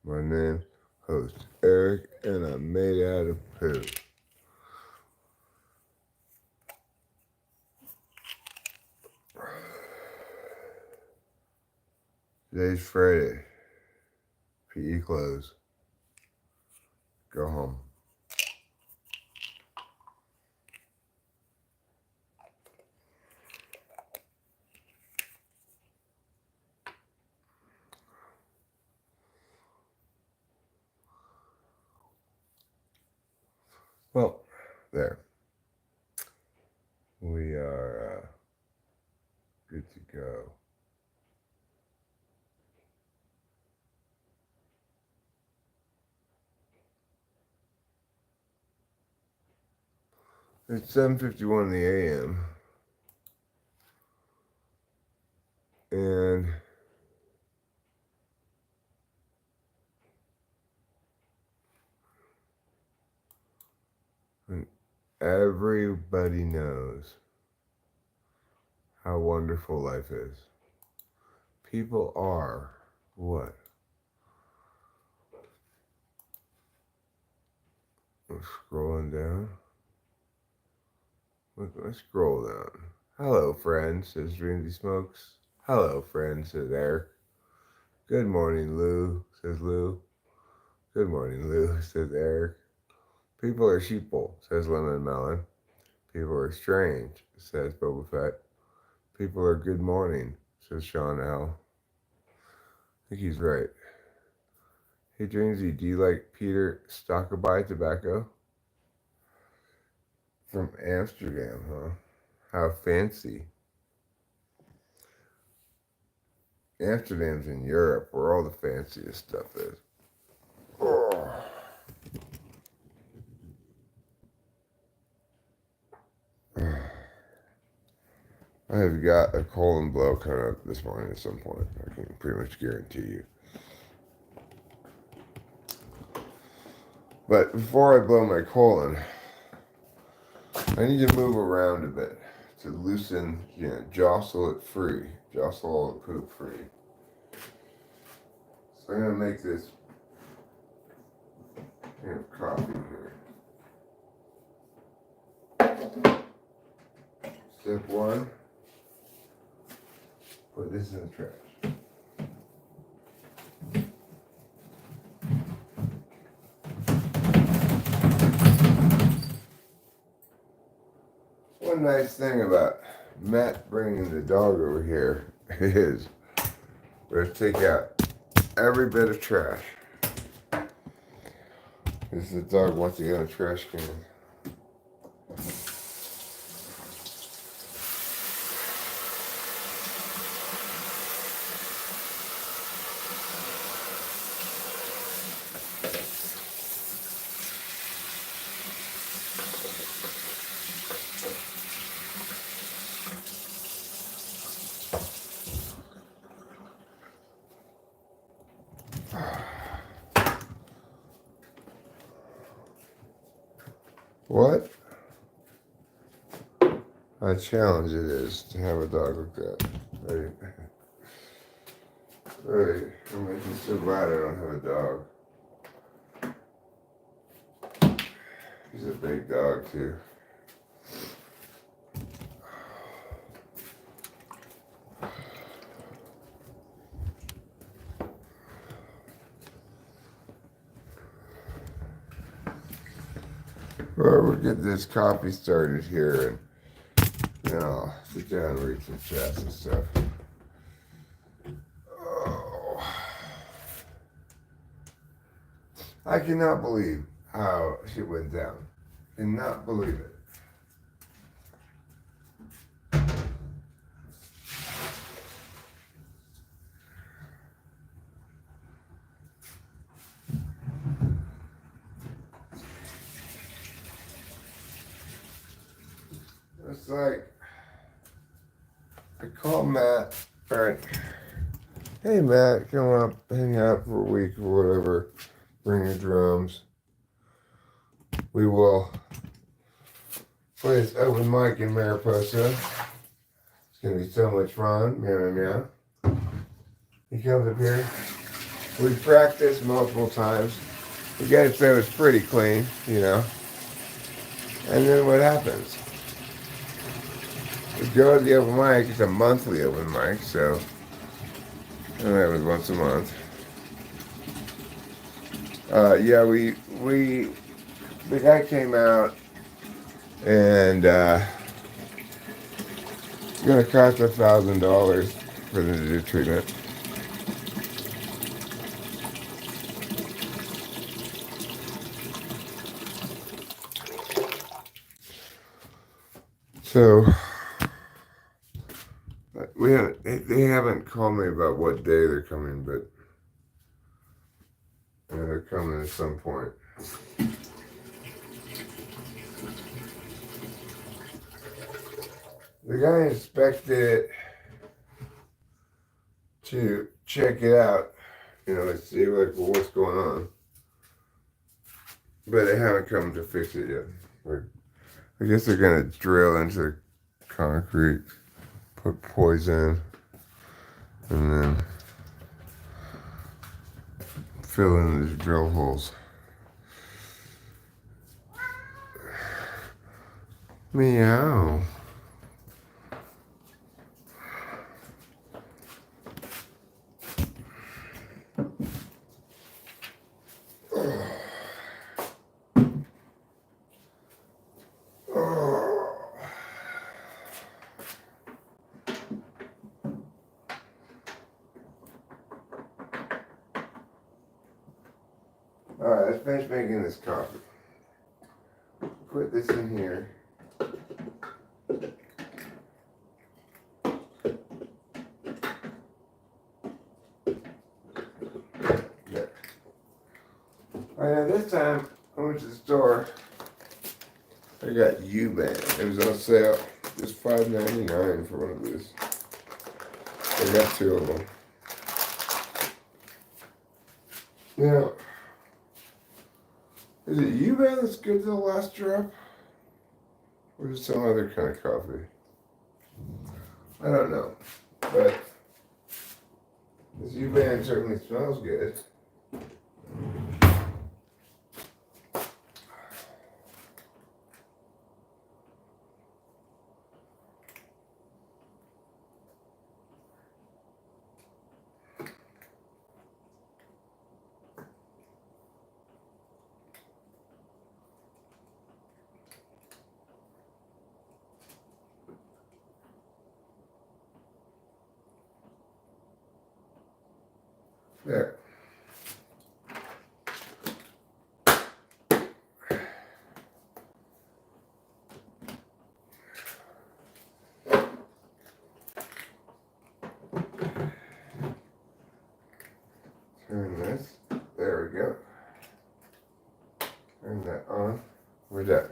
My name, host Eric, and I'm made out of poo. Today's Friday. PE close. Go home. Well, there. We are good to go. It's 7:51 in the a.m. And everybody knows how wonderful life is. People are what? I'm scrolling down. Let's scroll down. Hello, friend, says Dreamsy Smokes. Hello, friend, says Eric. Good morning, Lou, says Lou. Good morning, Lou, says Eric. People are sheeple, says Lemon Melon. People are strange, says Boba Fett. People are good morning, says Sean L. I think he's right. Hey, Dreamsy, do you like Peter Stockaby tobacco? From Amsterdam, huh? How fancy. Amsterdam's in Europe, where all the fanciest stuff is. Oh. I have got a colon blow coming up this morning at some point. I can pretty much guarantee you. But before I blow my colon, I need to move around a bit to loosen, jostle it free. Jostle all the poop free. So I'm going to make this coffee here. Step one, put this in the trash. One nice thing about Matt bringing the dog over here is we're going to take out every bit of trash. Because the dog wants to get in a trash can. What a challenge it is to have a dog like that. I'm so glad I don't have a dog. He's a big dog too. Well, we'll get this coffee started here and I'll sit down and read some chats and stuff. Oh. I cannot believe how shit went down. Cannot believe it. It's like, I call Matt, alright, hey Matt, come up, hang out for a week or whatever, bring your drums. We will play this open mic in Mariposa. It's going to be so much fun, meow meow meow. He comes up here, We practiced multiple times. We got to say it was pretty clean, you know. And then what happens? We go to the open mic. It's a monthly open mic, so and that was once a month. Yeah, we the guy came out and it's gonna cost $1,000 for them to do treatment. So we haven't. They haven't called me about what day they're coming, but yeah, they're coming at some point. The guy inspected it to check it out, you know, and see like well, what's going on. But they haven't come to fix it yet. Like, I guess they're gonna drill into the concrete, put poison, and then fill in these drill holes. Meow. Alright, let's finish making this coffee. Put this in here. There. Alright, now this time I went to the store. I got U-Band. It was on sale. Just $5.99 for one of these. I got two of them. Now, is it U-Band that's good to the last drop? Or is it some other kind of coffee? I don't know. But this U-Band certainly smells good. There. Turn this. There we go. Turn that on. We're done.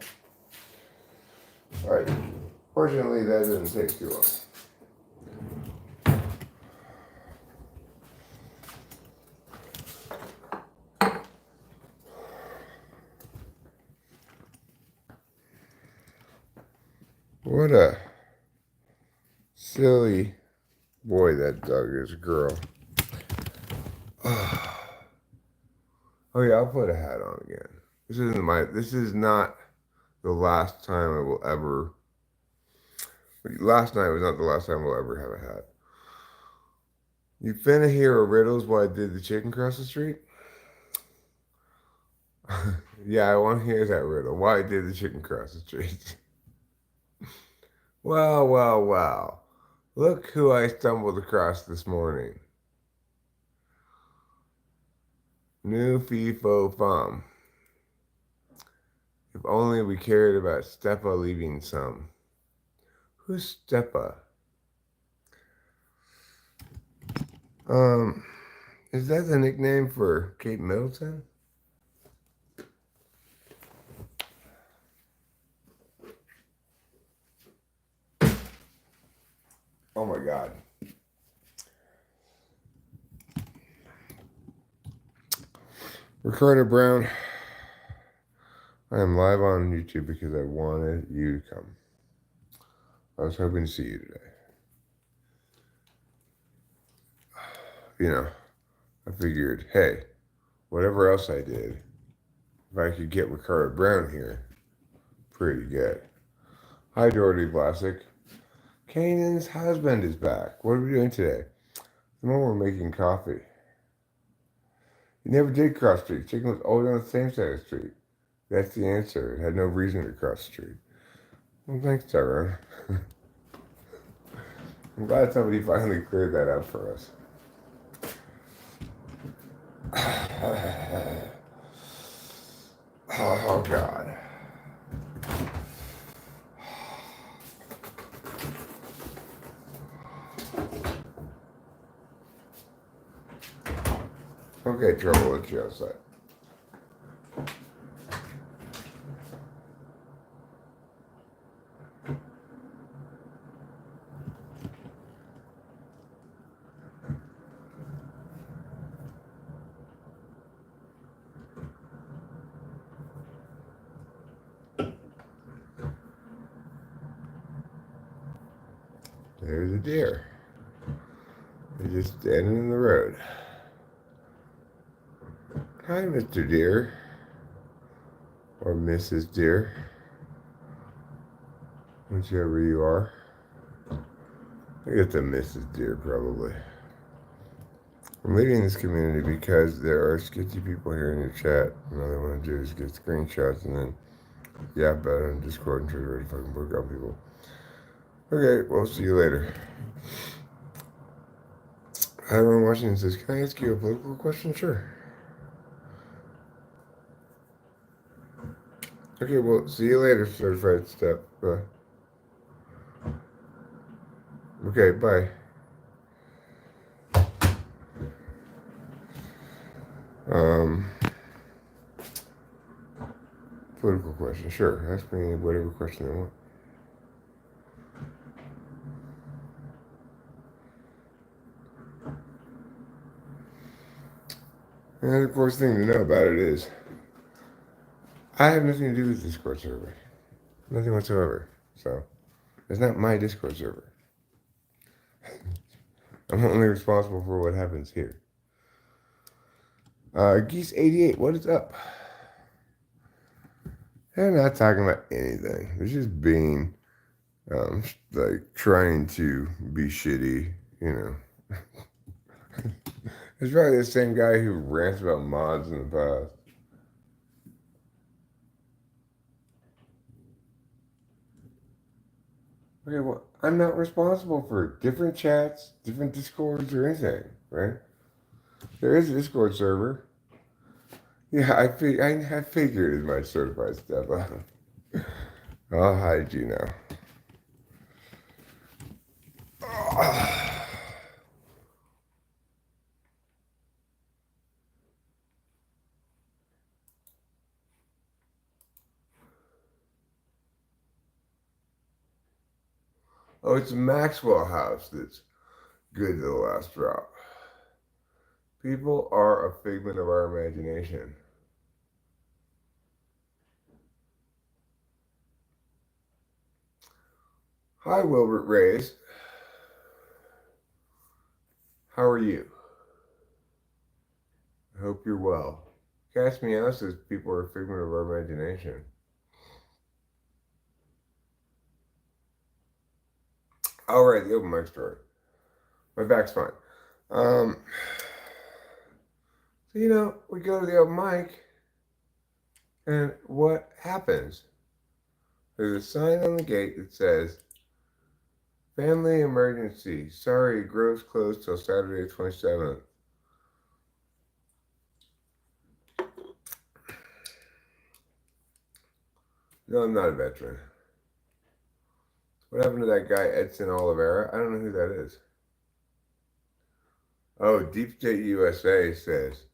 Alright. Fortunately, that doesn't take too long. What a silly boy that dog is, girl. Oh yeah, I'll put a hat on again. This is not the last time I will ever. Last night was not the last time we'll ever have a hat. You finna hear a riddles why I did the chicken cross the street? Yeah, I want to hear that riddle. Why I did the chicken cross the street? Well, well, well. Look who I stumbled across this morning. New fee fo fum. If only we cared about Stepa leaving some. Who's Stepa? Is that the nickname for Kate Middleton? Oh my God. Ricardo Brown, I am live on YouTube because I wanted you to come. I was hoping to see you today. You know, I figured, hey, whatever else I did, if I could get Ricardo Brown here, pretty good. Hi, Dorothy Classic. Kanan's husband is back. What are we doing today? The moment we're making coffee. You never did cross street. Chicken was always on the same side of the street. That's the answer. It had no reason to cross the street. Well, thanks, Tyrone. I'm glad somebody finally cleared that up for us. Oh, God. Okay, trouble with you outside. There's a deer. They're just standing in the road. Hi, Mr. Deer. Or Mrs. Deer. Whichever you are. I guess a Mrs. Deer, probably. I'm leading this community because there are sketchy people here in your chat, and all they want to do is get screenshots and then yap about it on Discord and try to really fucking book out people. Okay, well, see you later. Everyone watching says, can I ask you a political question? Sure. Okay, well, see you later, certified step. Okay, bye. Um, Political question. Sure, ask me whatever question you want. And of course, the thing to know about it is, I have nothing to do with the Discord server. Nothing whatsoever. So, it's not my Discord server. I'm only responsible for what happens here. Geese88, what is up? They're not talking about anything. They're just being, like, trying to be shitty, you know. It's probably the same guy who rants about mods in the past. Okay, well, I'm not responsible for different chats, different Discords, or anything, right? There is a Discord server. Yeah, I figured as much, certified stuff. I'll hide you now. Oh, it's Maxwell House that's good to the last drop. People are a figment of our imagination. Hi, Wilbert Reyes. How are you? I hope you're well. Cast Me Out says people are a figment of our imagination. All right, the open mic story. My back's fine. So, we go to the open mic, and what happens? There's a sign on the gate that says, family emergency. Sorry, Grove's closed till Saturday 27th. No, I'm not a veteran. What happened to that guy, Edson Oliveira? I don't know who that is. Oh, Deep State USA says,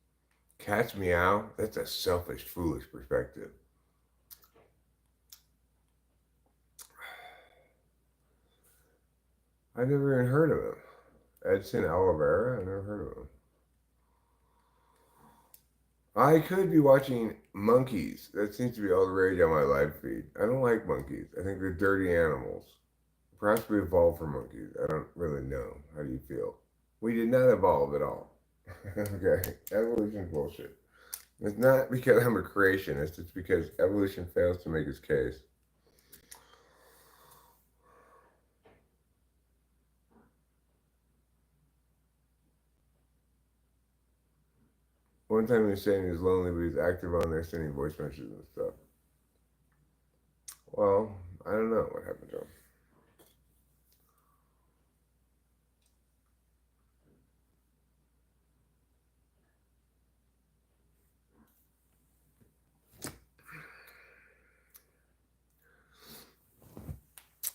catch meow? That's a selfish, foolish perspective. I've never even heard of him. Edson Oliveira? I've never heard of him. I could be watching monkeys. That seems to be all the rage on my live feed. I don't like monkeys. I think they're dirty animals. Perhaps we evolved from monkeys. I don't really know. How do you feel? We did not evolve at all. Okay, evolution's bullshit. It's not because I'm a creationist, it's because evolution fails to make its case. One time he was saying he was lonely, but he's active on there sending voice messages and stuff. Well, I don't know what happened to him.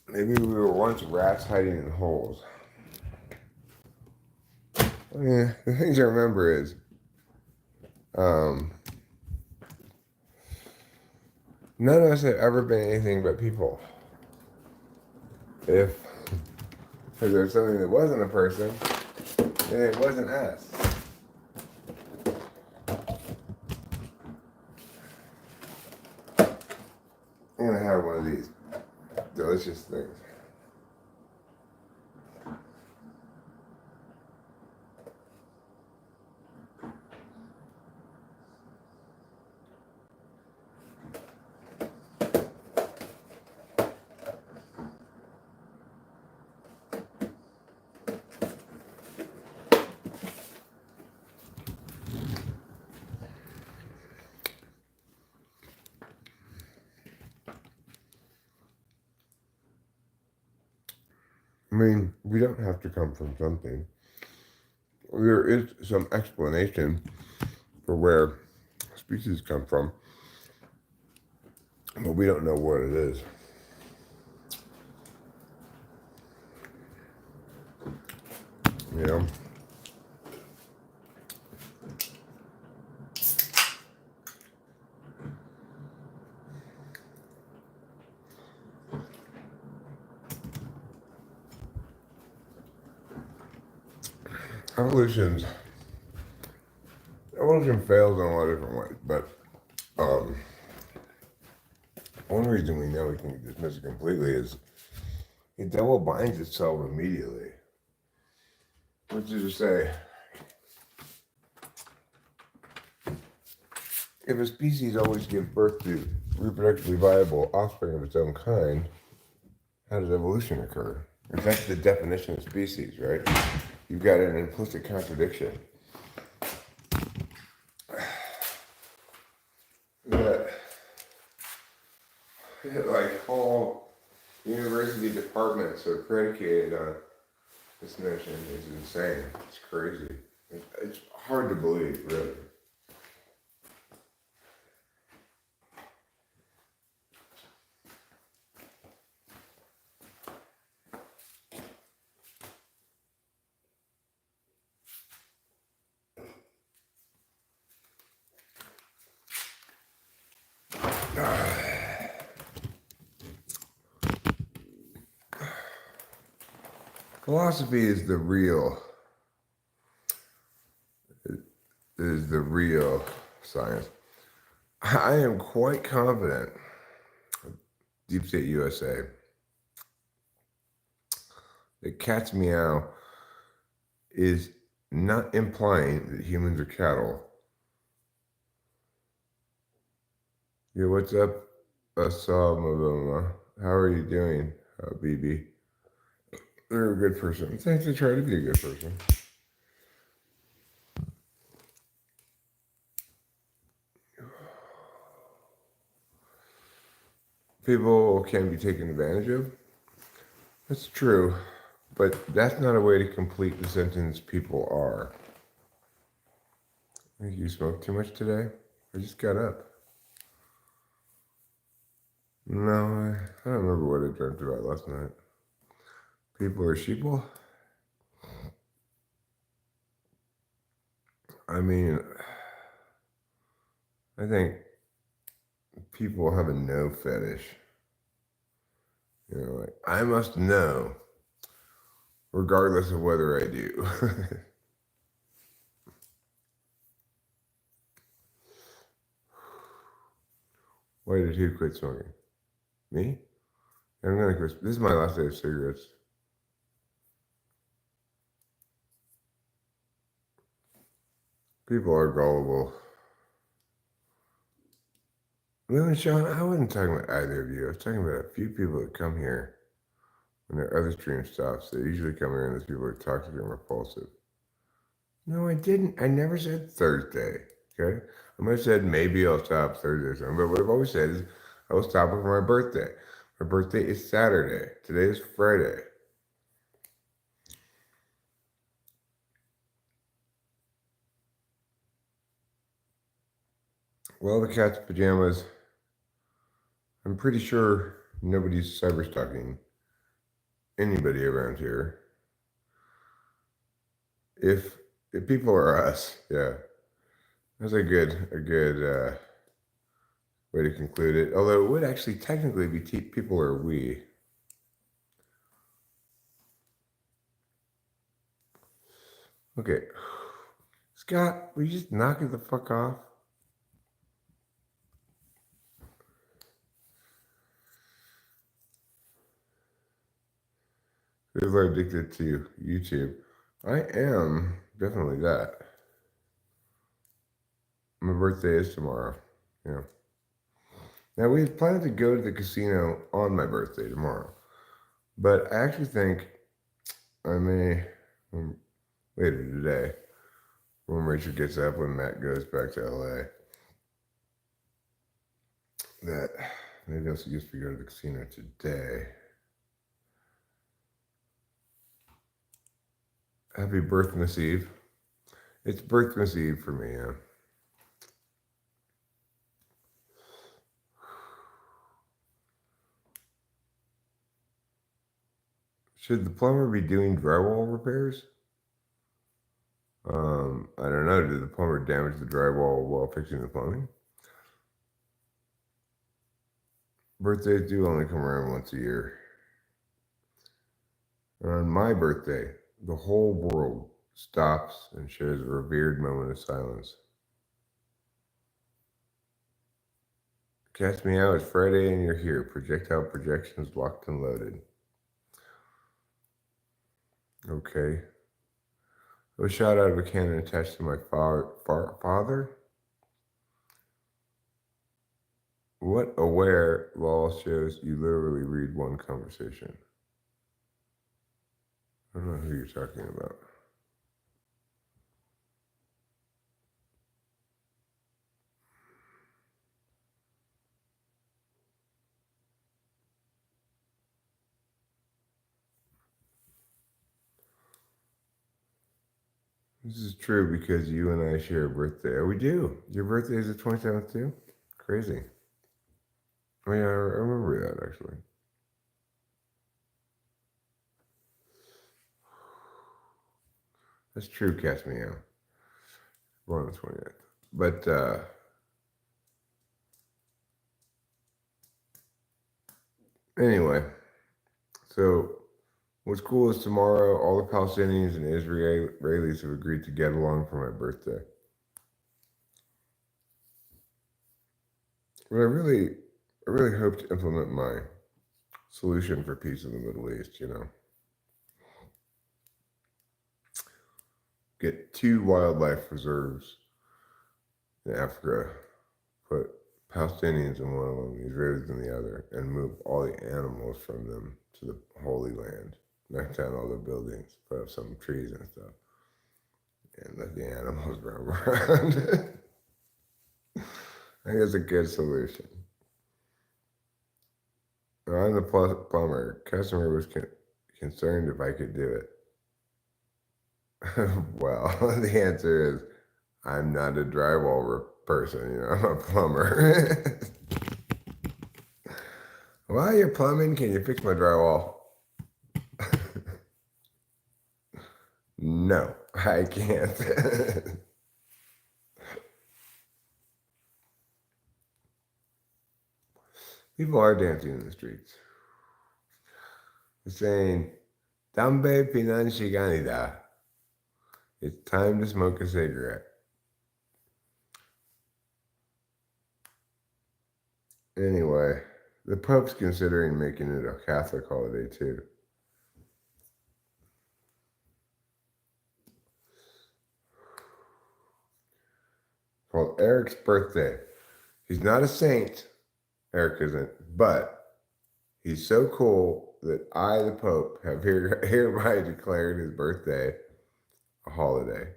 Maybe we were once rats hiding in holes. Yeah, the things I remember is um, none of us have ever been anything but people. If there's something that wasn't a person, then it wasn't us. I'm gonna have one of these delicious things. I mean, we don't have to come from something. There is some explanation for where species come from, but we don't know what it is. You know? Evolution's Evolution fails in a lot of different ways, but um, one reason we know we can dismiss it completely is it double binds itself immediately. Which is to say, if a species always gives birth to reproductively viable offspring of its own kind, how does evolution occur? If that's the definition of species, right? You've got an implicit contradiction. That, like, whole university departments are predicated on this notion is insane. It's crazy. It's hard to believe, really. Philosophy is the real science. I am quite confident, Deep State USA, that cat's meow is not implying that humans are cattle. Yeah, what's up, Assam? How are you doing, BB? You're a good person. Thanks. I try to be a good person. People can be taken advantage of. That's true, but that's not a way to complete the sentence people are. I think you smoked too much today? I just got up. No, I don't remember what I dreamt about last night. People are sheeple? I mean, I think people have a no fetish. You know, like, I must know, regardless of whether I do. Why did who quit smoking? Me? I'm gonna quit. This is my last day of cigarettes. People are gullible. Lou and Sean, I wasn't talking about either of you. I was talking about a few people that come here when their other stream stops. They usually come here and those people are toxic and repulsive. No, I didn't. I never said Thursday. Okay? I might have said maybe I'll stop Thursday or something, but what I've always said is I will stop it for my birthday. My birthday is Saturday. Today is Friday. Well, the cat's pajamas. I'm pretty sure nobody's cyber stalking anybody around here. If people are us, yeah, that's a good way to conclude it. Although it would actually technically be people are we. Okay, Scott, will you just knock it the fuck off? People are addicted to YouTube. I am definitely that. My birthday is tomorrow. Yeah. Now we had planned to go to the casino on my birthday tomorrow, but I actually think I may later today when Rachel gets up when Matt goes back to LA. That maybe I'll suggest we go to the casino today. Happy Birthmas Eve. It's Birthmas Eve for me, yeah. Should the plumber be doing drywall repairs? I don't know. Did the plumber damage the drywall while fixing the plumbing? Birthdays do only come around once a year. And on my birthday, the whole world stops and shares a revered moment of silence. Catch me out. It's Friday and you're here. Projectile projections locked and loaded. Okay. A shot out of a cannon attached to my father? What aware law shows you literally read one conversation? I don't know who you're talking about. This is true because you and I share a birthday. Oh, we do. Your birthday is the 27th too? Crazy. Oh, yeah, I remember that actually. That's true, catch me out. We're on the 28th. But, anyway, so what's cool is tomorrow all the Palestinians and Israelis have agreed to get along for my birthday. But I really hope to implement my solution for peace in the Middle East, you know. Get 2 wildlife reserves in Africa, put Palestinians in one of them, Israelis in the other, and move all the animals from them to the Holy Land. Knock down all the buildings, put up some trees and stuff, and let the animals roam around. I think that's a good solution. I'm the plumber. Customer was concerned if I could do it. Well, the answer is I'm not a drywall person, you know, I'm a plumber. While you're plumbing, can you fix my drywall? No, I can't. People are dancing in the streets. They're saying, Dambe Pinanchiganida. It's time to smoke a cigarette. Anyway, the Pope's considering making it a Catholic holiday too. called Eric's Birthday. He's not a saint, Eric isn't, but he's so cool that I, the Pope, have hereby declared his birthday a holiday.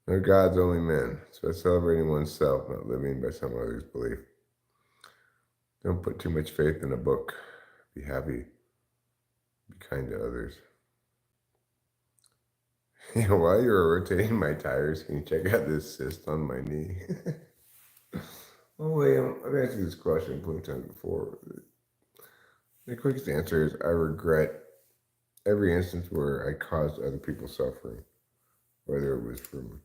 No gods, only men. So it's celebrating oneself, not living by some other's belief. Don't put too much faith in a book. Be happy. Be kind to others. While you're rotating my tires, can you check out this cyst on my knee? Oh, William, I've asked you this question plenty of times before. The quickest answer is I regret every instance where I caused other people suffering, whether it was from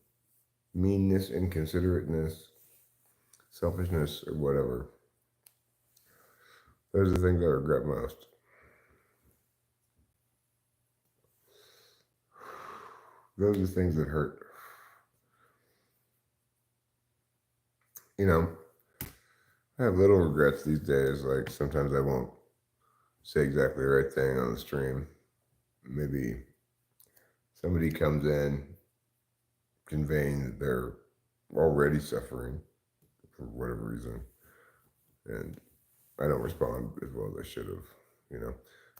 meanness, inconsiderateness, selfishness, or whatever. Those are the things I regret most. Those are the things that hurt. I have little regrets these days. Like sometimes I won't say exactly the right thing on the stream. Maybe somebody comes in conveying that they're already suffering for whatever reason, and I don't respond as well as I should have.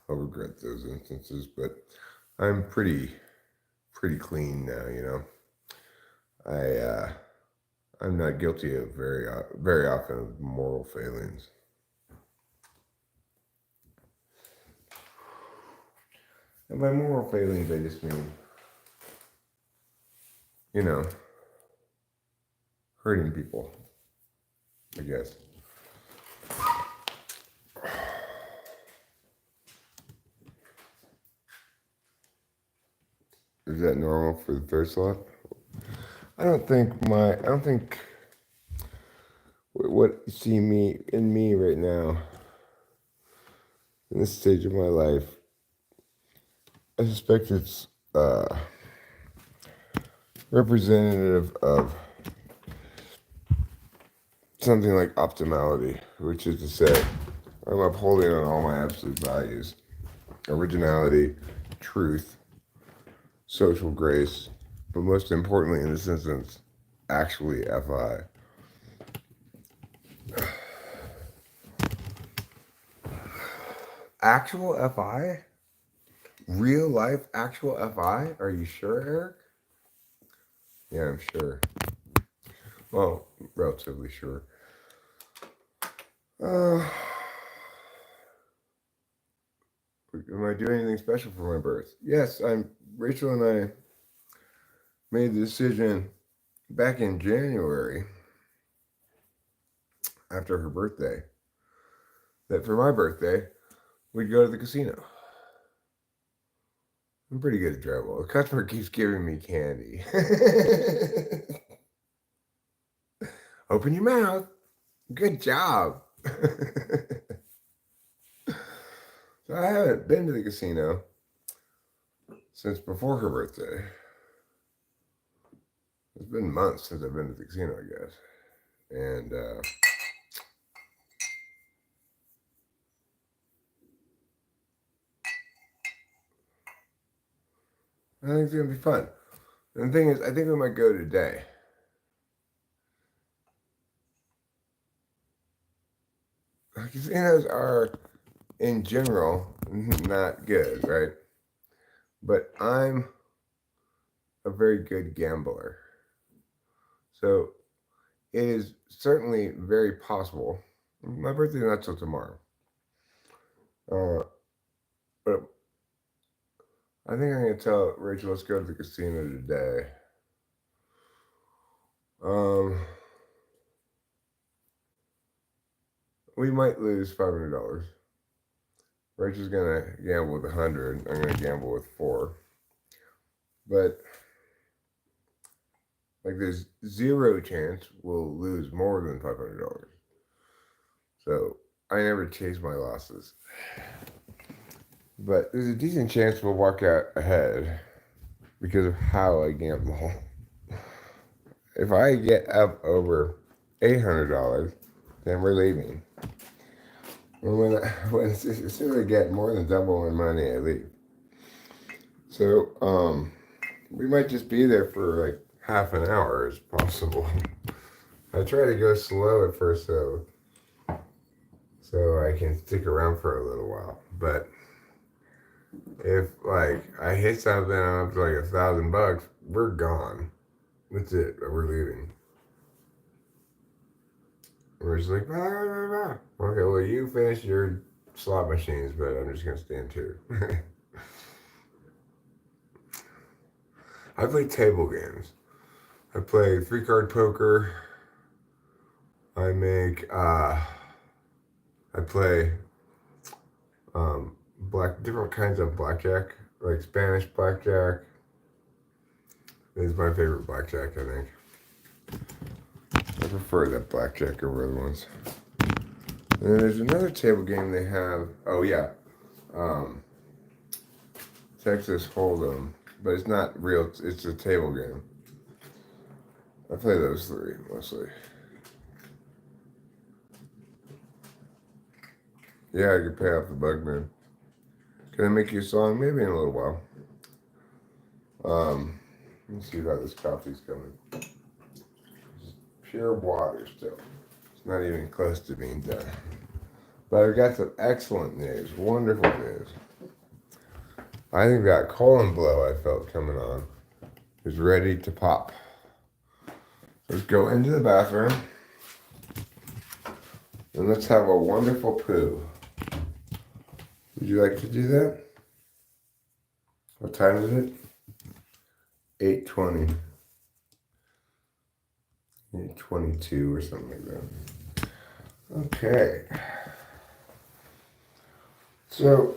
I'll regret those instances, but I'm pretty clean now. I'm not guilty of very often of moral failings. And by moral failings, I just mean, hurting people, I guess. Is that normal for the third slot? I don't think what you see in me right now, in this stage of my life, I suspect it's representative of something like optimality, which is to say, I'm upholding on all my absolute values: originality, truth, social grace, but most importantly in this instance, actually FI. Actual FI? Real life actual FI? Are you sure, Eric? Yeah, I'm sure. Well, relatively sure. Am I doing anything special for my birth? Yes, Rachel and I made the decision back in January, after her birthday, that for my birthday, we'd go to the casino. I'm pretty good at travel. The customer keeps giving me candy. Open your mouth. Good job. So I haven't been to the casino since before her birthday. It's been months since I've been to the casino, I guess. And I think it's going to be fun. And the thing is, I think we might go today. Casinos are, in general, not good, right? But I'm a very good gambler. So it is certainly very possible. My birthday's not till tomorrow. But I think I'm going to tell Rachel, let's go to the casino today. We might lose $500. Rachel's going to gamble with 100. I'm going to gamble with 4. But there's zero chance we'll lose more than $500. So I never chase my losses. But there's a decent chance we'll walk out ahead because of how I gamble. If I get up over $800, then we're leaving. As soon as I get more than double my money, I leave. So we might just be there for half an hour is possible. I try to go slow at first so I can stick around for a little while. But if like I hit something up to like $1,000, we're gone. That's it. We're leaving. We're just like, blah, blah, blah. Okay, well you finish your slot machines, but I'm just gonna stand too. I play table games. I play 3-card poker. I play different kinds of blackjack, like Spanish blackjack is my favorite blackjack, I think. I prefer that blackjack over other ones. And then there's another table game they have. Oh yeah, Texas Hold'em, but it's not real. It's a table game. I play those three mostly. Yeah, I could pay off the Bugman. Can I make you a song? Maybe in a little while. Let me see how this coffee's coming. It's pure water still. It's not even close to being done. But I've got some excellent news, wonderful news. I think that colon blow I felt coming on is ready to pop. Let's go into the bathroom and let's have a wonderful poo. Would you like to do that? What time is it? 8:20. 8:22 or something like that. Okay. So,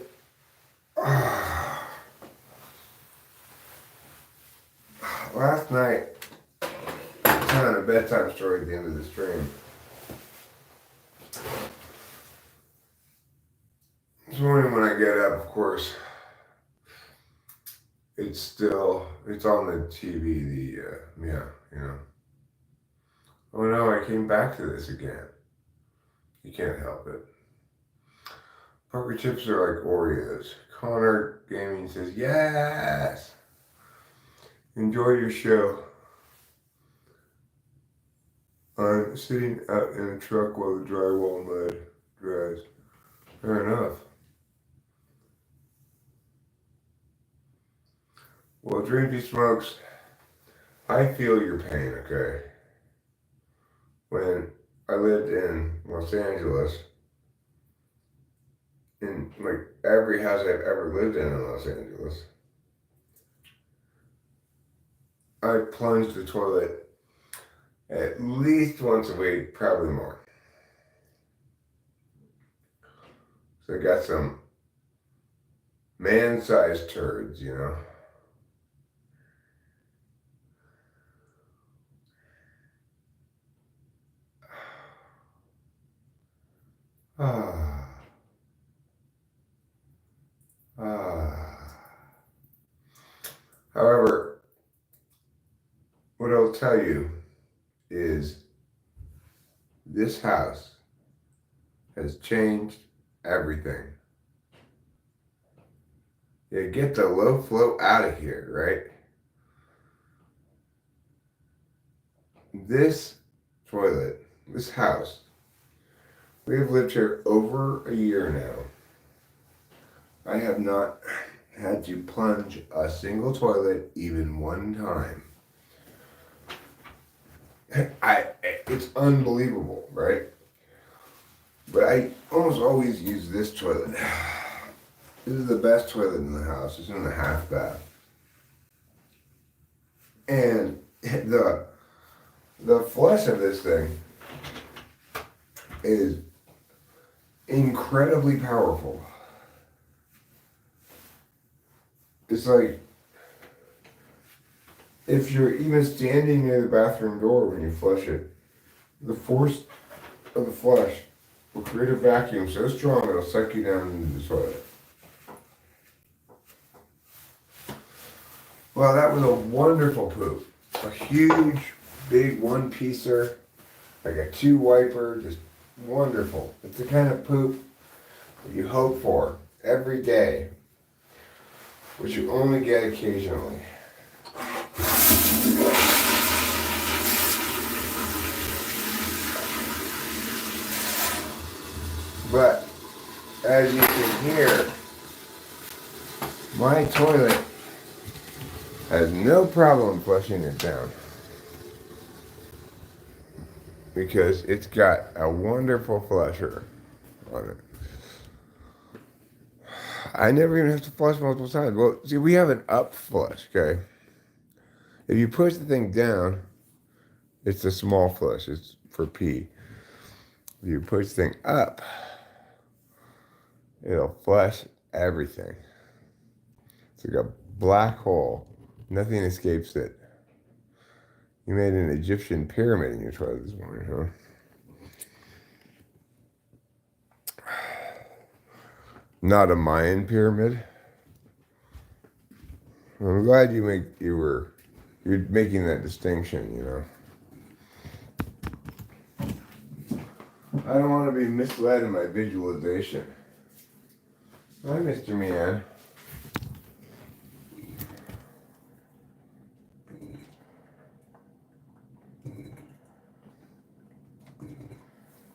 last night, kind of a bedtime story at the end of the stream. This morning when I get up, of course, it's on the TV, Oh no, I came back to this again. You can't help it. Poker chips are like Oreos. Connor Gaming says, yes! Enjoy your show. I'm sitting out in a truck while the drywall mud dries. Fair enough. Well, Dreamy Smokes, I feel your pain, okay? When I lived in Los Angeles, in like every house I've ever lived in Los Angeles, I plunged the toilet at least once a week, probably more. So I got some man-sized turds, you know? However, what I'll tell you is this house has changed everything. Yeah, get the low flow out of here, right? This toilet, this house, we have lived here over a year now. I have not had to plunge a single toilet even one time. It's unbelievable, right? But I almost always use this toilet. This is the best toilet in the house. It's in the half bath. And the flush of this thing is incredibly powerful. It's like if you're even standing near the bathroom door when you flush it, the force of the flush will create a vacuum so strong it'll suck you down into the toilet. Well, that was a wonderful poop. A huge, big one-piecer, like a 2-wiper, just wonderful. It's the kind of poop that you hope for every day, which you only get occasionally. But as you can hear, my toilet has no problem flushing it down because it's got a wonderful flusher on it. I never even have to flush multiple times. Well, see, we have an up flush, okay? If you push the thing down, it's a small flush. It's for pee. If you push the thing up, it'll flush everything. It's like a black hole. Nothing escapes it. You made an Egyptian pyramid in your toilet this morning, huh? Not a Mayan pyramid. I'm glad you're making that distinction, you know. I don't want to be misled in my visualization. Hi, Mr. Mian.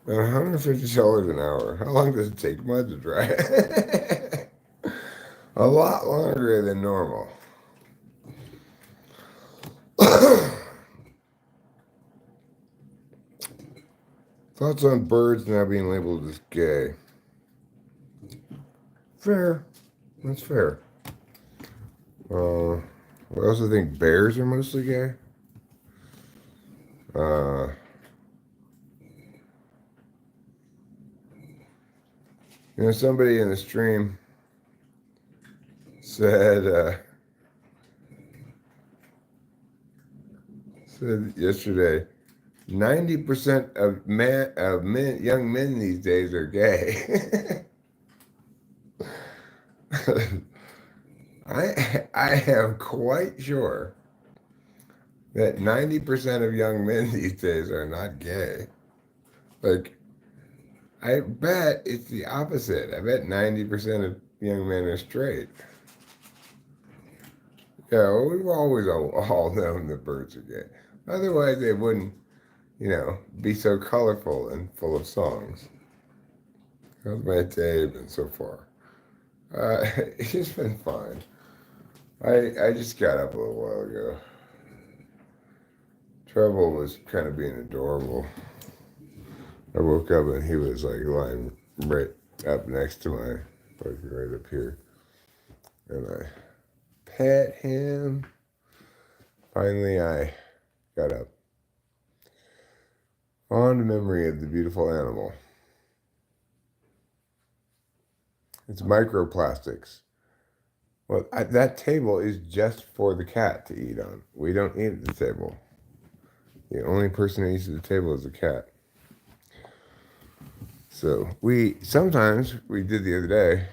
$150 an hour. How long does it take mud to dry? A lot longer than normal. Thoughts on birds now being labeled as gay? Fair. That's fair. I also think bears are mostly gay. Somebody in the stream said yesterday, 90% of young men these days are gay. I am quite sure that 90% of young men these days are not gay. Like, I bet it's the opposite. I bet 90% of young men are straight. Yeah, well, we've always all known that birds are gay. Otherwise, they wouldn't, be so colorful and full of songs. How's my day been so far? It's just been fine. I just got up a little while ago. Trouble was kind of being adorable. I woke up and he was like lying right up next to right up here. And I pet him. Finally, I got up. Fond memory of the beautiful animal. It's microplastics. Well, that table is just for the cat to eat on. We don't eat at the table. The only person who eats at the table is the cat. So sometimes we did the other day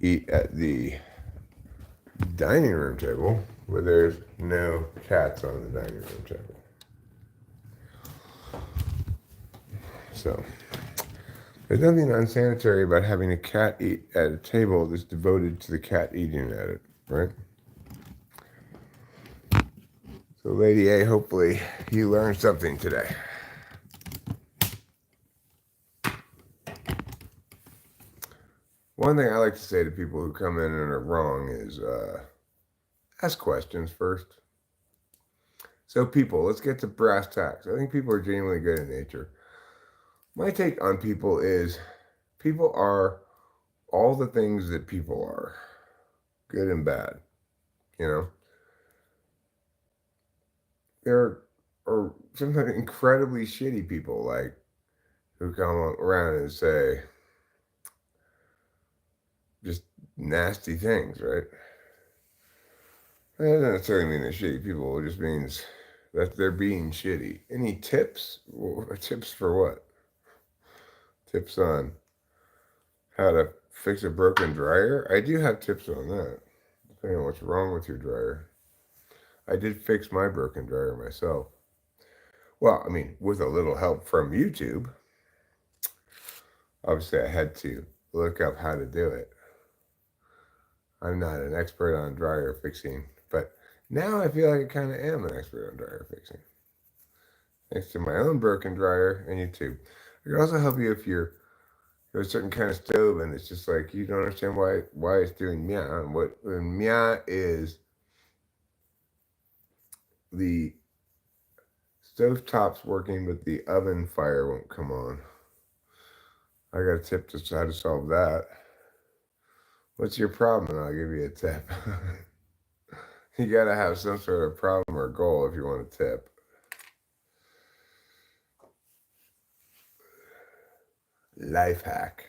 eat at the dining room table where there's no cats on the dining room table. So there's nothing unsanitary about having a cat eat at a table that's devoted to the cat eating at it, right? So Lady A, hopefully you learned something today. One thing I like to say to people who come in and are wrong is ask questions first. So people, let's get to brass tacks. I think people are genuinely good in nature. My take on people is people are all the things that people are, good and bad, There are sometimes incredibly shitty people, like, who come around and say just nasty things, right? That doesn't necessarily mean they're shitty people. It just means that they're being shitty. Any tips? Tips for what? Tips on how to fix a broken dryer? I do have tips on that, depending on what's wrong with your dryer. I did fix my broken dryer myself. Well, I mean, with a little help from YouTube. Obviously, I had to look up how to do it. I'm not an expert on dryer fixing, but now I feel like I kind of am an expert on dryer fixing. Thanks to my own broken dryer and YouTube. I can also help you if you're There's a certain kind of stove, and it's just like you don't understand why it's doing meow. And what and meow is the stove top's working, but the oven fire won't come on. I got a tip to how to solve that. What's your problem? And I'll give you a tip. You gotta have some sort of problem or goal if you want a tip. Life hack.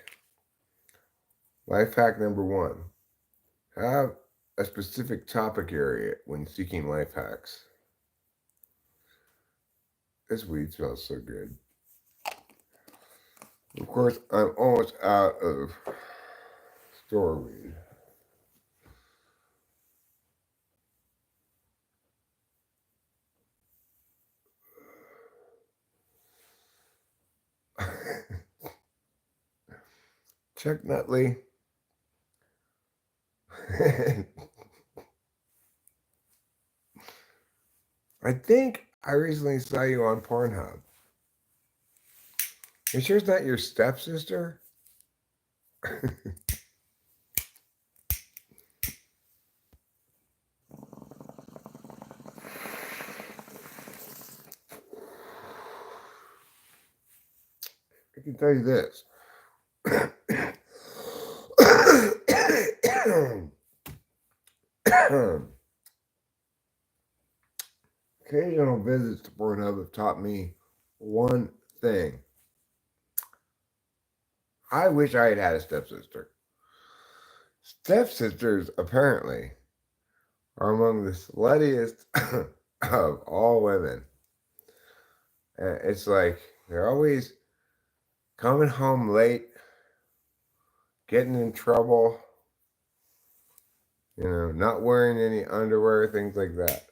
Life hack number one. Have a specific topic area when seeking life hacks. This weed smells so good. Of course, I'm almost out of store weed. Chuck Nutley. I think I recently saw you on Pornhub. You sure it's not your stepsister? I can tell you this. Occasional visits to Pornhub have taught me one thing. I wish I had had a stepsister. Stepsisters, apparently, are among the sluttiest of all women. It's like they're always coming home late, getting in trouble, not wearing any underwear, things like that.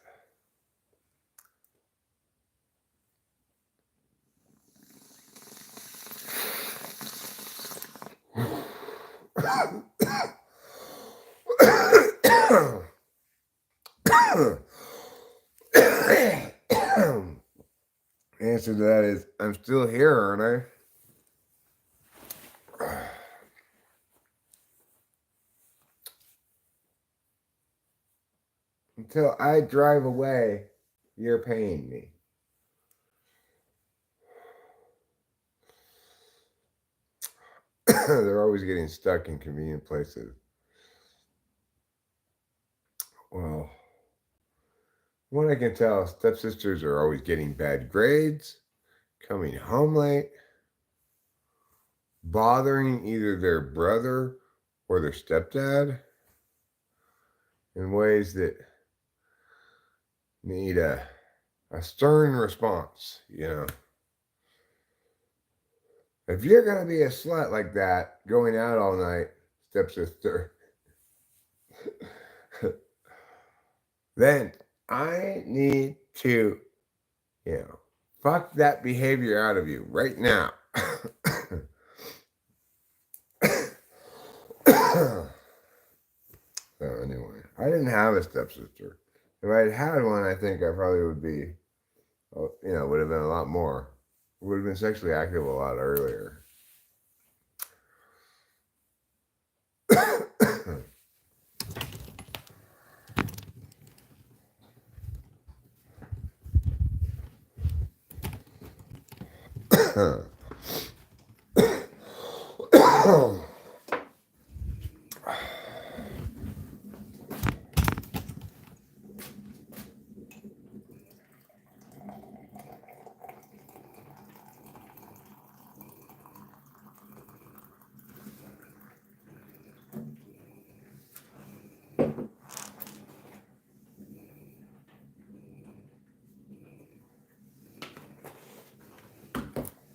Answer to that is, I'm still here, aren't I? Until I drive away, you're paying me. They're always getting stuck in convenient places. Well, what I can tell, stepsisters are always getting bad grades, coming home late, bothering either their brother or their stepdad in ways that need a stern response, If you're going to be a slut like that, going out all night, stepsister, then I need to, fuck that behavior out of you right now. So anyway, I didn't have a stepsister. If I had had one, I think I probably would be, would have been a lot more. Would have been sexually active a lot earlier.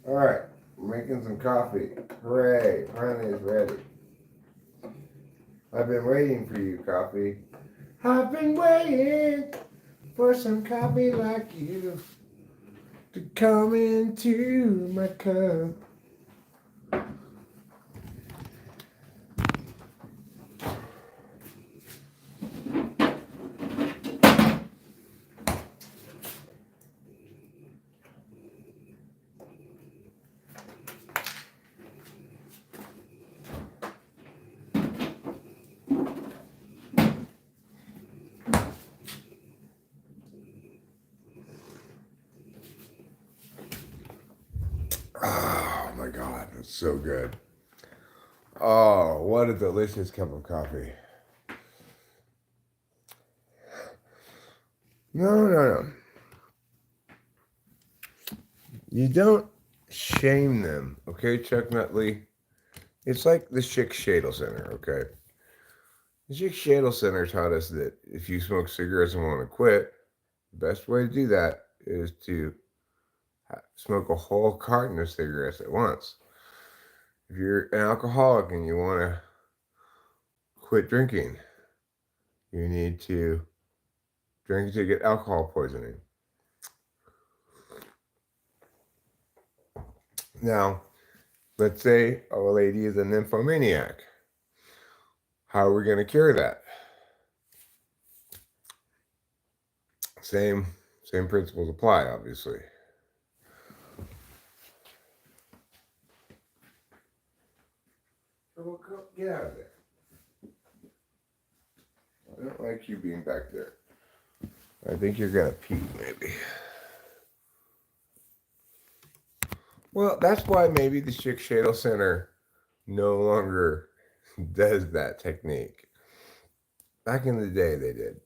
All right, we're making some coffee. Hooray, finally it's ready. I've been waiting for you, coffee. I've been waiting for some coffee like you to come into my cup. Oh my god, that's so good. Oh, what a delicious cup of coffee. No, no, no. You don't shame them, okay, Chuck Nutley? It's like the Schick Shadle Center, okay? The Schick Shadle Center taught us that if you smoke cigarettes and want to quit, the best way to do that is to smoke a whole carton of cigarettes at once. If you're an alcoholic and you want to quit drinking, you need to drink until you get alcohol poisoning. Now, let's say a lady is a nymphomaniac. How are we going to cure that? Same same principles apply, obviously. Get out of there. I don't like you being back there. I think you're gonna puke, maybe. Well, that's why maybe the Schick Shadle Center no longer does that technique. Back in the day, they did.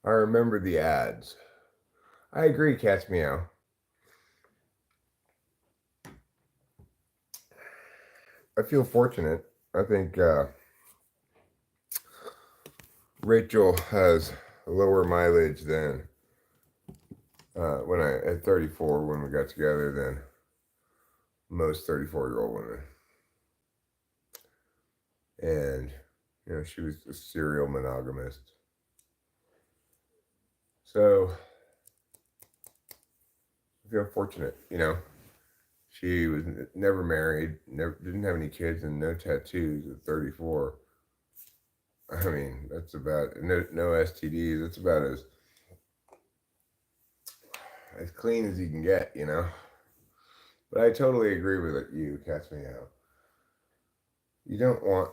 I remember the ads. I agree, Cat's Meow. I feel fortunate. I think Rachel has lower mileage than when I at 34 when we got together than most 34-year-old women. And she was a serial monogamist. So I feel fortunate. She was never married, never didn't have any kids, and no tattoos at 34. I mean, that's about no STDs. That's about as clean as you can get. But I totally agree with it. You catch me out. You don't want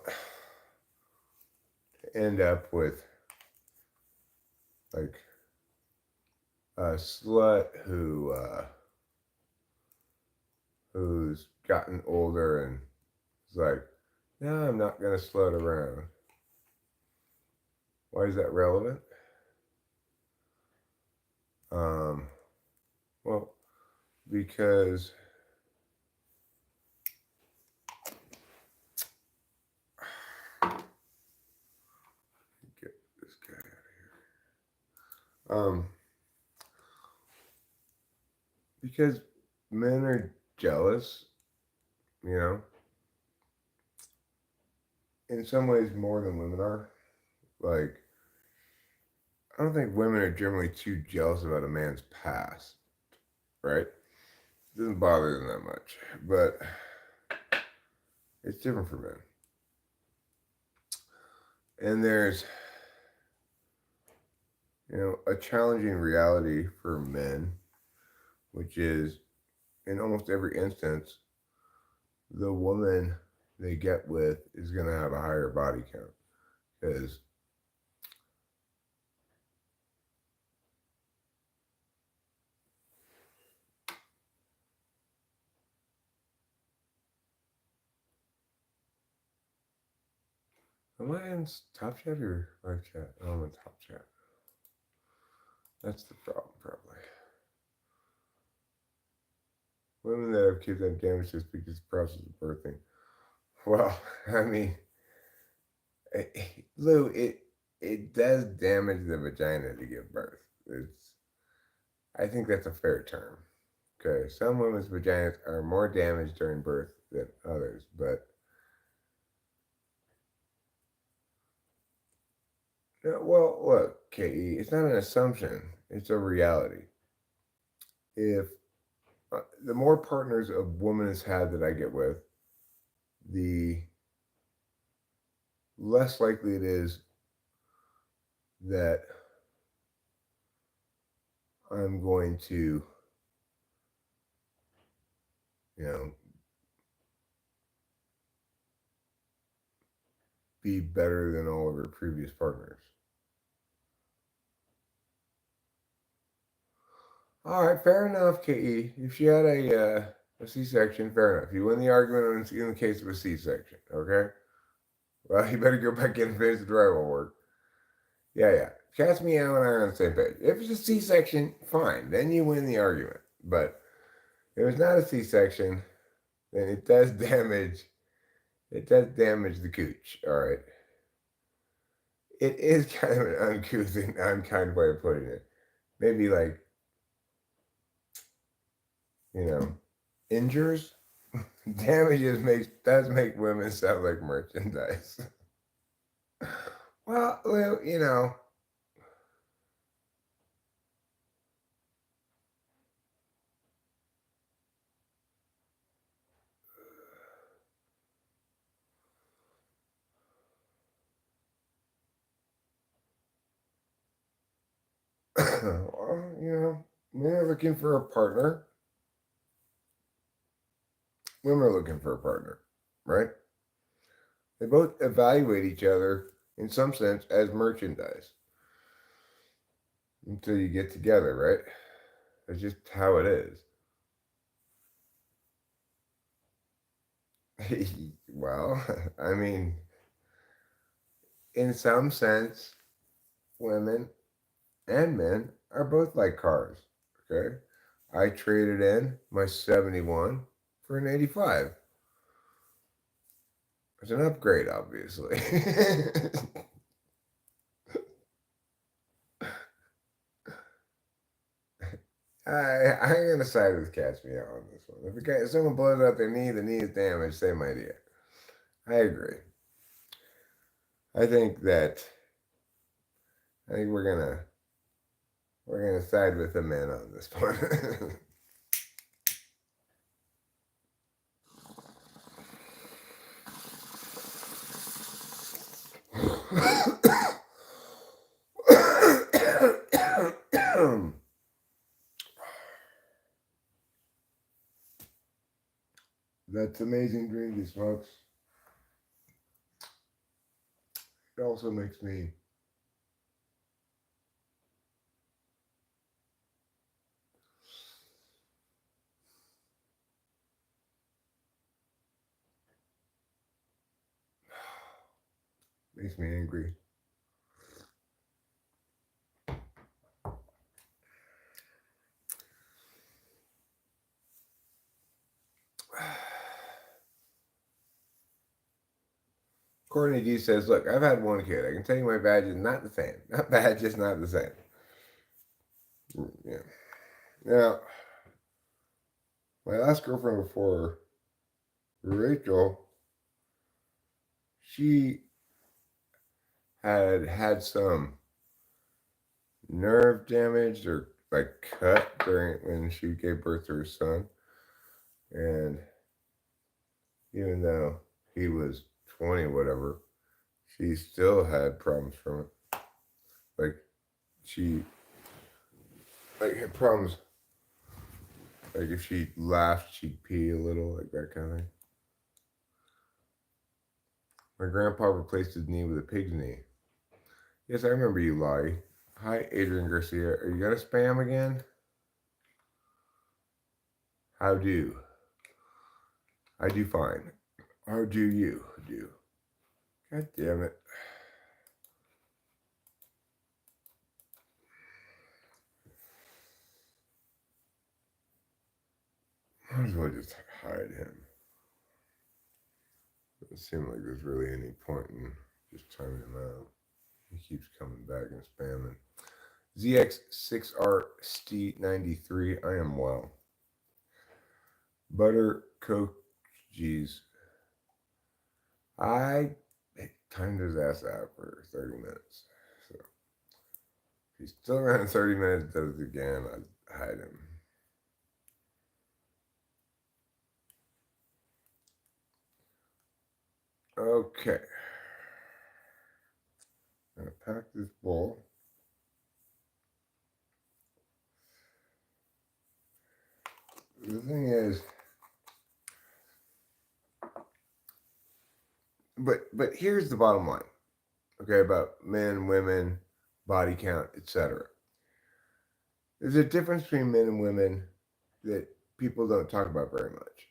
to end up with like a slut who's gotten older and is like, no, I'm not gonna slut around. Why is that relevant? Um, well, because get this guy out of here. Because men are jealous, you know, in some ways more than women are. Like, I don't think women are generally too jealous about a man's past, right? It doesn't bother them that much, but it's different for men. And there's, a challenging reality for men, which is in almost every instance, the woman they get with is going to have a higher body count. Because am I in Top Chat or Live Chat? Oh, I'm in Top Chat. That's the problem, probably. Women that have kids have damage just because the process of birthing. Well, I mean, Lou, it does damage the vagina to give birth. I think that's a fair term. Okay, some women's vaginas are more damaged during birth than others, but well, look, Ke, it's not an assumption; it's a reality. If the more partners a woman has had that I get with, the less likely it is that I'm going to, you know, be better than all of her previous partners. All right, fair enough, Ke. If she had a C-section, fair enough. You win the argument in the case of a C-section. Okay. Well, you better go back in and finish the drywall work. Yeah, yeah. Catch me out and I are on the same page. If it's a C-section, fine. Then you win the argument. But if it's not a C-section, then it does damage. It does damage the cooch. All right. It is kind of an uncouth and unkind way of putting it. Maybe like you know, injures, damages makes does make women sound like merchandise. Well, you know, well, men are looking for a partner. Women are looking for a partner, right? They both evaluate each other in some sense as merchandise until you get together, right? That's just how it is. Well, I mean, in some sense, women and men are both like cars. Okay. I traded in my 71 for an 85. It's an upgrade, obviously. I'm going to side with Catch Me Out on this one. If someone blows out their knee, the knee is damaged, same idea. I agree. I think that, I think we're gonna side with the men on this one. That's amazing dream, smokes. It also makes me angry. Courtney D says, "Look, I've had one kid. I can tell you my badge is not the same. Not bad, just not the same." Yeah. Now, my last girlfriend before Rachel, she had some nerve damage or like cut during when she gave birth to her son, and even though he was 20 or whatever, she still had problems from it. Like she had problems. Like if she laughed, she'd pee a little, like that kind of thing. My grandpa replaced his knee with a pig's knee. Yes, I remember you, Lottie. Hi, Adrian Garcia. Are you gonna spam again? How do? I do fine. How do you do? God damn it. Might as well just hide him. Doesn't seem like there's really any point in just timing him out. He keeps coming back and spamming. ZX6RST93, I am well. Butter Coke G's. I timed his ass out for 30 minutes. So if he's still around 30 minutes, does it again, I'd hide him. Okay. I'm gonna pack this bowl. The thing is, but here's the bottom line, okay, about men, women, body count, etc. There's a difference between men and women that people don't talk about very much.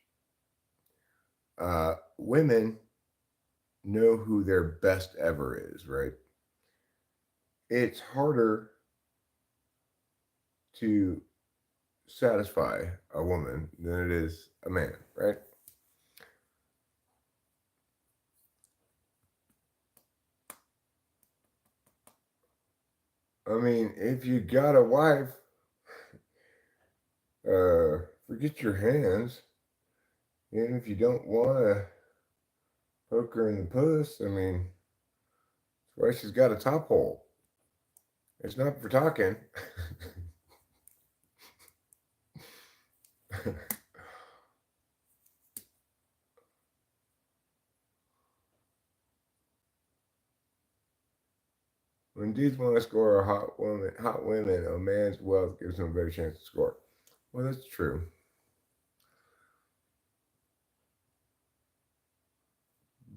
Women know who their best ever is, right? It's harder to satisfy a woman than it is a man, right? I mean, if you got a wife, forget your hands. Even if you don't want to poke her in the puss, I mean, that's why she's got a top hole. It's not for talking. When dudes want to score a hot women, a man's wealth gives him a better chance to score. Well, that's true.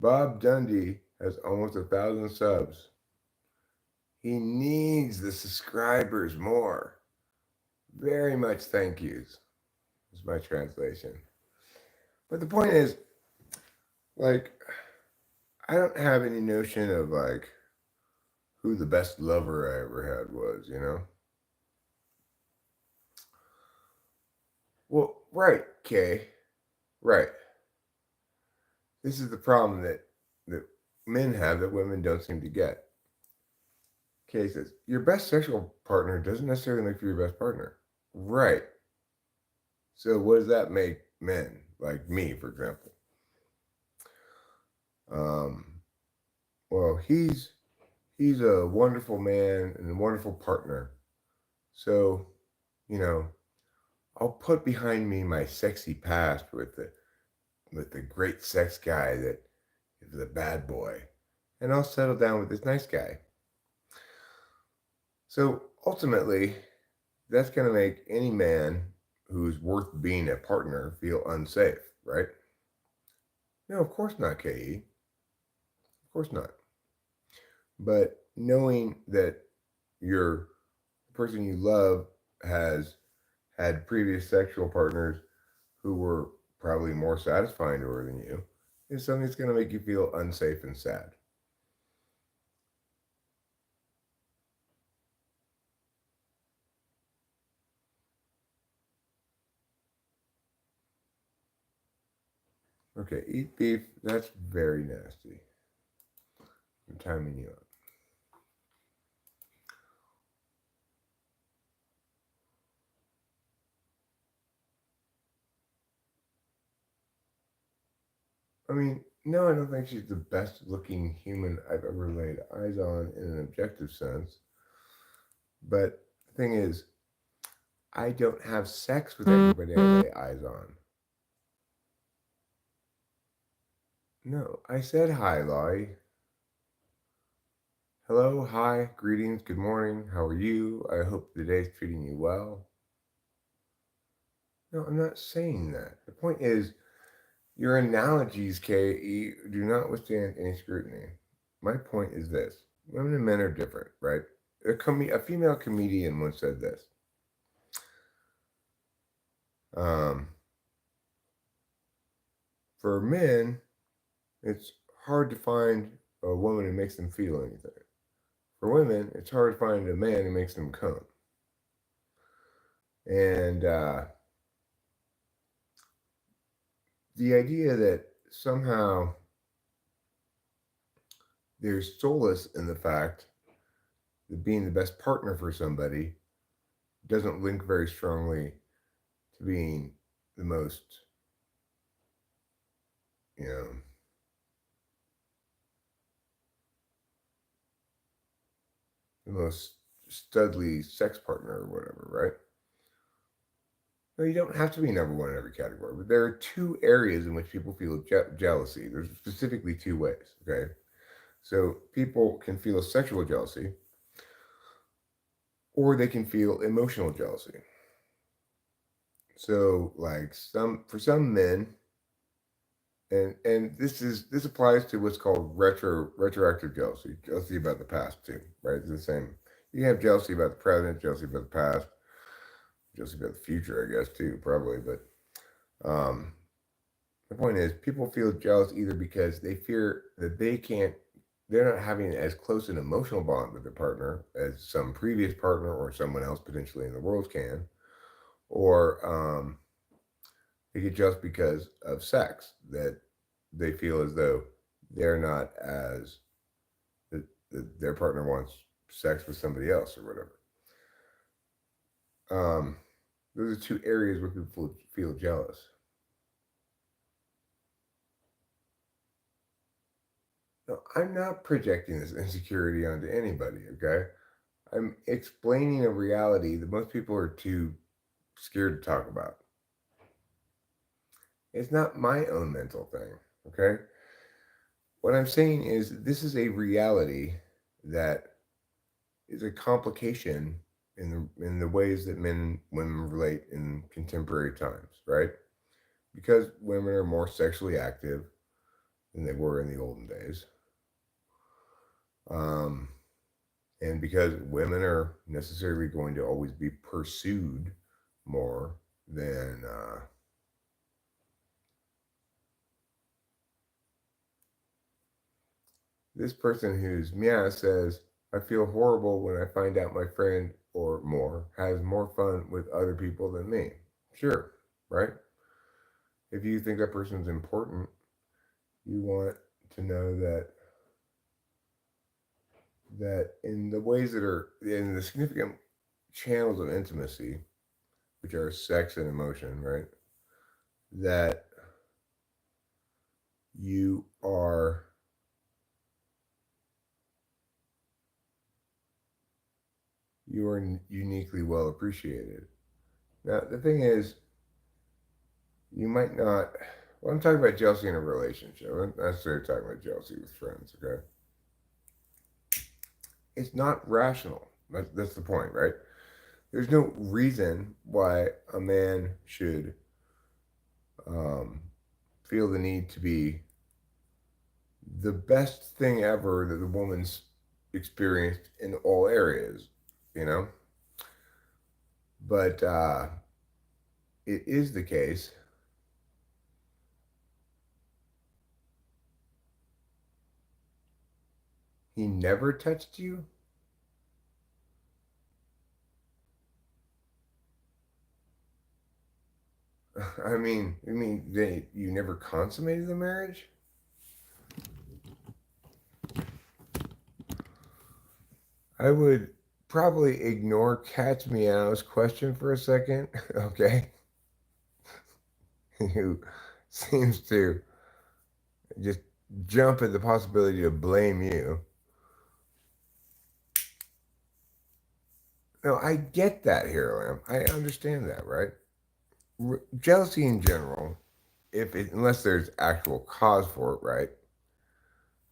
Bob Dundee has almost 1,000 subs. He needs the subscribers more. Very much thank yous, is my translation. But the point is, like, I don't have any notion of, like, who the best lover I ever had was, you know? Well, right, Kay. Right. This is the problem that men have that women don't seem to get. Kay says, your best sexual partner doesn't necessarily make you your best partner. Right. So what does that make men? Like me, for example. Um, well, he's a wonderful man and a wonderful partner. So, you know, I'll put behind me my sexy past with the great sex guy that is the bad boy, and I'll settle down with this nice guy. So ultimately, that's going to make any man who's worth being a partner feel unsafe, right? No, of course not, KE. Of course not. But knowing that your person you love has had previous sexual partners who were probably more satisfying to her than you is something that's going to make you feel unsafe and sad. Okay, eat beef. That's very nasty. I'm timing you up. I mean, no, I don't think she's the best looking human I've ever laid eyes on in an objective sense. But the thing is, I don't have sex with everybody I lay eyes on. No, I said hi, Laurie. Hello, hi, greetings, good morning, how are you? I hope the day's treating you well. No, I'm not saying that. The point is, your analogies, KE, do not withstand any scrutiny. My point is this: women and men are different, right? A female comedian once said this. Um, for men, it's hard to find a woman who makes them feel anything. For women, it's hard to find a man who makes them come. And the idea that somehow there's solace in the fact that being the best partner for somebody doesn't link very strongly to being the most, you know, the most studly sex partner or whatever, right? No, you don't have to be number one in every category, but there are two areas in which people feel jealousy. There's specifically two ways, okay? So people can feel sexual jealousy, or they can feel emotional jealousy. So, like for some men, and this applies to what's called retroactive jealousy about the past too, right? It's the same. You have jealousy about the present, jealousy about the past. Just about the future, I guess, too, probably. But um, the point is, people feel jealous either because they fear that they're not having as close an emotional bond with their partner as some previous partner or someone else potentially in the world can, or they get jealous because of sex, that they feel as though they're not as their partner wants sex with somebody else or whatever. Um, those are two areas where people feel jealous. No, I'm not projecting this insecurity onto anybody, okay? I'm explaining a reality that most people are too scared to talk about. It's not my own mental thing, okay? What I'm saying is this is a reality that is a complication in the ways that men and women relate in contemporary times, right? Because women are more sexually active than they were in the olden days. Um, and because women are necessarily going to always be pursued more than this person who's meow says, I feel horrible when I find out my friend or more has more fun with other people than me. Sure, right? If you think that person's important, you want to know that in the ways that are in the significant channels of intimacy, which are sex and emotion, right? That you are uniquely well appreciated. Now the thing is, you might not. Well, I'm talking about jealousy in a relationship. I'm not necessarily talking about jealousy with friends. Okay, it's not rational. That's the point, right? There's no reason why a man should um, feel the need to be the best thing ever that the woman's experienced in all areas, you know. But it is the case. He never touched you. You never consummated the marriage? I would probably ignore Cat's Meow's question for a second, okay? Who seems to just jump at the possibility to blame you. No, I get that here, Lamb. I understand that, right? Jealousy in general, unless there's actual cause for it, right,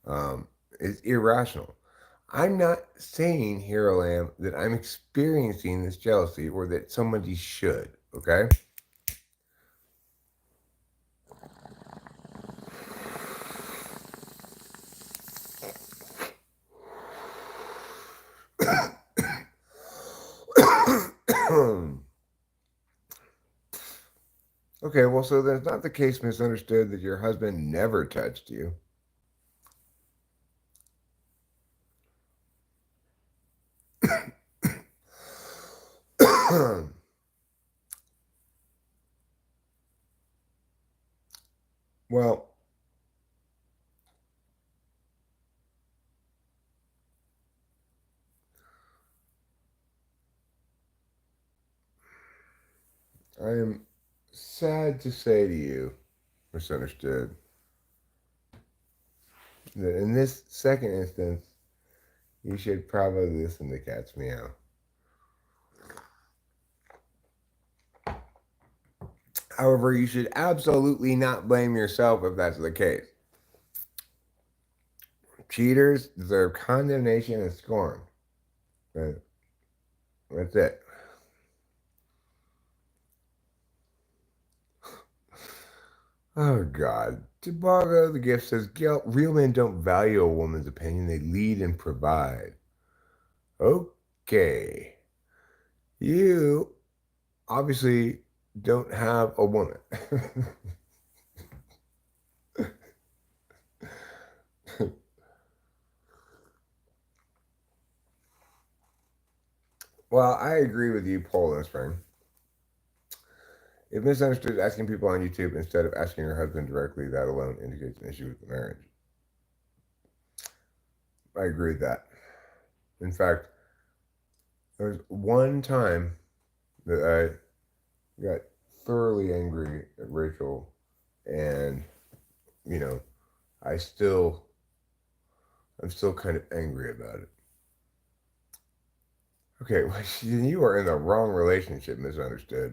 um, is irrational. I'm not saying here, Lamb, that I'm experiencing this jealousy or that somebody should, okay? Okay, well, so then it's not the case misunderstood that your husband never touched you. Well, I am sad to say to you, misunderstood, that in this second instance, you should probably listen to Cat's Meow. However, you should absolutely not blame yourself if that's the case. Cheaters deserve condemnation and scorn. That's it. Oh, God. Tobago the gift says, real men don't value a woman's opinion, they lead and provide. Okay. You obviously don't have a woman. Well, I agree with you, Poland Spring. If misunderstood, asking people on YouTube instead of asking your husband directly, that alone indicates an issue with the marriage. I agree with that. In fact, there was one time that I got thoroughly angry at Rachel, and you know, I still, I'm still kind of angry about it. Okay, well, you are in the wrong relationship, misunderstood.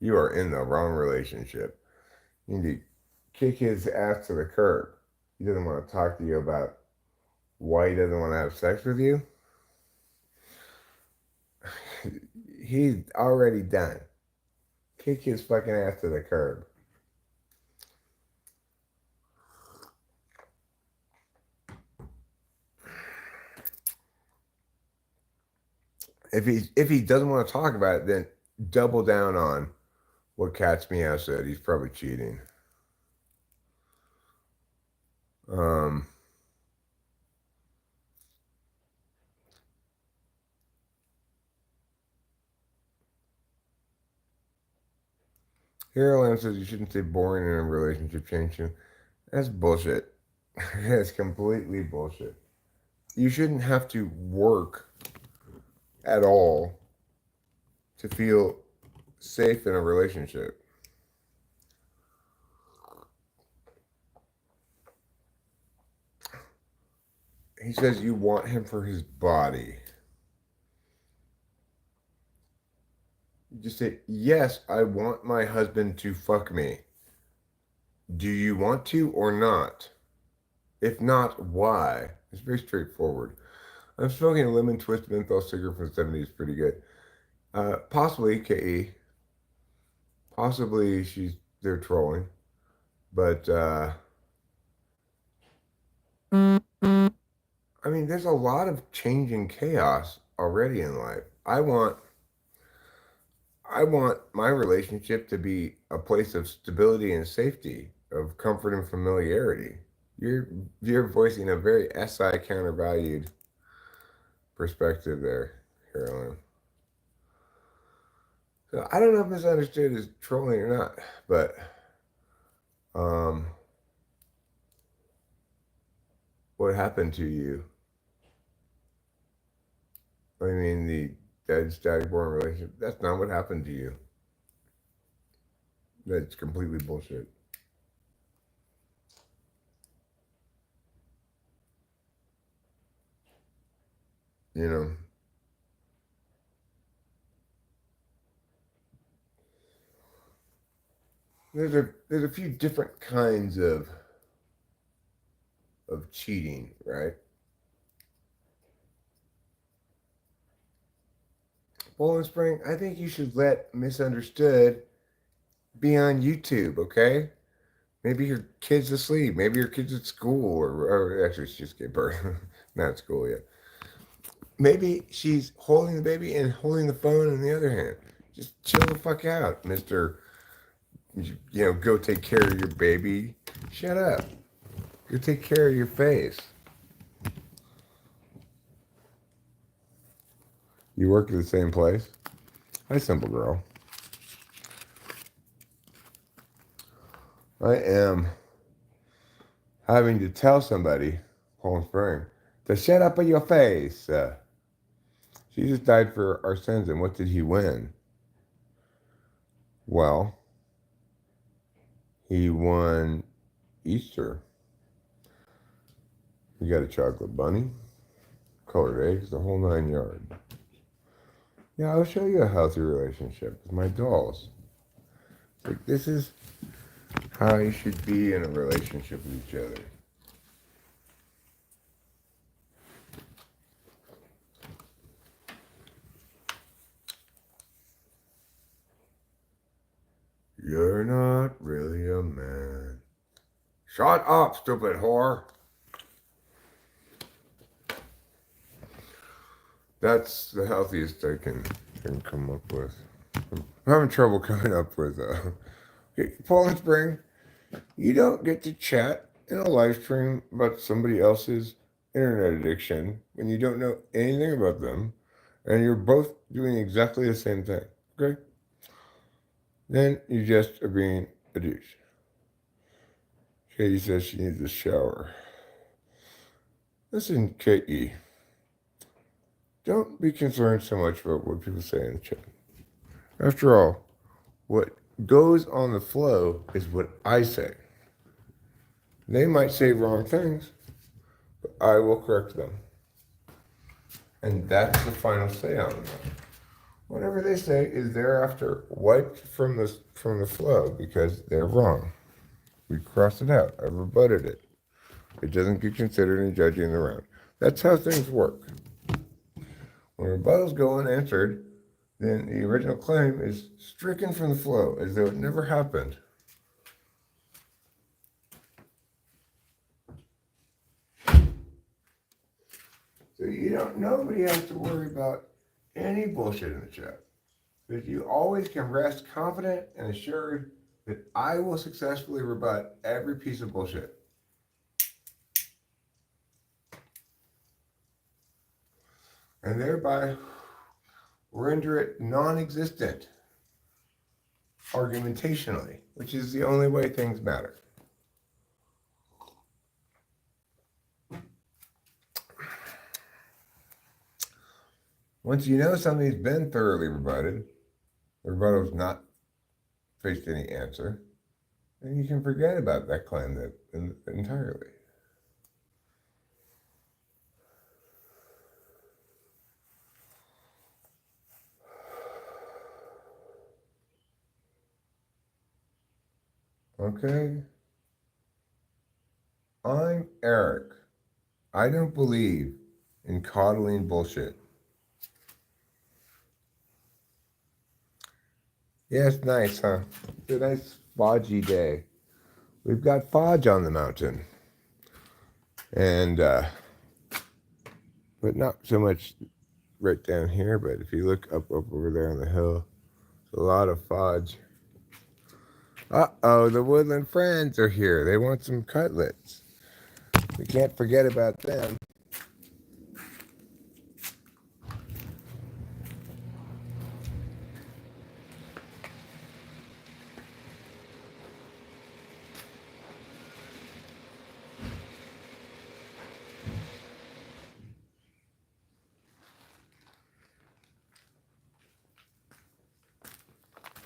You are in the wrong relationship. You need to kick his ass to the curb. He doesn't want to talk to you about why he doesn't want to have sex with you. He's already done. Kick his fucking ass to the curb. If he doesn't want to talk about it, then double down on what Cat's Meow said. He's probably cheating. Um, Hero Lamb says you shouldn't say boring in a relationship changing. That's bullshit. That's completely bullshit. You shouldn't have to work at all to feel safe in a relationship. He says you want him for his body. You just say, yes, I want my husband to fuck me. Do you want to or not? If not, why? It's very straightforward. I'm smoking a lemon twist menthol cigarette from the 70s. Pretty good. Possibly KE. Possibly they're trolling. But I mean, there's a lot of change and chaos already in life. I want my relationship to be a place of stability and safety, of comfort and familiarity. You're you're voicing a very SI countervalued perspective there, Carolyn. So I don't know if misunderstood is trolling or not, but um, what happened to you? I mean, the dead static born relationship. That's not what happened to you. That's completely bullshit. You know, there's a few different kinds of cheating, right? Poland Spring, I think you should let misunderstood be on YouTube, okay? Maybe your kid's asleep. Maybe your kid's at school, or actually, she just gave birth. Not at school yet. Maybe she's holding the baby and holding the phone in the other hand. Just chill the fuck out, Mister. Go take care of your baby. Shut up. Go take care of your face. You work at the same place? Hi, simple girl. I am having to tell somebody, Paul Spring, to shut up in your face. Jesus died for our sins, and what did he win? Well, he won Easter. You got a chocolate bunny, colored eggs, the whole 9 yards. Yeah, I'll show you a healthy relationship with my dolls. It's like, this is how you should be in a relationship with each other. You're not really a man. Shut up, stupid whore. That's the healthiest I can come up with. I'm having trouble coming up with Paul and Spring. You don't get to chat in a live stream about somebody else's internet addiction when you don't know anything about them, and you're both doing exactly the same thing. Okay? Then you just are being a douche. Katie says she needs a shower. Listen, Katie, don't be concerned so much about what people say in the chat. After all, what goes on the flow is what I say. They might say wrong things, but I will correct them. And that's the final say on them. Whatever they say is thereafter wiped from the flow because they're wrong. We crossed it out. I rebutted it. It doesn't get considered in judging the round. That's how things work. When rebuttals go unanswered, then the original claim is stricken from the flow as though it never happened. So nobody has to worry about any bullshit in the chat. But you always can rest confident and assured that I will successfully rebut every piece of bullshit. And thereby render it non-existent argumentationally, which is the only way things matter. Once you know something's been thoroughly rebutted, the rebuttal has not faced any answer, then you can forget about that claim entirely. Okay? I'm Eric. I don't believe in coddling bullshit. Yeah, it's nice, huh? It's a nice foggy day. We've got fudge on the mountain. And, but not so much right down here, but if you look up over there on the hill, there's a lot of fudge. Uh-oh, the woodland friends are here. They want some cutlets. We can't forget about them.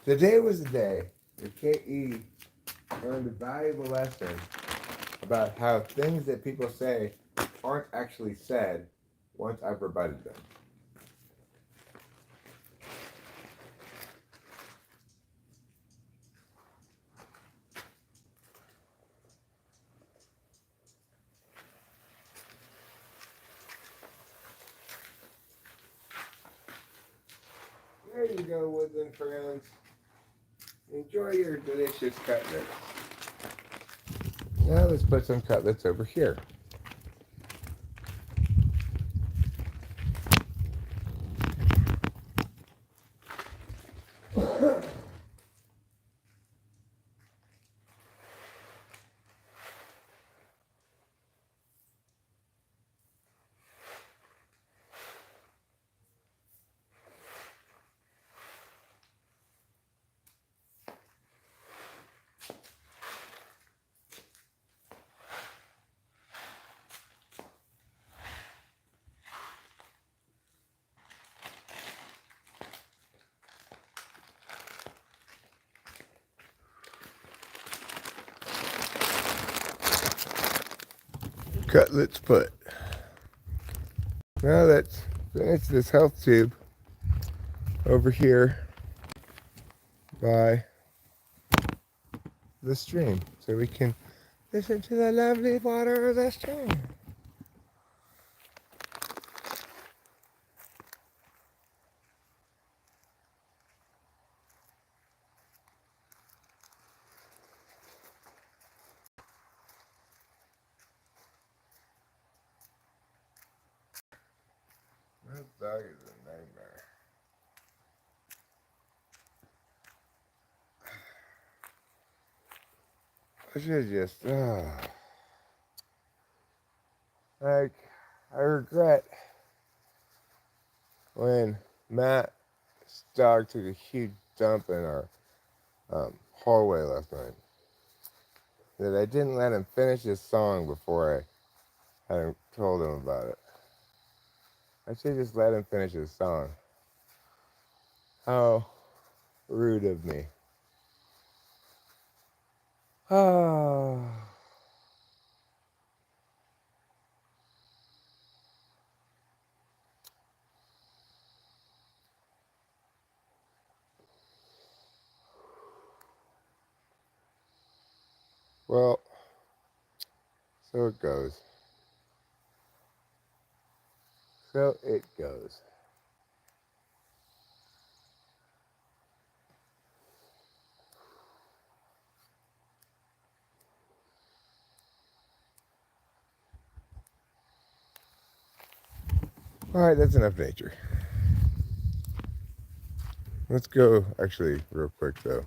Today was the day that K.E. learned a valuable lesson about how things that people say aren't actually said once I've rebutted them. There you go, woodland friends. Enjoy your delicious cutlets. Now let's put some cutlets over here. Cutlets put. Now let's finish this health tube over here by the stream so we can listen to the lovely water of the stream. That dog is a nightmare. I should just, like, I regret when Matt's dog took a huge dump in our hallway last night that I didn't let him finish his song before I had told him about it. I should just let him finish his song. How rude of me. Ah. Well, so it goes. So it goes. Alright, that's enough nature. Let's go, actually, real quick though.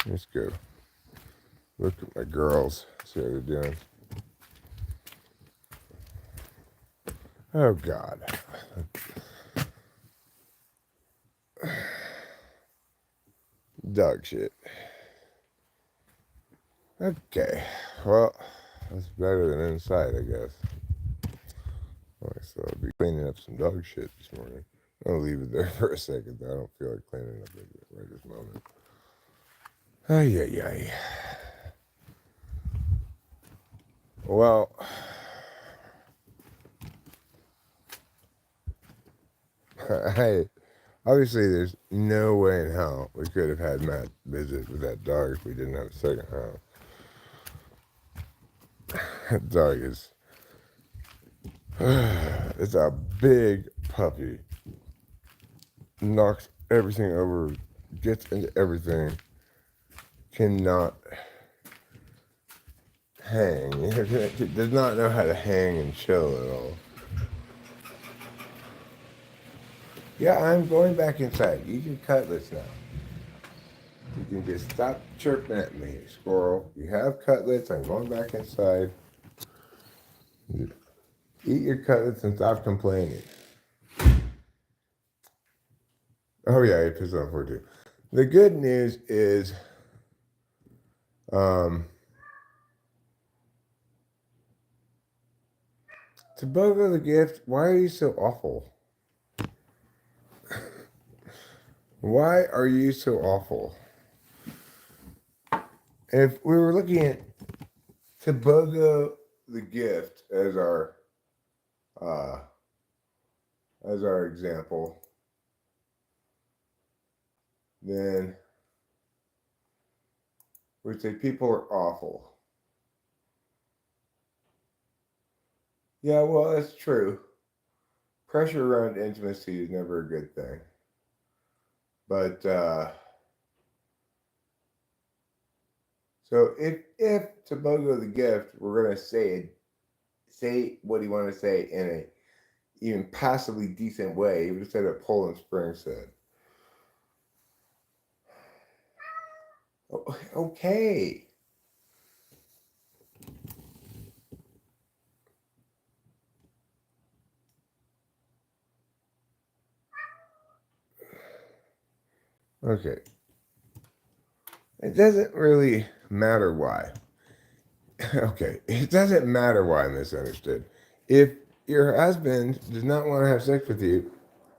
Let's go look at my girls, see how they're doing. Oh, God. Dog shit. Okay, well, that's better than inside, I guess. So I'll be cleaning up some dog shit this morning. I'll leave it there for a second, though. I don't feel like cleaning up right this moment. Ay, ay, ay. Well, obviously there's no way in hell we could have had Matt visit with that dog if we didn't have a second house. That dog is, it's a big puppy. Knocks everything over, gets into everything, cannot hang. Does not know how to hang and chill at all. Yeah, I'm going back inside. Eat your cutlets now. You can just stop chirping at me, squirrel. You have cutlets. I'm going back inside. Eat your cutlets and stop complaining. Oh yeah, he pissed off her too. The good news is, to Bogo the gift, why are you so awful? Why are you so awful? If we were looking at Tobogo the gift uh, as our example, then we'd say people are awful. Yeah, well, that's true. Pressure around intimacy is never a good thing. But so if Tobogo the gift, we're gonna say what he wanted to say in a even passably decent way, he would have said what Poland Spring said. Okay. Okay. It doesn't really matter why. Okay. It doesn't matter why I misunderstood. If your husband does not want to have sex with you,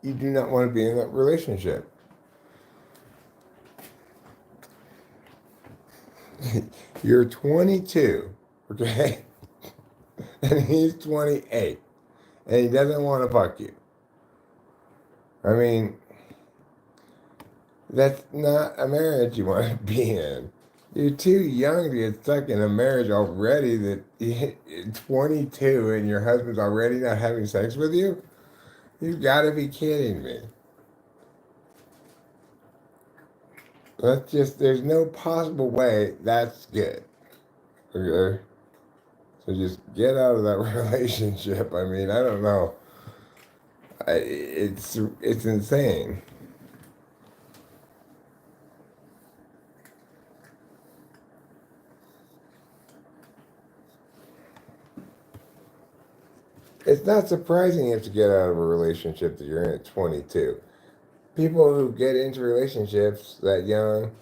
you do not want to be in that relationship. You're 22, okay? And he's 28. And he doesn't want to fuck you. I mean, that's not a marriage you want to be in. You're too young to get stuck in a marriage already that you're 22 and your husband's already not having sex with you? You've got to be kidding me. There's no possible way that's good. Okay? So just get out of that relationship. I mean, I don't know. It's insane. It's not surprising you have to get out of a relationship that you're in at 22. People who get into relationships that young,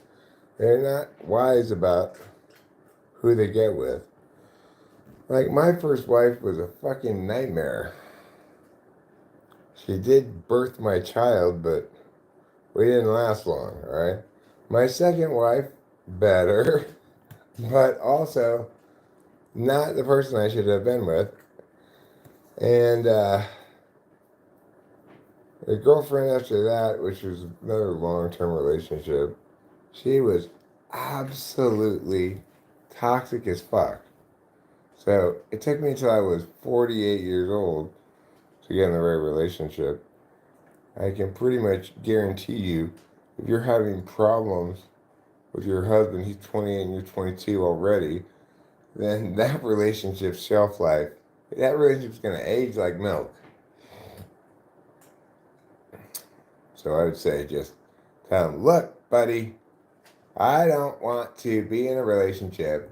they're not wise about who they get with. Like, my first wife was a fucking nightmare. She did birth my child, but we didn't last long, alright? My second wife, better, but also not the person I should have been with. And the girlfriend after that, which was another long-term relationship, she was absolutely toxic as fuck. So it took me until I was 48 years old to get in the right relationship. I can pretty much guarantee you, if you're having problems with your husband, he's 28 and you're 22 already, then that relationship's shelf life, that relationship's going to age like milk. So I would say just tell him, look, buddy, I don't want to be in a relationship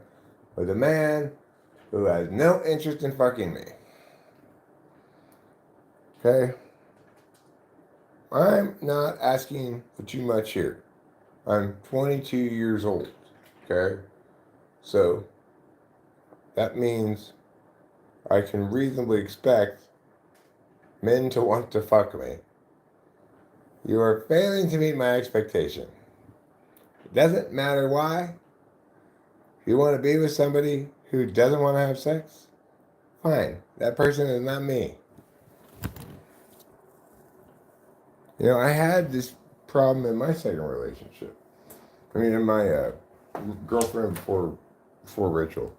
with a man who has no interest in fucking me. Okay? I'm not asking for too much here. I'm 22 years old. Okay? So that means I can reasonably expect men to want to fuck me. You are failing to meet my expectation. It doesn't matter why. If you want to be with somebody who doesn't want to have sex, fine. That person is not me. You know, I had this problem in my second relationship. I mean, in my girlfriend before Rachel,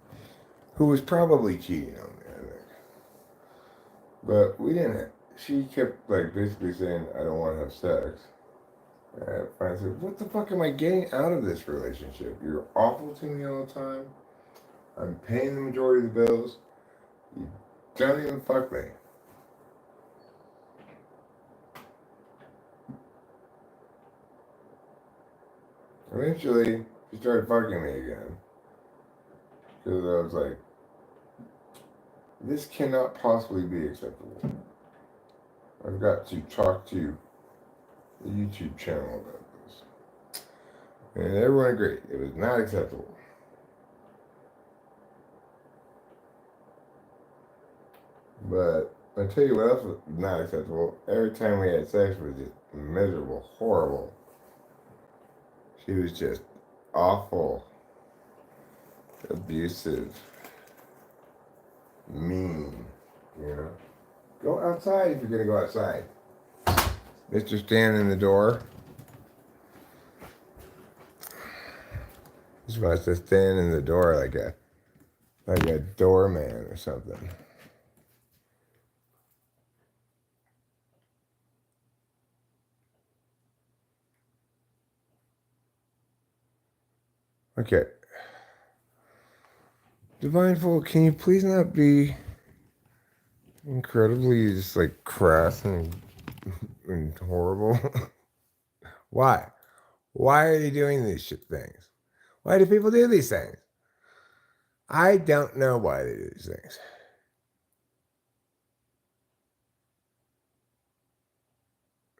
who was probably cheating on me, I think. But we didn't. She kept like basically saying, "I don't want to have sex." And I said, "What the fuck am I getting out of this relationship? You're awful to me all the time. I'm paying the majority of the bills. You don't even fuck me." Eventually, she started fucking me again. Because I was like, this cannot possibly be acceptable. I've got to talk to the YouTube channel about this. And everyone agreed. It was not acceptable. But I'll tell you what else was not acceptable. Every time we had sex was just miserable, horrible. She was just awful, abusive, mean, you know. Go outside if you're gonna go outside. Mr. Standing in the door. He's supposed to stand in the door like a doorman or something. Okay. Divine can you please not be incredibly just like crass and horrible? Why? Why are you doing these shit things? Why do people do these things? I don't know why they do these things.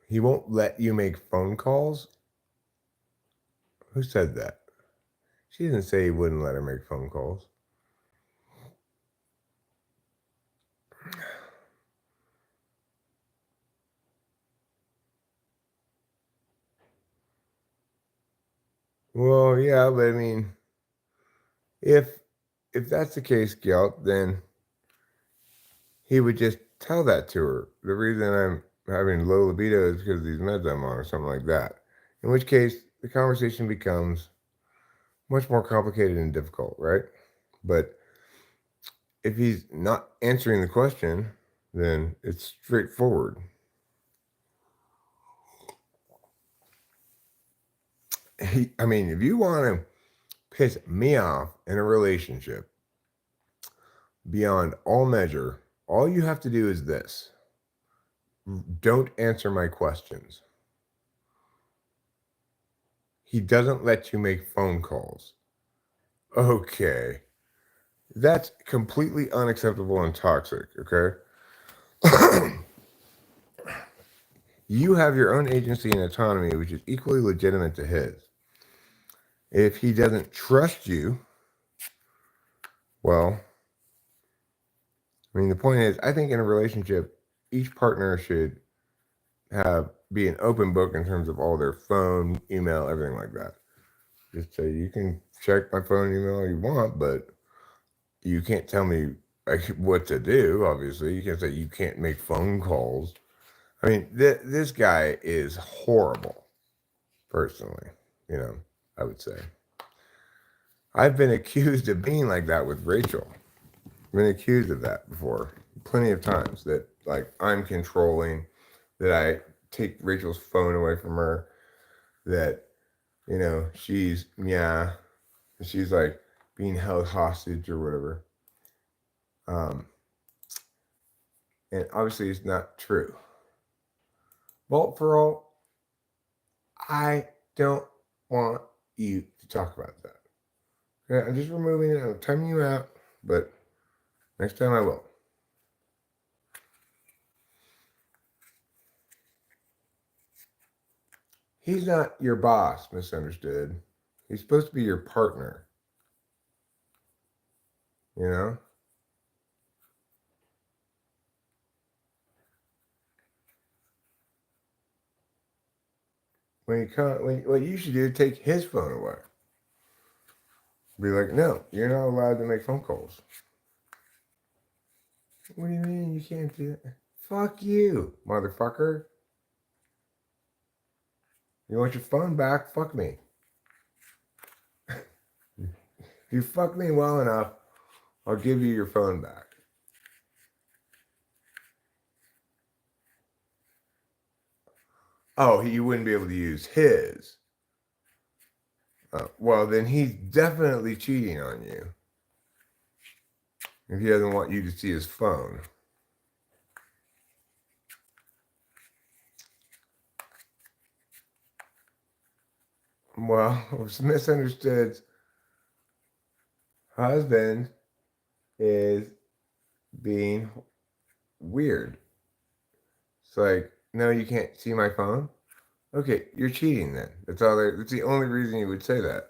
He won't let you make phone calls? Who said that? She didn't say he wouldn't let her make phone calls. Well, yeah, but I mean, if that's the case, Gelt, then he would just tell that to her. The reason I'm having low libido is because of these meds I'm on or something like that. In which case, the conversation becomes much more complicated and difficult, right? But if he's not answering the question, then it's straightforward. I mean, if you want to piss me off in a relationship beyond all measure, all you have to do is this: don't answer my questions. He doesn't let you make phone calls. Okay. That's completely unacceptable and toxic, okay? You have your own agency and autonomy, which is equally legitimate to his. If he doesn't trust you, well, I mean, the point is, I think in a relationship, each partner should have be an open book in terms of all their phone, email, everything like that. Just say you can check my phone, email all you want, but you can't tell me like what to do. Obviously, you can't say you can't make phone calls. I mean, this guy is horrible. Personally, you know, I would say I've been accused of being like that with Rachel. I've been accused of that before, plenty of times. That like I'm controlling, that I take Rachel's phone away from her, that she's she's like being held hostage or whatever. Um, and obviously it's not true. Well, for all, I don't want you to talk about that. Okay, I'm just removing it. I'm timing you out, but next time I will. He's not your boss, misunderstood. He's supposed to be your partner, you know? When you come, what you should do is take his phone away. Be like, no, you're not allowed to make phone calls. What do you mean you can't do that? Fuck you, motherfucker. You want your phone back? Fuck me. If you fuck me well enough, I'll give you your phone back. Oh, you wouldn't be able to use his. Well, then he's definitely cheating on you if he doesn't want you to see his phone. Well, misunderstood. Husband is being weird. It's like, no, you can't see my phone. Okay, you're cheating then. That's all. That's the only reason you would say that.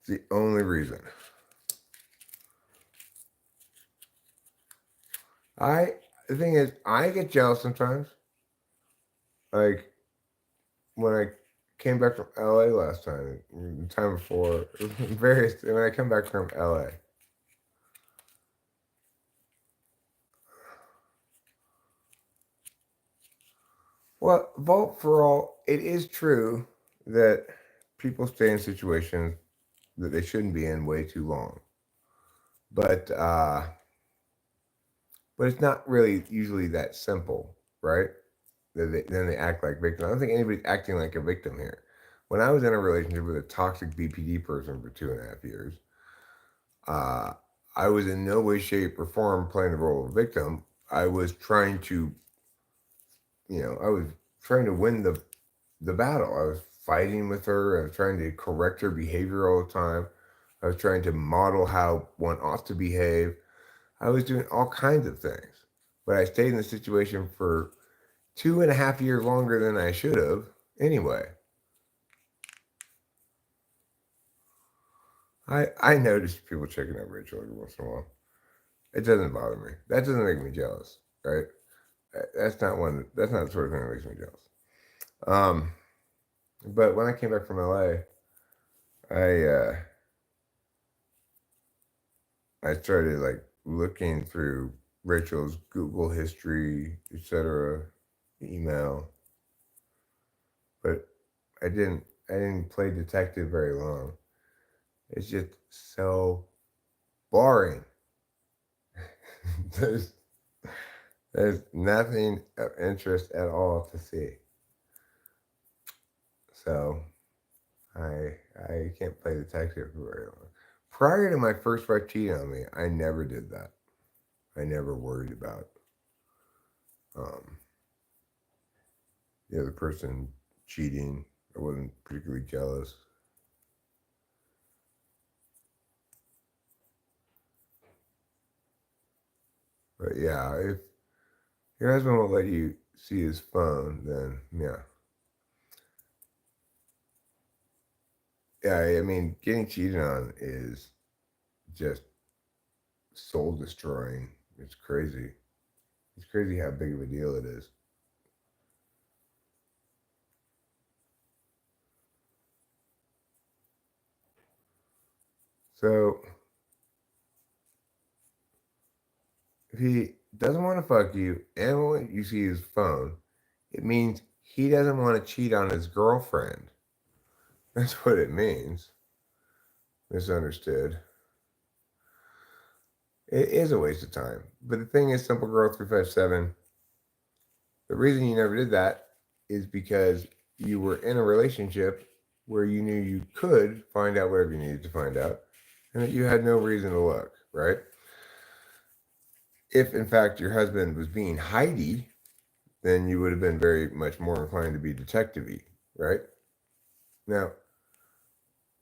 It's the only reason. I the thing is, I get jealous sometimes. Like when I came back from LA last time, the time before, various when I come back from LA. Well, vote for all. It is true that people stay in situations that they shouldn't be in way too long, but it's not really usually that simple, right? Then they act like victims. I don't think anybody's acting like a victim here. When I was in a relationship with a toxic BPD person for 2.5 years, uh, I was in no way, shape, or form playing the role of victim. I was trying to, I was trying to win the battle. I was fighting with her. I was trying to correct her behavior all the time. I was trying to model how one ought to behave. I was doing all kinds of things, but I stayed in the situation for 2.5 years longer than I should have anyway. I notice people checking out Rachel every once in a while. It doesn't bother me. That doesn't make me jealous, right? That's not one. That's not the sort of thing that makes me jealous. Um, but when I came back from LA, I started like looking through Rachel's Google history, etc., email, but I didn't play detective very long. It's just so boring. there's there's nothing of interest at all to see. So I can't play detective for very long. Prior to my first wife cheating on me, I never did that. I never worried about um, the other person cheating. I wasn't particularly jealous. But yeah, if your husband won't let you see his phone, then yeah. Yeah, I mean, getting cheated on is just soul destroying. It's crazy. It's crazy how big of a deal it is. So if he doesn't want to fuck you and won't let you see his phone, it means he doesn't want to cheat on his girlfriend. That's what it means. Misunderstood. It is a waste of time. But the thing is, Simple Girl 357, the reason you never did that is because you were in a relationship where you knew you could find out whatever you needed to find out and that you had no reason to look, right? If in fact your husband was being Heidi, then you would have been very much more inclined to be detective-y, right? Now,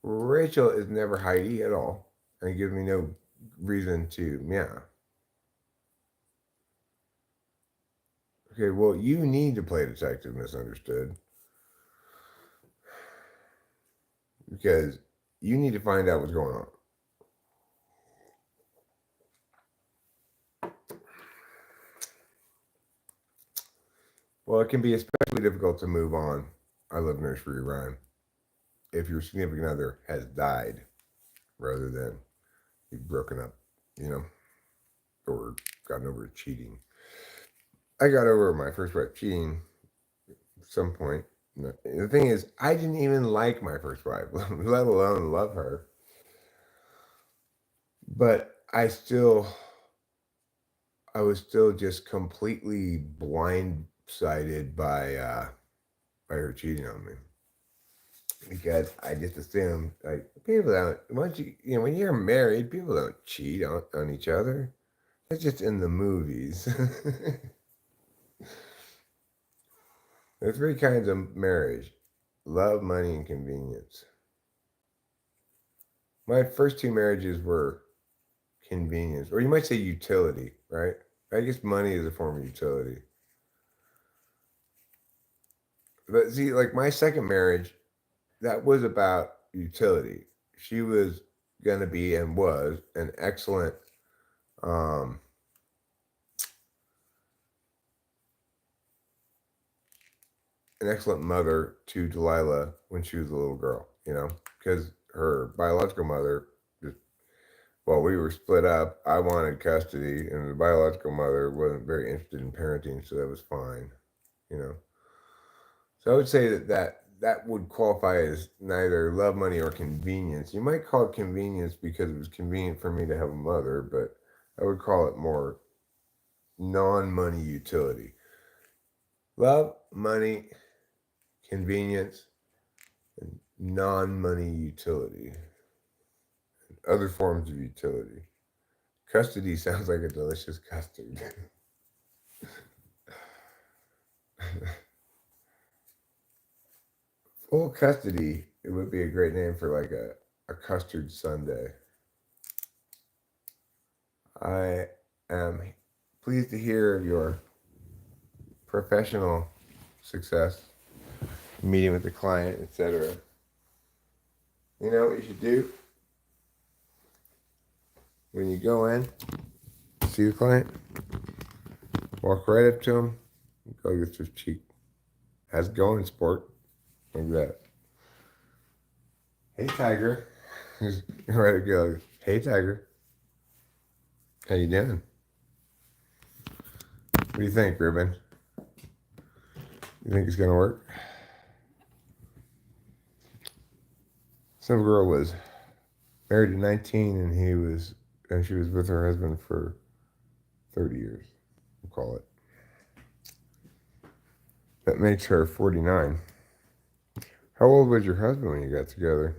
Rachel is never Heidi at all, and it gives me no reason to, yeah. Okay, well, you need to play detective, misunderstood, because you need to find out what's going on. Well, it can be especially difficult to move on. I love nursery rhyme. If your significant other has died rather than you've broken up, you know, or gotten over cheating. I got over my first wife cheating at some point. The thing is, I didn't even like my first wife, let alone love her. But I was still just completely blindsided by her cheating on me because I just assumed like people don't once when you're married, people don't cheat on each other. That's just in the movies. There are three kinds of marriage: love, money, and convenience. My first two marriages were convenience, or you might say utility, right? I guess money is a form of utility. But see, like my second marriage, that was about utility. She was gonna be and was um, an excellent mother to Delilah when she was a little girl. You know, because her biological mother just well, we were split up. I wanted custody, and the biological mother wasn't very interested in parenting, so that was fine. You know, so I would say that would qualify as neither love, money, or convenience. You might call it convenience because it was convenient for me to have a mother, but I would call it more non-money utility. Love, money, convenience, and non-money utility. Other forms of utility. Custody sounds like a delicious custard. Full custody, it would be a great name for like a custard sundae. I am pleased to hear of your professional success, meeting with the client, etc. You know what you should do when you go in, see the client, walk right up to him, go against his cheek. How's it going, sport? Like that. Hey, Tiger. Just right to go. Hey, Tiger. How you doing? What do you think, Ruben? You think it's gonna work? Some girl was married at 19, and she was with her husband for 30 years. We'll call it. That makes her 49. How old was your husband when you got together?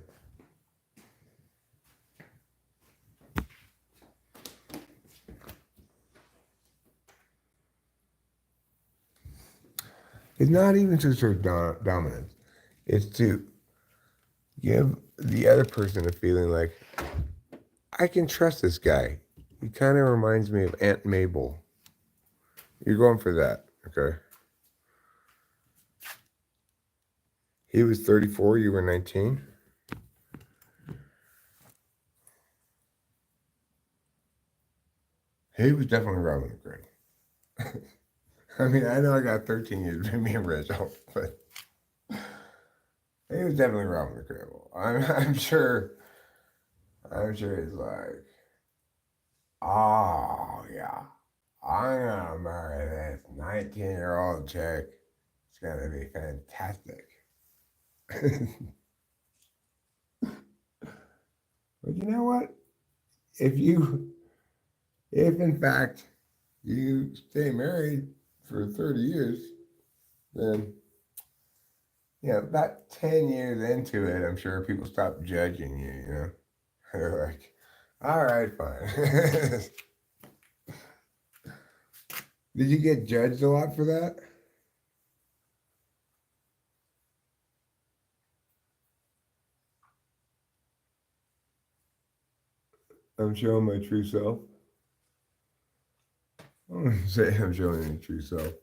It's not even to assert dominance. It's to give the other person a feeling like, I can trust this guy. He kind of reminds me of Aunt Mabel. You're going for that, okay? He was 34, you were 19? He was definitely robbing the grave. I mean, I know I got 13 years between me and Rachel, but he was definitely robbing the grave. I'm sure. I'm sure he's like, oh yeah, I'm gonna marry this 19-year-old chick. It's gonna be fantastic. But you know what? If you, if in fact you stay married for 30 years, then, about 10 years into it, I'm sure people stop judging you. They're like, all right, fine. Did you get judged a lot for that? I'm showing my true self. I don't say I'm showing my true self.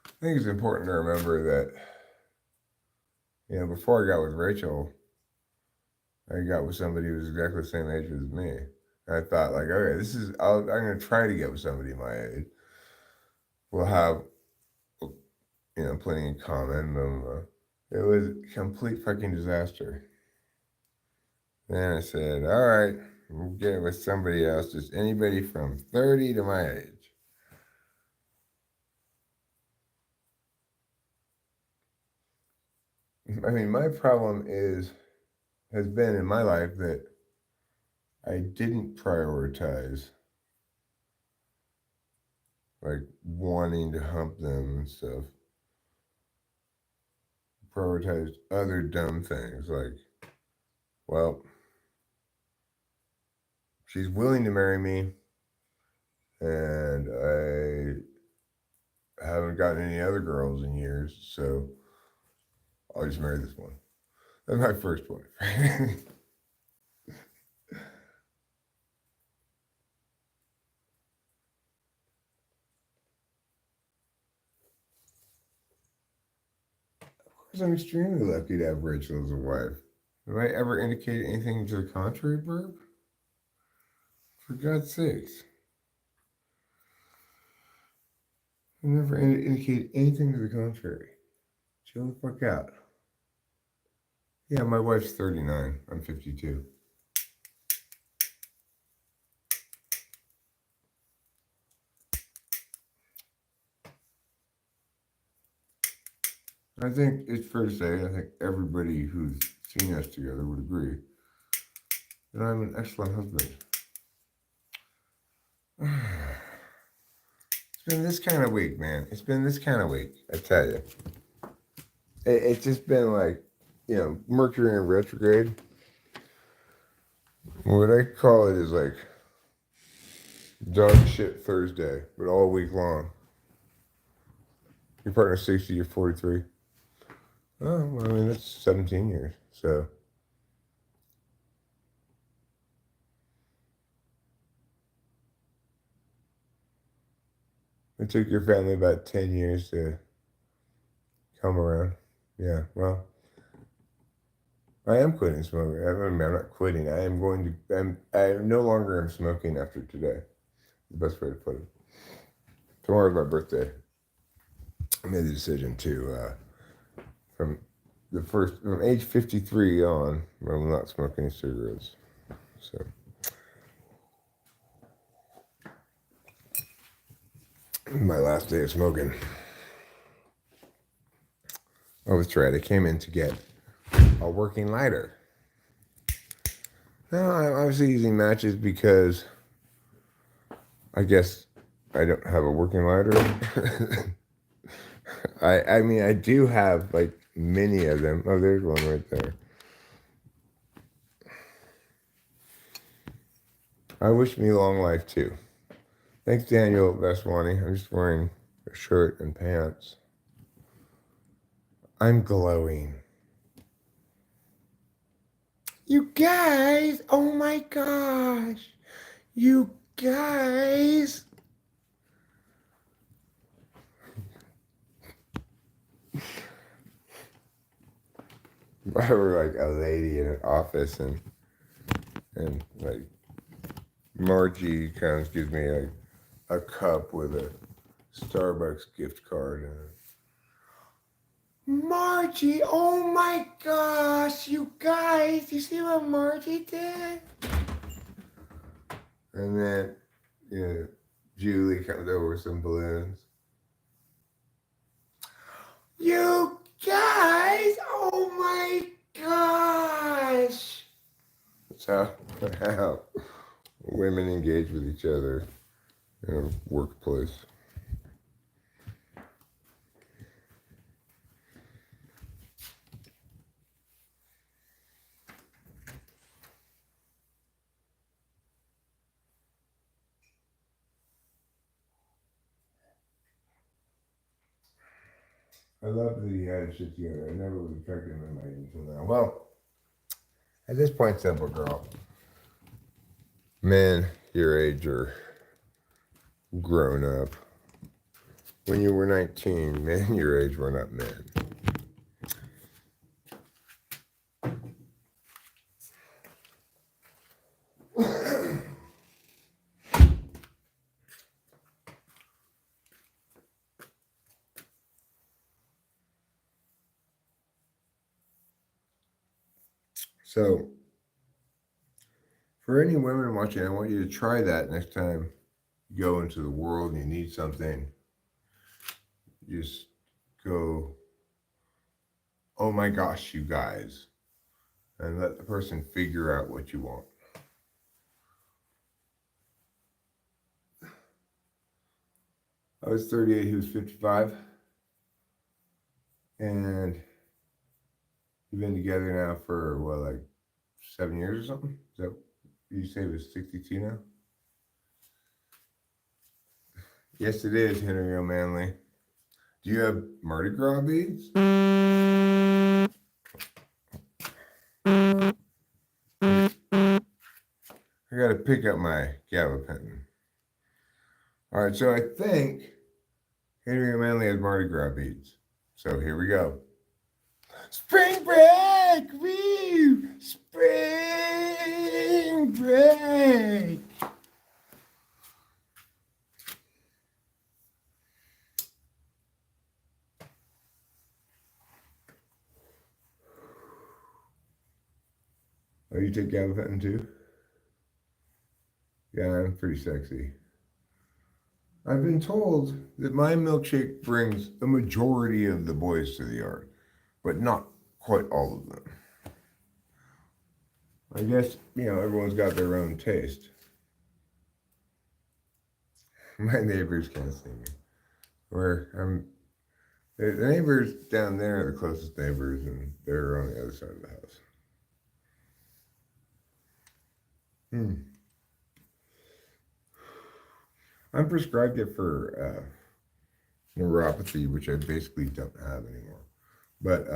I think it's important to remember that, before I got with Rachel, I got with somebody who was exactly the same age as me. And I thought, like, okay, I'm going to try to get with somebody my age. We'll have, plenty in common. Blah, blah, blah. It was a complete fucking disaster. Then I said, all right, we'll get with somebody else, just anybody from 30 to my age. I mean, my problem has been in my life that I didn't prioritize like wanting to hump them and stuff. Prioritized other dumb things like, well, she's willing to marry me, and I haven't gotten any other girls in years, so I'll just marry this one. That's my first point. I'm extremely lucky to have Rachel as a wife. Have I ever indicated anything to the contrary, Burb? For God's sakes. I never indicated anything to the contrary. Chill the fuck out. Yeah, my wife's 39. I'm 52. I think it's fair to say, I think everybody who's seen us together would agree that I'm an excellent husband. It's been this kind of week, man. It's been this kind of week, I tell you. It's just been like, Mercury in retrograde. What I call it is like dog shit Thursday, but all week long. Your partner's 60, you're 43. Oh, well, I mean, that's 17 years, so. It took your family about 10 years to come around. Yeah, well, I am quitting smoking. I'm not quitting. I no longer am smoking after today. The best way to put it. Tomorrow's my birthday. I made the decision to, from from age 53 on, I will not smoke any cigarettes. So, my last day of smoking. Oh, that's right. I came in to get a working lighter. No, I'm obviously using matches because I guess I don't have a working lighter. I mean, I do have like many of them. Oh, there's one right there. I wish me long life too. Thanks, Daniel Veswani. I'm just wearing a shirt and pants. I'm glowing. You guys! Oh my gosh! You guys! If I were like a lady in an office and like Margie comes, gives me like a cup with a Starbucks gift card in it. Margie, oh my gosh, you guys, you see what Margie did? And then, yeah, Julie comes over with some balloons. You guys, oh my gosh. That's how women engage with each other in a workplace. I love that he had shit together. I never would have picked him in my until now. Well, at this point, simple girl. Men your age are grown up. When you were 19, men your age were not men. So, for any women watching, I want you to try that next time you go into the world and you need something. Just go, oh my gosh, you guys, and let the person figure out what you want. I was 38, he was 55, and we've been together now for what, like 7 years or something? Is that you say it was 62 now? Yes, it is, Henry O'Manley. Do you have Mardi Gras beads? I gotta pick up my gabapentin. All right, so I think Henry O'Manley has Mardi Gras beads. So here we go. Spring break! Woo! Spring break! Oh, you take gabapentin too? Yeah, I'm pretty sexy. I've been told that my milkshake brings a majority of the boys to the yard, but not quite all of them. I guess, everyone's got their own taste. My neighbors can't see me. The neighbors down there are the closest neighbors, and they're on the other side of the house. I'm prescribed it for neuropathy, which I basically don't have anymore. But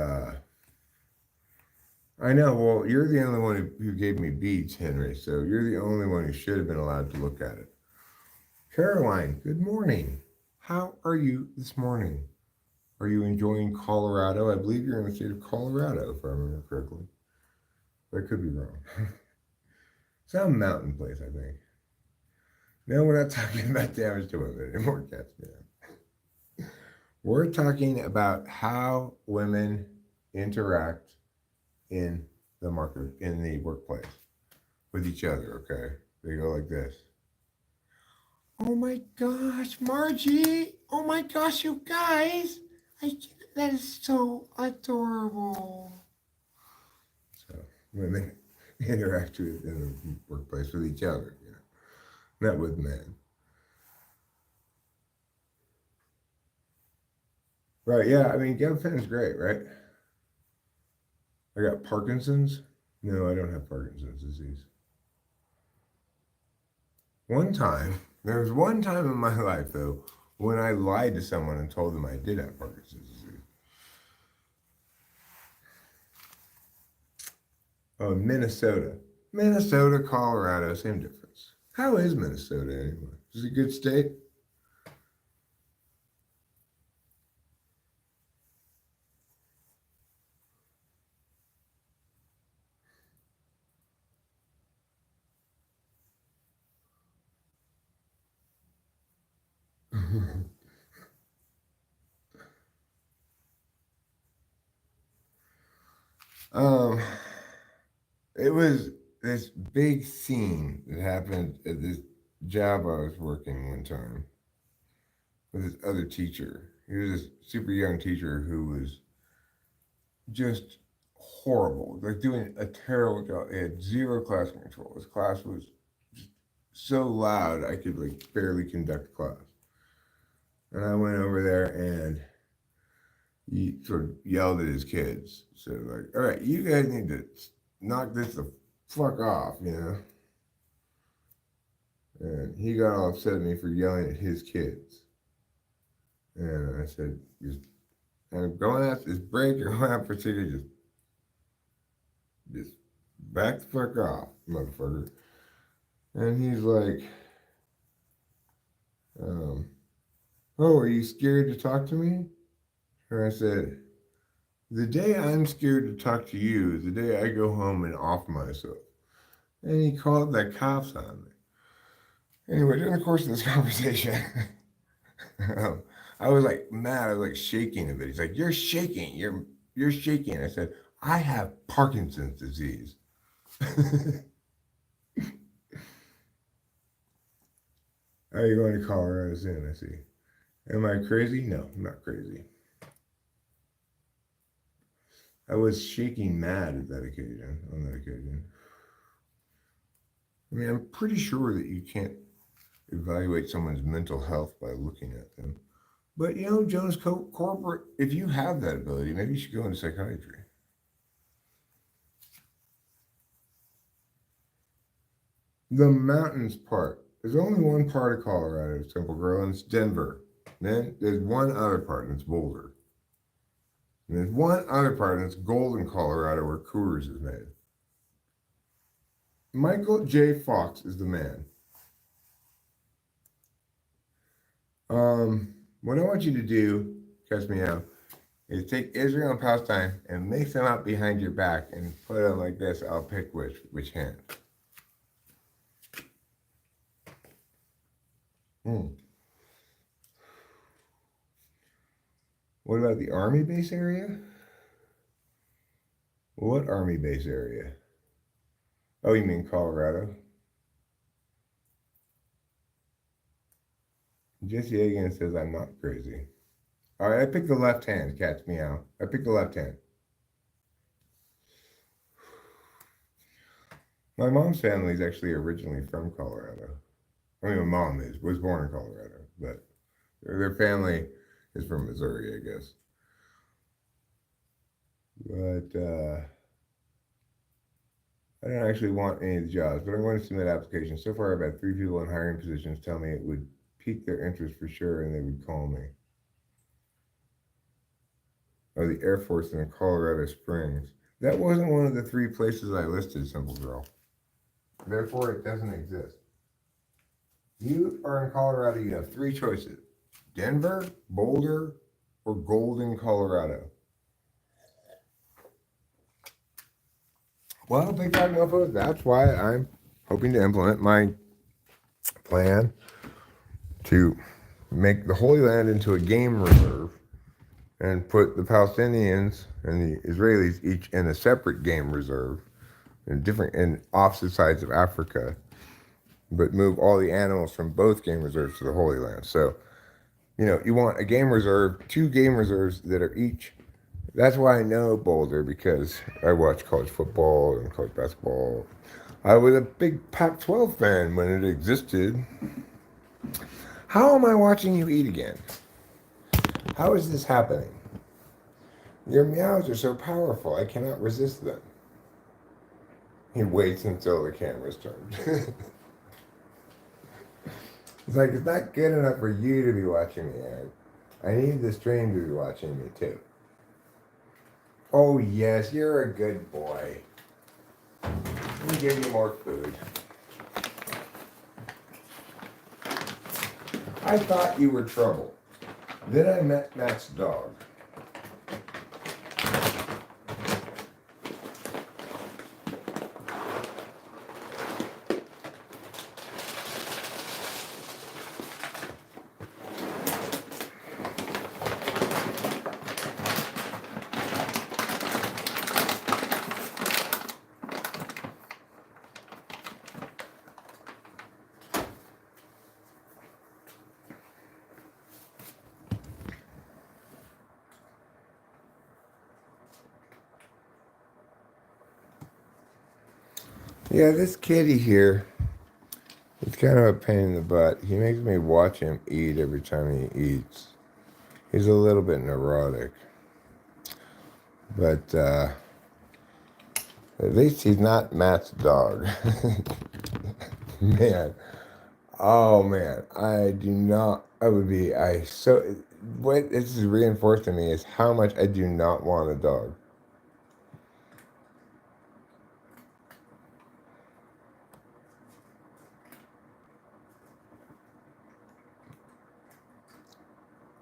I know, well, you're the only one who gave me beads, Henry, so you're the only one who should have been allowed to look at it. Caroline, good morning. How are you this morning? Are you enjoying Colorado? I believe you're in the state of Colorado, if I remember correctly. But I could be wrong. Some mountain place, I think. No, we're not talking about damage to women anymore, cats, man. We're talking about how women interact in the market, in the workplace, with each other, okay? They go like this. Oh my gosh, Margie! Oh my gosh, you guys! That is so adorable. So, women interact in the workplace with each other, not with men. Right, yeah, I mean, gabapentin is great, right? I got Parkinson's. No, I don't have Parkinson's disease. There was one time in my life, though, when I lied to someone and told them I did have Parkinson's disease. Oh, Minnesota. Minnesota, Colorado, same difference. How is Minnesota anyway? Is it a good state? um, it was this big scene that happened at this job I was working one time with this other teacher. He was this super young teacher who was just horrible, like doing a terrible job. He had zero class control. His class was so loud I could like barely conduct class. And I went over there and he sort of yelled at his kids. So like, all right, you guys need to knock this the fuck off, you know? And he got all upset at me for yelling at his kids. And I said, just I'm going out this break or going out for cigarette, just back the fuck off, motherfucker. And he's like, um, oh, are you scared to talk to me? And I said, the day I'm scared to talk to you is the day I go home and off myself. And he called the cops on me. Anyway, during the course of this conversation, I was like mad. I was like shaking a bit. He's like, "You're shaking. You're shaking." I said, "I have Parkinson's disease." Are you going to Colorado soon? I see. Am I crazy? No, I'm not crazy. I was shaking mad at that occasion. On that occasion, I mean, I'm pretty sure that you can't evaluate someone's mental health by looking at them. But you know, Jonas Corporate, if you have that ability, maybe you should go into psychiatry. The mountains part. There's only one part of Colorado, Simple Girl, and it's Denver. Then there's one other part, and it's Boulder. And there's one other part, and it's Golden, Colorado, where Coors is made. Michael J. Fox is the man. What I want you to do, catch me out, is take Israel and Palestine and mix them up behind your back and put them like this. I'll pick which hand. What about the army base area? What army base area? Oh, you mean Colorado? Jesse Hagan says I'm not crazy. All right, I picked the left hand. Catch me out. I picked the left hand. My mom's family is actually originally from Colorado. I mean, my mom was born in Colorado, but their family is from Missouri, I guess. But I don't actually want any of the jobs, but I'm going to submit applications. So far, I've had 3 people in hiring positions tell me it would pique their interest for sure, and they would call me. Oh, the Air Force in Colorado Springs. That wasn't one of the 3 places I listed, Simple Girl. Therefore, it doesn't exist. You are in Colorado, you have 3 choices: Denver, Boulder, or Golden, Colorado. Well, Big Five Mofos, that's why I'm hoping to implement my plan to make the Holy Land into a game reserve and put the Palestinians and the Israelis each in a separate game reserve in opposite sides of Africa, but move all the animals from both game reserves to the Holy Land. So, you know, you want a game reserve, 2 game reserves that are each. That's why I know Boulder, because I watch college football and college basketball. I was a big Pac-12 fan when it existed. How am I watching you eat again? How is this happening? Your meows are so powerful, I cannot resist them. He waits until the camera's turned. It's like, it's not good enough for you to be watching me, Eric. I need the stream to be watching me too. Oh yes, you're a good boy. Let me give you more food. I thought you were trouble. Then I met Matt's dog. Yeah, this kitty here, he's kind of a pain in the butt. He makes me watch him eat every time he eats. He's a little bit neurotic, but at least he's not Matt's dog. Man, oh man, I do not. I would be. I so. What this is reinforced to me is how much I do not want a dog.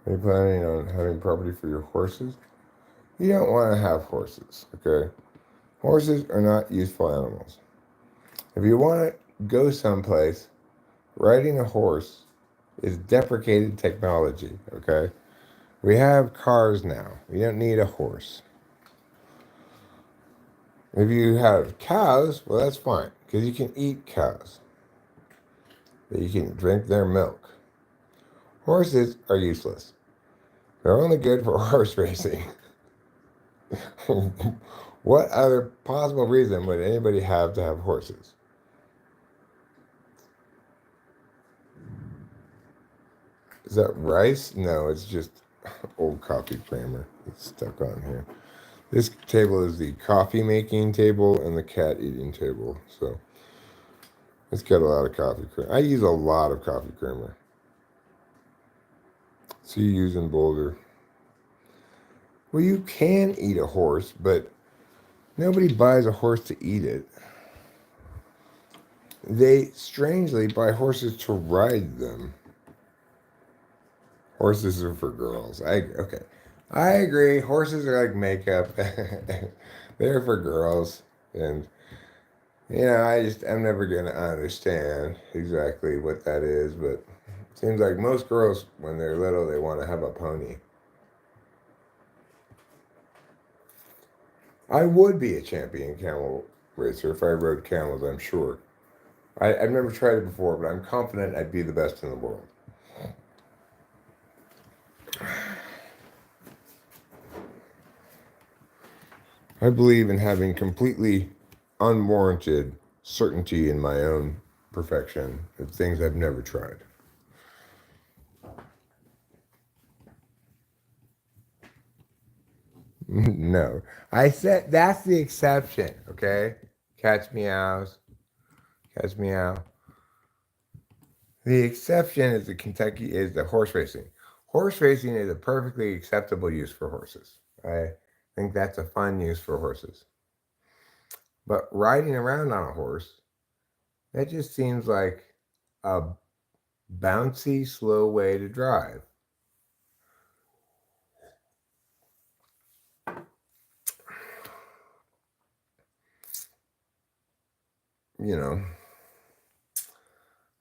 Are you planning on having property for your horses? You don't want to have horses, okay? Horses are not useful animals. If you want to go someplace, riding a horse is deprecated technology, okay? We have cars now. We don't need a horse. If you have cows, well, that's fine, because you can eat cows. You can drink their milk. Horses are useless. They're only good for horse racing. What other possible reason would anybody have to have horses? Is that rice? No, it's just old coffee creamer. It's stuck on here. This table is the coffee making table and the cat eating table. So it's got a lot of coffee creamer. I use a lot of coffee creamer. So you use in Boulder. Well, you can eat a horse, but nobody buys a horse to eat it. They strangely buy horses to ride them. Horses are for girls. Okay. I agree. Horses are like makeup. They're for girls. And I'm never gonna understand exactly what that is, but it seems like most girls when they're little they want to have a pony. I would be a champion camel racer if I rode camels, I'm sure. I've never tried it before, but I'm confident I'd be the best in the world. I believe in having completely unwarranted certainty in my own perfection of things I've never tried. No. I said that's the exception, okay? Catch meows. Catch meow. The exception is the horse racing. Horse racing is a perfectly acceptable use for horses. I think that's a fun use for horses. But riding around on a horse, that just seems like a bouncy, slow way to drive. You know,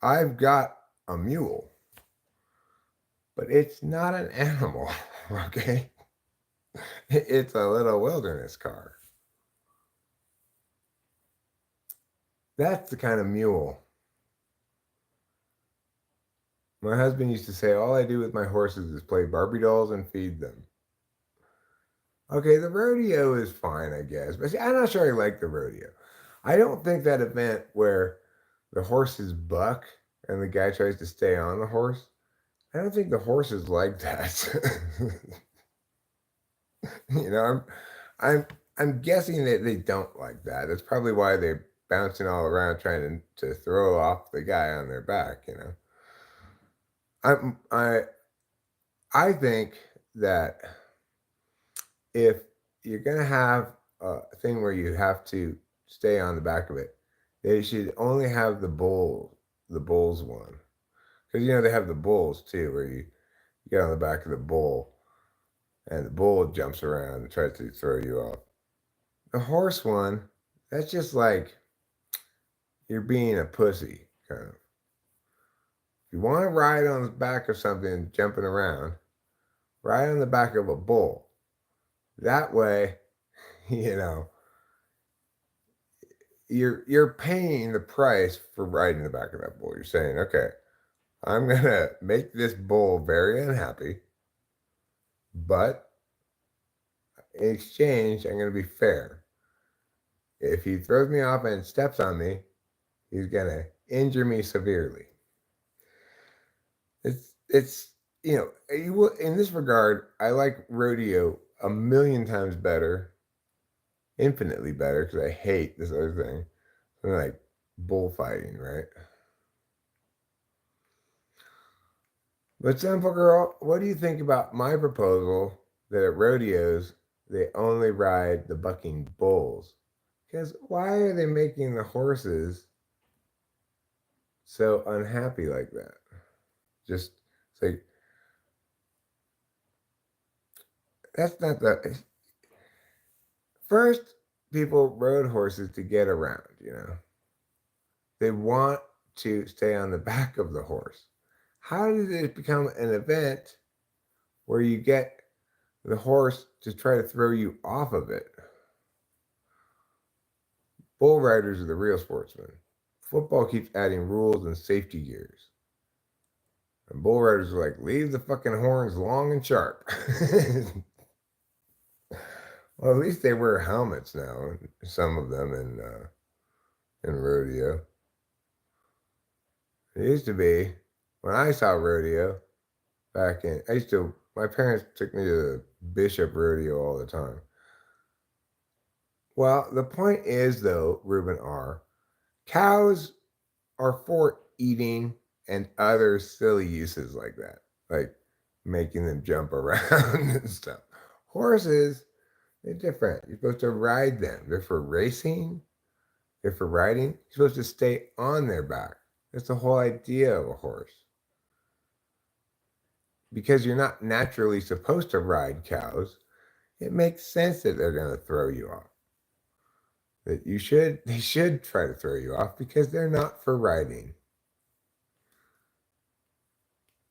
I've got a mule, but it's not an animal, okay? It's a little wilderness car. That's the kind of mule. My husband used to say, all I do with my horses is play Barbie dolls and feed them. Okay, the rodeo is fine, I guess. But see, I'm not sure I like the rodeo. I don't think that event where the horses buck and the guy tries to stay on the horse, I don't think the horses like that. you know, I'm I'm I'm guessing that they don't like that. That's probably why they're bouncing all around trying to throw off the guy on their back. I'm I think that if you're gonna have a thing where you have to stay on the back of it, they should only have the bulls one, because they have the bulls too, where you get on the back of the bull and the bull jumps around and tries to throw you off. The horse one, that's just like you're being a pussy, kind of. If you want to ride on the back of something jumping around, ride on the back of a bull. That way, you know, you're paying the price for riding the back of that bull. You're saying, okay, I'm gonna make this bull very unhappy, but in exchange, I'm gonna be fair. If he throws me off and steps on me, he's gonna injure me severely. It's you will, in this regard, I like rodeo a million times better, infinitely better, because I hate this other thing, than like bullfighting, right? But Simple Girl, what do you think about my proposal that at rodeos they only ride the bucking bulls? Because why are they making the horses so unhappy like that? Just it's like that's not the first people rode horses to get around. They want to stay on the back of the horse. How did it become an event where you get the horse to try to throw you off of it? Bull riders are the real sportsmen. Football keeps adding rules and safety gears. And bull riders are like, leave the fucking horns long and sharp. Well, at least they wear helmets now, some of them in rodeo. It used to be when I saw rodeo my parents took me to the Bishop Rodeo all the time. Well, the point is, though, Ruben R., cows are for eating and other silly uses like that, like making them jump around and stuff. Horses, they're different. You're supposed to ride them. They're for racing, they're for riding. You're supposed to stay on their back. That's the whole idea of a horse. Because you're not naturally supposed to ride cows, it makes sense that they're going to throw you off. They should try to throw you off because they're not for riding.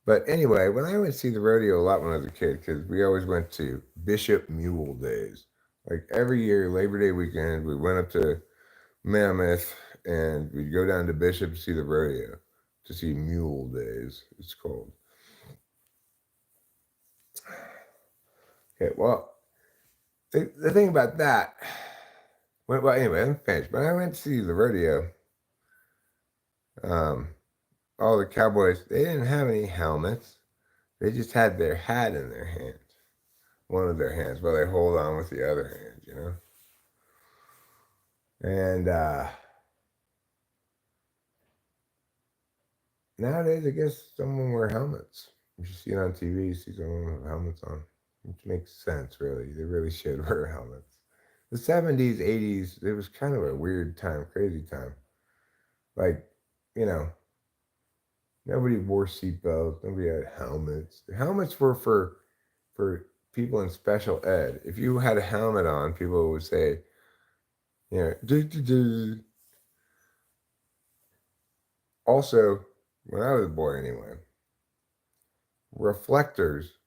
But anyway, when I went to see the rodeo a lot when I was a kid, because we always went to Bishop Mule Days. Like every year, Labor Day weekend, we went up to Mammoth and we'd go down to Bishop to see the rodeo, to see Mule Days, it's called. Okay, well, the thing about that, well, anyway, I'm finished. When I went to see the rodeo, um, all the cowboys, they didn't have any helmets. They just had their hat in their hand, one of their hands, while they hold on with the other hand. And nowadays, I guess someone wear helmets. You see it on TV, you see someone with helmets on, which makes sense, really. They really should wear helmets. The 70s, 80s, it was kind of a weird time, crazy time. Like, you know, nobody wore seatbelts, nobody had helmets. The helmets were for people in special ed. If you had a helmet on, people would say, do, do, do. Also, when I was a boy anyway, reflectors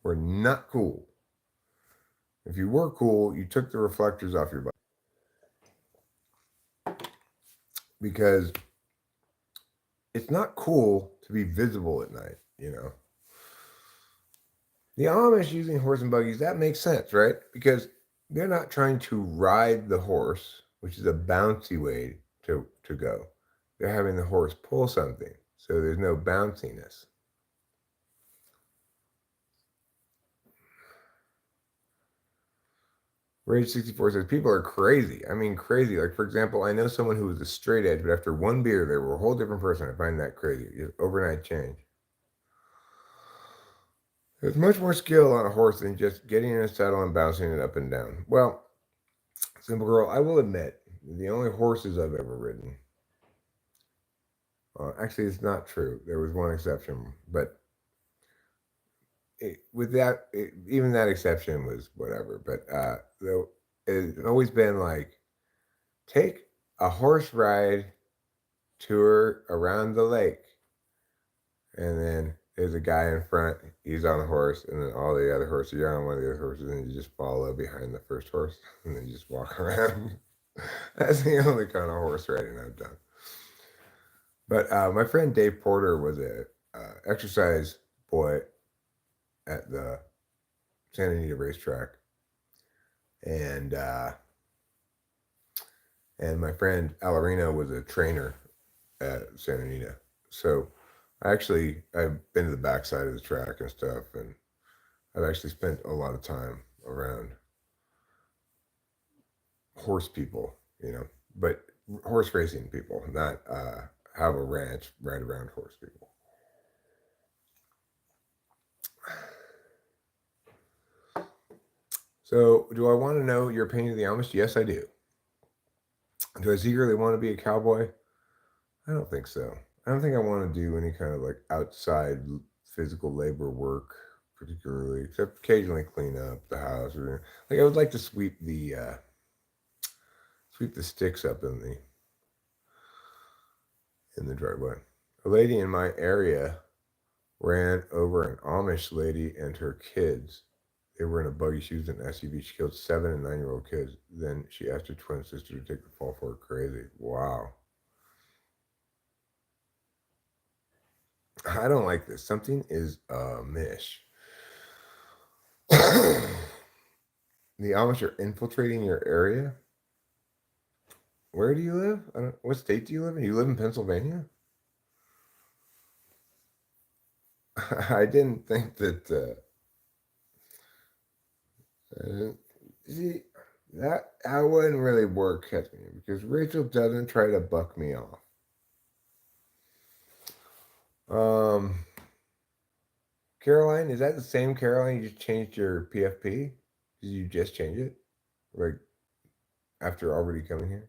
were not cool. If you were cool, you took the reflectors off your bike because it's not cool to be visible at night. The Amish using horse and buggies, that makes sense, right? Because they're not trying to ride the horse, which is a bouncy way to go. They're having the horse pull something, so there's no bounciness. Rage64 says people are crazy. I mean, crazy. Like, for example, I know someone who was a straight edge, but after one beer, they were a whole different person. I find that crazy. Just overnight change. There's much more skill on a horse than just getting in a saddle and bouncing it up and down. Well, Simple Girl, I will admit, the only horses I've ever ridden. Actually, it's not true. There was one exception, but even that exception was whatever. But it's always been like, take a horse ride tour around the lake, and then there's a guy in front. He's on a horse, and then all the other horses. You're on one of the other horses, and you just follow behind the first horse, and then you just walk around. That's the only kind of horse riding I've done. But my friend Dave Porter was a exercise boy at the Santa Anita racetrack, and and my friend Alarino was a trainer at Santa Anita. So I've been to the backside of the track and stuff, and I've actually spent a lot of time around horse people, but horse racing people, not have a ranch right around horse people. So, do I want to know your opinion of the Amish? Yes, I do. Do I secretly want to be a cowboy? I don't think so. I don't think I want to do any kind of like outside physical labor work, particularly, except occasionally clean up the house. Or like I would like to sweep the sticks up in the driveway. A lady in my area ran over an Amish lady and her kids. They were in a buggy. She was in an SUV. She killed 7 and 9-year-old kids. Then she asked her twin sister to take the fall for her. Crazy. Wow. I don't like this. Something is amish. The Amish are infiltrating your area. Where do you live? What state do you live in? You live in Pennsylvania? I didn't think that. See, that wouldn't really work with me because Rachel doesn't try to buck me off. Um, Caroline, is that the same Caroline you just changed your PFP? Did you just change it, like after already coming here?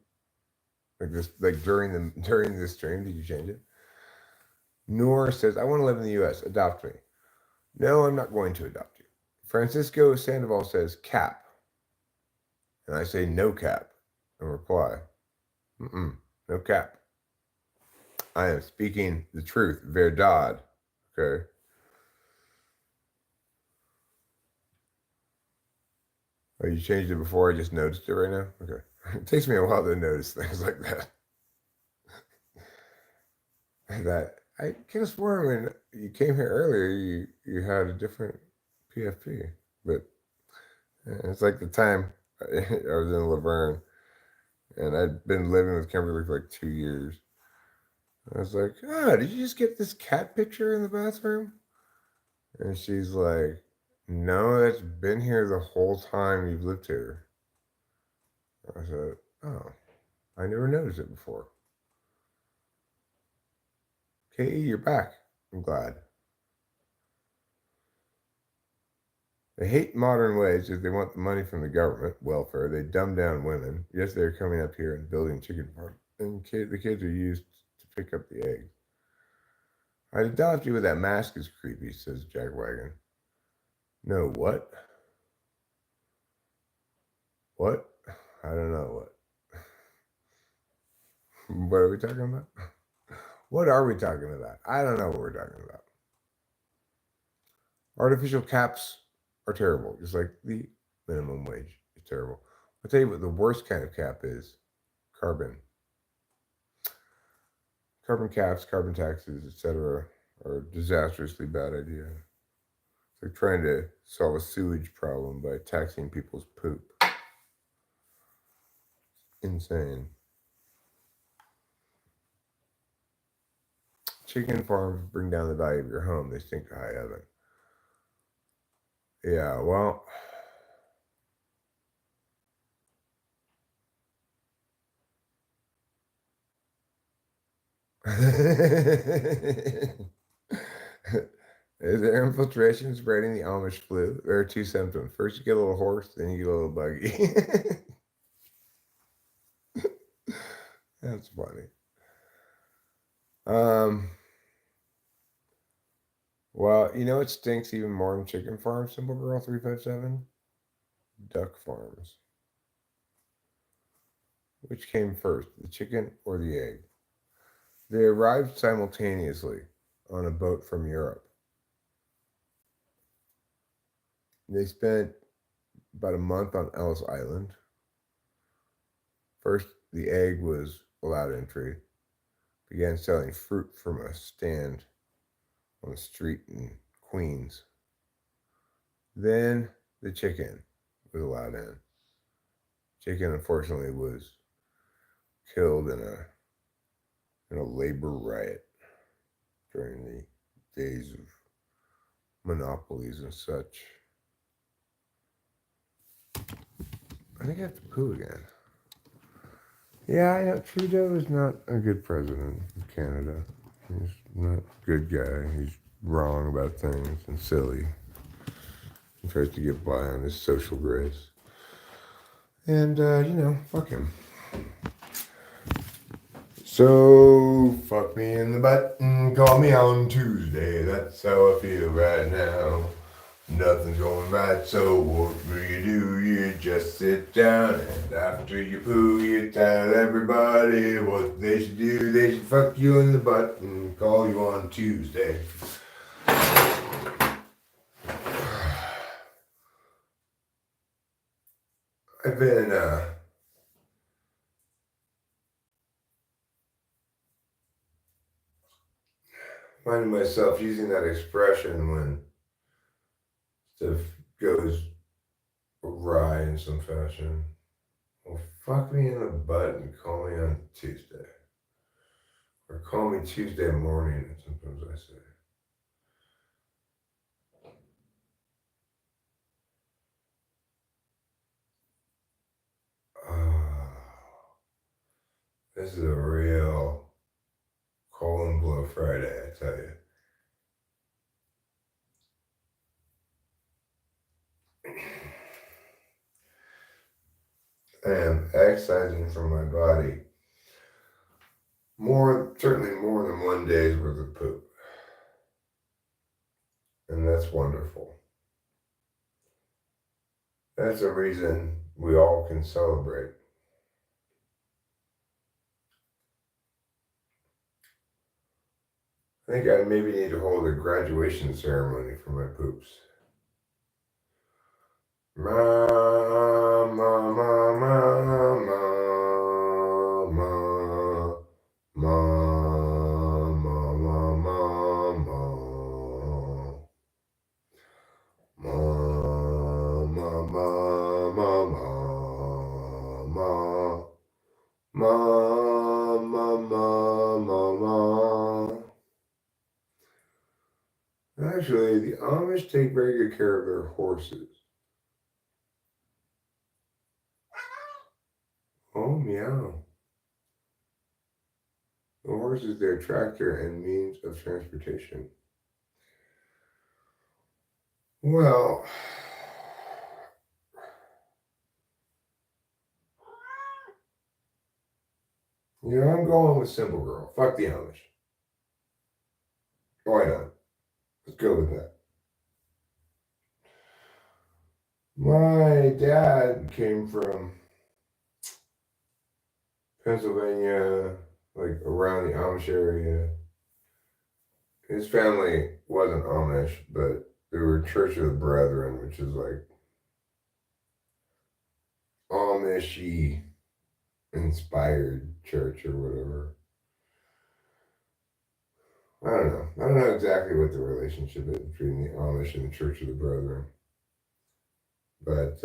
Like this, like during the stream, did you change it? Noor says, "I want to live in the U.S. Adopt me." No, I'm not going to adopt you. Francisco Sandoval says, "Cap," and I say, "No cap," in reply. No cap. I am speaking the truth, verdad. Okay. Oh, you changed it before I just noticed it right now? Okay. It takes me a while to notice things like that. That I could have sworn when you came here earlier, you had a different PFP, but it's like the time I was in Laverne, and I'd been living with Kimberly for like 2 years. I was like, did you just get this cat picture in the bathroom? And she's like, no, that's been here the whole time you've lived here. I said, oh, I never noticed it before. Katie, you're back. I'm glad. They hate modern ways because they want the money from the government, welfare. They dumb down women. Yes, they're coming up here and building chicken farms. And the kids are used to pick up the eggs. I'd adopt you, with that mask is creepy, says Jackwagon. No, what? What? I don't know what. What are we talking about? What are we talking about? I don't know what we're talking about. Artificial caps are terrible, just like the minimum wage is terrible. I'll tell you what the worst kind of cap is: carbon. Carbon caps, carbon taxes, etc., are a disastrously bad idea. It's like trying to solve a sewage problem by taxing people's poop. Insane. Chicken farms bring down the value of your home. They stink to high heaven. Yeah, well, is there infiltration spreading the Amish flu? There are two symptoms. First, you get a little hoarse, then you get a little buggy. That's funny. Um, well, you know it stinks even more than chicken farms, Simple Girl 357? Duck farms. Which came first, the chicken or the egg? They arrived simultaneously on a boat from Europe. They spent about a month on Ellis Island. First, the egg was allowed entry, began selling fruit from a stand on the street in Queens. Then the chicken was allowed in. Chicken, unfortunately, was killed in a labor riot during the days of monopolies and such. I think I have to poo again. Yeah, I know Trudeau is not a good president of Canada. He's not a good guy. He's wrong about things and silly. He tries to get by on his social grace. And, fuck him. So, fuck me in the butt and call me on Tuesday. That's how I feel right now. Nothing's going right, so what do? You just sit down and after you poo, you tell everybody what they should do. They should fuck you in the butt and call you on Tuesday. I've been, finding myself using that expression when stuff goes awry in some fashion. Well, fuck me in the butt and call me on Tuesday. Or call me Tuesday morning, sometimes I say. This is a real colon blow Friday, I tell you. I am excising from my body certainly more than 1 day's worth of poop. And that's wonderful. That's a reason we all can celebrate. I think I maybe need to hold a graduation ceremony for my poops. Ma, ma, ma, ma, ma, ma, ma, ma, ma, ma, ma, ma, ma, ma, ma, ma. Actually, the Amish take very good care of their horses. Oh, meow. The horse is their tractor and means of transportation. Well, I'm going with Simple Girl. Fuck the Amish. Why not? Let's go with that. My dad came from Pennsylvania, like around the Amish area. His family wasn't Amish, but they were Church of the Brethren, which is like Amishy inspired church or whatever. I don't know. I don't know exactly what the relationship is between the Amish and the Church of the Brethren. But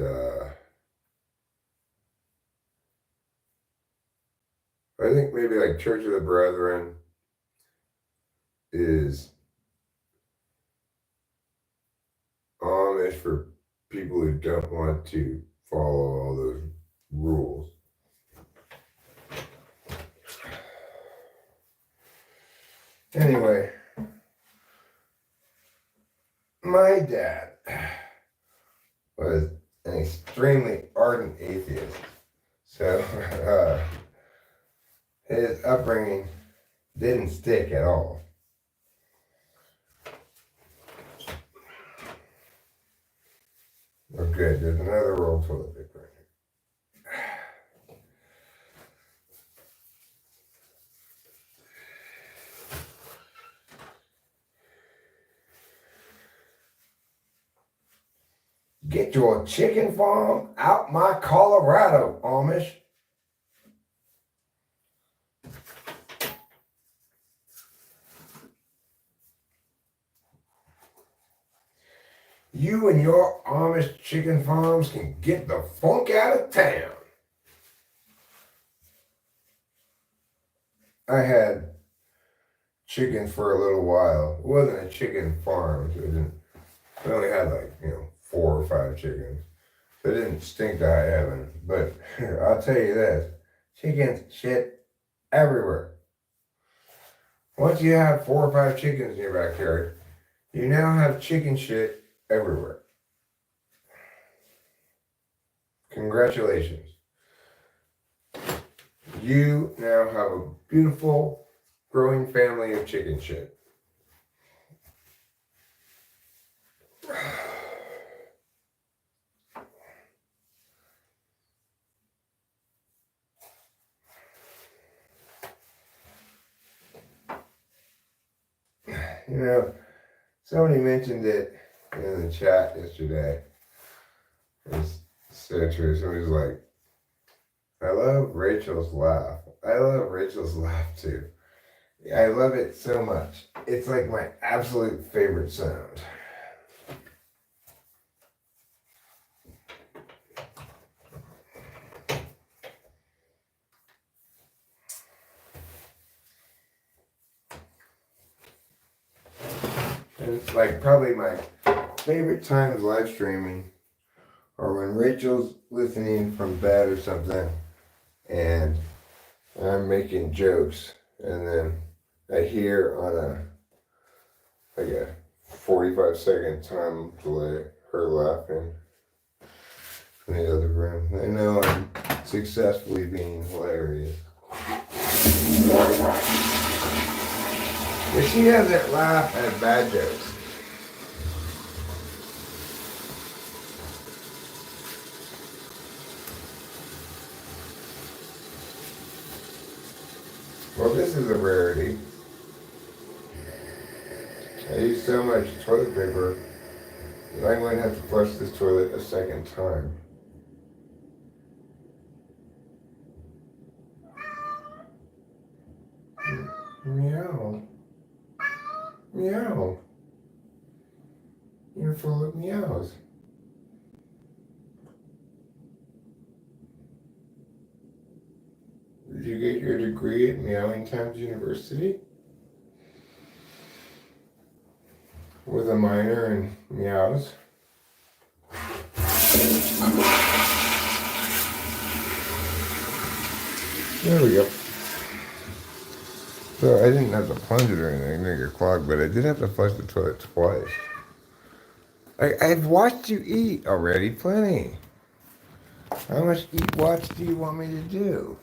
I think maybe like Church of the Brethren is Amish for people who don't want to follow all those rules. Anyway, my dad was an extremely ardent atheist. So his upbringing didn't stick at all. Oh, good. There's another roll of toilet paper in here. Get your chicken farm out my Colorado, Amish. You and your Amish chicken farms can get the funk out of town. I had chickens for a little while. It wasn't a chicken farm. So we only had like, 4 or 5 chickens. So it didn't stink to high heaven. But I'll tell you this, chickens shit everywhere. Once you have 4 or 5 chickens in your backyard, you now have chicken shit everywhere. Congratulations. You now have a beautiful growing family of chicken shit. Somebody mentioned it in the chat yesterday. It's so true. Somebody's like, I love Rachel's laugh. I love Rachel's laugh too. I love it so much. It's like my absolute favorite sound. And it's like probably my favorite time of live streaming or when Rachel's listening from bed or something and I'm making jokes and then I hear on a 45-second time delay her laughing in the other room. I know I'm successfully being hilarious. But she doesn't laugh at bad jokes. Well, this is a rarity. I use so much toilet paper that I'm going to have to flush this toilet a second time. Meow. Meow. You're full of meows. Did you get your degree at Meowing Times University? With a minor in meows? There we go. So I didn't have to plunge it or anything, make it clog, but I did have to flush the toilet twice. I've watched you eat already, plenty. How much eat watch do you want me to do?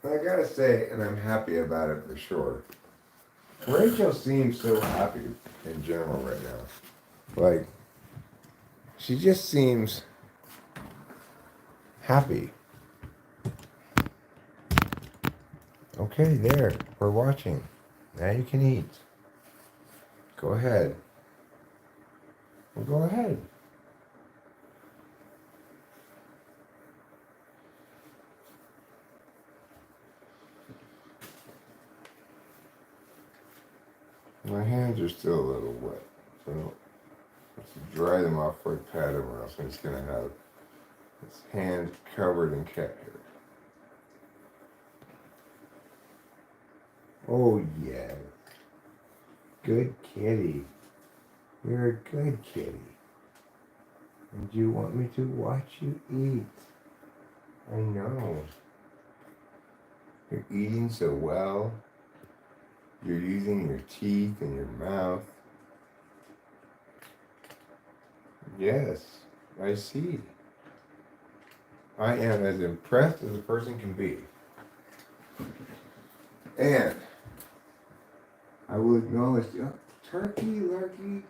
I gotta say, and I'm happy about it for sure. Rachel seems so happy in general right now. Like, she just seems happy. Okay, there. We're watching. Now you can eat. Go ahead. Well, go ahead. My hands are still a little wet, so I have to dry them off before I pat them, or else I'm just going to have his hand covered in cat hair. Oh, yeah. Good kitty. You're a good kitty. And you want me to watch you eat. I know. You're eating so well. You're using your teeth and your mouth. Yes, I see. I am as impressed as a person can be. And I will acknowledge, turkey lurkey.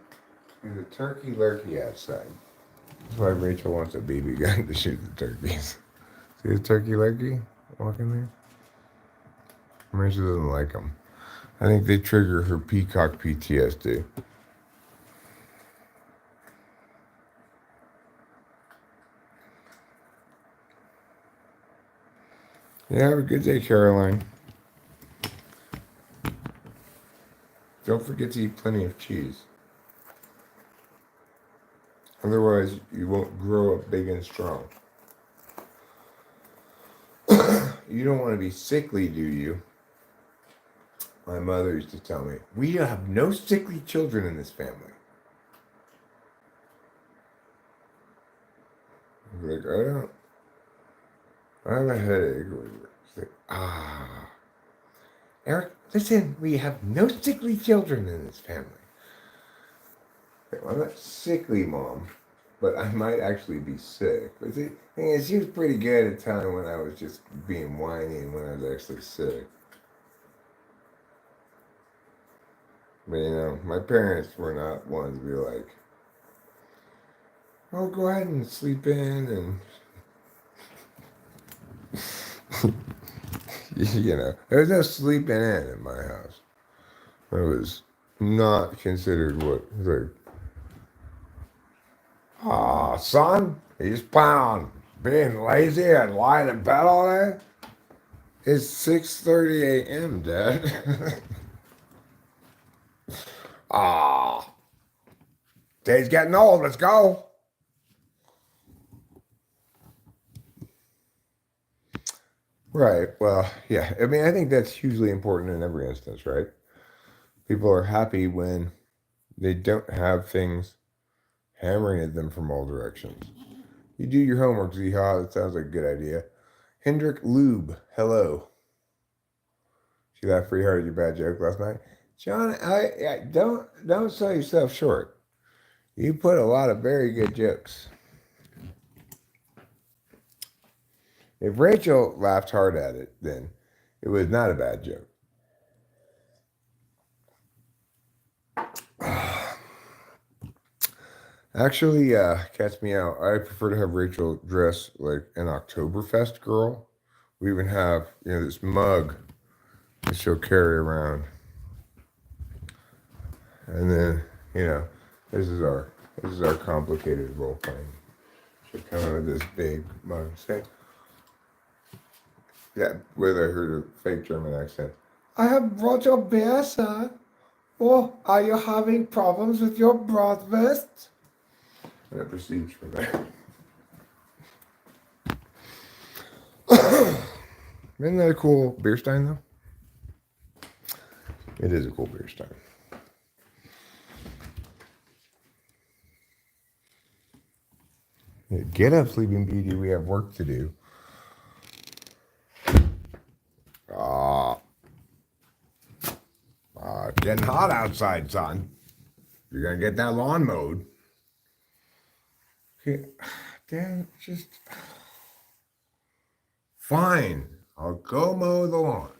There's a turkey lurkey outside. That's why Rachel wants a BB gun to shoot the turkeys. See the turkey lurkey walking there? Rachel doesn't like them. I think they trigger her peacock PTSD. Yeah, have a good day, Caroline. don't forget to eat plenty of cheese. Otherwise, you won't grow up big and strong. You don't want to be sickly, do you? My mother used to tell me, we have no sickly children in this family. I was like, I have a headache. She's like, Eric, listen, we have no sickly children in this family. Well, I'm not sickly, Mom, but I might actually be sick. But the thing is, she was pretty good at telling when I was just being whiny and when I was actually sick. But my parents were not ones to be like, oh, go ahead and sleep in and there was no sleeping in my house. It was not considered what it was like. Son, he's planning on being lazy and lying in bed all day. It's 6:30 a.m., Dad. Day's getting old. Let's go. Right. Well, yeah. I mean, I think that's hugely important in every instance, right? People are happy when they don't have things hammering at them from all directions. You do your homework, Ziha. That sounds like a good idea. Hendrik Lube, hello. See that free heart at your bad joke last night? John, don't sell yourself short. You put a lot of very good jokes. If Rachel laughed hard at it, then it was not a bad joke. Actually, catch me out. I prefer to have Rachel dress like an Oktoberfest girl. We even have, this mug that she'll carry around. And then, this is our complicated role playing. She'll come out with this big mug. Say, yeah, with her fake German accent. I have brought your beer, sir. Oh, are you having problems with your bratwurst? And it proceeds from there. Isn't that a cool beer stein, though? It is a cool beer stein. Get up, Sleeping Beauty. We have work to do. Getting hot outside, son. You're going to get that lawn mowed. Okay. Dad, just... Fine. I'll go mow the lawn.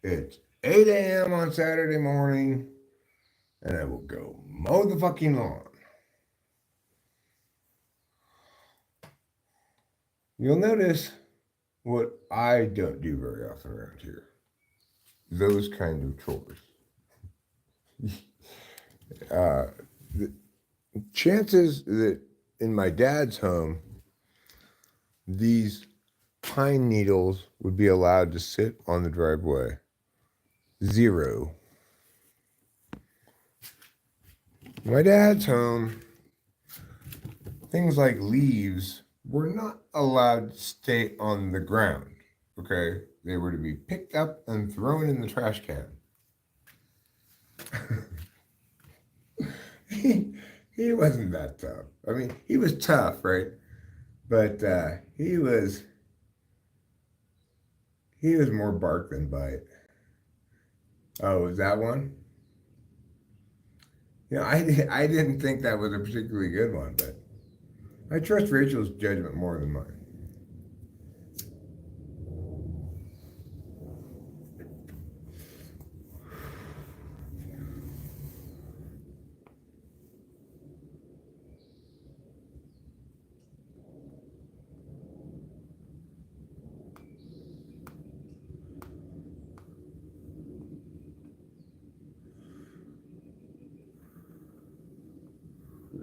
It's 8 a.m. on Saturday morning, and I will go mow the fucking lawn. You'll notice what I don't do very often around here. Those kind of chores. The chances that in my dad's home, these pine needles would be allowed to sit on the driveway. 0. My dad's home, things like leaves were not allowed to stay on the ground, okay? They were to be picked up and thrown in the trash can. He wasn't that tough. I mean, he was tough, right? But he was more bark than bite. Oh, was that one? I didn't think that was a particularly good one, but I trust Rachel's judgment more than mine.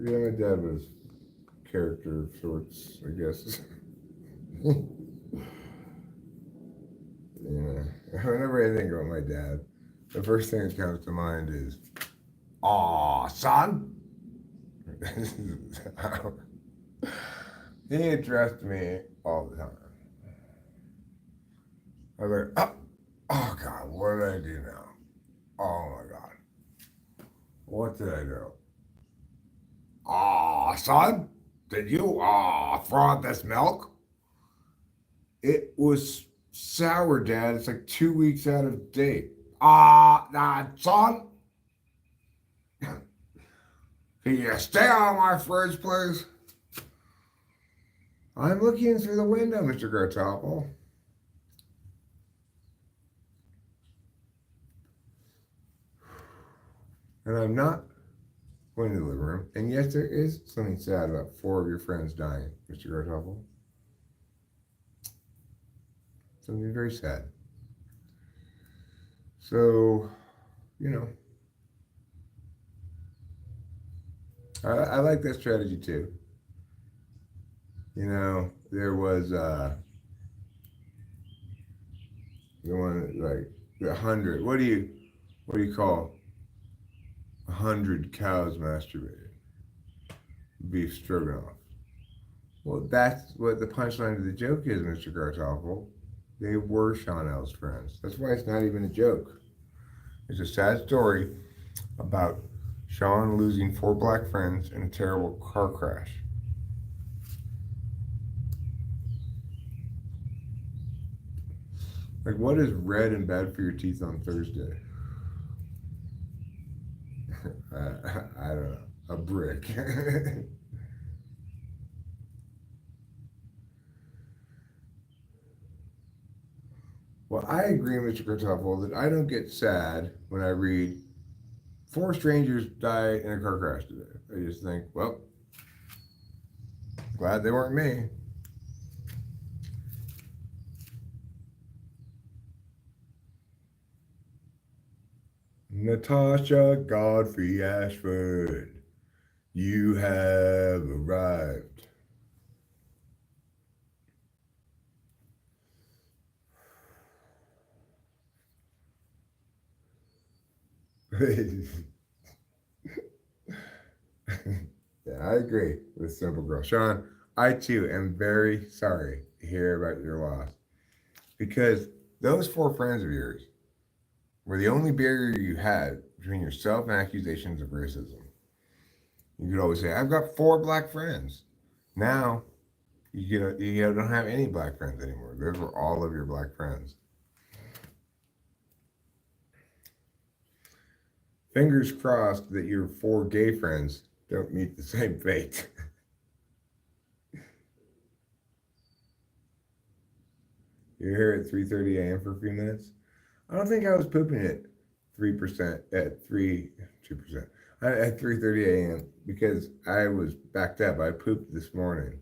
Yeah, my dad was character of sorts, I guess. Yeah. Whenever I think about my dad, the first thing that comes to mind is, "Aw, son." He addressed me all the time. I was like, oh God, what did I do now? Oh my God, what did I do? Aw, son, did you throw out this milk? It was sour, Dad. It's like 2 weeks out of date. Son, can you stay out of my fridge, please? I'm looking through the window, Mr. Gartoffel. And I'm not going to the living room. And yes, there is something sad about 4 of your friends dying, Mr. Gartoffel. Something very sad. So, you know, I like that strategy too. You know, there was the one like the 100. What do you call 100 cows masturbating? Beef stroganoff. Well, that's what the punchline of the joke is, Mr. Gartoffel. They were Chanel's friends. That's why it's not even a joke. It's a sad story about Sean losing 4 black friends in a terrible car crash. Like, what is red and bad for your teeth on Thursday? I don't know. A brick. Well, I agree, Mr. Kartoffel, that I don't get sad when I read 4 strangers died in a car crash today. I just think, well, glad they weren't me. Natasha Godfrey Ashford, you have arrived. Yeah, I agree with Simple Girl. Sean, I too am very sorry to hear about your loss because those 4 friends of yours were the only barrier you had between yourself and accusations of racism. You could always say, I've got 4 black friends. Now, you don't have any black friends anymore. Those were all of your black friends. Fingers crossed that your 4 gay friends don't meet the same fate. You're here at 3:30 a.m. for a few minutes. I don't think I was pooping at 3% at 2%. At 3:30 a.m. because I was backed up. I pooped this morning.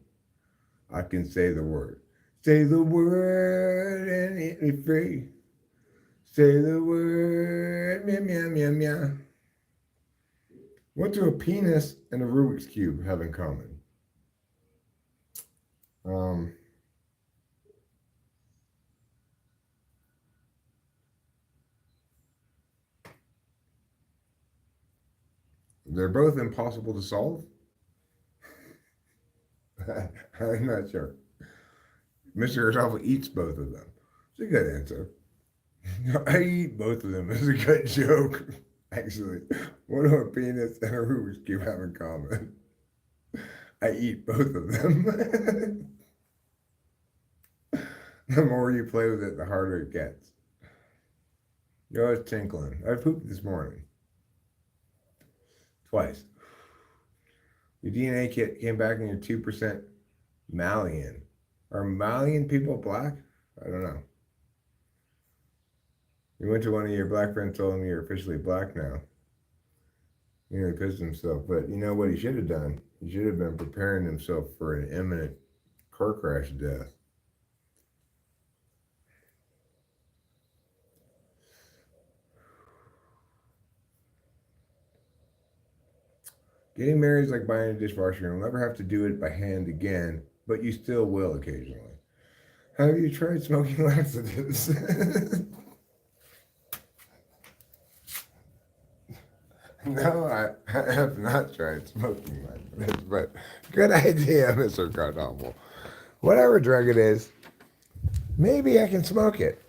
I can say the word. Say the word and it be free. Say the word, meow meow meow meow. What do a penis and a Rubik's Cube have in common? Um, they're both impossible to solve. I'm not sure. Mr. Herself eats both of them. It's a good answer. I eat both of them. It's a good joke, actually. What do a penis and a Rubik's Cube have in common? I eat both of them. The more you play with it, the harder it gets. Yo, it's tinkling. I pooped this morning. Twice. Your DNA kit came back and you're 2% Malian. Are Malian people black? I don't know. You went to one of your black friends, told him you're officially black now. He nearly pissed himself. But you know what he should have done? He should have been preparing himself for an imminent car crash death. Getting married is like buying a dishwasher. You'll never have to do it by hand again, but you still will occasionally. Have you tried smoking laxatives? No, I have not tried smoking my fingers, but good idea, Mr. Cardawful. Whatever drug it is, maybe I can smoke it.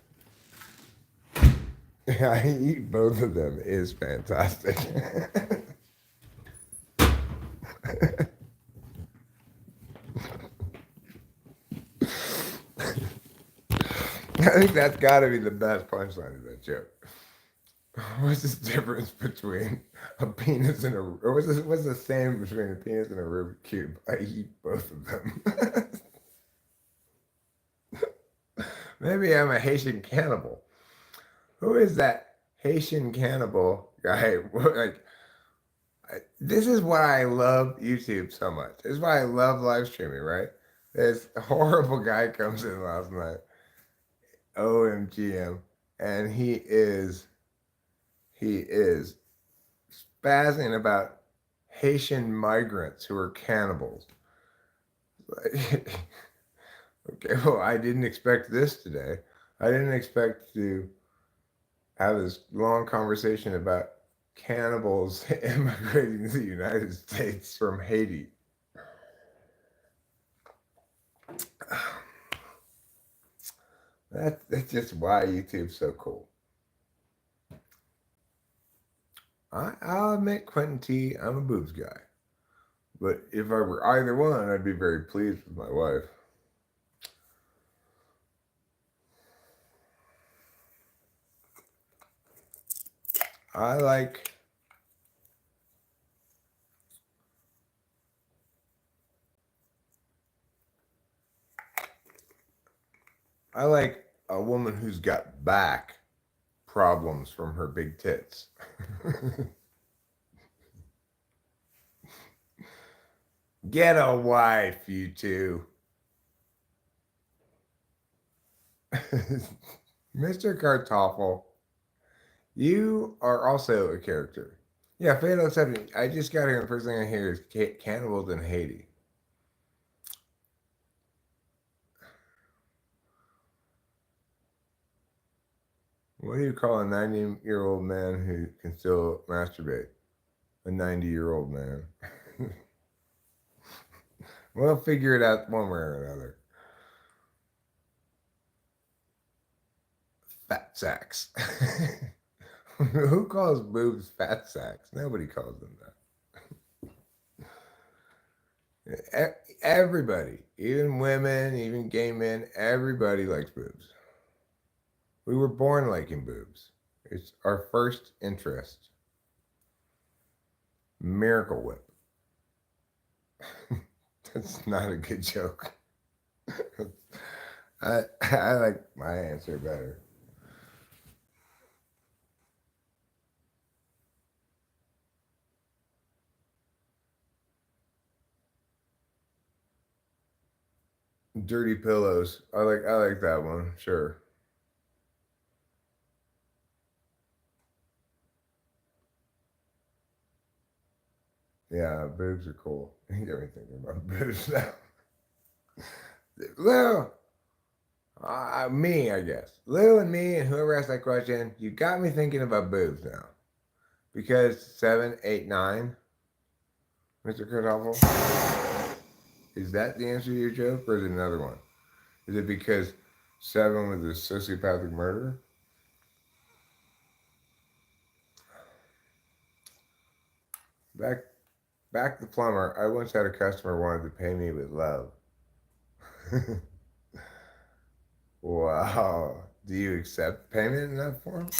I eat both of them is fantastic. I think that's got to be the best punchline of that joke. What's the difference between a penis and a, or what's the same between a penis and a Rubik's cube? I eat both of them. Maybe I'm a Haitian cannibal. Who is that Haitian cannibal guy? Like, this is why I love YouTube so much. This is why I love live streaming, right? This horrible guy comes in last night, OMGM, and he is spazzing about Haitian migrants who are cannibals. Like, okay, well, I didn't expect this today. I didn't expect to have this long conversation about cannibals immigrating to the United States from Haiti. That's just why YouTube's so cool. I'll admit, Quentin T, I'm a boobs guy. But if I were either one, I'd be very pleased with my wife. I like I like a woman who's got back problems from her big tits. Get a wife, you two. Mr. Kartoffel, you are also a character. Yeah, Fatal Exception. I just got here, and the first thing I hear is cannibals in Haiti. What do you call a 90-year-old man who can still masturbate? A 90-year-old man. We'll figure it out one way or another. Fat sacks. Who calls boobs fat sacks? Nobody calls them that. Everybody, even women, even gay men, everybody likes boobs. We were born liking boobs. It's our first interest. Miracle Whip. That's not a good joke. I like my answer better. Dirty pillows. I like that one. Sure. Yeah, boobs are cool. You got me thinking about boobs now. Lou, me, I guess. Lou and me and whoever asked that question, you got me thinking about boobs now. Because 7, 8, 9, Mr. Kartoffel, is that the answer to your joke, or is it another one? Is it because 7 was a sociopathic murderer? Back, back the plumber. I once had a customer who wanted to pay me with love. Wow. Do you accept payment in that form?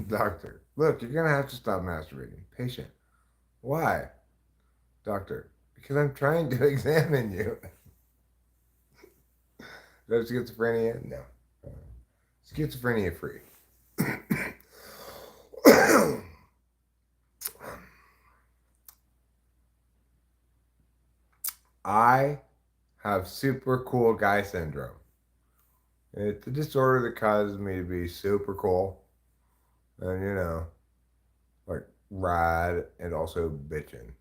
Doctor, look, you're gonna have to stop masturbating. Patient, why? Doctor, because I'm trying to examine you. Do you have schizophrenia? No. Schizophrenia free. I have super cool guy syndrome. It's a disorder that causes me to be super cool and, like rad and also bitching.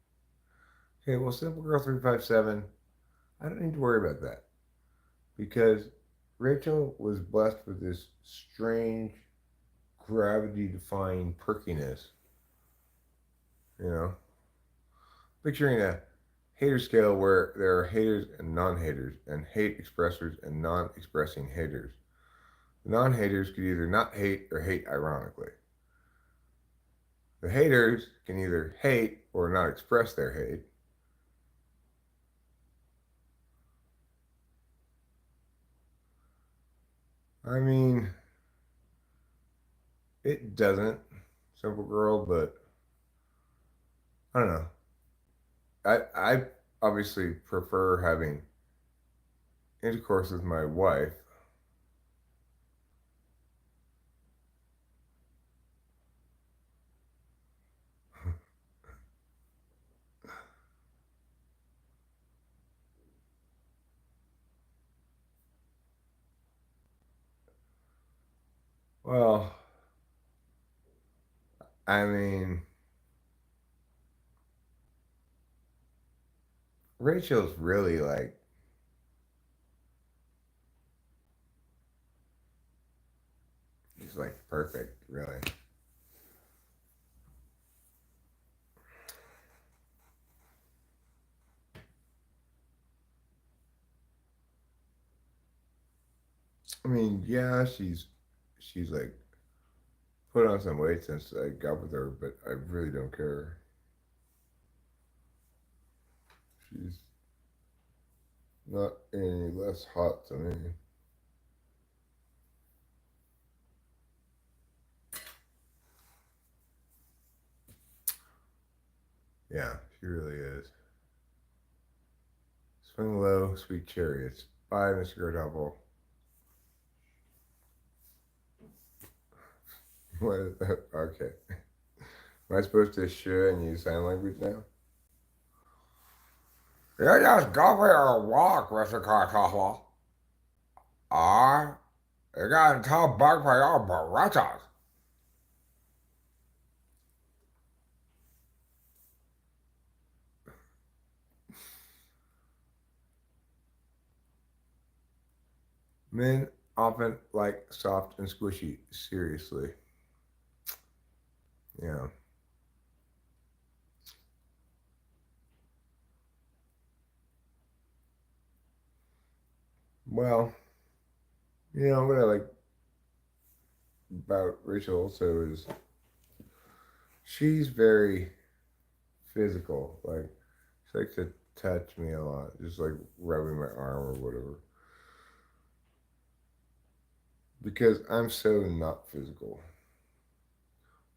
Okay, well, Simple Girl 357, I don't need to worry about that because Rachel was blessed with this strange gravity defying perkiness. You know, picturing a hater scale where there are haters and non haters, and hate expressors and non expressing haters. The non haters could either not hate or hate ironically. The haters can either hate or not express their hate. I mean, it doesn't, Simple Girl, but I don't know. I obviously prefer having intercourse with my wife. Well, I mean, Rachel's really like, she's like perfect, really. I mean, yeah, she's like put on some weight since I got with her, but I really don't care. She's not any less hot to me. Yeah, she really is. Swing low, sweet chariots. Bye, Mr. Godapple. What is that? Okay. Am I supposed to share and use sign language now? You just go for your walk, Mr. Godapple. Ah, you got to tell back for your berechas. Men often like soft and squishy. Seriously. Yeah. Well, what I like about Rachel also is she's very physical. Like she likes to touch me a lot, just like rubbing my arm or whatever. Because I'm so not physical.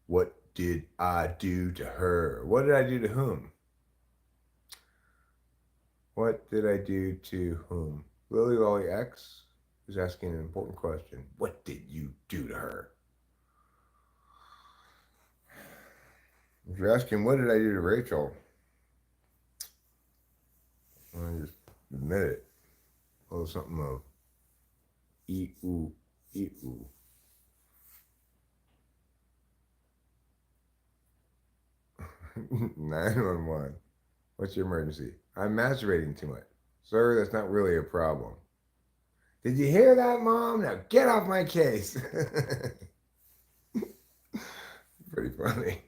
What did I do to her? What did I do to whom? What did I do to whom? Lily Lolly X is asking an important question. What did you do to her? If you're asking what did I do to Rachel, I just admit it. A little something of ooh, ooh. 911. What's your emergency? I'm masturbating too much. Sir, that's not really a problem. Did you hear that, Mom? Now get off my case. Pretty funny.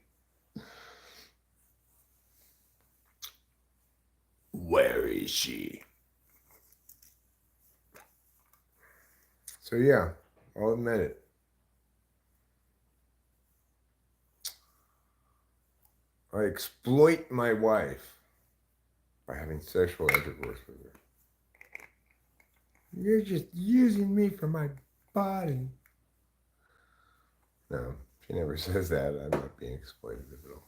Where is she? So, yeah, I'll admit it. I exploit my wife by having sexual intercourse with her. You're just using me for my body. No, she never says that. I'm not being exploited at all.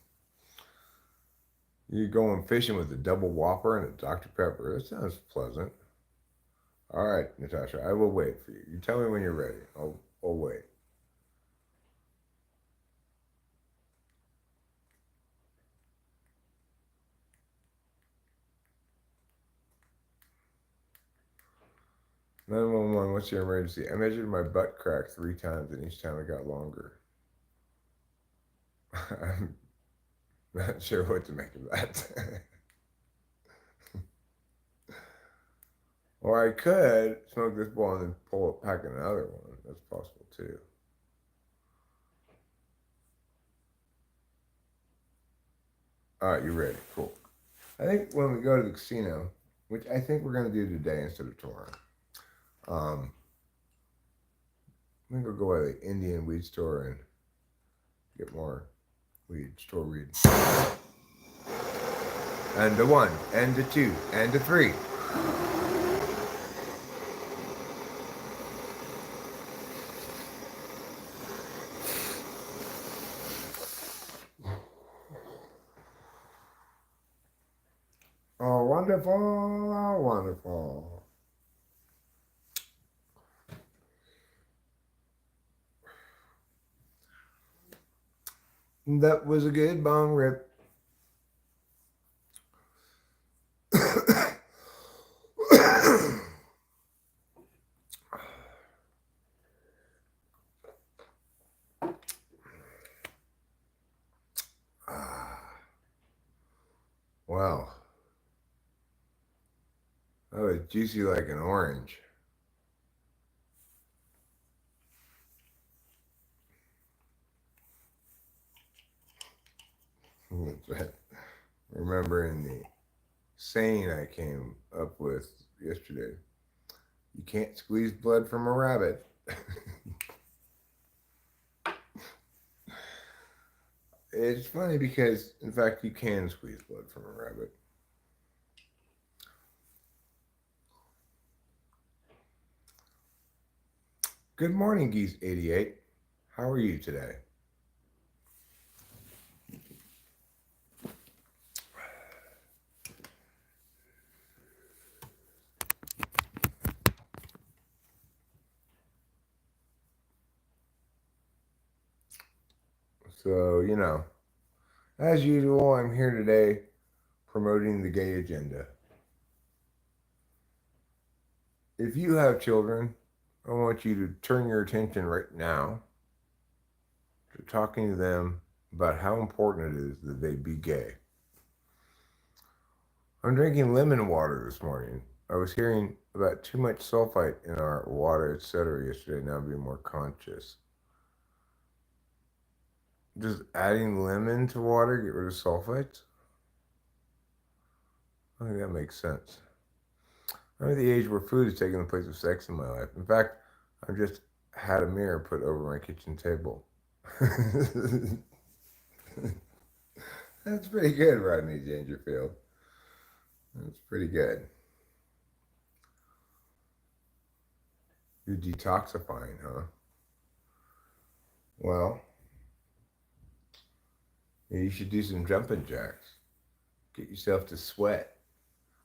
You going fishing with a double whopper and a Dr. Pepper. That sounds pleasant. All right, Natasha, I will wait for you. You tell me when you're ready. I'll wait. 911, what's your emergency? I measured my butt crack 3 times and each time it got longer. I'm not sure what to make of that. Or I could smoke this bowl and then pull it, pack another one. That's possible too. All right, you ready? Cool. I think when we go to the casino, which I think we're gonna do today instead of tomorrow, I think we'll go by the Indian weed store and get more weed, store weed. And the one, and the two, and the three. Oh, wonderful, oh, wonderful. That was a good bong rip. Wow. That was juicy like an orange. Remembering the saying I came up with yesterday. You can't squeeze blood from a rabbit. It's funny because, in fact, you can squeeze blood from a rabbit. Good morning, Geese 88. How are you today? So, as usual, I'm here today promoting the gay agenda. If you have children, I want you to turn your attention right now to talking to them about how important it is that they be gay. I'm drinking lemon water this morning. I was hearing about too much sulfite in our water, etc. yesterday. Now I'm being more conscious. Does adding lemon to water get rid of sulfites? I think that makes sense. I'm at the age where food is taking the place of sex in my life. In fact, I've just had a mirror put over my kitchen table. That's pretty good, Rodney Dangerfield. That's pretty good. You're detoxifying, huh? Well, you should do some jumping jacks. Get yourself to sweat.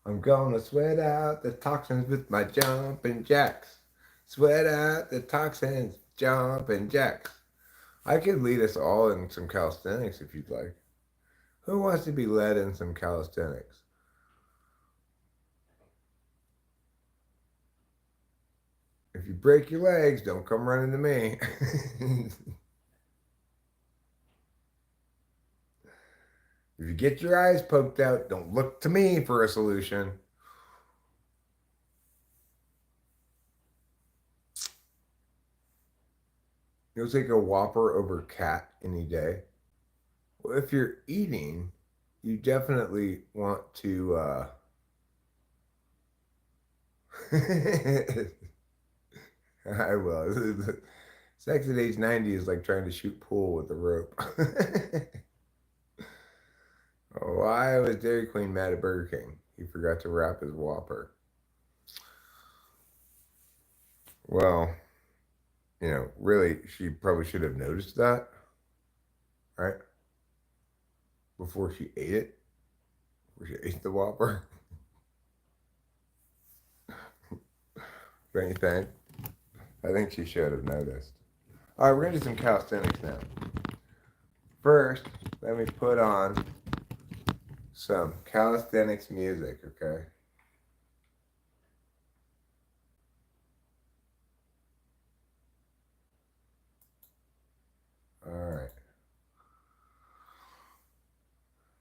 I'm gonna sweat out the toxins with my jumping jacks. Sweat out the toxins, jumping jacks. I could lead us all in some calisthenics if you'd like. Who wants to be led in some calisthenics? If you break your legs, don't come running to me. If you get your eyes poked out, don't look to me for a solution. You'll take a Whopper over cat any day. Well, if you're eating, you definitely want to. I will. Sex at age 90 is like trying to shoot pool with a rope. Why was Dairy Queen mad at Burger King? He forgot to wrap his Whopper. Well, really, she probably should have noticed that, right? Before she ate it, before she ate the Whopper. Don't you think? I think she should have noticed. All right, we're gonna do some calisthenics now. First, let me put on some calisthenics music, okay? All right.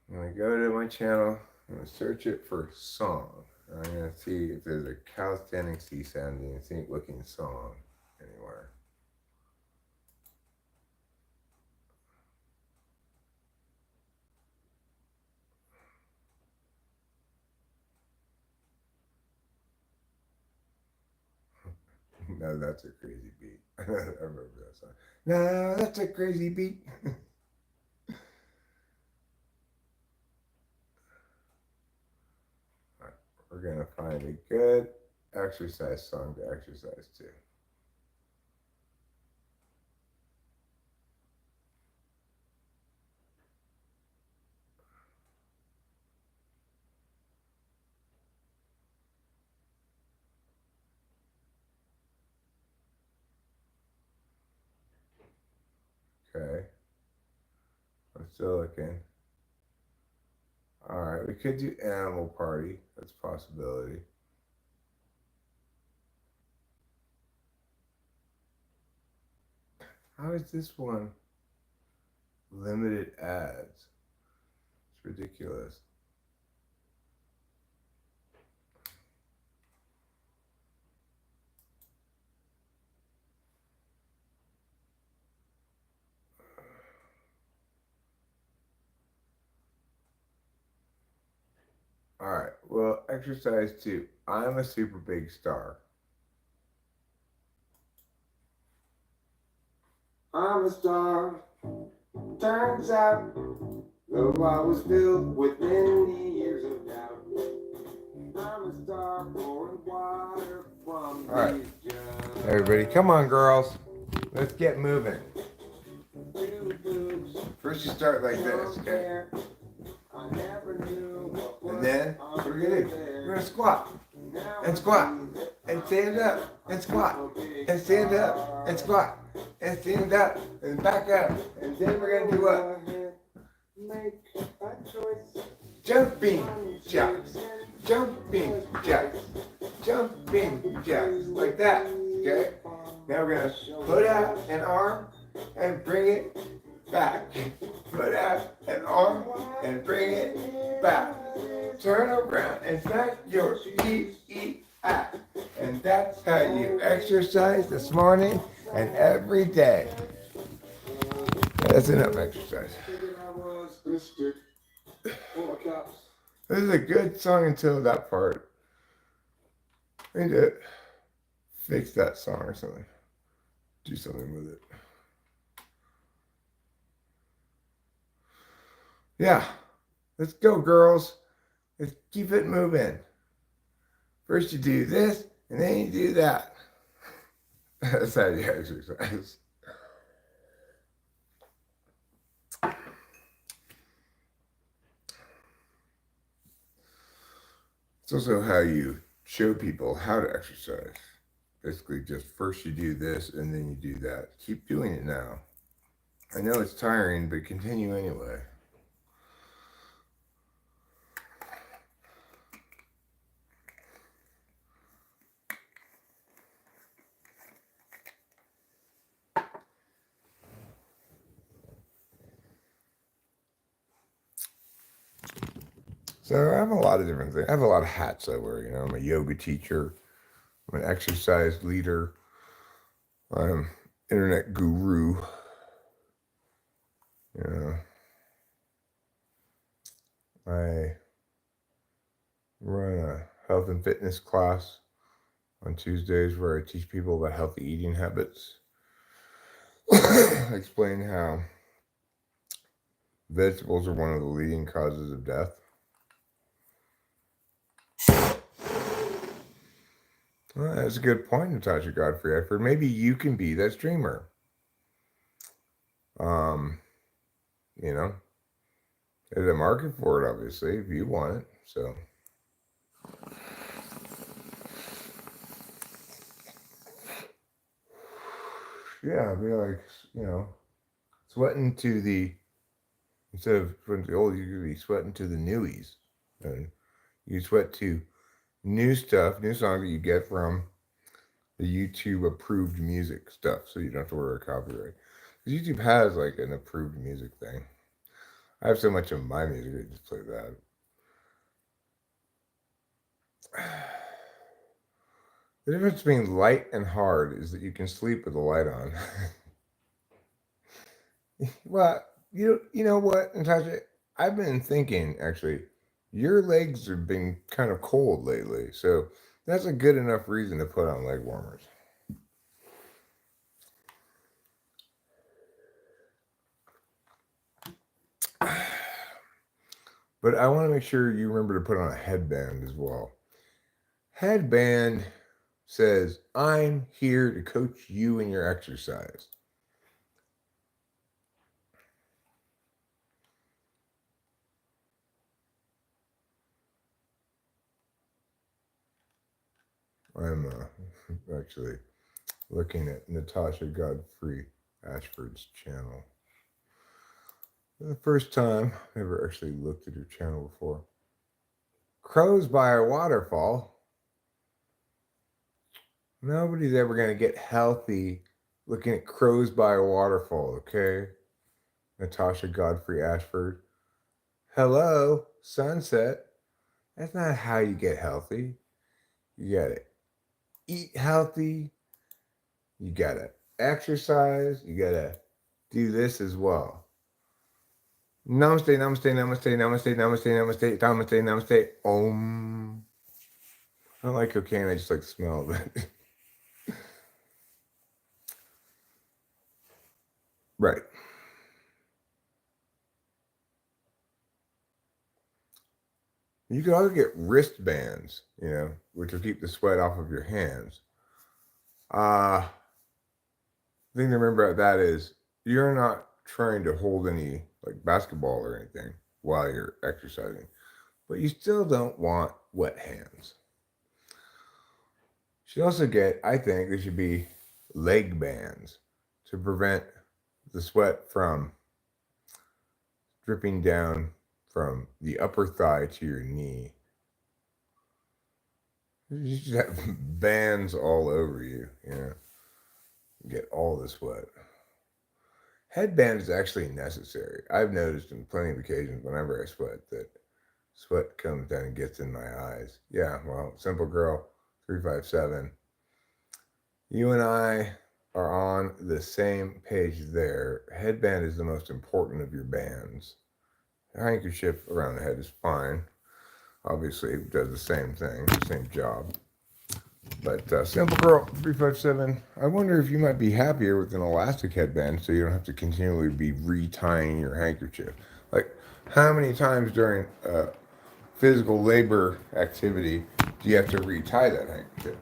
I'm gonna go to my channel. I'm gonna search it for song. I'm gonna see if there's a calisthenic sea sounding, scenic looking song anywhere. No, that's a crazy beat. I remember that song. No, that's a crazy beat. Right, we're gonna find a good exercise song to exercise to. Okay, I'm still looking. All right, we could do Animal Party. That's a possibility. How is this one limited ads? It's ridiculous. All right, well, exercise two. I'm a super big star. I'm a star. Turns out, though I was filled with many years of doubt, I'm a star pouring water from all right, everybody, come on, girls. Let's get moving. First, you start like this, okay? And then, what are we gonna do? We're gonna squat and squat and stand up and squat and stand up and squat and stand up and back up. And then we're gonna do what? Jumping jacks. Jumping jacks. Jumping jacks. Like that. Okay? Now we're gonna put out an arm and bring it back. Put out an arm and bring it back. Turn around and smack your feet out. And that's how you exercise this morning and every day. That's enough exercise. This is a good song until that part. I need to fix that song or something. Do something with it. Yeah. Let's go, girls. Let's keep it moving. First you do this, and then you do that. That's how you exercise. It's also how you show people how to exercise. Basically, just first you do this, and then you do that. Keep doing it now. I know it's tiring, but continue anyway. So I have a lot of different things. I have a lot of hats I wear. You know, I'm a yoga teacher. I'm an exercise leader. I'm internet guru. You know, I run a health and fitness class on Tuesdays where I teach people about healthy eating habits. I explain how vegetables are one of the leading causes of death. Well, that's a good point, Natasha Godfrey Eckford. Maybe you can be that streamer. You know, there's a market for it, obviously, if you want it. So, yeah, I'd be like, you know, sweating to the, instead of sweating to the old, you could be sweating to the newies. And you sweat to new stuff, new songs that you get from the YouTube approved music stuff, so you don't have to worry about copyright. Because YouTube has like an approved music thing. I have so much of my music, I just play that. The difference between light and hard is that you can sleep with the light on. Well, you know what, Natasha? I've been thinking actually, your legs have been kind of cold lately, so that's a good enough reason to put on leg warmers. But I want to make sure you remember to put on a headband as well. Headband says, I'm here to coach you in your exercise. I'm actually looking at Natasha Godfrey Ashford's channel. For the first time, I've never actually looked at her channel before. Crows by a waterfall. Nobody's ever going to get healthy looking at crows by a waterfall, okay? Natasha Godfrey Ashford. Hello, sunset. That's not how you get healthy. You gotta eat healthy. You gotta exercise. You gotta do this as well. Namaste, namaste, namaste, namaste, namaste, namaste, namaste, namaste. Om. I don't like cocaine. I just like the smell of it. Right. You can also get wristbands, which will keep the sweat off of your hands. The thing to remember about that is you're not trying to hold any like basketball or anything while you're exercising, but you still don't want wet hands. You should also get, I think, there should be leg bands to prevent the sweat from dripping down from the upper thigh to your knee. You should have bands all over you, get all the sweat. Headband is actually necessary. I've noticed on plenty of occasions whenever I sweat that sweat comes down and gets in my eyes. Yeah, well, Simple Girl 357. You and I are on the same page there. Headband is the most important of your bands. A handkerchief around the head is fine. Obviously, it does the same thing, the same job. But Simple Girl 357, I wonder if you might be happier with an elastic headband so you don't have to continually be retying your handkerchief. Like, how many times during physical labor activity do you have to retie that handkerchief?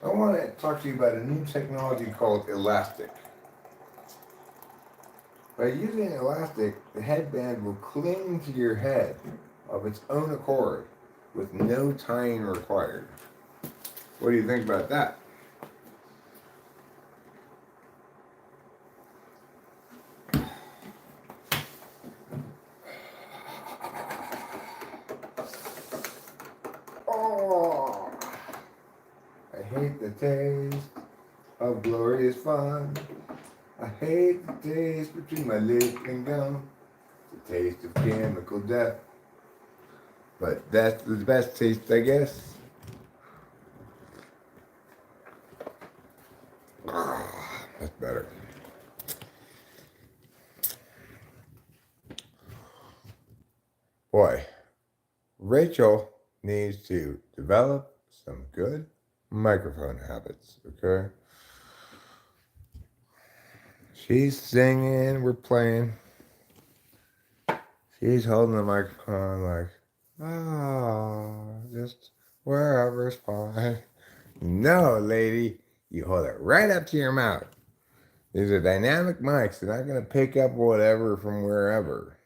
I want to talk to you about a new technology called elastic. By using elastic, the headband will cling to your head of its own accord with no tying required. What do you think about that? Oh, I hate the taste of glorious fun. I hate the taste between my lip and gum. The taste of chemical death. But that's the best taste, I guess. That's better. Boy, Rachel needs to develop some good microphone habits, okay? She's singing, we're playing. She's holding the microphone like, just wherever's fine. No, lady, you hold it right up to your mouth. These are dynamic mics. They're not going to pick up whatever from wherever.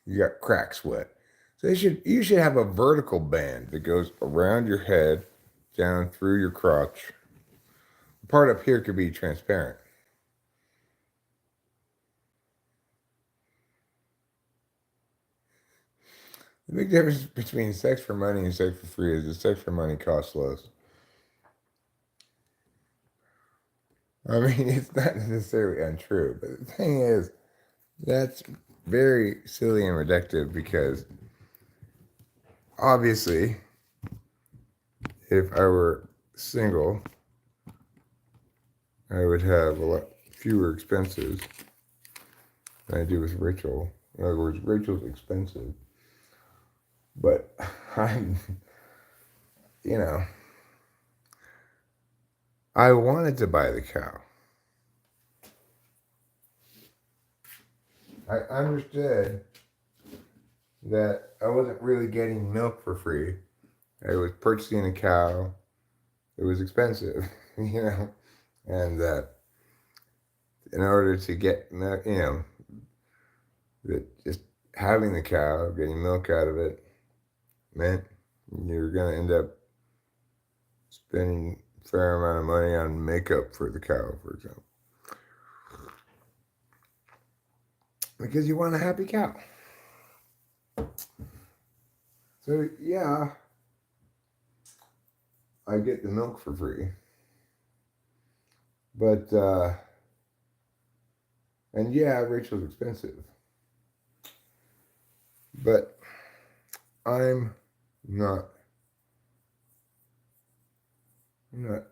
You got crack sweat. So you should have a vertical band that goes around your head, down through your crotch. The part up here could be transparent. The big difference between sex for money and sex for free is that sex for money costs less. I mean, it's not necessarily untrue, but the thing is, that's very silly and reductive because obviously, if I were single, I would have a lot fewer expenses than I do with Rachel. In other words, Rachel's expensive, but I'm, you know, I wanted to buy the cow. I understood that I wasn't really getting milk for free. I was purchasing a cow. It was expensive, and that in order to get milk, that just having the cow, getting milk out of it, meant you're gonna end up spending a fair amount of money on makeup for the cow, for example, because you want a happy cow. So yeah, I get the milk for free, but and yeah, Rachel's expensive, but I'm not. I'm not.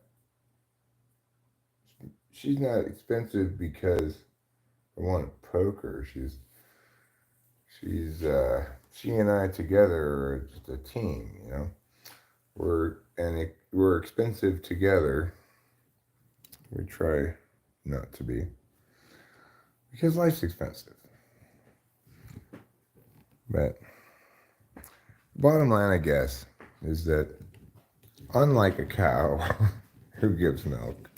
She's not expensive because I want to poke her. She's she and I together are just a team. We're expensive together. We try not to be because life's expensive. But bottom line, I guess, is that unlike a cow who gives milk,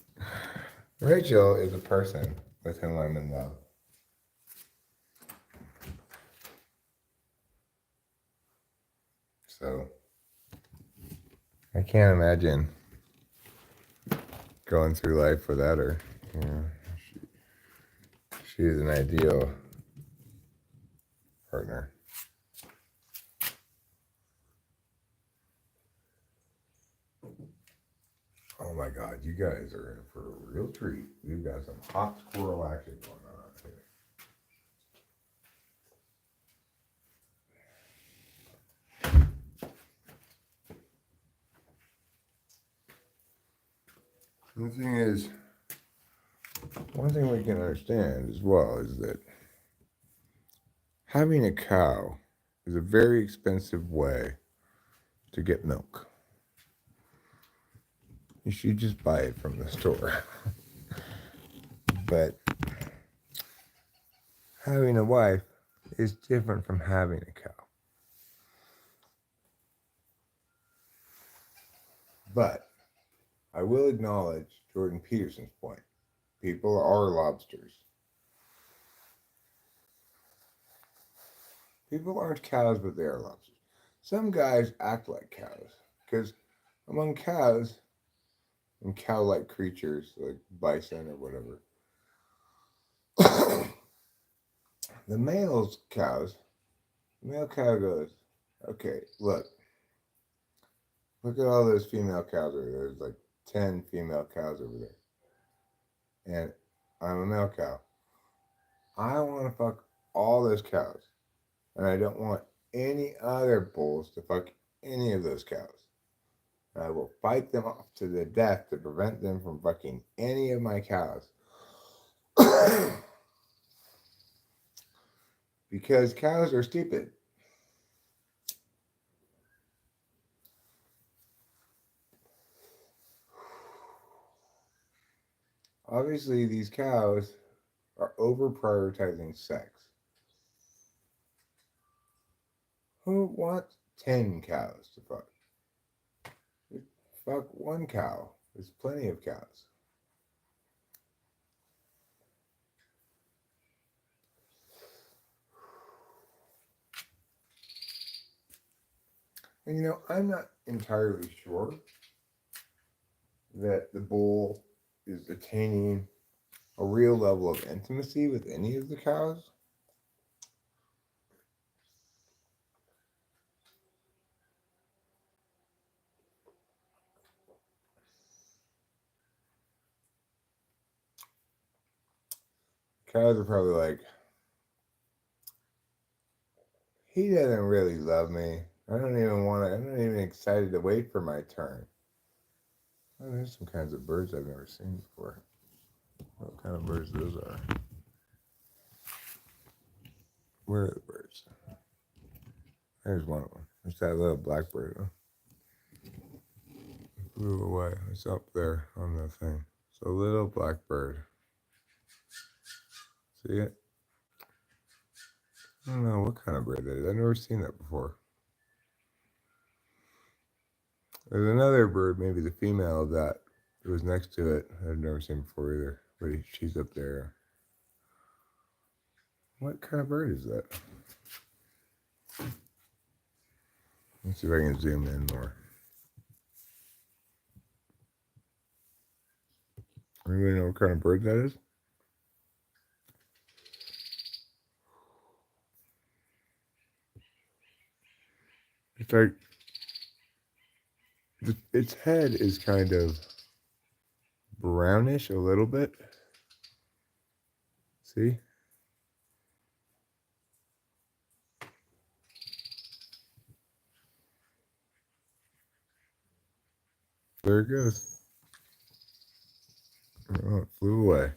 Rachel is a person with whom I'm in love. So I can't imagine going through life without her. You know, she is an ideal partner. Oh my God, you guys are in for a real treat. We've got some hot squirrel action going on here. The thing is, one thing we can understand as well is that having a cow is a very expensive way to get milk. You should just buy it from the store. But having a wife is different from having a cow. But I will acknowledge Jordan Peterson's point. People are lobsters. People aren't cows, but they are lobsters. Some guys act like cows because among cows and cow-like creatures like bison or whatever, the male cow goes, okay, look at all those female cows over there. There's like 10 female cows over there. And I'm a male cow. I want to fuck all those cows. And I don't want any other bulls to fuck any of those cows. And I will fight them off to the death to prevent them from fucking any of my cows. Because cows are stupid. Obviously, these cows are over prioritizing sex. Who wants 10 cows to fuck? Just fuck one cow. There's plenty of cows. And I'm not entirely sure that the bull is attaining a real level of intimacy with any of the cows. Cows are probably like, He doesn't really love me. I don't even want to. I'm not even excited to wait for my turn. Oh, there's some kinds of birds I've never seen before. What kind of birds those are? Where are the birds? There's one of them. There's that little blackbird. Huh? It flew away. It's up there on the thing. It's a little blackbird. See it? I don't know what kind of bird that is. I've never seen that before. There's another bird, maybe the female of that was next to it. I've never seen before either. But she's up there. What kind of bird is that? Let's see if I can zoom in more. Anybody know what kind of bird that is? It's like its head is kind of brownish a little bit. See? There it goes. Oh, it flew away.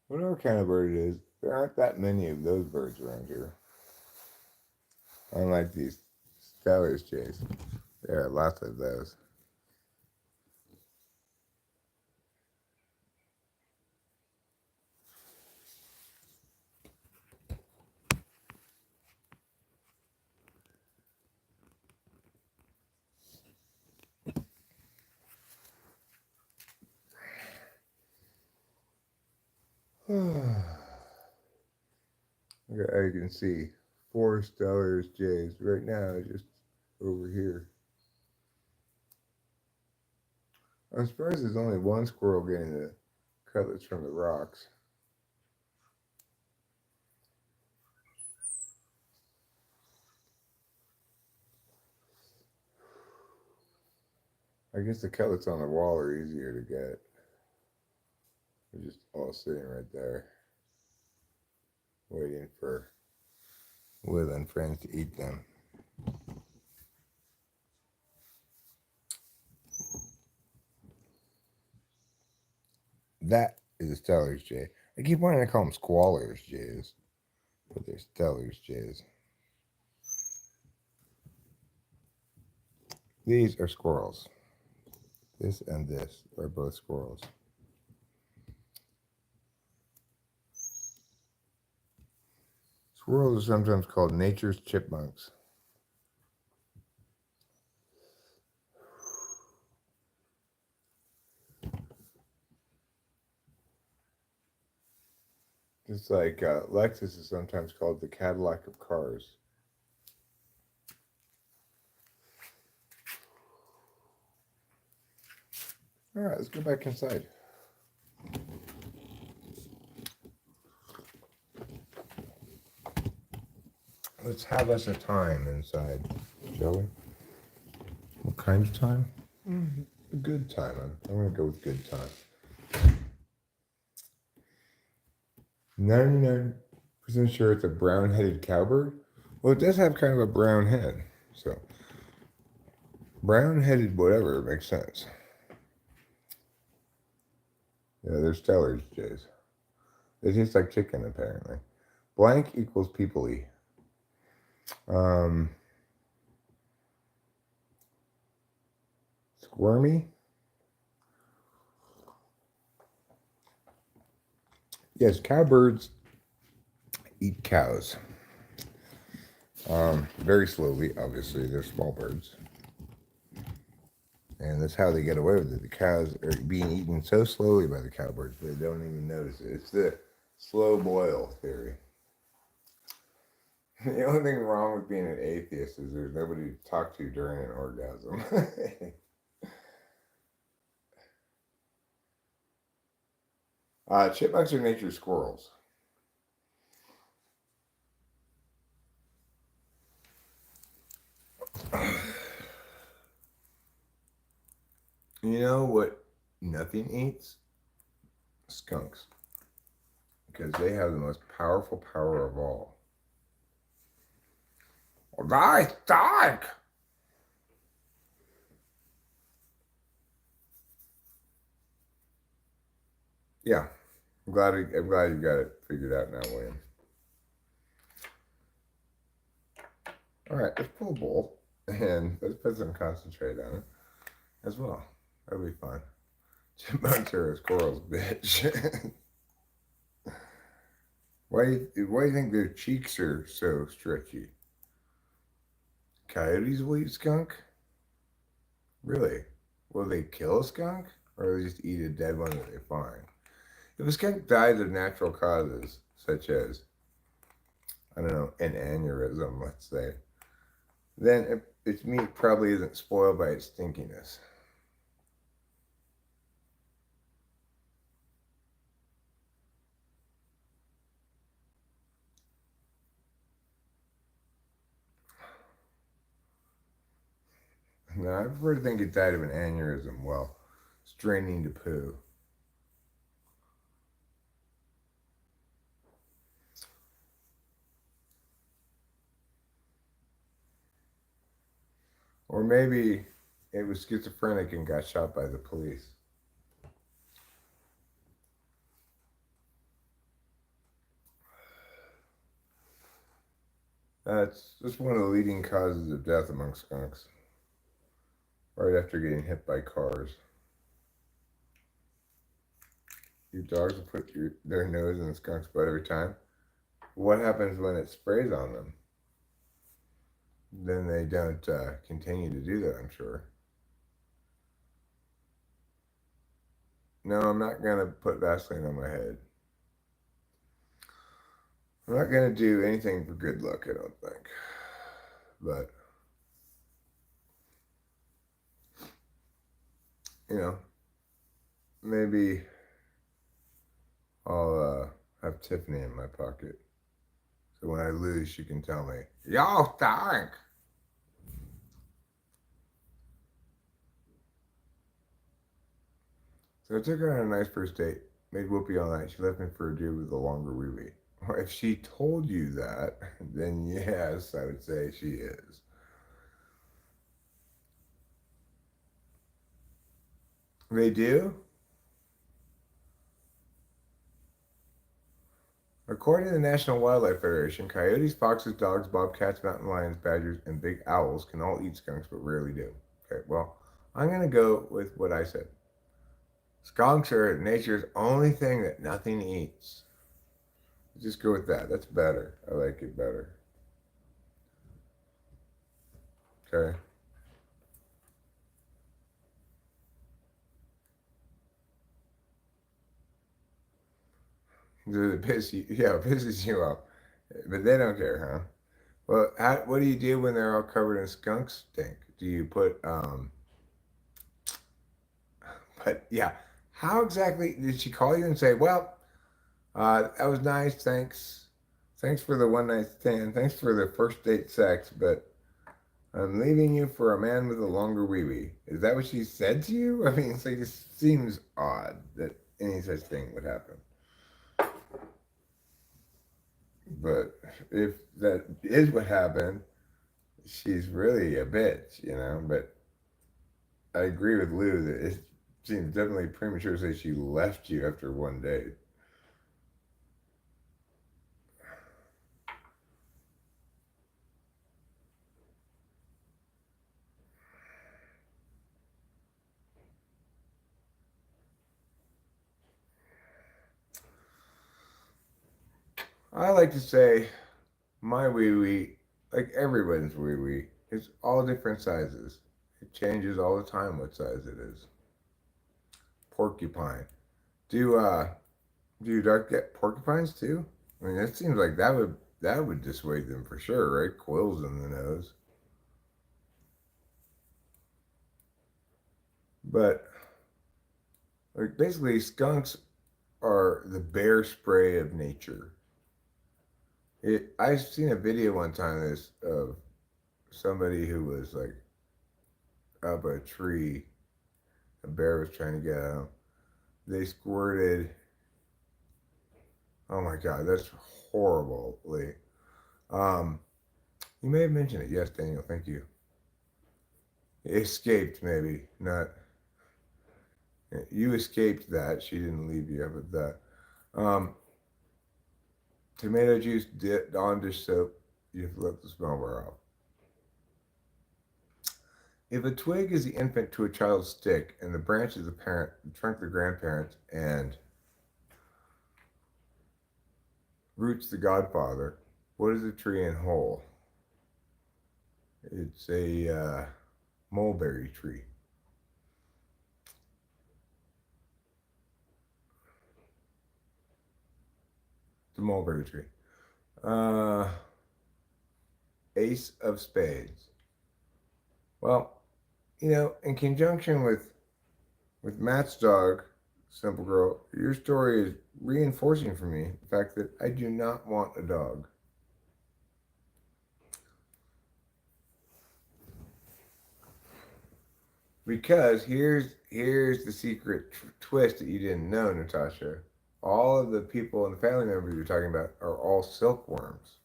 Whatever kind of bird it is, there aren't that many of those birds around here. Unlike these Stellar's jays. There are lots of those. I can see 4 Stellar's jays right now, just over here. I'm surprised there's only one squirrel getting the cutlets from the rocks. I guess the cutlets on the wall are easier to get. They're just all sitting right there, waiting for woodland friends to eat them. That is a Stellar's jay. I keep wanting to call them Squaller's jays, but they're Stellar's jays. These are squirrels. This and this are both squirrels. Squirrels are sometimes called nature's chipmunks. Just like Lexus is sometimes called the Cadillac of cars. All right, let's go back inside. Let's have us a time inside, shall we? What kind of time? A good time. I'm going to go with good time. 99% sure it's a brown-headed cowbird. Well, it does have kind of a brown head, so brown-headed whatever makes sense. Yeah, they're Stellar's jays. They taste like chicken, apparently. Blank equals people-y. Squirmy? Yes, cowbirds eat cows. Very slowly, obviously. They're small birds. And that's how they get away with it. The cows are being eaten so slowly by the cowbirds, they don't even notice it. It's the slow boil theory. The only thing wrong with being an atheist is there's nobody to talk to during an orgasm. Chipmunks are nature's squirrels. You know what nothing eats? Skunks. Because they have the most powerful power of all. I stink! Yeah, I'm glad you got it figured out now, William. All right, let's pull a bowl and let's put some concentrate on it as well. That'll be fun. Chipmunks are a squirrel's bitch. Why do you think their cheeks are so stretchy? Coyotes will eat skunk? Really? Will they kill a skunk? Or will they just eat a dead one that they find? If a skunk dies of natural causes, such as, I don't know, an aneurysm, let's say, then its meat probably isn't spoiled by its stinkiness. Now, I prefer to think it died of an aneurysm while straining to poo. Or maybe it was schizophrenic and got shot by the police. That's one of the leading causes of death among skunks, right after getting hit by cars. Your dogs will put their nose in the skunk's butt every time. What happens when it sprays on them? Then they don't continue to do that, I'm sure. No, I'm not going to put Vaseline on my head. I'm not going to do anything for good luck, I don't think. But, you know, maybe I'll have Tiffany in my pocket. So when I lose, she can tell me, y'all stink. So I took her on a nice first date, made whoopee all night. She left me for a dude with a longer wee wee. Or if she told you that, then yes, I would say she is. They do? According to the National Wildlife Federation, coyotes, foxes, dogs, bobcats, mountain lions, badgers, and big owls can all eat skunks, but rarely do. Okay, well, I'm going to go with what I said. Skunks are nature's only thing that nothing eats. Just go with that. That's better. I like it better. Okay. Does it piss you? Yeah, it pisses you off. But they don't care, huh? Well, what do you do when they're all covered in skunk stink? Do you put, but yeah, how exactly did she call you and say, well, that was nice, thanks. Thanks for the one night stand. Thanks for the first date sex, but I'm leaving you for a man with a longer wee wee. Is that what she said to you? I mean, it's like, it seems odd that any such thing would happen. But if that is what happened, she's really a bitch, you know. But I agree with Lou that it seems definitely premature to say she left you after one date. I like to say my wee wee, like everyone's wee wee, is all different sizes. It changes all the time what size it is. Porcupine. Do do you duck get porcupines too? I mean, it seems like that would dissuade them for sure, right? Quills in the nose. But like basically, skunks are the bear spray of nature. I've seen a video one time this of somebody who was like up a tree A bear was trying to get at them. They squirted. Oh my God, that's horrible, Lee. Um, you may have mentioned it. Yes, Daniel. Thank you. Escaped, maybe not. You escaped that. She didn't leave you with that. Um, Tomato juice dipped on dish soap. You have to let the smell wear off. If a twig is the infant to a child's stick, and the branch is the parent, the trunk the grandparent, and roots the godfather, what is a tree in whole? It's a mulberry tree. It's a mulberry tree. Uh, Ace of spades. Well, in conjunction with Matt's dog, Simple Girl, your story is reinforcing for me the fact that I do not want a dog. Because here's the secret twist that you didn't know, Natasha. All of the people and the family members you're talking about are all silkworms.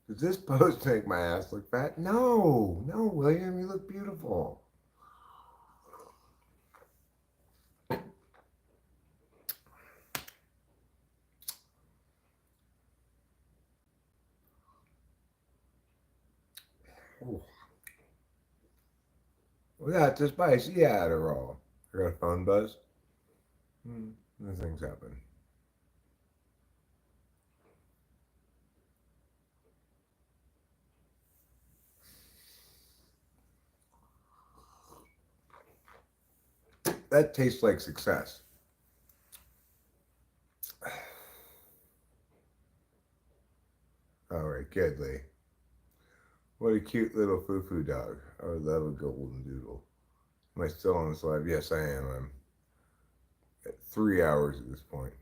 Does this post make my ass look fat? No, no, William, you look beautiful. Ooh. Well, that's a spicy Adderall. I got a phone buzz. Those things happen. That tastes like success. All right, good, Lee. What a cute little foo-foo dog. I would love a golden doodle. Am I still on this live? Yes, I am. I'm at 3 hours at this point.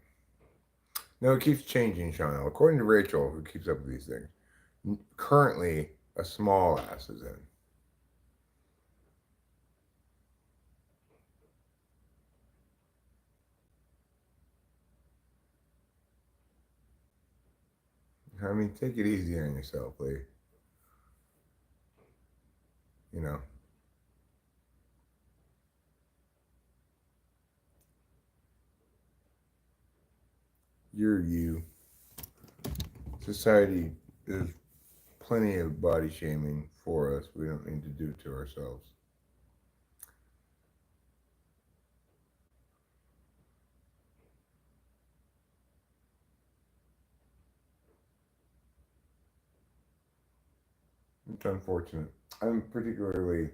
No, it keeps changing, Sean. According to Rachel, who keeps up with these things, currently a small ass is in. I mean, take it easy on yourself, Lee. You know, you're you. Society, there's plenty of body shaming for us. We don't need to do it to ourselves. It's unfortunate. I'm particularly,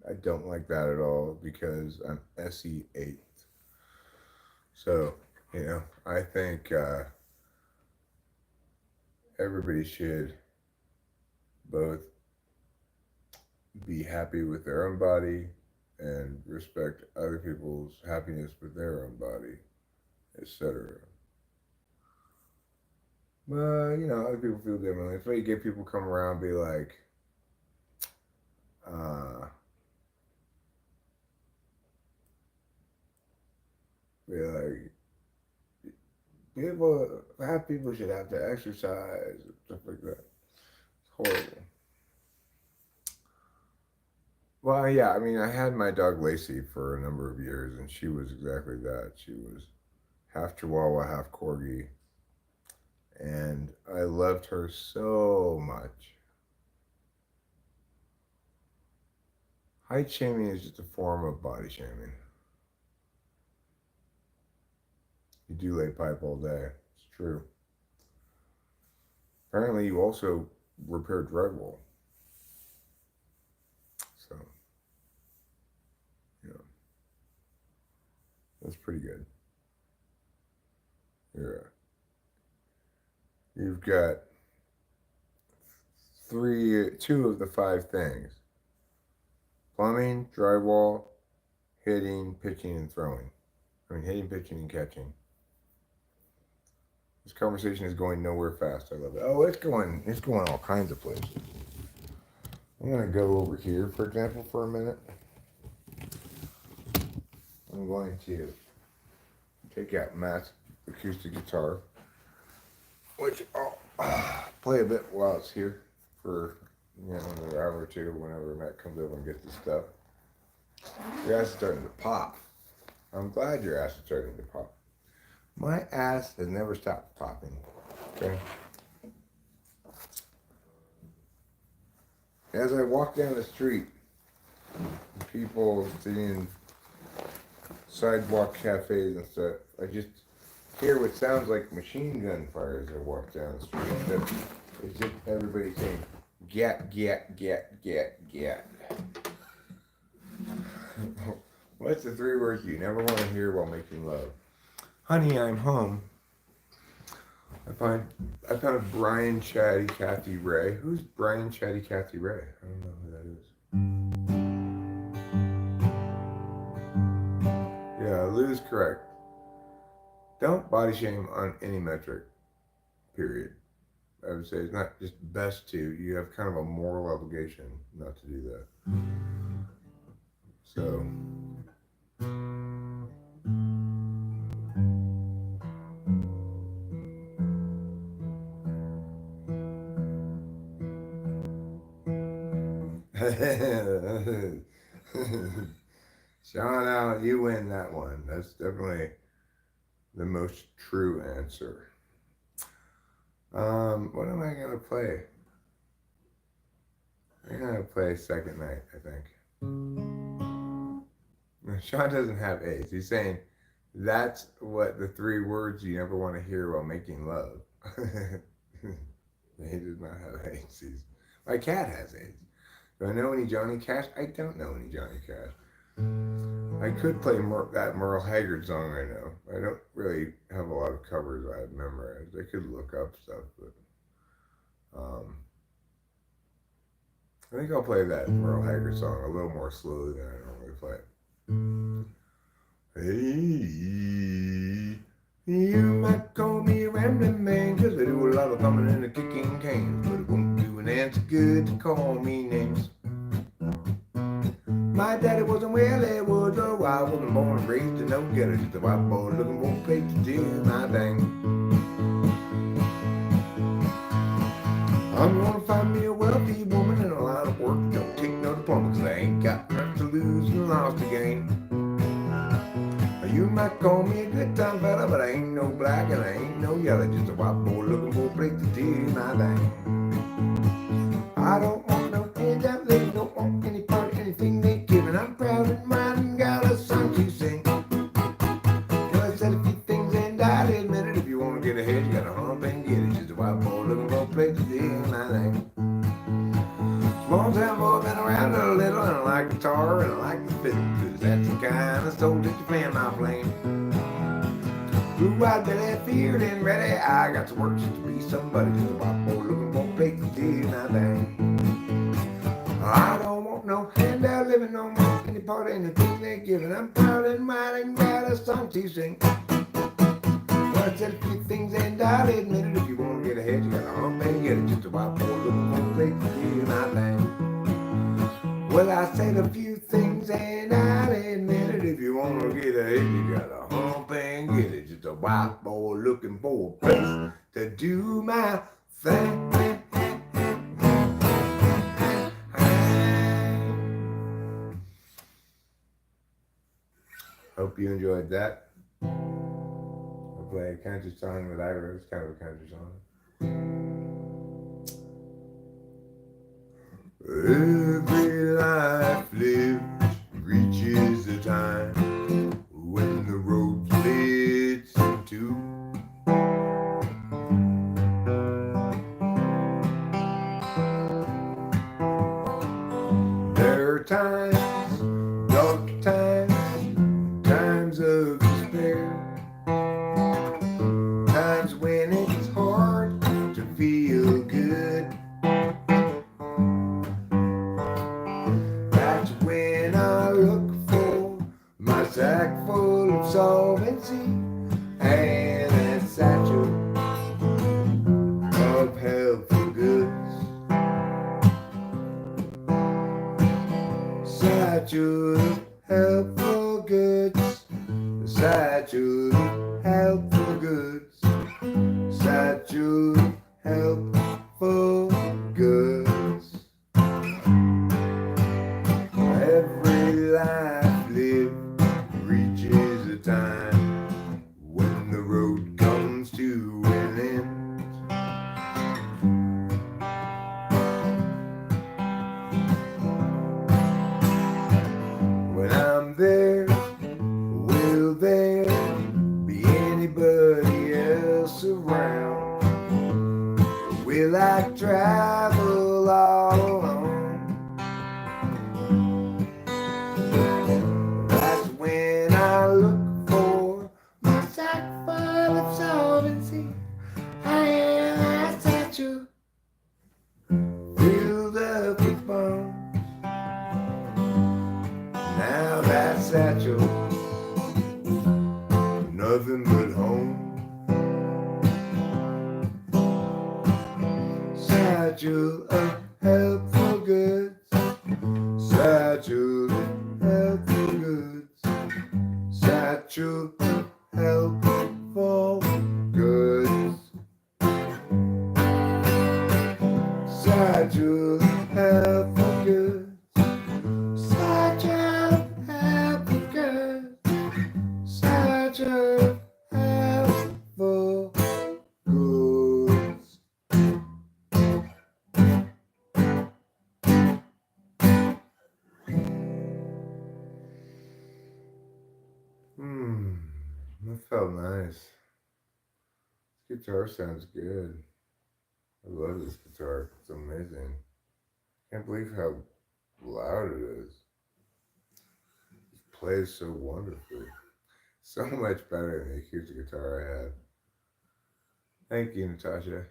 I don't like that at all because I'm SE8. So, I think everybody should both be happy with their own body and respect other people's happiness with their own body, etc. But other people feel differently. It's why you get people come around and be like, uh, be like, fat people should have to exercise and stuff like that. It's horrible. Well, yeah, I mean, I had my dog Lacey for a number of years, and she was exactly that. She was half Chihuahua, half Corgi, and I loved her so much. Height shaming is just a form of body shaming. You do lay pipe all day. It's true. Apparently, you also repair drywall. So, yeah, that's pretty good. Yeah. You've got two of the five things: plumbing, drywall, hitting, pitching, and throwing. I mean, hitting, pitching, and catching. This conversation is going nowhere fast. I love it. Oh, it's going all kinds of places. I'm gonna go over here, for example, for a minute. I'm going to take out Matt's acoustic guitar, which I'll play a bit while it's here for another hour or two whenever Matt comes over and gets the stuff. Your ass is starting to pop. I'm glad your ass is starting to pop. My ass has never stopped popping. Okay. As I walk down the street, people seeing sidewalk cafes and stuff, I just hear what sounds like machine gun fire as I walk down the street. It's just everybody saying, "Gat, gat, gat, gat, gat." What's the three words you never want to hear while making love? Honey, I'm home. I found Brian Chatty Cathy Ray. Who's Brian Chatty Cathy Ray? I don't know who that is. Yeah, Lou's correct. Don't body shame on any metric. Period. I would say it's not just best to. You have kind of a moral obligation not to do that. So. Sean Allen, you win that one. That's definitely the most true answer. What am I gonna play? I'm gonna play Second Night, I think. Sean doesn't have A's. He's saying that's what the three words you never want to hear while making love. He does not have A's. My cat has A's. Do I know any Johnny Cash? I don't know any Johnny Cash. I could play that Merle Haggard song I know. I don't really have a lot of covers I have memorized. I could look up stuff, but I think I'll play that Merle Haggard song a little more slowly than I normally play it. Hey, you might call me a rambling man, 'cause I do a lot of thumbing and a kicking canes, but it won't do an answer good to call me names. My daddy wasn't well, it was a while, wasn't born and raised to no getter, just a white boy looking for a place to do my thing. I'm gonna find me a wealthy woman in a line of work, don't take no diploma, 'cause I ain't got nothing to lose and lost to gain. You might call me a good time fella, but I ain't no black and I ain't no yellow, just a white boy looking for a place to do my thing. I don't want no handout, they don't want any part of anything they give, and I'm proud and mine and got a song to sing. Well, I said a few things and I admit it. If you want to get ahead, you gotta hump and get it. Just a white boy looking for a place to do my thing. Small town boy, been around a little, and I like guitar and I like the fiddle, 'cause that's the kind of soul that you fan my flame. Blue-eyed belly, feared and ready, I got to work just to be somebody, just a white boy looking for a place to do my thing. I don't want no handout living, no more any part of anything they're giving. I'm proud and mine and got a song to sing. Well, I said a few things and I'll admit it. If you want to get ahead, you gotta hump and get it. Just a white boy looking for a place to do my thing. Well, I said a few things and I'll admit it. If you want to get ahead, you gotta hump and get it. Just a white boy looking for a place to do my thing. Hope you enjoyed that. I'll play a country song that I wrote. It's kind of a country song. Every life lived reaches a time when the road splits in two. There are times, dark times, times of despair, times when it's hard sack full of solvency and a satchel of helpful goods. Satchel of helpful goods. Satchel of helpful goods. Satchel of helpful goods. Every life lived reaches a time when the road comes to an end. When I'm there, will there be anybody else around? Or will I travel all alone? That's when I look for my sack full of solvency. I am a statue filled up with bones. Now that satchel, nothing but home. Satchel of helpful goods. Satchel of helpful goods. Satchel of helpful goods. Satchel of helpful goods. Satchel of helpful goods. Satchel of helpful goods. That felt nice. This guitar sounds good. I love this guitar. It's amazing. Can't believe how loud it is. It plays so wonderfully. So much better than the acoustic guitar I had. Thank you, Natasha.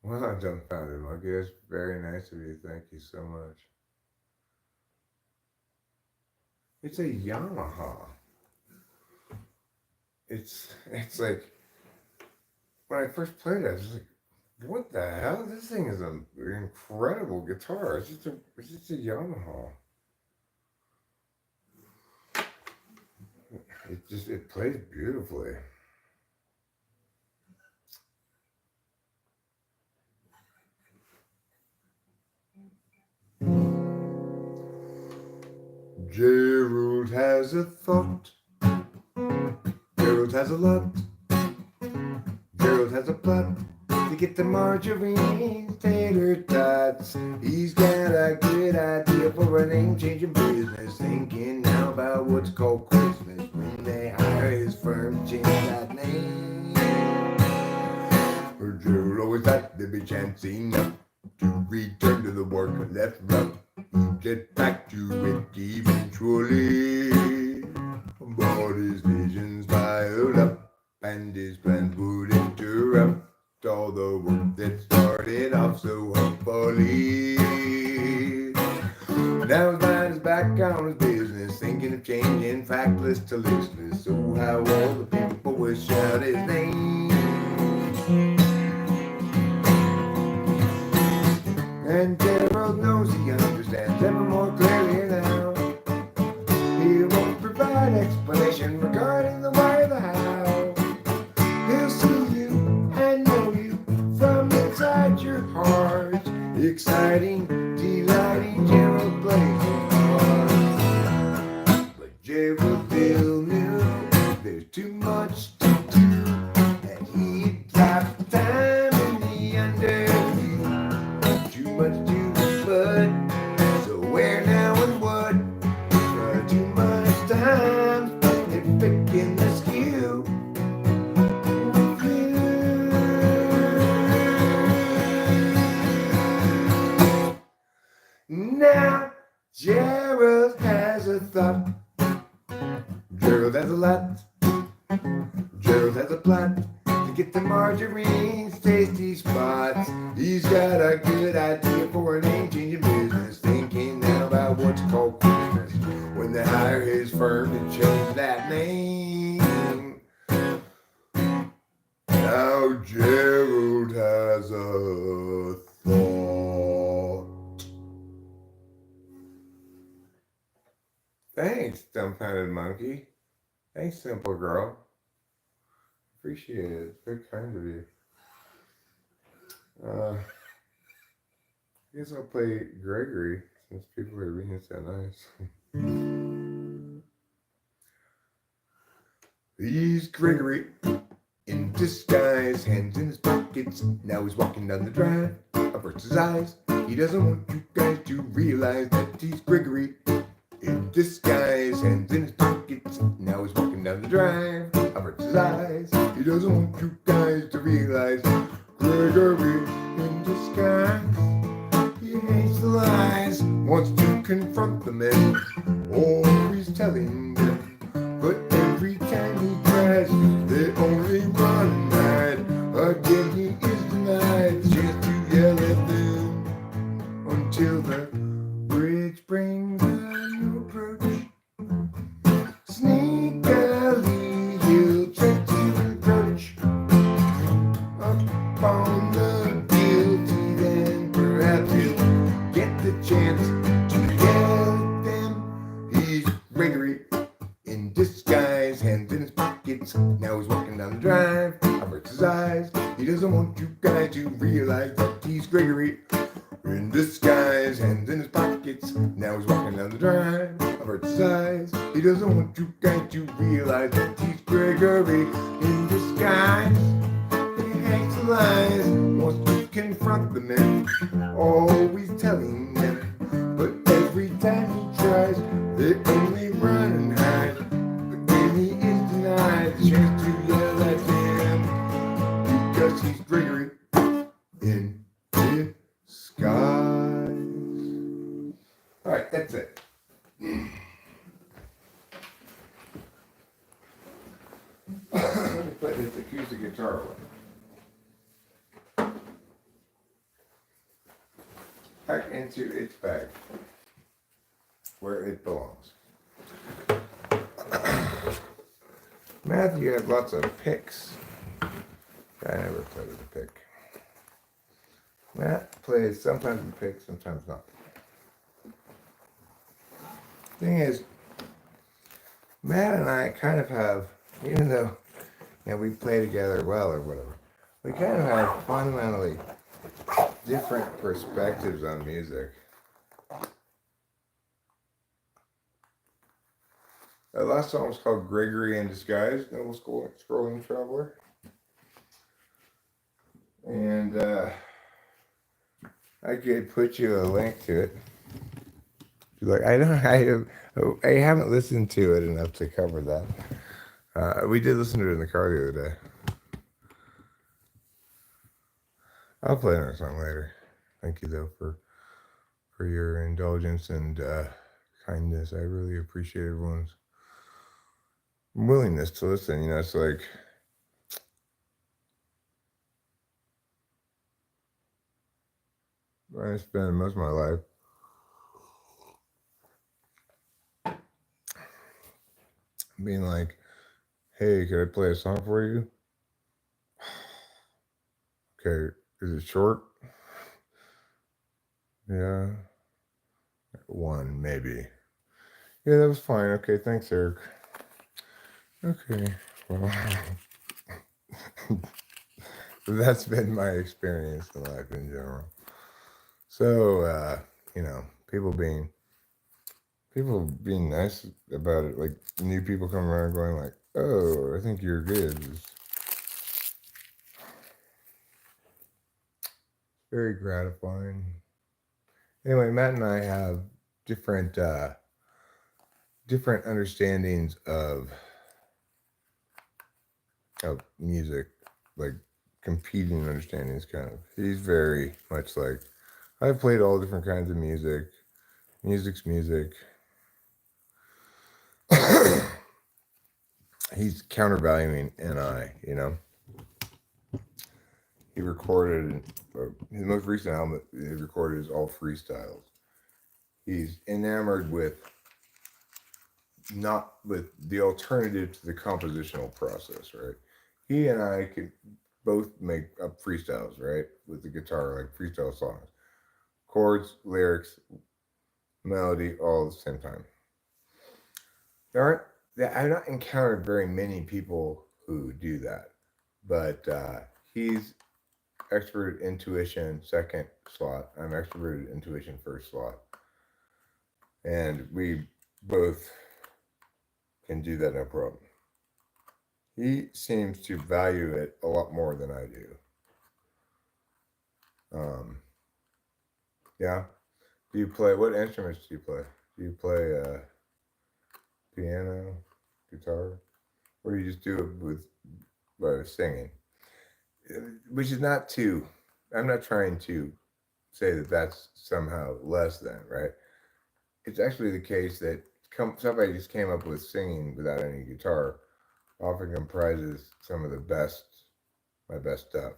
Well, dumbfounded monkey. That's very nice of you. Thank you so much. It's a Yamaha. It's like when I first played it, I was like, what the hell? This thing is an incredible guitar. It's just a Yamaha. It plays beautifully. Gerald has a thought. Gerald has a lot. Gerald has a plot to get the margarine tater tots. He's got a good idea for a name-changing business. Thinking now about what's called Christmas. When they hire his firm, change that name. For Gerald always thought there'd be chance enough to return to the work left rough. He'd get back to it eventually. But his visions piled up, and his plans would interrupt all the work that started off so hopefully. Now his mind is back on his business, thinking of changing factless to listless. So how all the people will shout his name. And Gerald knows he understands ever more clearly now. He won't provide explanation regarding the why or the how. He'll see you and know you from inside your heart. Exciting, delighting, Gerald blazing hard. But Gerald Bill knew there's too much to do, and he'd drop time in the underview. Too much to put, so where now and what? Too much time spent picking the skew. Now Gerald has a thought. Gerald has a lot. Gerald has a plot to get the margarine's tasty spots. He's got a good idea for an name-changing business. Thinking name. Now Gerald has a thought. Thanks, dumbfounded monkey. Thanks, simple girl. Appreciate it. It's very kind of you. I guess I'll play Gregory since people are being so nice. He's Gregory in disguise, hands in his pockets. Now he's walking down the drive, averts his eyes. He doesn't want you guys to realize that he's Gregory in disguise, hands in his pockets. Now he's walking down the drive, averts his eyes. He doesn't want you guys to realize Gregory in disguise. He hates the lies, wants to confront the men, always telling them. But every time he tries, they only run and hide. Again he is denied the chance to yell at them until the bridge brings a new approach. Sneakily he'll try to approach upon the guilty, then perhaps he'll get the chance to yell at them. He's Gregory in disguise, hands in his pockets. Now he's walking down the drive, averts his eyes. He doesn't want you guys to realize that he's Gregory in disguise, hands in his pockets. Now he's walking down the drive, averts his eyes. He doesn't want you guys to realize that he's Gregory in disguise. He hates lies, wants to confront the men, always telling them. But every time he tries, they only run and hide. Again he is denied the chance to yell at them because he's Gregory in disguise. Alright, that's it. Let me put this acoustic guitar away. Back into its bag where it belongs. Matthew had lots of picks. I never played with a pick. Matt plays sometimes with a pick, sometimes not. Thing is, Matt and I kind of have, even though we play together well or whatever, we kind of have fundamentally different perspectives on music. That last song was called Gregory in Disguise, Noble Scrolling Traveler. And I could put you a link to it. Like, I haven't listened to it enough to cover that. We did listen to it in the car the other day. I'll play another song later. Thank you though for your indulgence and kindness. I really appreciate everyone's willingness to listen. You know, it's like I spend most of my life being like, hey, could I play a song for you? Okay, is it short? Yeah. One, maybe. Yeah, that was fine. Okay, thanks, Eric. Okay, well, that's been my experience in life in general. So, people being nice about it, like new people come around going like, oh, I think you're good. It's very gratifying. Anyway, Matt and I have different understandings of music, like competing understandings, kind of. He's very much like, I've played all different kinds of music. Music's music. He's countervaluing NI, you know. He recorded his most recent album. He recorded is all freestyles. He's enamored with not with the alternative to the compositional process, right? He and I could both make up freestyles, right? With the guitar, like freestyle songs, chords, lyrics, melody, all at the same time. There aren't, I've not encountered very many people who do that, but he's extrovert intuition second slot. I'm extroverted intuition first slot, and we both can do that no problem. He seems to value it a lot more than I do. Um, yeah. Do you play? What instruments do you play? Do you play piano, guitar, or do you just do it with singing? Which is not too. I'm not trying to say that that's somehow less than right. It's actually the case that somebody just came up with singing without any guitar often comprises some of my best stuff.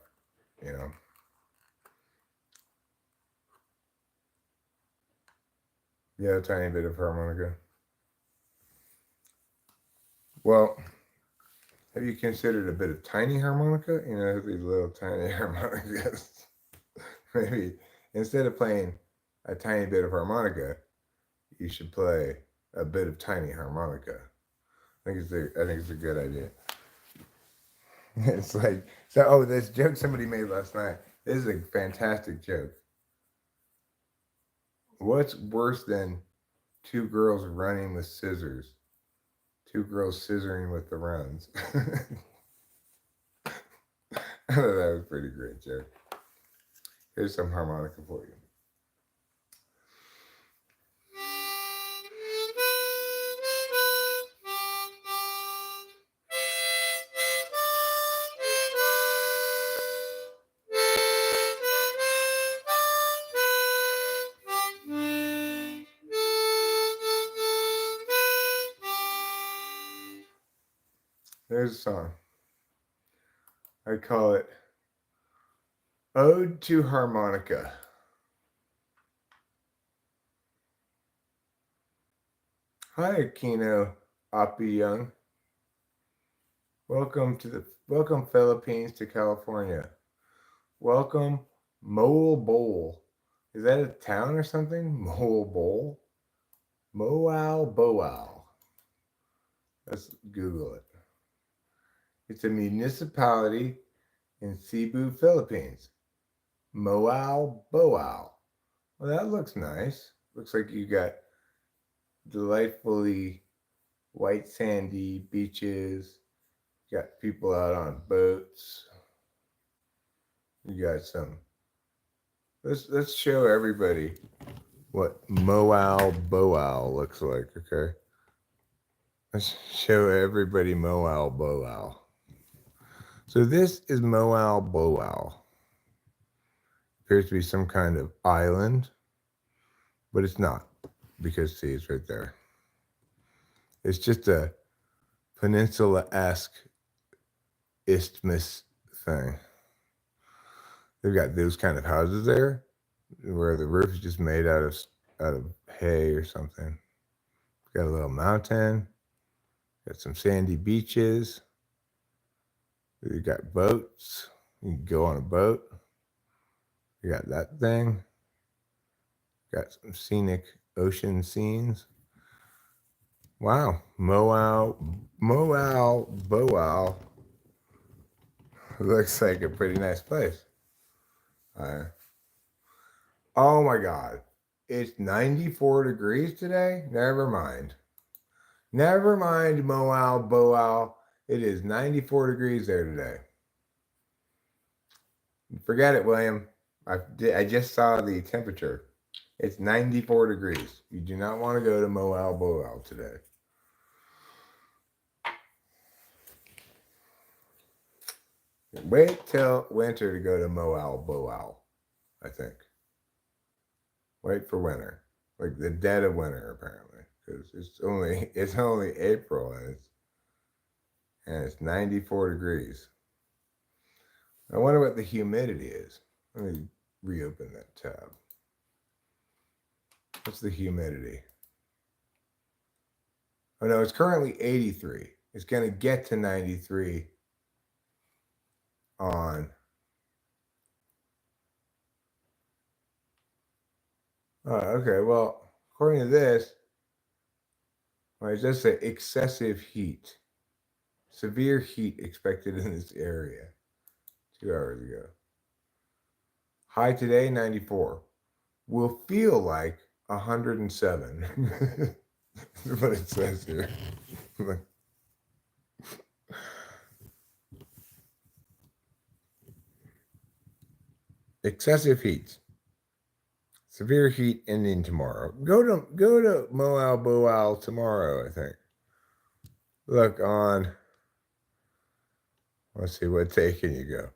You know. Yeah, a tiny bit of harmonica. Well, have you considered a bit of tiny harmonica? You know, these little tiny harmonicas. Maybe instead of playing a tiny bit of harmonica, you should play a bit of tiny harmonica. I think it's a good idea. It's like so. Oh, this joke somebody made last night. This is a fantastic joke. What's worse than two girls running with scissors? Two girls scissoring with the runs. I thought that was a pretty great joke. Here's some harmonica for you. There's a song. I call it Ode to Harmonica. Hi, Aquino Oppie Young. Welcome Philippines to California. Welcome Mole Bowl. Is that a town or something? Mole Bowl? Moal Boal. Let's Google it. It's a municipality in Cebu, Philippines. Moal Boal. Well, that looks nice. Looks like you got delightfully white sandy beaches. You got people out on boats. You got some. Let's show everybody what Moal Boal looks like. Okay. Let's show everybody Moal Boal. So this is Moal Boal. Appears to be some kind of island, but it's not because see, it's right there. It's just a peninsula-esque isthmus thing. They've got those kind of houses there, where the roof is just made out of hay or something. Got a little mountain. Got some sandy beaches. You got boats. You can go on a boat. You got that thing. Got some scenic ocean scenes. Wow. Moal Boal. Looks like a pretty nice place. Oh my God. It's 94 degrees today? Never mind. Never mind, Moal Boal. It is 94 degrees there today. Forget it, William. I just saw the temperature. It's 94 degrees. You do not want to go to Moal Boal today. Wait till winter to go to Moal Boal, I think. Wait for winter. Like the dead of winter, apparently. Because it's only April and it's 94 degrees. I wonder what the humidity is. Let me reopen that tab. What's the humidity? Oh no, it's currently 83. It's going to get to 93 on. Oh, okay. Well, according to this, well, it does say excessive heat. Severe heat expected in this area 2 hours ago. High today, 94. Will feel like 107. That's what it says here. Excessive heat. Severe heat ending tomorrow. Go to Moal Boal tomorrow, I think. Look on. Let's see, what day can you go?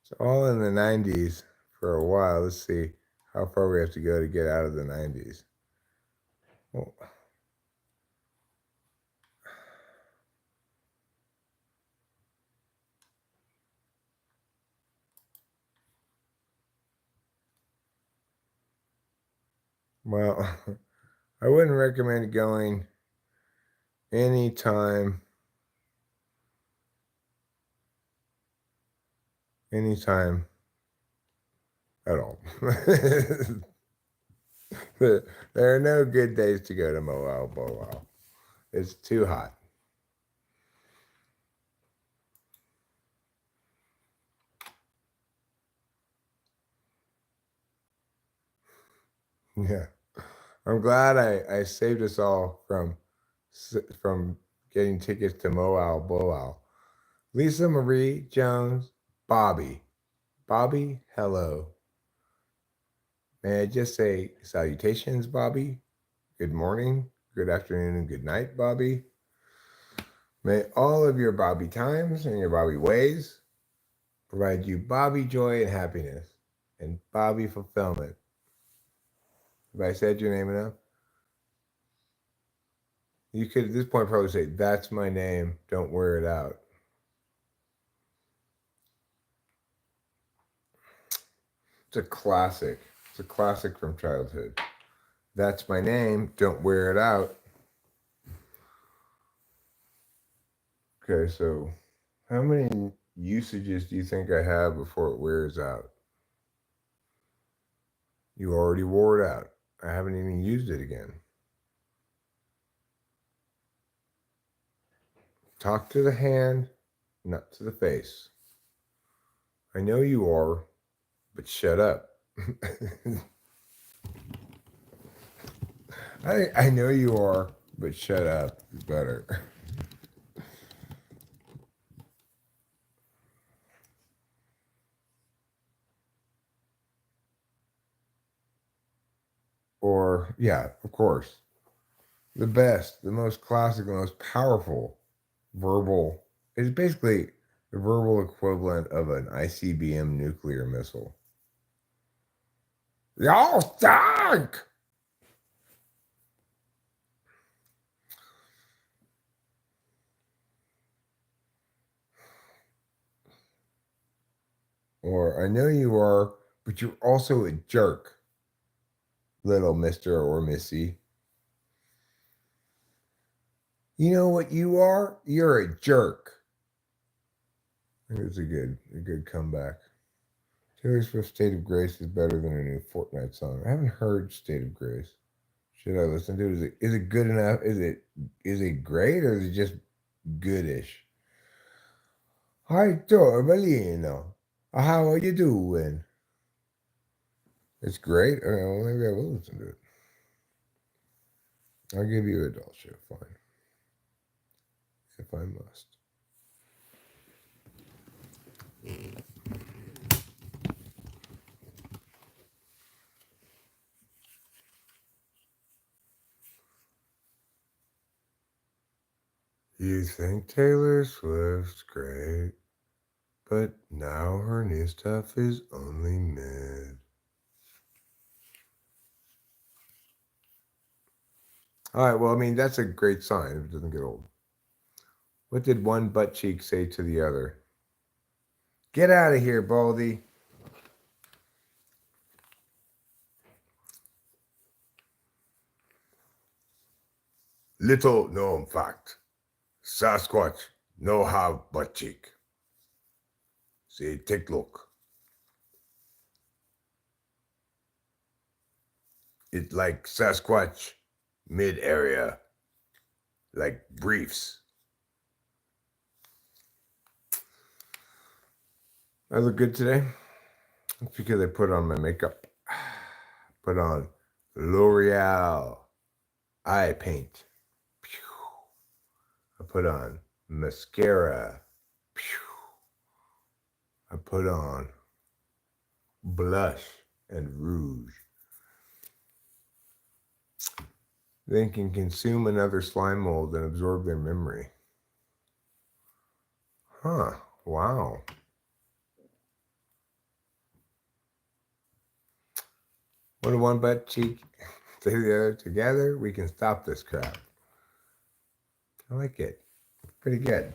It's all in the 90s for a while. Let's see how far we have to go to get out of the 90s. Well, I wouldn't recommend going anytime at all. There are no good days to go to Moal Boal. It's too hot. Yeah. I'm glad I saved us all from getting tickets to Moal Boal. Lisa Marie Jones, Bobby. Bobby, hello. May I just say salutations, Bobby? Good morning, good afternoon, and good night, Bobby. May all of your Bobby times and your Bobby ways provide you Bobby joy and happiness and Bobby fulfillment. Have I said your name enough? You could at this point probably say, "That's my name, don't wear it out." It's a classic. It's a classic from childhood. That's my name, don't wear it out. Okay, so how many usages do you think I have before it wears out? You already wore it out. I haven't even used it again. Talk to the hand, not to the face. I know you are, but shut up. I know you are, but shut up is better. Or, yeah, of course, the best, the most classic, the most powerful verbal is basically the verbal equivalent of an ICBM nuclear missile. Y'all stink! Or, I know you are, but you're also a jerk, little Mr. or Missy. You know what you are? You're a jerk. I think it's a good comeback. Taylor Swift's State of Grace is better than her new Fortnite song. I haven't heard State of Grace. Should I listen to it? Is it good enough? Is it great or is it just goodish? Hi Torvalino. How are you doing? It's great. Okay, well, maybe I will listen to it. I'll give you a doll show. Fine. If I must. You think Taylor Swift's great, but now her new stuff is only mid. All right, well, I mean, that's a great sign if it doesn't get old. What did one butt cheek say to the other? Get out of here, Baldy. Little known fact: Sasquatch no have butt cheek. See, take look. It like Sasquatch mid area, like briefs. I look good today. It's because I put on my makeup. Put on L'Oreal eye paint. I put on mascara. I put on blush and rouge. They can consume another slime mold and absorb their memory. Huh, wow. One one butt cheek to the other together, we can stop this crap. I like it. Pretty good.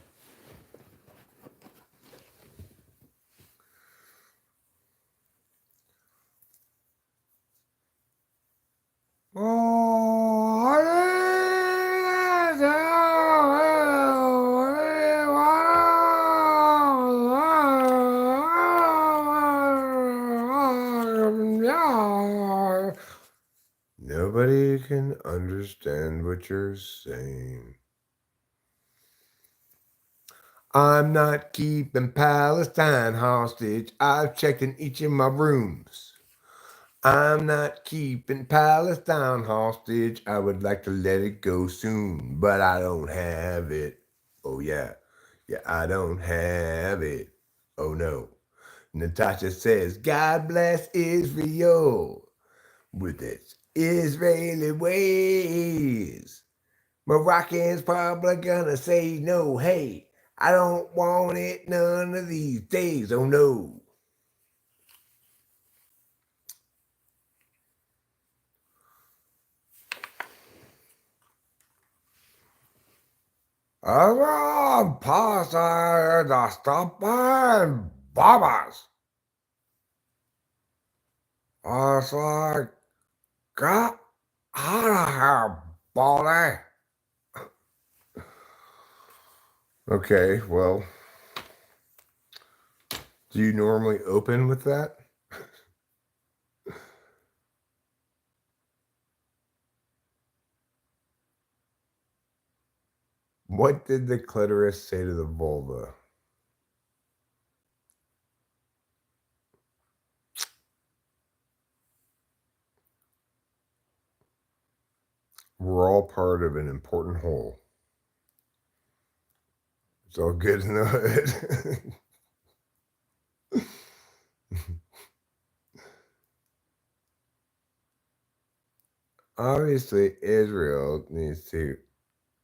Nobody can understand what you're saying. I'm not keeping Palestine hostage. I've checked in each of my rooms. I'm not keeping Palestine hostage. I would like to let it go soon, but I don't have it. Oh, yeah. Yeah, I don't have it. Oh, no. Natasha says, God bless Israel with its Israeli ways. Moroccans probably gonna say no. Hey, I don't want it none of these days. Oh, no. Everyone passing the stopping bombers. I was like, get out of here, buddy. Okay, well, do you normally open with that? What did the clitoris say to the vulva? We're all part of an important whole. It's all good in the hood. Obviously, Israel needs to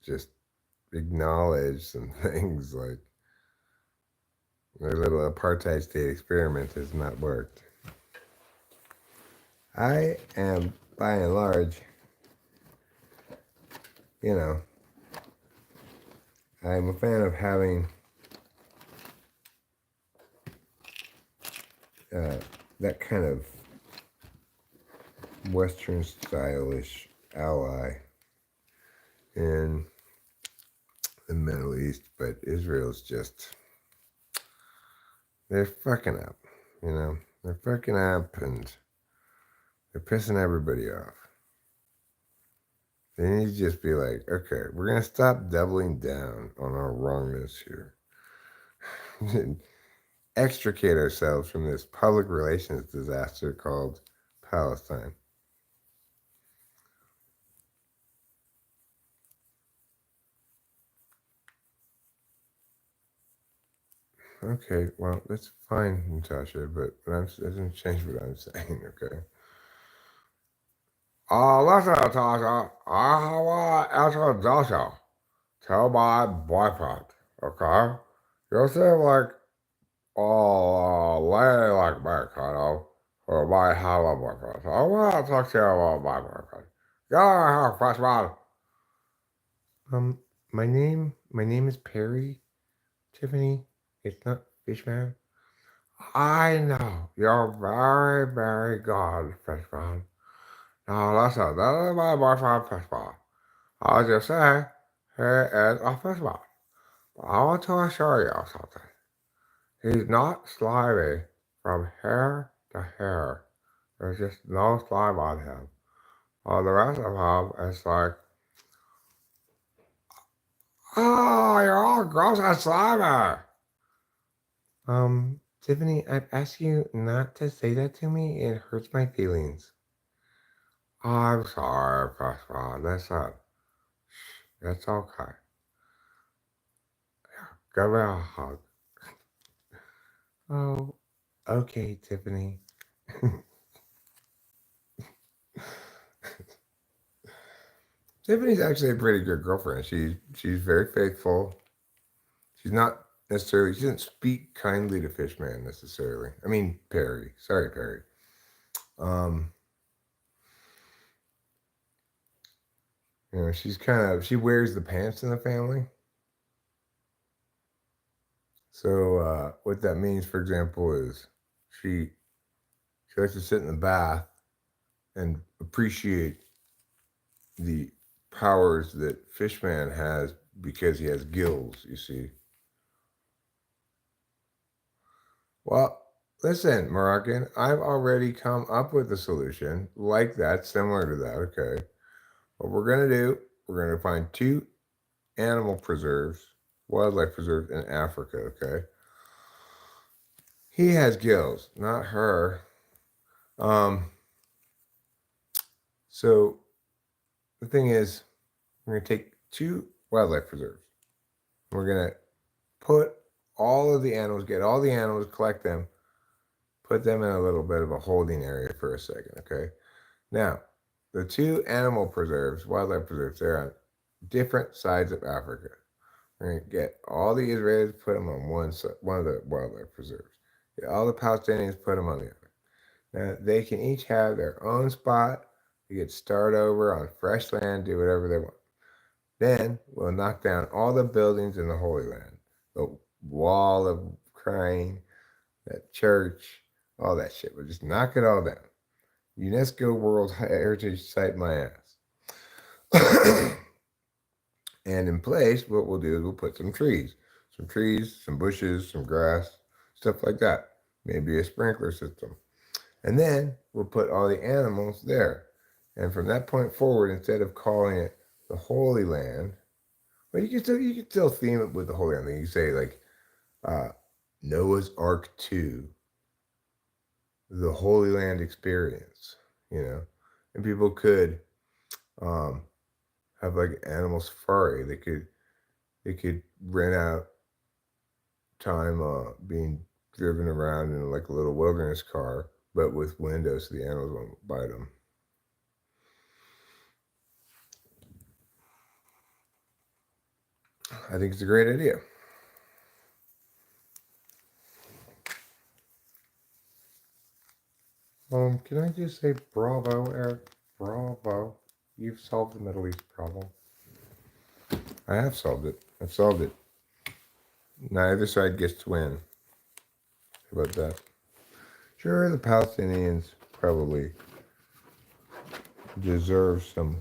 just acknowledge some things like their little apartheid state experiment has not worked. I am, by and large, I'm a fan of having that kind of Western stylish ally in the Middle East, but Israel's just, they're fucking up, they're fucking up and they're pissing everybody off. They need to just be like, okay, we're going to stop doubling down on our wrongness here. Extricate ourselves from this public relations disaster called Palestine. Okay, well, that's fine, Natasha, but that doesn't change what I'm saying, okay? Listen, Natasha, I want to introduce you to my boyfriend, okay? You seem like a lady like me, kind of, who might have a boyfriend. So I want to talk to you about my boyfriend. Get out of here, freshman. My name is Perry, Tiffany. It's not Fishman. I know. You're very, very good, Fishman. Now listen, this is my boyfriend, Fishman. I'll just say, here is a fishman. But I want to assure you of something. He's not slimy from hair to hair. There's just no slime on him. All the rest of him is like, oh, you're all gross and slimy. Tiffany, I've asked you not to say that to me. It hurts my feelings. I'm sorry, Pascal. Listen, it's okay. Give me a hug. Oh, okay, Tiffany. Tiffany's actually a pretty good girlfriend. She's very faithful. She's not necessarily. She doesn't speak kindly to Fishman necessarily. I mean Perry. Sorry, Perry. Um, she's she wears the pants in the family. So what that means, for example, is she she likes to sit in the bath and appreciate the powers that Fishman has because he has gills. You see. Well, listen, Moroccan, I've already come up with a solution like that, similar to that. Okay. What we're going to do, we're going to find two animal preserves, wildlife preserves in Africa. Okay. He has gills, not her. Um, so the thing is, we're going to take two wildlife preserves. We're going to put all of the animals, get all the animals, collect them, put them in a little bit of a holding area for a second. Okay. Now, the two animal preserves, wildlife preserves, they're on different sides of Africa. We're going to get all the Israelis, put them on one of the wildlife preserves. Get all the Palestinians, put them on the other. Now, they can each have their own spot. They get start over on fresh land, do whatever they want. Then we'll knock down all the buildings in the Holy Land, the wall of crying, that church, all that shit. We'll just knock it all down. UNESCO World Heritage Site, my ass. And in place, what we'll do is we'll put some trees, some bushes, some grass, stuff like that. Maybe a sprinkler system. And then we'll put all the animals there. And from that point forward, instead of calling it the Holy Land, well, you can still theme it with the Holy Land. You can say like uh, Noah's Ark 2, the Holy Land experience, you know, and people could um, have like animal safari. They could rent out time being driven around in like a little wilderness car, but with windows so the animals won't bite them. I think it's a great idea. Can I just say bravo, Eric? Bravo. You've solved the Middle East problem. I have solved it. I've solved it. Neither side gets to win. How about that? Sure, the Palestinians probably deserve some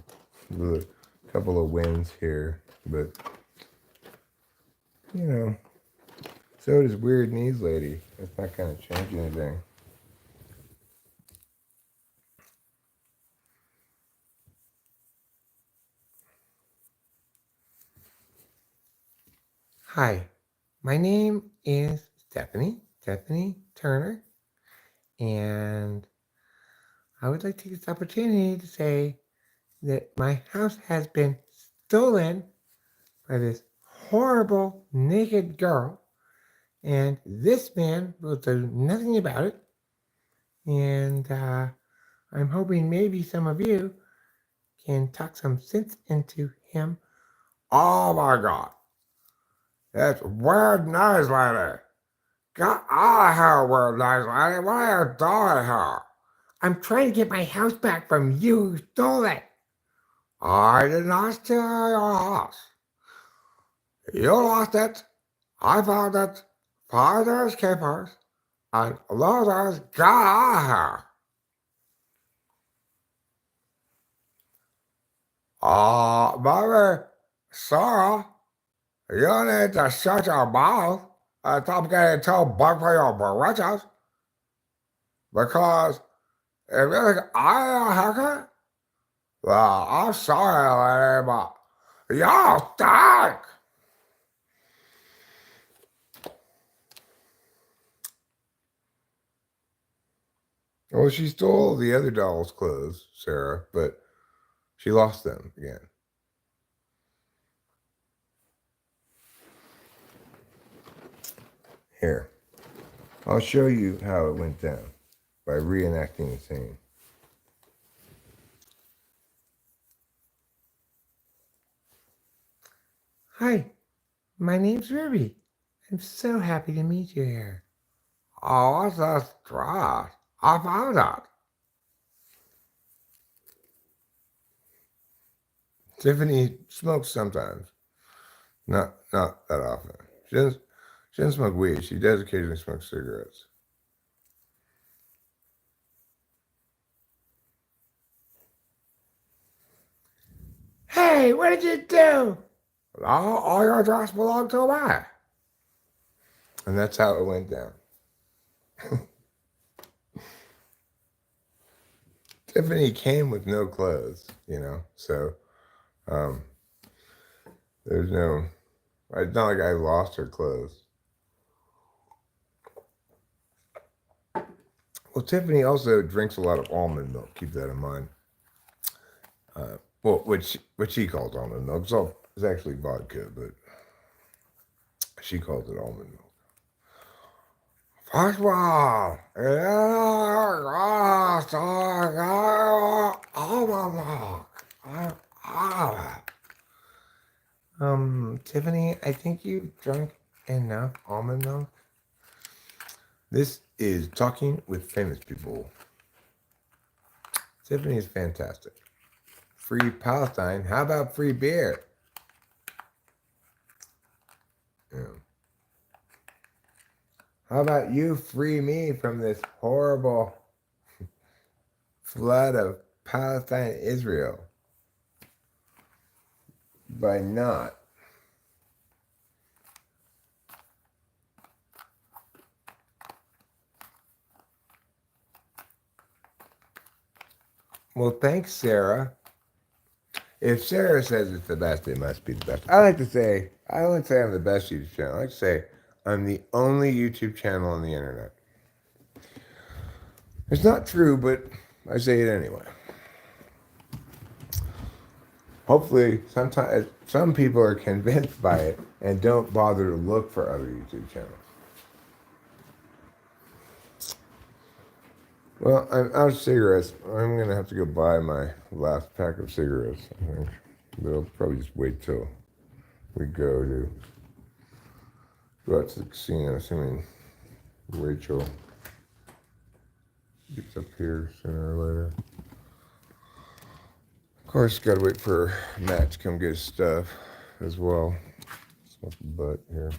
a couple of wins here, but you know, so does Weird Knees Lady. That's not going to change anything. Hi, my name is Stephanie Turner, and I would like to take this opportunity to say that my house has been stolen by this horrible naked girl, and this man will do nothing about it. And I'm hoping maybe some of you can talk some sense into him. Oh my God, it's weird noise, lady. Get out of here, weird noise, lady. What are you doing here? I'm trying to get my house back from you who stole it. I did not steal your house. You lost it. I found it. Fire escapers and loaders got out of here. Mother, Sarah, you need to shut your mouth and stop getting too big for your britches. Because if you think I am a hacker, well, I'm sorry, lady, but you stink. Well, she stole the other doll's clothes, Sarah, but she lost them again. Here, I'll show you how it went down by reenacting the scene. Hi, my name's Ruby. I'm so happy to meet you here. Oh, what's that dress? I found it. Tiffany smokes sometimes, not that often. She doesn't smoke weed. She does occasionally smoke cigarettes. Hey, what did you do? All your dress belong to me. And that's how it went down. Tiffany came with no clothes, so um, there's no. It's not like I lost her clothes. Well, Tiffany also drinks a lot of almond milk. Keep that in mind. Well, what she calls almond milk. It's actually vodka, but she calls it almond milk. First of all, almond milk. Tiffany, I think you drank enough almond milk. This is Talking with Famous People. Tiffany is fantastic. Free Palestine. How about free beer? Yeah. How about you free me from this horrible flood of Palestine and Israel? By not. Well, thanks, Sarah. If Sarah says it's the best, it must be the best. I wouldn't say I'm the best YouTube channel. I like to say I'm the only YouTube channel on the internet. It's not true, but I say it anyway. Hopefully, sometimes some people are convinced by it and don't bother to look for other YouTube channels. Well, I'm out of cigarettes. I'm going to have to go buy my last pack of cigarettes, I think. But I'll probably just wait till we go out to the casino, assuming Rachel gets up here sooner or later. Of course, got to wait for Matt to come get his stuff as well. Smoke the butt here.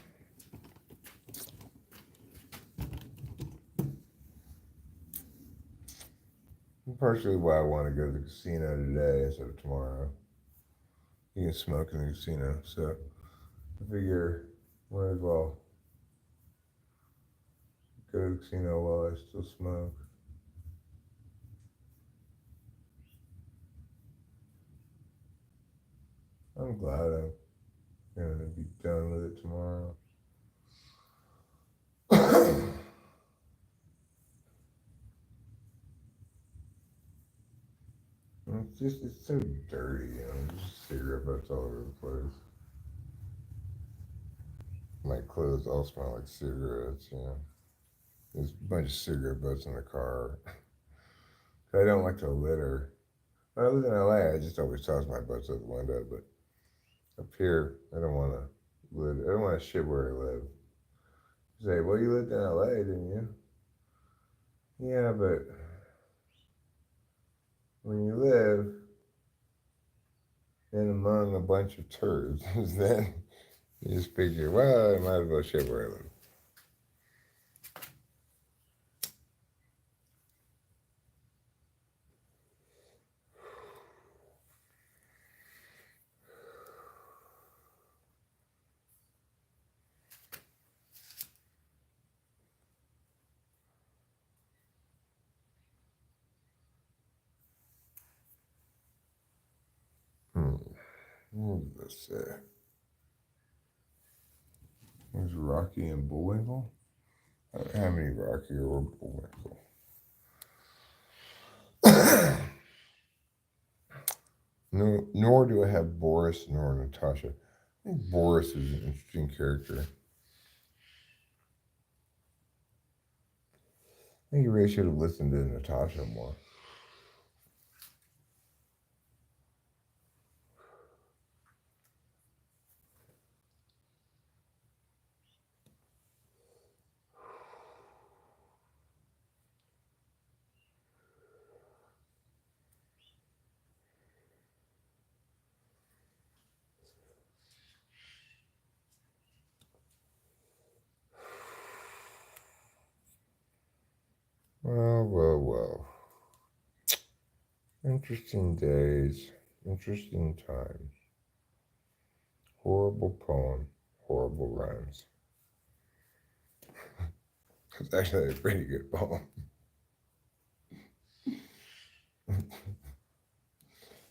Partially why I want to go to the casino today instead of tomorrow. You can smoke in the casino, so I figure might as well go to the casino while I still smoke. I'm glad I'm gonna be done with it tomorrow. It's so dirty, just cigarette butts all over the place. My clothes all smell like cigarettes. There's a bunch of cigarette butts in the car. I don't like to litter. When I live in LA, I just always toss my butts out the window, but up here, I don't want to live. I don't want to shit where I live. You say, well, you lived in LA, didn't you? Yeah, but when you live in among a bunch of turds, then you just figure, well, I might as well shit where I live. What does this say? There's Rocky and Bullwinkle. I don't have any Rocky or Bullwinkle. No, nor do I have Boris nor Natasha. I think Boris is an interesting character. I think you really should have listened to Natasha more. Well. Interesting days, interesting times. Horrible poem, horrible rhymes. It's actually a pretty good poem.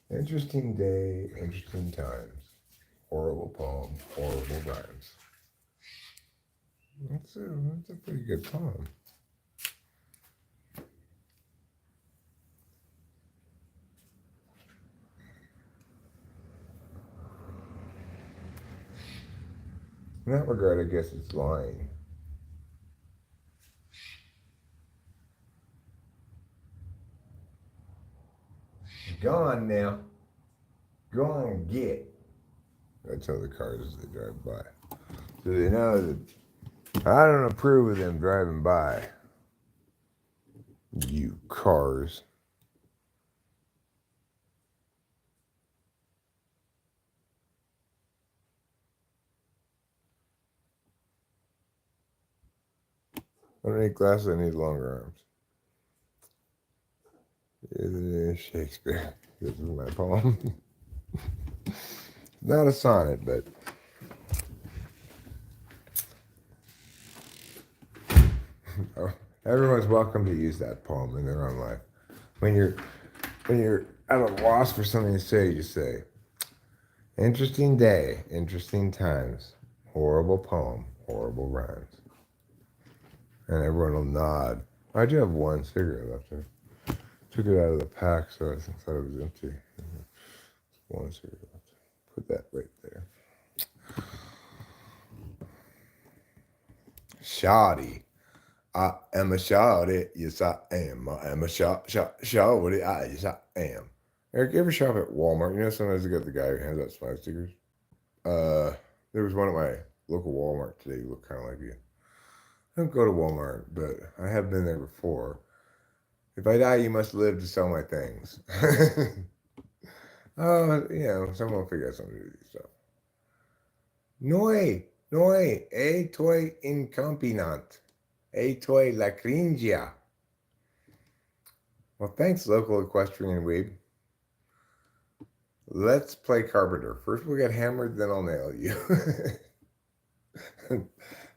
Interesting day, interesting times. Horrible poem, horrible rhymes. That's a pretty good poem. In that regard, I guess it's lying. Go on now. Go on and get. I tell the cars as they drive by. So they know that I don't approve of them driving by. You cars. I don't need glasses, I need longer arms. Shakespeare. This is my poem. Not a sonnet, but everyone's welcome to use that poem in their own life. When you're at a loss for something to say, you say, interesting day, interesting times, horrible poem, horrible rhymes. And everyone will nod. I do have one cigarette left there. Took it out of the pack, so I thought it was empty. One cigarette left. Put that right there. Shoddy. I am a shoddy. Yes, I am. I am a shoddy. Yes, I am. Eric, you ever shop at Walmart? You know, sometimes they got the guy who hands out swag stickers. There was one at my local Walmart today who looked kind of like you. I don't go to Walmart, but I have been there before. If I die, you must live to sell my things. Someone will figure out something to do with this stuff. Noi, toi incompinant, toi lacringia. Well, thanks, local equestrian weeb. Let's play carpenter. First we'll get hammered, then I'll nail you.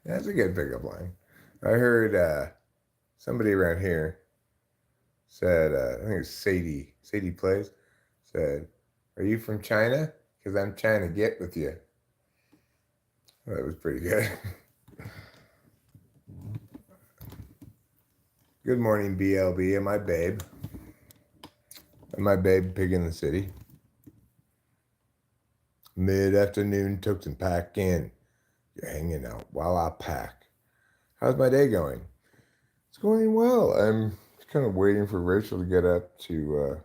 That's a good pickup line. I heard somebody around here said, I think it's Sadie Plays, said, are you from China? Because I'm trying to get with you. Well, that was pretty good. Good morning, BLB, and my babe. And my babe, Pig in the City. Mid-afternoon, took some pack in. You're hanging out while I pack. How's my day going? It's going well. I'm kind of waiting for Rachel to get up to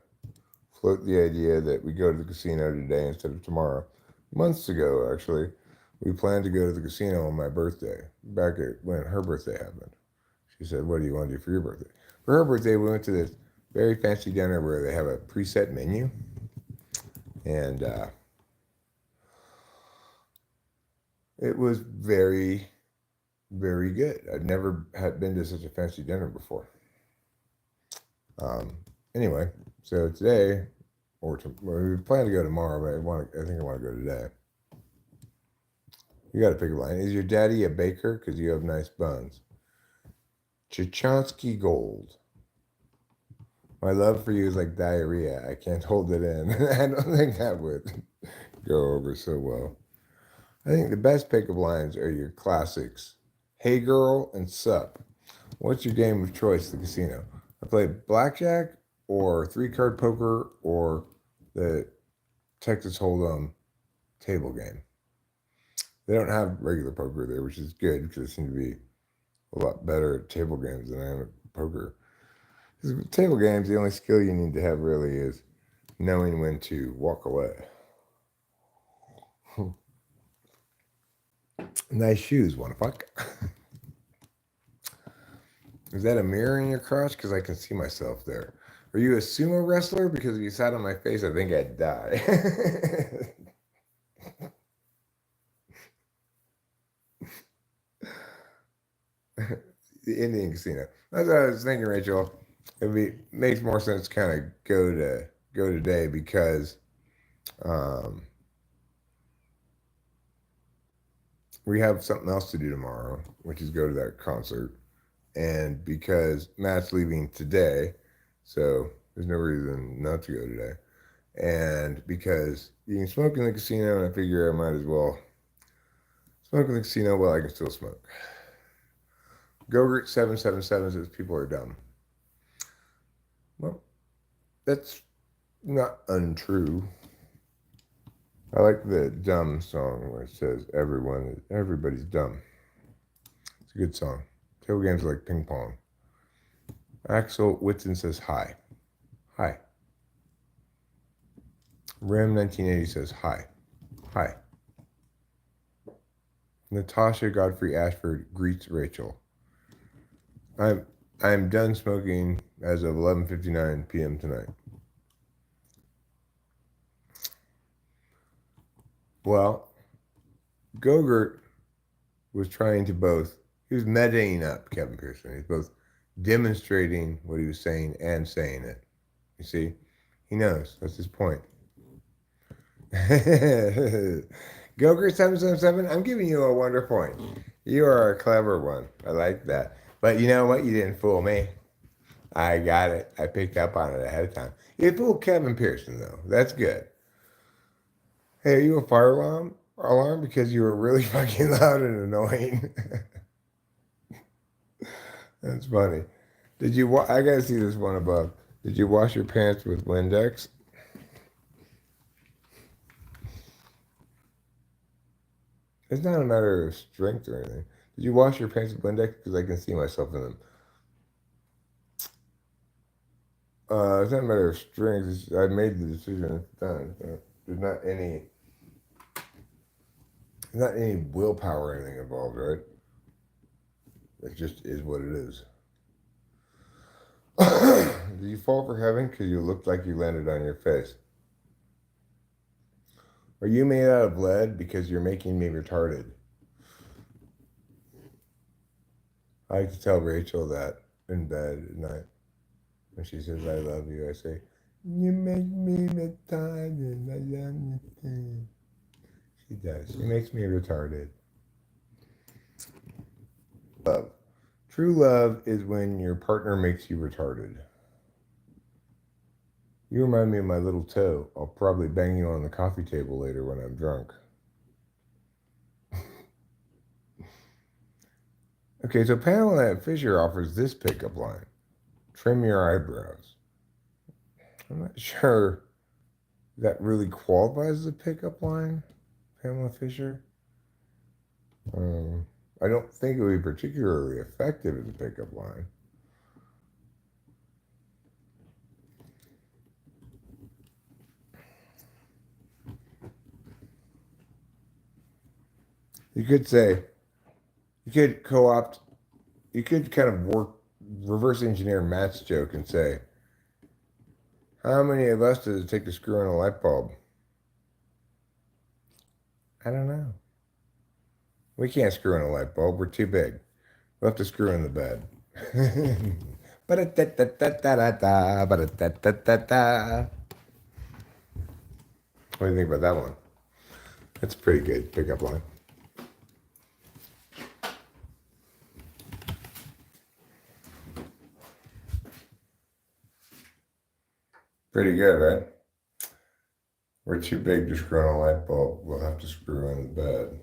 float the idea that we go to the casino today instead of tomorrow. Months ago, actually, we planned to go to the casino on my birthday, back at when her birthday happened. She said, what do you want to do for your birthday? For her birthday, we went to this very fancy dinner where they have a preset menu. And it was very, very good. I'd never had been to such a fancy dinner before. Anyway, so today, we plan to go tomorrow, but I think I want to go today. You got to pick a line. Is your daddy a baker? Because you have nice buns. Chechonsky Gold. My love for you is like diarrhea. I can't hold it in. I don't think that would go over so well. I think the best pickup lines are your classics. Hey girl and sup. What's your game of choice at the casino? I play blackjack or three card poker or the Texas Hold'em table game. They don't have regular poker there, which is good because they seem to be a lot better at table games than I am at poker. Because with table games, the only skill you need to have really is knowing when to walk away. Nice shoes, wanna fuck? Is that a mirror in your crotch? Because I can see myself there. Are you a sumo wrestler? Because if you sat on my face, I think I'd die. The Indian casino. That's what I was thinking, Rachel. Makes more sense to kind of go today because um, we have something else to do tomorrow, which is go to that concert, and because Matt's leaving today, so there's no reason not to go today, and because you can smoke in the casino, and I figure I might as well smoke in the casino while I can still smoke. Gogurt777 says people are dumb. Well, that's not untrue. I like the dumb song where it says everybody's dumb. It's a good song. Table games are like ping pong. Axel Whitson says hi. Hi. Ram1980 says hi. Hi. Natasha Godfrey Ashford greets Rachel. I'm done smoking as of 11:59 p.m. tonight. Well, Gogurt was trying to he was meting up Kevin Pearson. He's both demonstrating what he was saying and saying it. You see? He knows. That's his point. Gogurt777, I'm giving you a wonder point. You are a clever one. I like that. But you know what? You didn't fool me. I got it. I picked up on it ahead of time. You fooled Kevin Pearson, though. That's good. Hey, are you a fire alarm? Because you were really fucking loud and annoying. That's funny. I gotta see this one above. Did you wash your pants with Windex? It's not a matter of strength or anything. Did you wash your pants with Windex? Because I can see myself in them. It's not a matter of strength. I made the decision. It's done. There's not any willpower or anything involved, right? It just is what it is. Did you fall for heaven because you looked like you landed on your face? Are you made out of lead because you're making me retarded? I like to tell Rachel that in bed at night. When she says, I love you, I say, you make me retarded. I understand. She does. She makes me retarded. Love. True love is when your partner makes you retarded. You remind me of my little toe. I'll probably bang you on the coffee table later when I'm drunk. Okay, so Pamela Fisher offers this pickup line. Trim your eyebrows. I'm not sure that really qualifies as a pickup line, Pamela Fisher. I don't think it would be particularly effective as a pickup line. You could kind of reverse engineer Matt's joke and say, how many of us does it take to screw in a light bulb? I don't know. We can't screw in a light bulb. We're too big. We'll have to screw in the bed. What do you think about that one? That's a pretty good pickup line. Pretty good, right? We're too big to screw on a light bulb. We'll have to screw in the bed.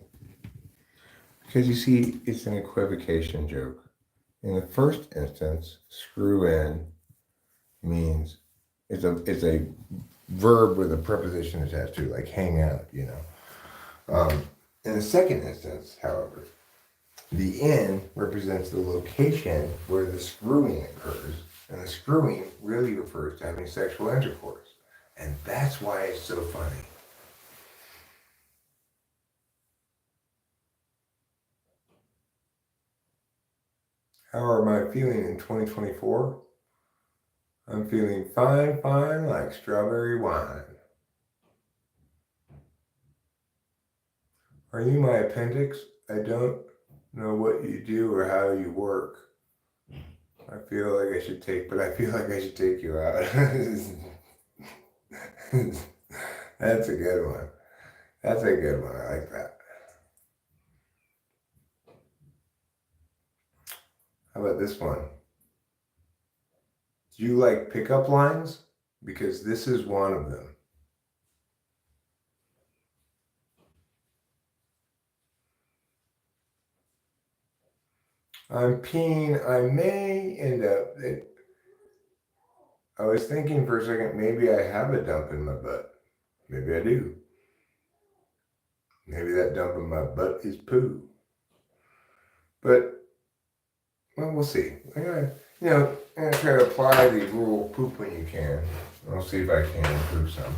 Because you see, it's an equivocation joke. In the first instance, screw in means it's a verb with a preposition attached to it, like hang out, you know. In the second instance, however, the in represents the location where the screwing occurs, and the screwing really refers to having sexual intercourse. And that's why it's so funny. How am I feeling in 2024? I'm feeling fine, fine, like strawberry wine. Are you my appendix? I don't know what you do or how you work. I feel like I should take you out. That's a good one. That's a good one. I like that. How about this one? Do you like pickup lines? Because this is one of them. I'm peeing. I may end up. I was thinking for a second, maybe I have a dump in my butt. Maybe I do. Maybe that dump in my butt is poo. But, well, we'll see. I'm gonna try to apply the rule poop when you can. I'll see if I can improve some.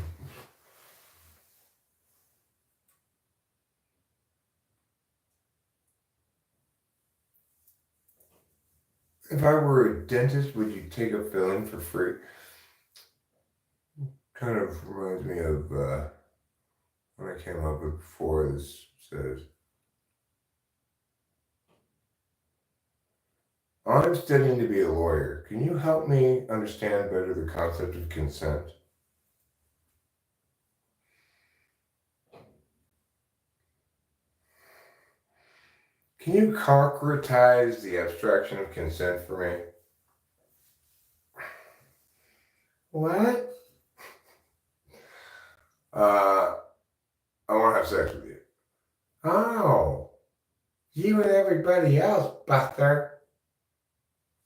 If I were a dentist, would you take a filling for free? Kind of reminds me of what I came up with before. This says, I'm studying to be a lawyer. Can you help me understand better the concept of consent? Can you concretize the abstraction of consent for me? What? I want to have sex with you. Oh, you and everybody else, Buster.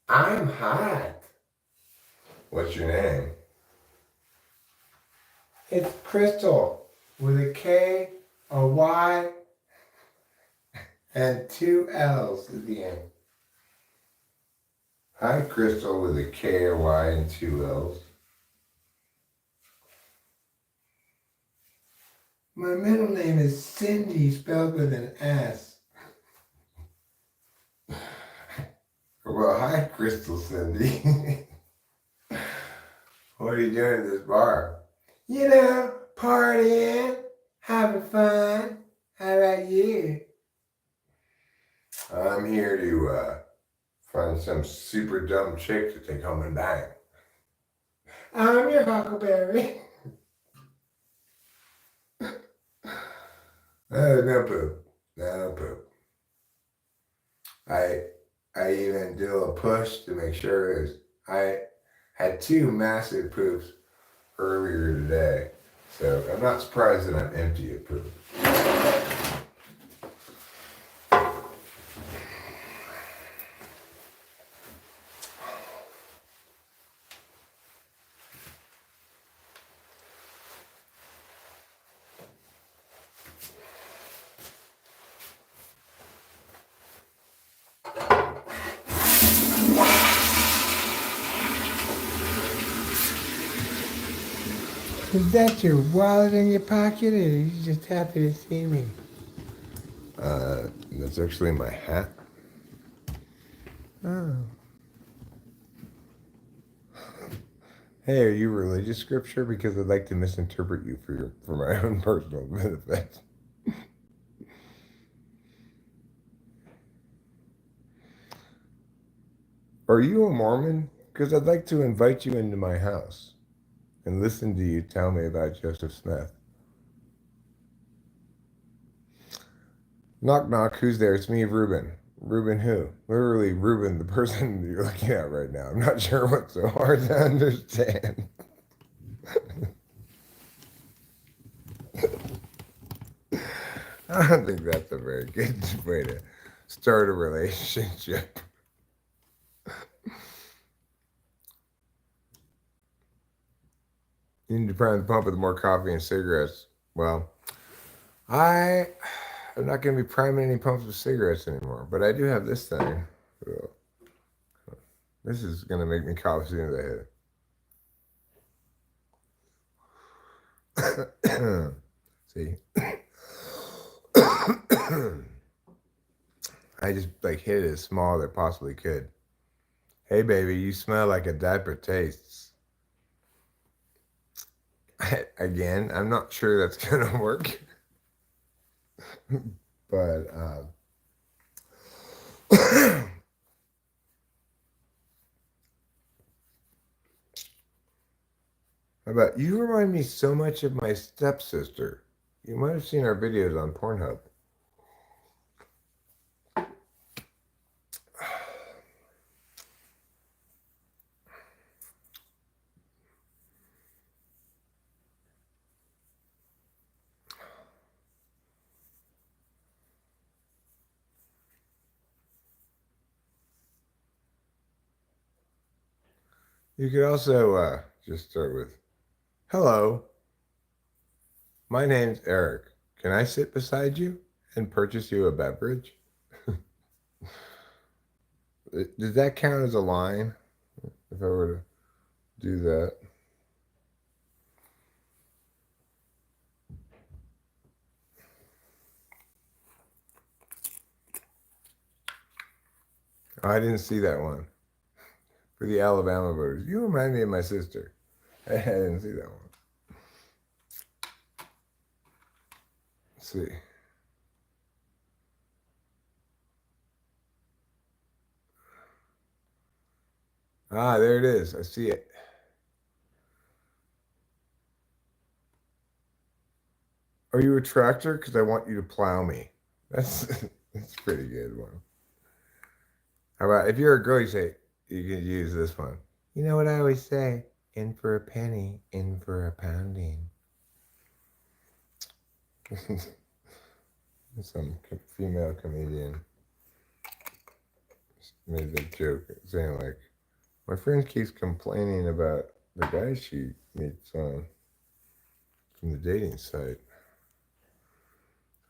I'm hot. What's your name? It's Crystal, with a K, a Y, and 2 L's at the end. Hi, Crystal, with a K, a Y, and 2 L's. My middle name is Cindy, spelled with an S. Well, hi, Crystal Cindy. What are you doing at this bar? Partying, having fun. How about you? I'm here to find some super dumb chick to take home and bang. I'm your huckleberry. No poop. No poop. I even do a push to make sure I had 2 massive poops earlier today. So I'm not surprised that I'm empty of poop. Is that your wallet in your pocket, or are you just happy to see me? That's actually my hat. Oh. Hey, are you religious, scripture? Because I'd like to misinterpret you for my own personal benefit. Are you a Mormon? Because I'd like to invite you into my house and listen to you tell me about Joseph Smith. Knock, knock. Who's there? It's me, Ruben. Ruben who? Literally, Ruben, the person you're looking at right now. I'm not sure what's so hard to understand. I don't think that's a very good way to start a relationship. You need to prime the pump with more coffee and cigarettes. Well, I am not going to be priming any pumps with cigarettes anymore, but I do have this thing. So this is going to make me cough as soon as I hit it. See, I just like hit it as small as I possibly could. Hey, baby, you smell like a diaper tastes. Again, I'm not sure that's gonna work, but how about you? Remind me so much of my stepsister. You might have seen our videos on Pornhub. You could also just start with, "Hello, my name's Eric. Can I sit beside you and purchase you a beverage?" Does that count as a line if I were to do that? Oh, I didn't see that one. For the Alabama voters, you remind me of my sister. I didn't see that one. Let's see. Ah, there it is. I see it. Are you a tractor? Because I want you to plow me. That's that's a pretty good one. How about if you're a girl, you say you can use this one. You know what I always say? In for a penny, in for a pounding. Some female comedian made the joke saying like, my friend keeps complaining about the guy she meets on from the dating site.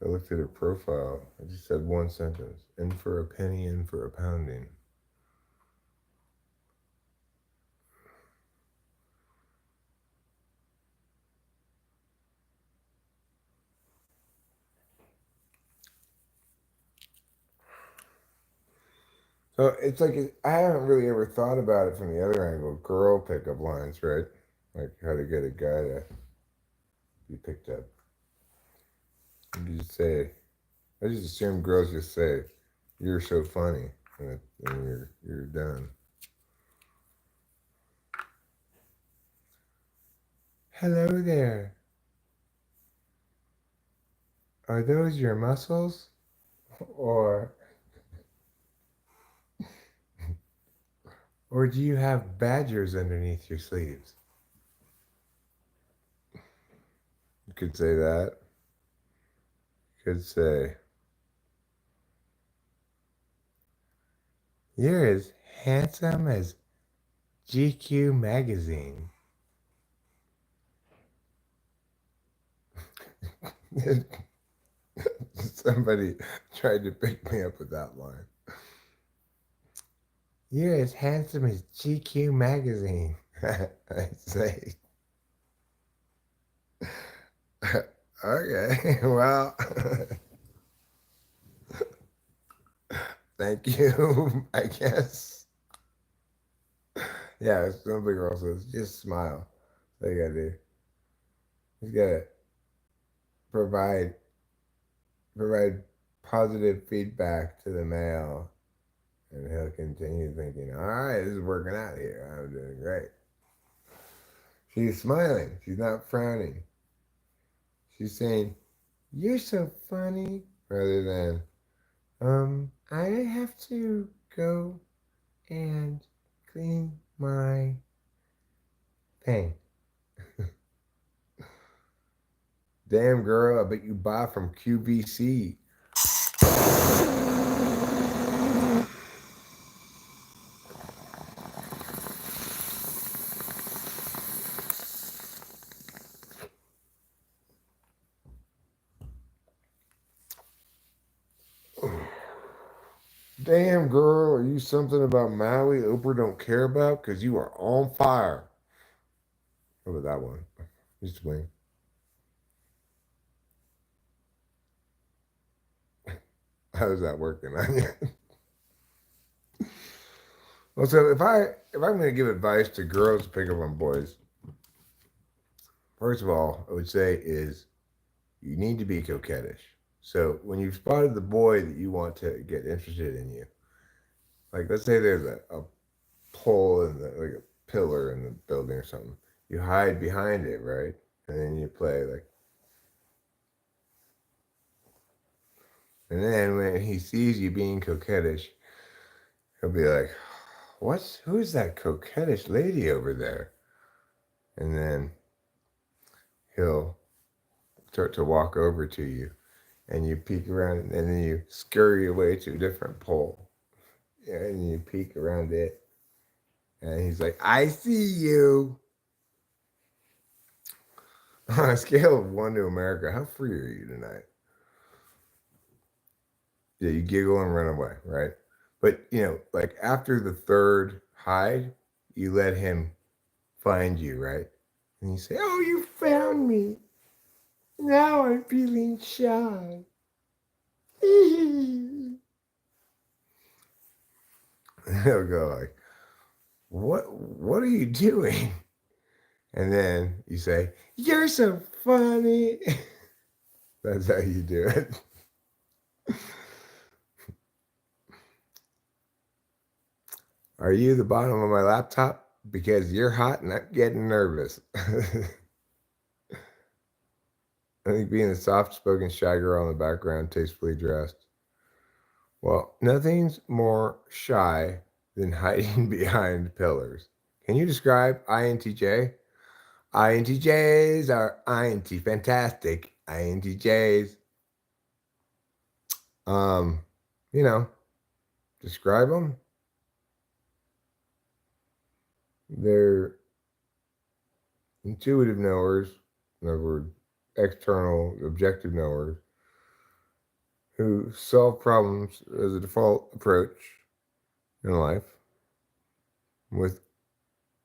I looked at her profile. I just said one sentence: in for a penny, in for a pounding. So it's like I haven't really ever thought about it from the other angle. Girl pickup lines, right? Like how to get a guy to be picked up. You just say, I just assume girls just say, "You're so funny," and you're done. Hello there. Are those your muscles, or do you have badgers underneath your sleeves? You could say that. You could say, "You're as handsome as GQ magazine." Somebody tried to pick me up with that line. "You're as handsome as GQ magazine." I say, okay, well, thank you, I guess. Yeah, some big girl says, just smile. That's you gotta do. You gotta provide provide positive feedback to the male, and he'll continue thinking, all right, this is working out here. I'm doing great. She's smiling. She's not frowning. She's saying, "You're so funny," rather than, I have to go and clean my thing. Damn girl, I bet you buy from QVC. Damn girl, are you something about Maui Oprah don't care about? Because you are on fire. What about that one? Just wing. How's that working on you? Well, so if I'm going to give advice to girls to pick up on boys, first of all, I would say is you need to be coquettish. So when you've spotted the boy that you want to get interested in you, like let's say there's a pole in the like a pillar in the building or something, you hide behind it, right? And then you play like, and then when he sees you being coquettish, he'll be like, who's that coquettish lady over there? And then he'll start to walk over to you and you peek around and then you scurry away to a different pole. Yeah, and you peek around it and he's like, I see you. On a scale of 1 to America, how free are you tonight? Yeah, you giggle and run away, right? But like after the third hide, you let him find you, right? And you say, "Oh, you found me. Now I'm feeling shy." He'll go like, What are you doing?" And then you say, "You're so funny." That's how you do it. Are you the bottom of my laptop? Because you're hot and I'm getting nervous. I think being a soft spoken shy girl in the background, tastefully dressed. Well, nothing's more shy than hiding behind pillars. Can you describe INTJ? INTJs are INT fantastic. INTJs. Um, you know, describe them. They're intuitive knowers, in other words, external, objective knowers who solve problems as a default approach in life with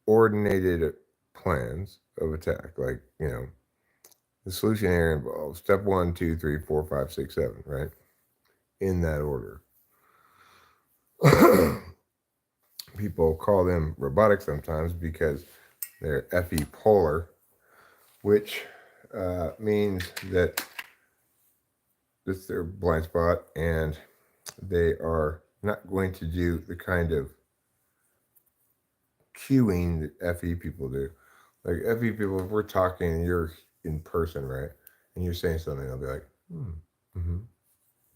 coordinated plans of attack. Like, the solution area involves step one, two, three, four, five, six, seven, right? In that order. People call them robotic sometimes because they're FE polar, which means that it's their blind spot and they are not going to do the kind of cueing that FE people do. Like FE people, if we're talking and you're in person, right, and you're saying something, I'll be like, mm-hmm,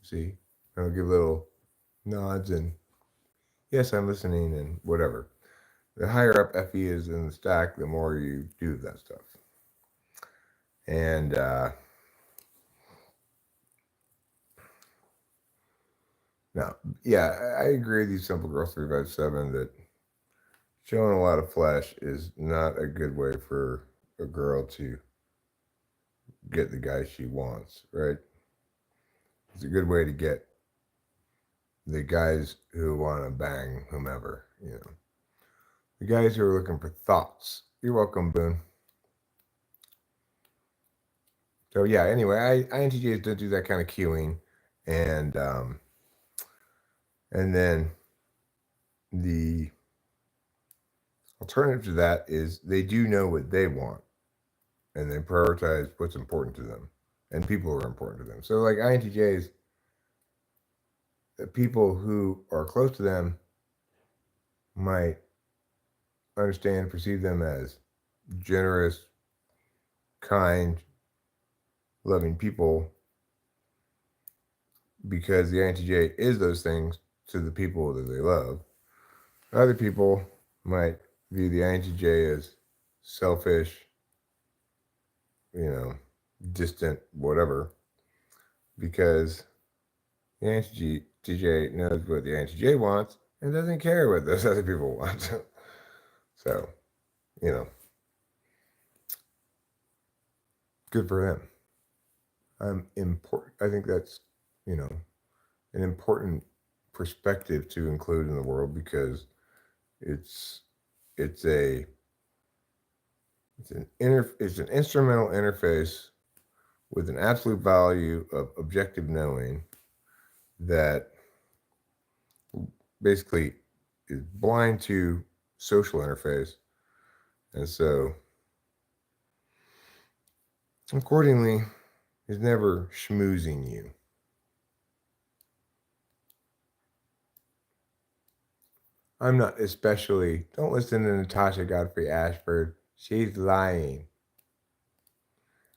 see, I'll give little nods and yes, I'm listening and whatever. The higher up FE is in the stack, the more you do that stuff. And now, yeah, I agree with you, Simple Girl 357, that showing a lot of flesh is not a good way for a girl to get the guy she wants, right? It's a good way to get the guys who want to bang whomever. The guys who are looking for thoughts. You're welcome, Boone. So yeah, anyway, INTJs don't do that kind of queuing, and then the alternative to that is they do know what they want, and they prioritize what's important to them, and people are important to them. So like INTJs, the people who are close to them might understand, perceive them as generous, kind, loving people because the INTJ is those things to the people that they love. Other people might view the INTJ as selfish, you know, distant whatever, because the INTJ knows what the INTJ wants and doesn't care what those other people want. So, you know, good for them. Important. I think that's, you know, an important perspective to include in the world because it's it's a it's an instrumental interface with an absolute value of objective knowing that basically is blind to social interface, and so accordingly is never schmoozing you. I'm not especially. Don't listen to Natasha Godfrey Ashford. She's lying.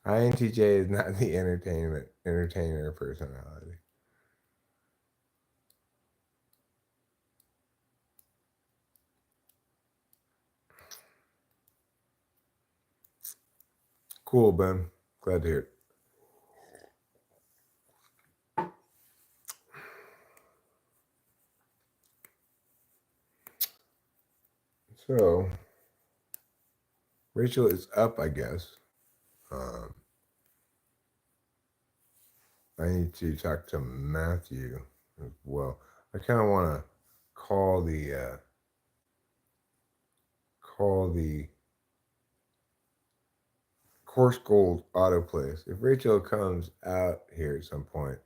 INTJ is not the entertainer personality. Cool, Ben. Glad to hear it. So Rachel is up, I guess. Um, I need to talk to Matthew as well. I kind of want to call the call the Course Gold auto place. If Rachel comes out here at some point,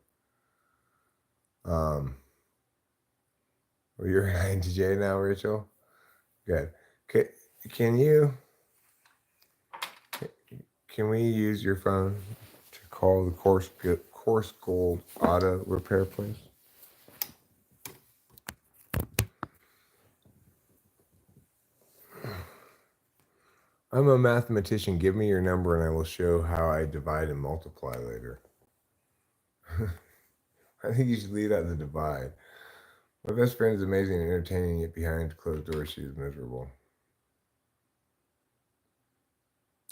um, well, you're an INTJ now, Rachel. Good. Can, can you? Can we use your phone to call the Course Gold auto repair place? I'm a mathematician. Give me your number and I will show how I divide and multiply later. I think you should leave out the divide. My best friend is amazing and entertaining, yet behind closed doors, she is miserable.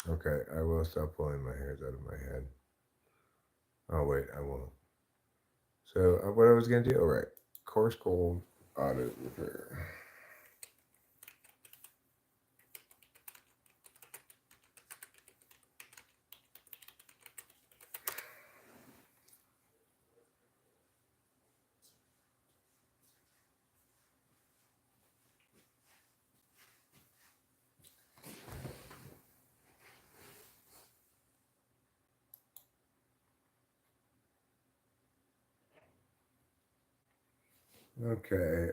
Okay, I will stop pulling my hairs out of my head. Oh, wait, I won't. So, what I was going to do, all right. Course Gold Auto Repair. Okay,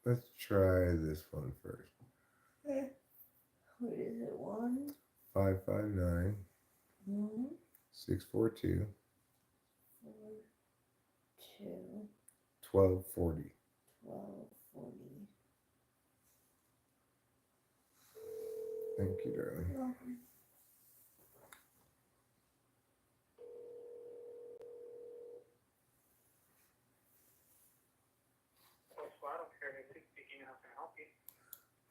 let's try this one first. Eh, what is it? 559 1, 642 4, 2, 1240. 1240. Thank you, darling. You're welcome.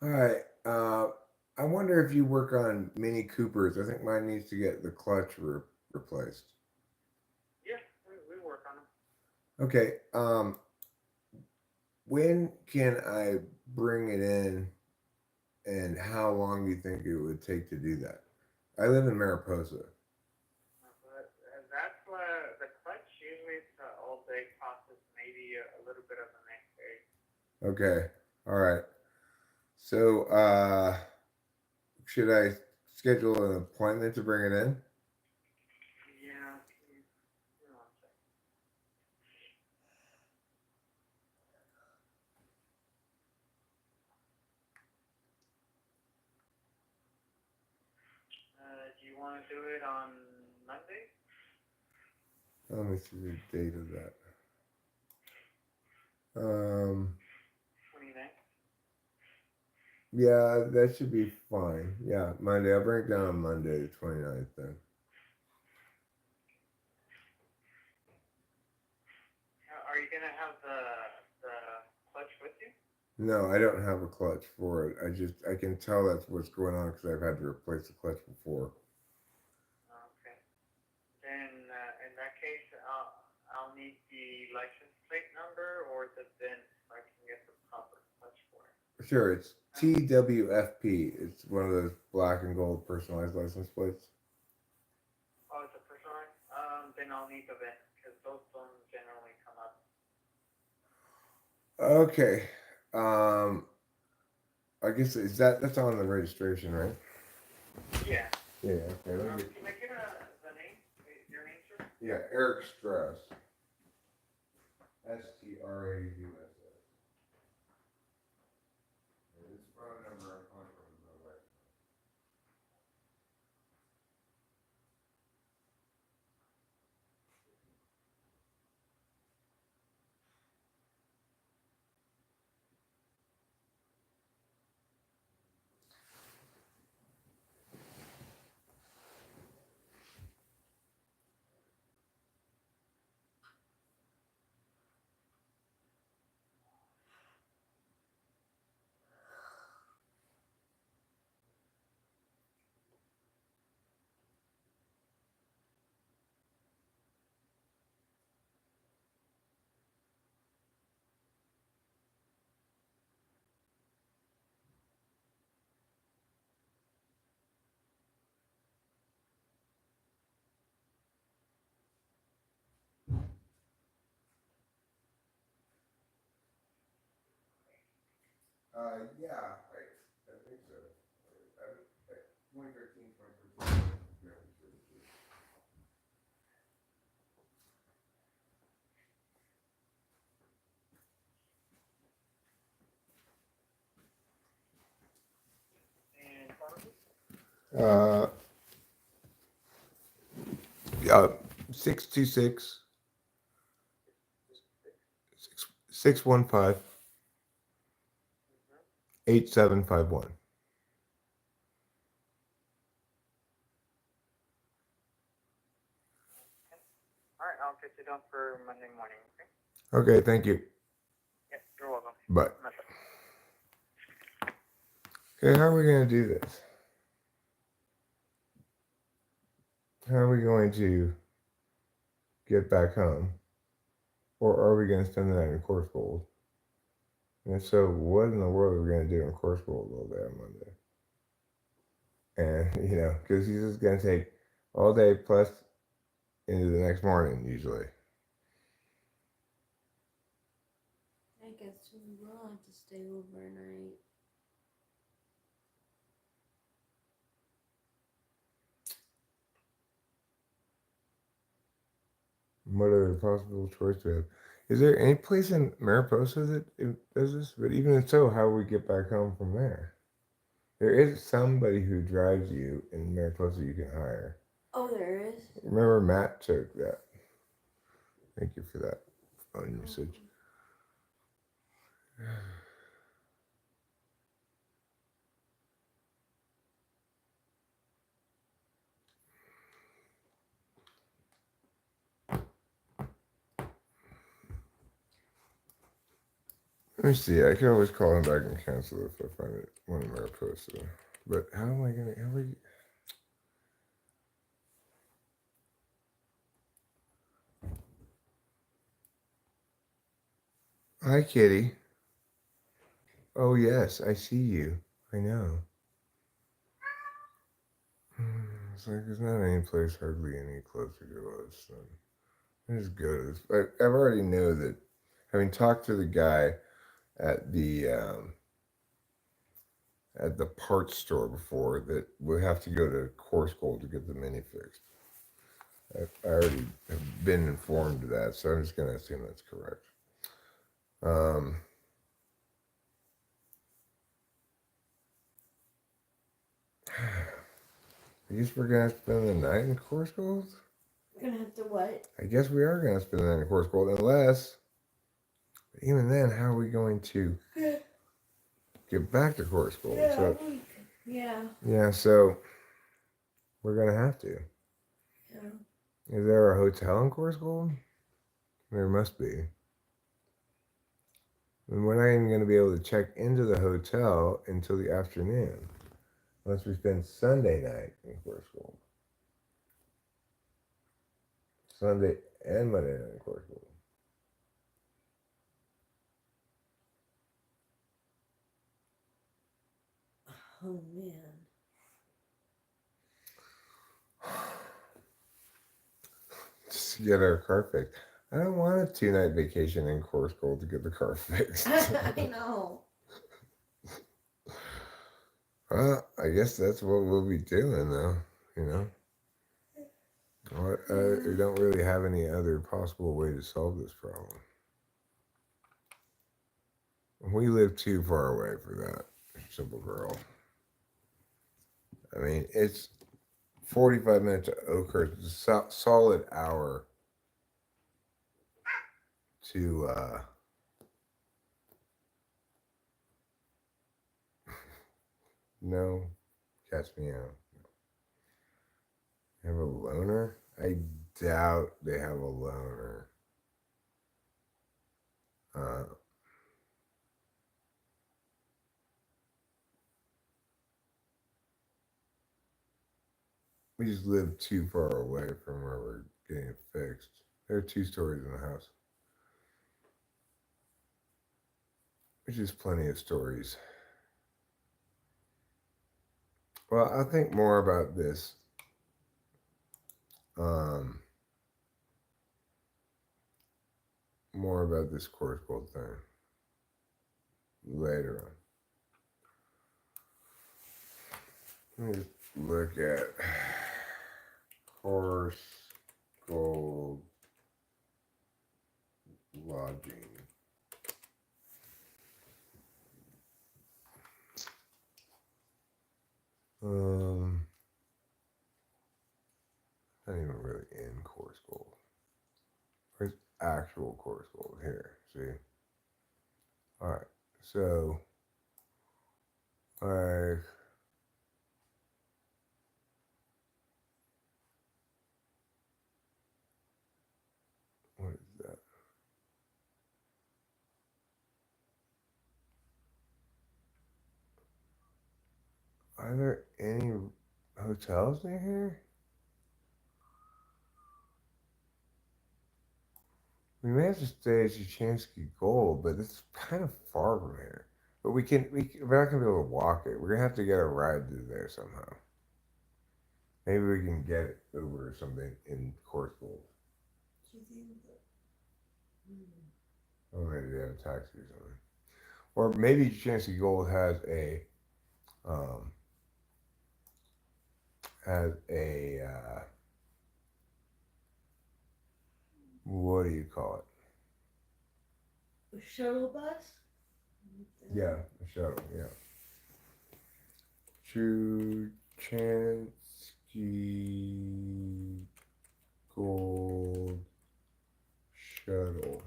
All right. I wonder if you work on Mini Coopers. I think mine needs to get the clutch replaced. Yeah, we work on them. Okay. When can I bring it in, and how long do you think it would take to do that? I live in Mariposa. But that's the clutch usually it's an all day process, maybe a little bit of the next day. Okay. All right. So, should I schedule an appointment to bring it in? Yeah, give me 1 second. Do you want to do it on Monday? Let me see the date of that. Um, 29th? yeah, that should be fine. Yeah, Monday. I'll bring it down on Monday, the 29th then. Are you gonna have the clutch with you? No, I don't have a clutch for it. I can tell that's what's going on because I've had to replace the clutch before. Okay. Then in that case, I'll need the license plate number or the VIN so I can get the proper clutch for it. Sure, it's TWFP. It's one of those black and gold personalized license plates. Oh, it's a personalized? Then I'll need the VIN because those don't generally come up. Okay. Um, I guess is that's on the registration, right? Yeah. Yeah. Okay. Let me get, Can I get the name? Your name, sir? yeah, Eric Strauss. STRAUSS. His phone number I'm calling from is my wife. Yeah, I think so. 2013, 2014. Yeah, And phone number? sure. Uh, 626 615 Mm-hmm. 8751. Okay. All right, I'll get you down for Monday morning, okay? Okay, thank you. Yeah, you're welcome. Bye. Bye. Okay, how are we going to do this? How are we going to get back home? Or are we going to spend the night in Course Gold? And if so, what in the world are we going to do in Course Gold all day on Monday? And, because he's just going to take all day plus into the next morning, usually. I guess we will have to stay overnight. What other possible choice do we have? Is there any place in Mariposa that does this? But even so, how we get back home from there? There is somebody who drives you in Mariposa you can hire. Oh, there is? Remember, Matt took that. Thank you for that phone usage. Let me see. I can always call him back and cancel if I find it one in Mariposa. But how am I gonna? How we? Hi, Kitty. Oh yes, I see you. I know. It's like there's not any place hardly any closer to us. So I just go to this. I've already know that, having talked to the guy at the parts store before, that we have to go to Course Gold to get the mini fixed. I already have been informed of that, so I'm just gonna assume that's correct. Um, I guess we're gonna spend the night in Course Gold. We're gonna have to what? I guess we are gonna spend the night in Course Gold, unless, even then, how are we going to get back to Course Gold? Yeah, So yeah. yeah, so we're gonna have to. Yeah. Is there a hotel in Course Gold? There must be. And we're not even going to be able to check into the hotel until the afternoon, unless we spend Sunday night in course gold. Sunday and Monday night in course gold. Oh man. Just to get our car fixed. I don't want a 2 night vacation in course gold to get the car fixed. I know. Well, I guess that's what we'll be doing, though. You know, we don't really have any other possible way to solve this problem. We live too far away for that, simple girl. I mean, it's 45 minutes to Oakhurst. It's a solid hour to. No, catch me out. Have a loner? I doubt they have a loner. Uh, we just live too far away from where we're getting it fixed. There are 2 stories in the house, which is plenty of stories. Well, I'll think more about this. Um, More about this course gold thing later on. Let me just look at course gold lodging. Um, Not even really in course gold. Where's actual course gold here? See? Alright, so like what is that? Are there any hotels near here? We may have to stay at Chichansky Gold, but it's kind of far from here. But we're not gonna be able to walk it. We're gonna have to get a ride to there somehow. Maybe we can get it over or something in course gold. Do you think that? Oh, maybe they have a taxi or something. Or maybe Chichansky Gold um, has a what do you call it? A shuttle bus? Yeah, a shuttle. Yeah, Chuchansky Gold Shuttle.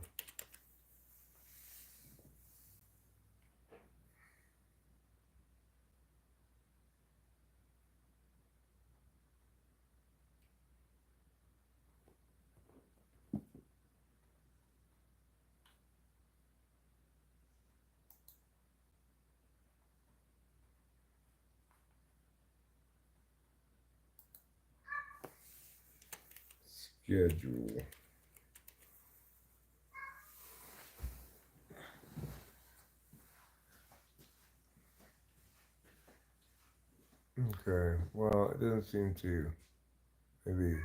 Schedule. Okay. Well, it doesn't seem to maybe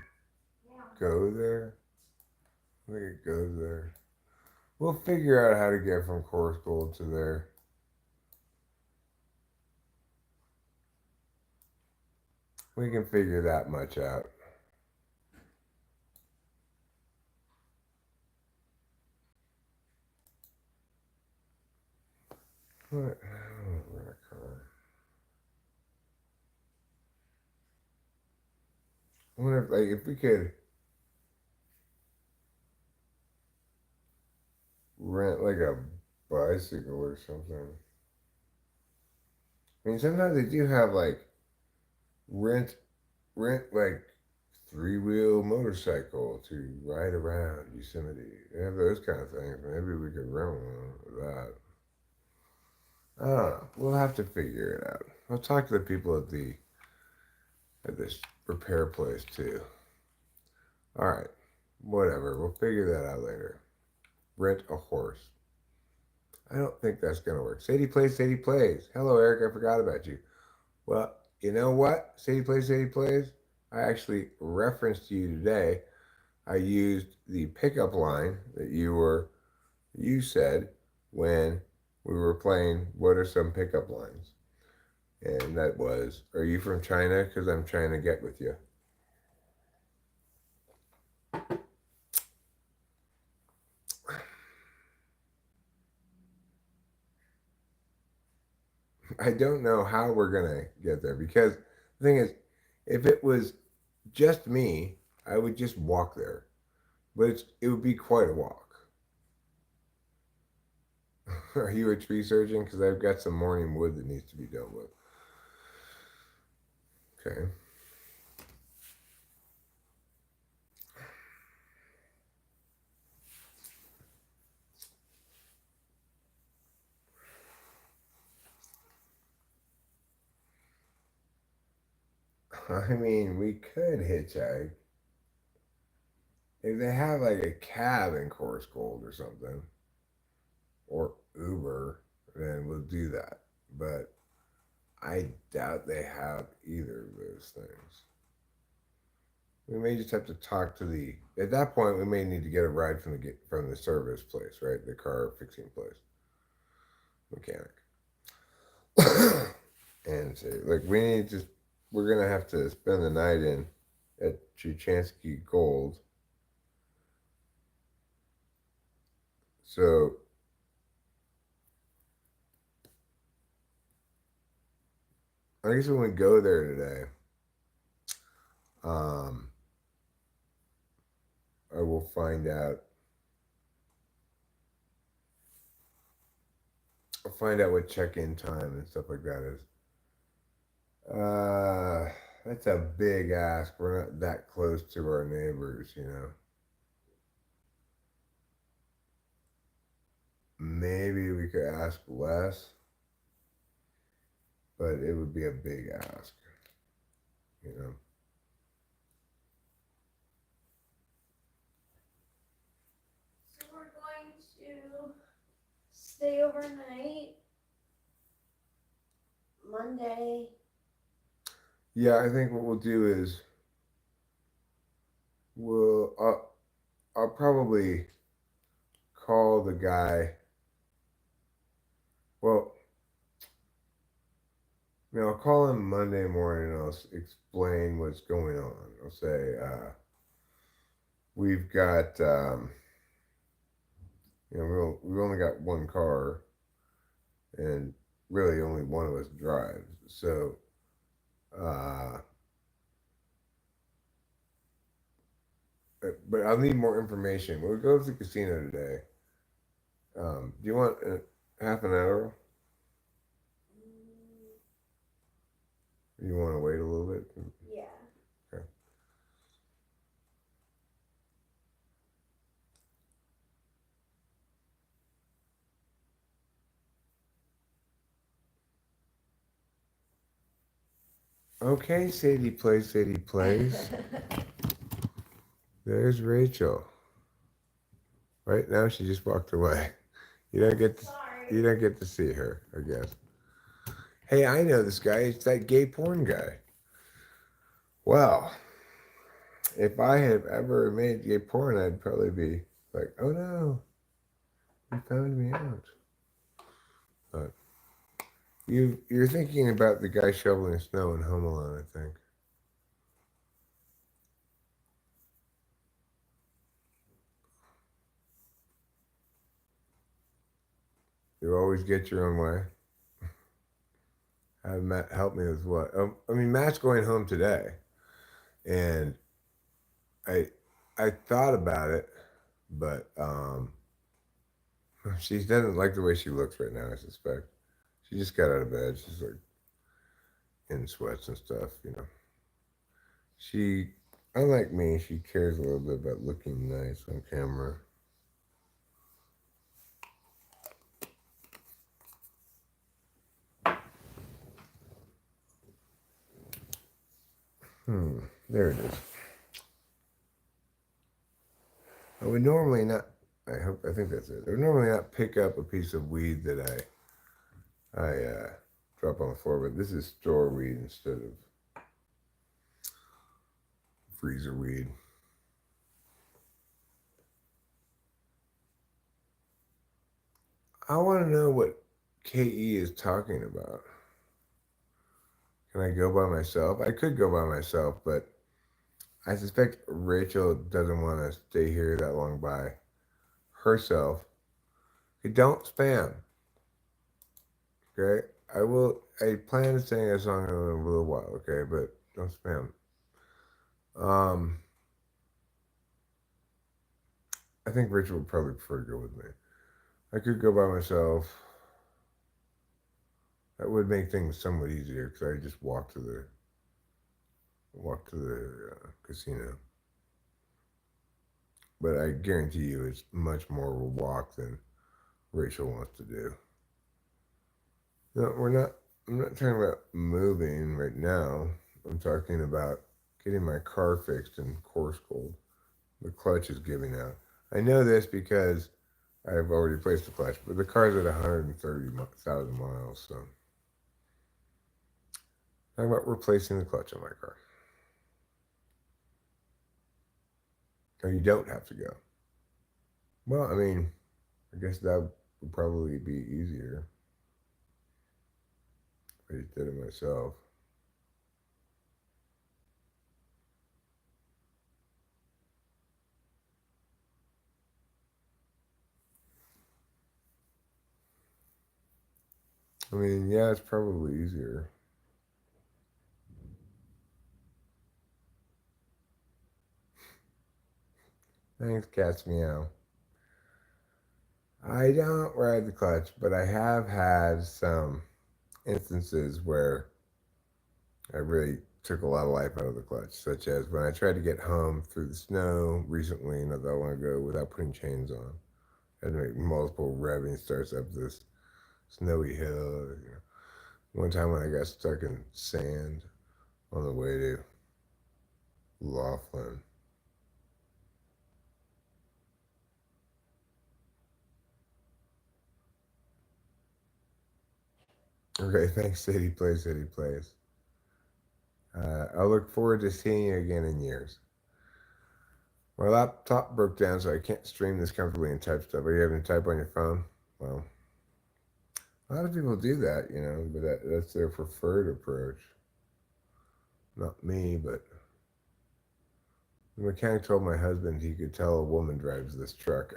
go there. I think it goes there. We'll figure out how to get from Course Gold to there. We can figure that much out. What? Oh, rent a car. I wonder if we could rent like a bicycle or something. I mean, sometimes they do have like rent like three-wheel motorcycle to ride around Yosemite. They have those kind of things. Maybe we could rent one with that. I don't know. We'll have to figure it out. I'll talk to the people at this repair place too. All right, whatever. We'll figure that out later. Rent a horse. I don't think that's gonna work. Sadie plays. Sadie plays. Hello, Eric. I forgot about you. Well, you know what? Sadie plays. Sadie plays. I actually referenced you today. I used the pickup line that you said when we were playing. What are some pickup lines? And that was, "Are you from China? Because I'm trying to get with you." I don't know how we're gonna get there because the thing is, if it was just me, I would just walk there, but it would be quite a walk. Are you a tree surgeon? Because I've got some morning wood that needs to be dealt with. Okay. I mean, we could hitchhike if they have like a cab in Course Gold or something, or Uber. Then we'll do that. But I doubt they have either of those things. We may just have to talk to the. At that point, we may need to get a ride from the service place, right? The car fixing place, mechanic, and say, like, we need to. We're gonna have to spend the night in at Chuchansky Gold. So I guess when we go there today, um, I will find out. I'll find out what check-in time and stuff like that is. That's a big ask. We're not that close to our neighbors. Maybe we could ask less, but it would be a big ask, you know. So we're going to stay overnight Monday. Yeah, I think what we'll do is I'll probably call the guy. Well, I'll call him Monday morning and I'll explain what's going on. I'll say, we've got, we've only got one car and really only one of us drives. So, uh, but I'll need more information. We'll go to the casino today. Do you want half an hour? Mm, You want to wait a little bit? yeah. Okay. Okay, Sadie plays. Sadie plays. There's Rachel. Right now, she just walked away. You don't get to, Sorry. you don't get to see her, I guess. Hey, I know this guy. It's that gay porn guy. Well, if I had ever made gay porn, I'd probably be like, "Oh no, he found me out." But you're thinking about the guy shoveling snow in Home Alone, I think. You always get your own way. Have Matt help me with what? I mean, Matt's going home today, and I I thought about it, but she doesn't like the way she looks right now. I suspect she just got out of bed. She's like in sweats and stuff. She unlike me, she cares a little bit about looking nice on camera. Hmm, there it is. I would normally not. I think that's it. I would normally not pick up a piece of weed that I drop on the floor, but this is store weed instead of freezer weed. I want to know what KE is talking about. Can I go by myself? I could go by myself, but I suspect Rachel doesn't want to stay here that long by herself. Okay, don't spam. Okay, I will. I plan to sing a song in a little while. Okay, but don't spam. Um, I think Rachel would probably prefer to go with me. I could go by myself. That would make things somewhat easier because I just walk to the casino. But I guarantee you, it's much more of a walk than Rachel wants to do. No, we're not. I'm not talking about moving right now. I'm talking about getting my car fixed in course gold. The clutch is giving out. I know this because I've already placed the clutch, but the car's at 130,000 miles. So, talking about replacing the clutch on my car. Or you don't have to go. Well, I mean, I guess that would probably be easier if I just did it myself. I mean, yeah, it's probably easier. Thanks, Cats Meow. I don't ride the clutch, but I have had some instances where I really took a lot of life out of the clutch, such as when I tried to get home through the snow recently, not that long ago, without putting chains on. I had to make multiple revving starts up this snowy hill. One time when I got stuck in sand on the way to Laughlin. Okay, thanks, City Place, City Place. I look forward to seeing you again in years. My laptop broke down, so I can't stream this comfortably and type stuff. Are you having to type on your phone? Well, a lot of people do that, but that's their preferred approach. Not me, but the mechanic told my husband he could tell a woman drives this truck.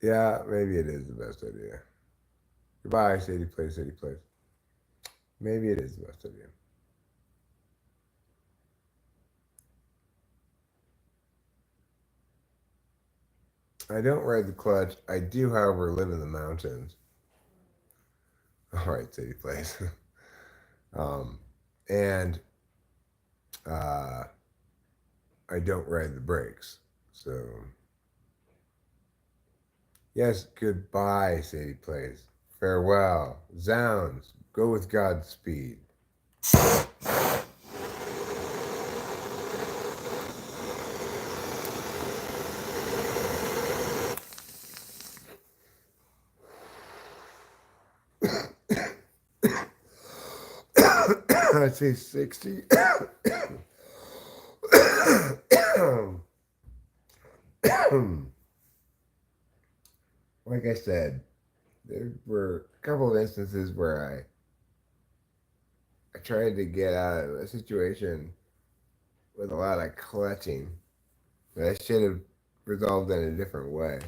Yeah, maybe it is the best idea. Goodbye, Sadie Place, Sadie Place. Maybe it is the best idea. I don't ride the clutch. I do, however, live in the mountains. All right, Sadie Place. um, and uh, I don't ride the brakes. So, yes, goodbye, Sadie Place. Farewell. Zounds. Go with Godspeed. I'd say 60. Like I said, there were a couple of instances where I tried to get out of a situation with a lot of clutching that I should have resolved in a different way.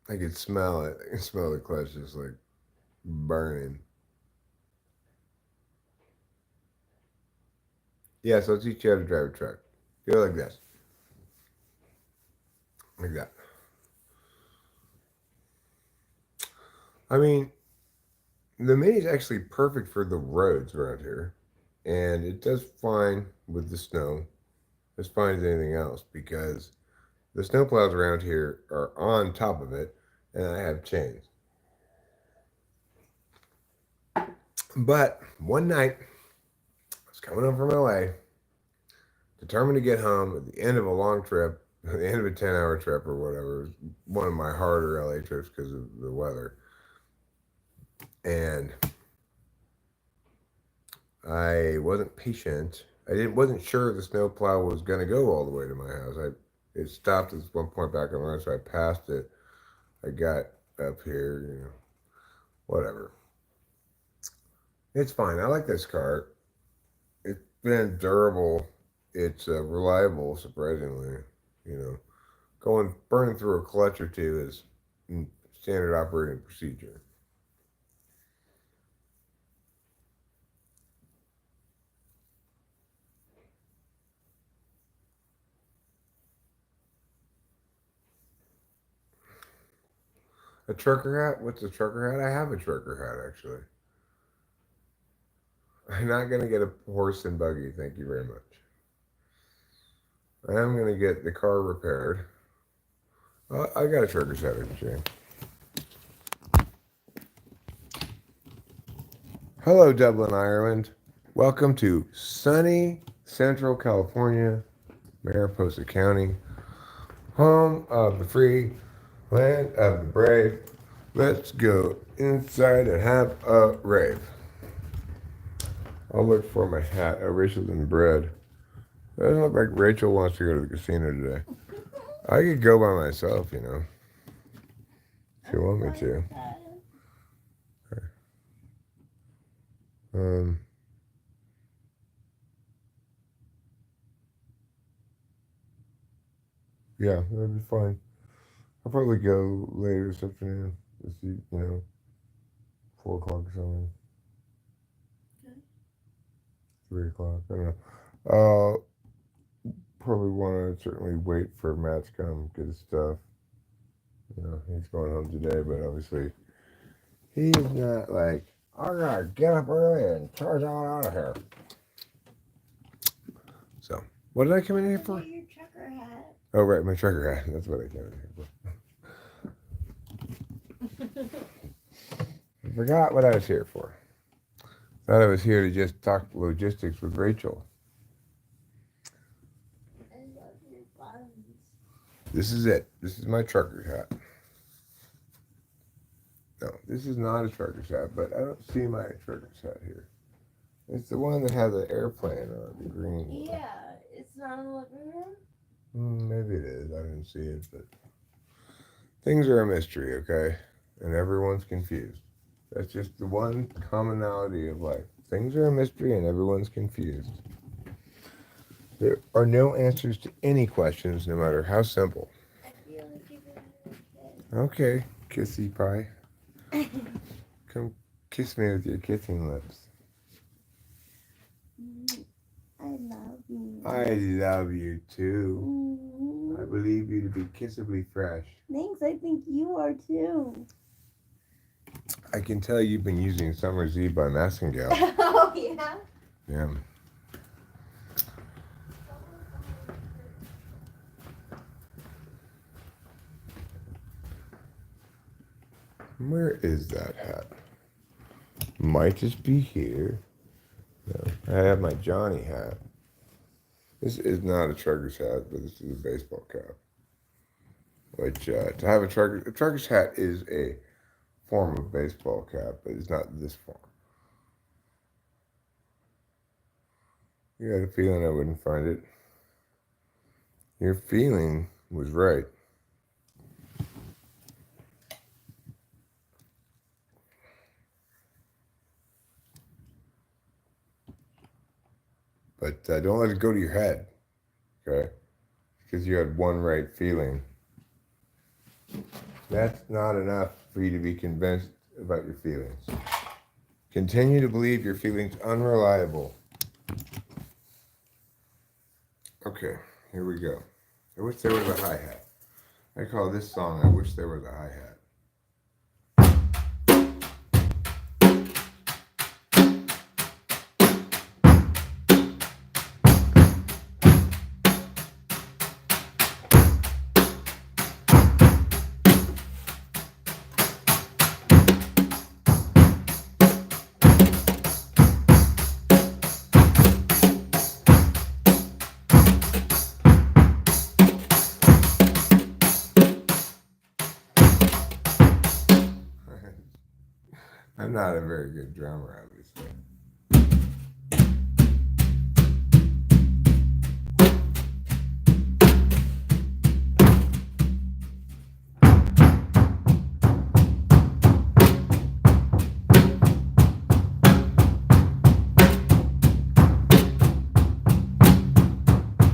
I could smell it. I could smell the clutch just like burning. Yeah, so I'll teach you how to drive a truck. Do it like this. Like that. I mean, the Mini is actually perfect for the roads around here, and it does fine with the snow, as fine as anything else, because the snowplows around here are on top of it, and I have chains. But one night, I was coming home from LA, determined to get home at the end of a long trip, at the end of a 10-hour trip or whatever. It was one of my harder LA trips because of the weather. And I wasn't patient. Wasn't sure the snowplow was going to go all the way to my house. It stopped at one point back on the road, so I passed it. I got up here, whatever. It's fine. I like this car. It's been durable. It's reliable, surprisingly. You know, burning through a clutch or two is standard operating procedure. A trucker hat? What's a trucker hat? I have a trucker hat actually. I'm not gonna get a horse and buggy. Thank you very much. I am gonna get the car repaired. I got a trucker hat actually. Hello, Dublin, Ireland. Welcome to sunny Central California, Mariposa County, home of the free, land of the brave. Let's go inside and have a rave. I'll look for my hat. Oh, Rachel's in bed. Doesn't look like Rachel wants to go to the casino today. I could go by myself, if you want me to. Okay. Yeah, that'd be fine. I'll probably go later this afternoon. Just eat, 4 o'clock or something. Okay. 3 o'clock. I don't know. Probably want to certainly wait for Matt to come get his stuff. He's going home today, but obviously he's not like, I gotta get up early and charge on out of here. So, what did I come in here for? Your trucker hat. Oh, right, my trucker hat. That's what I came in here for. I forgot what I was here for. Thought I was here to just talk logistics with Rachel. I love your buns. This is it. This is my trucker hat. No, this is not a trucker's hat, but I don't see my trucker's hat here. It's the one that has an airplane on the green one. Yeah, it's not in the living room. Maybe it is. I didn't see it, but things are a mystery, okay? And everyone's confused. That's just the one commonality of life. Things are a mystery and everyone's confused. There are no answers to any questions, no matter how simple. I feel like you're gonna be Okay, kissy pie. Come kiss me with your kissing lips. I love you. I love you too. I believe you to be kissably fresh. Thanks, I think you are too. I can tell you've been using Summer's Eve by Massengale. Oh, yeah? Yeah. Where is that hat? Might just be here. No, I have my Johnny hat. This is not a trucker's hat, but this is a baseball cap. Which, to have a trucker's hat is a form of baseball cap, but it's not this form. You had a feeling I wouldn't find it. Your feeling was right. But don't let it go to your head, okay? Because you had one right feeling. That's not enough for you to be convinced about your feelings. Continue to believe your feelings unreliable. Okay, here we go. I wish there was a hi-hat. I call this song, I Wish There Was a Hi-Hat. I'm not a very good drummer, obviously.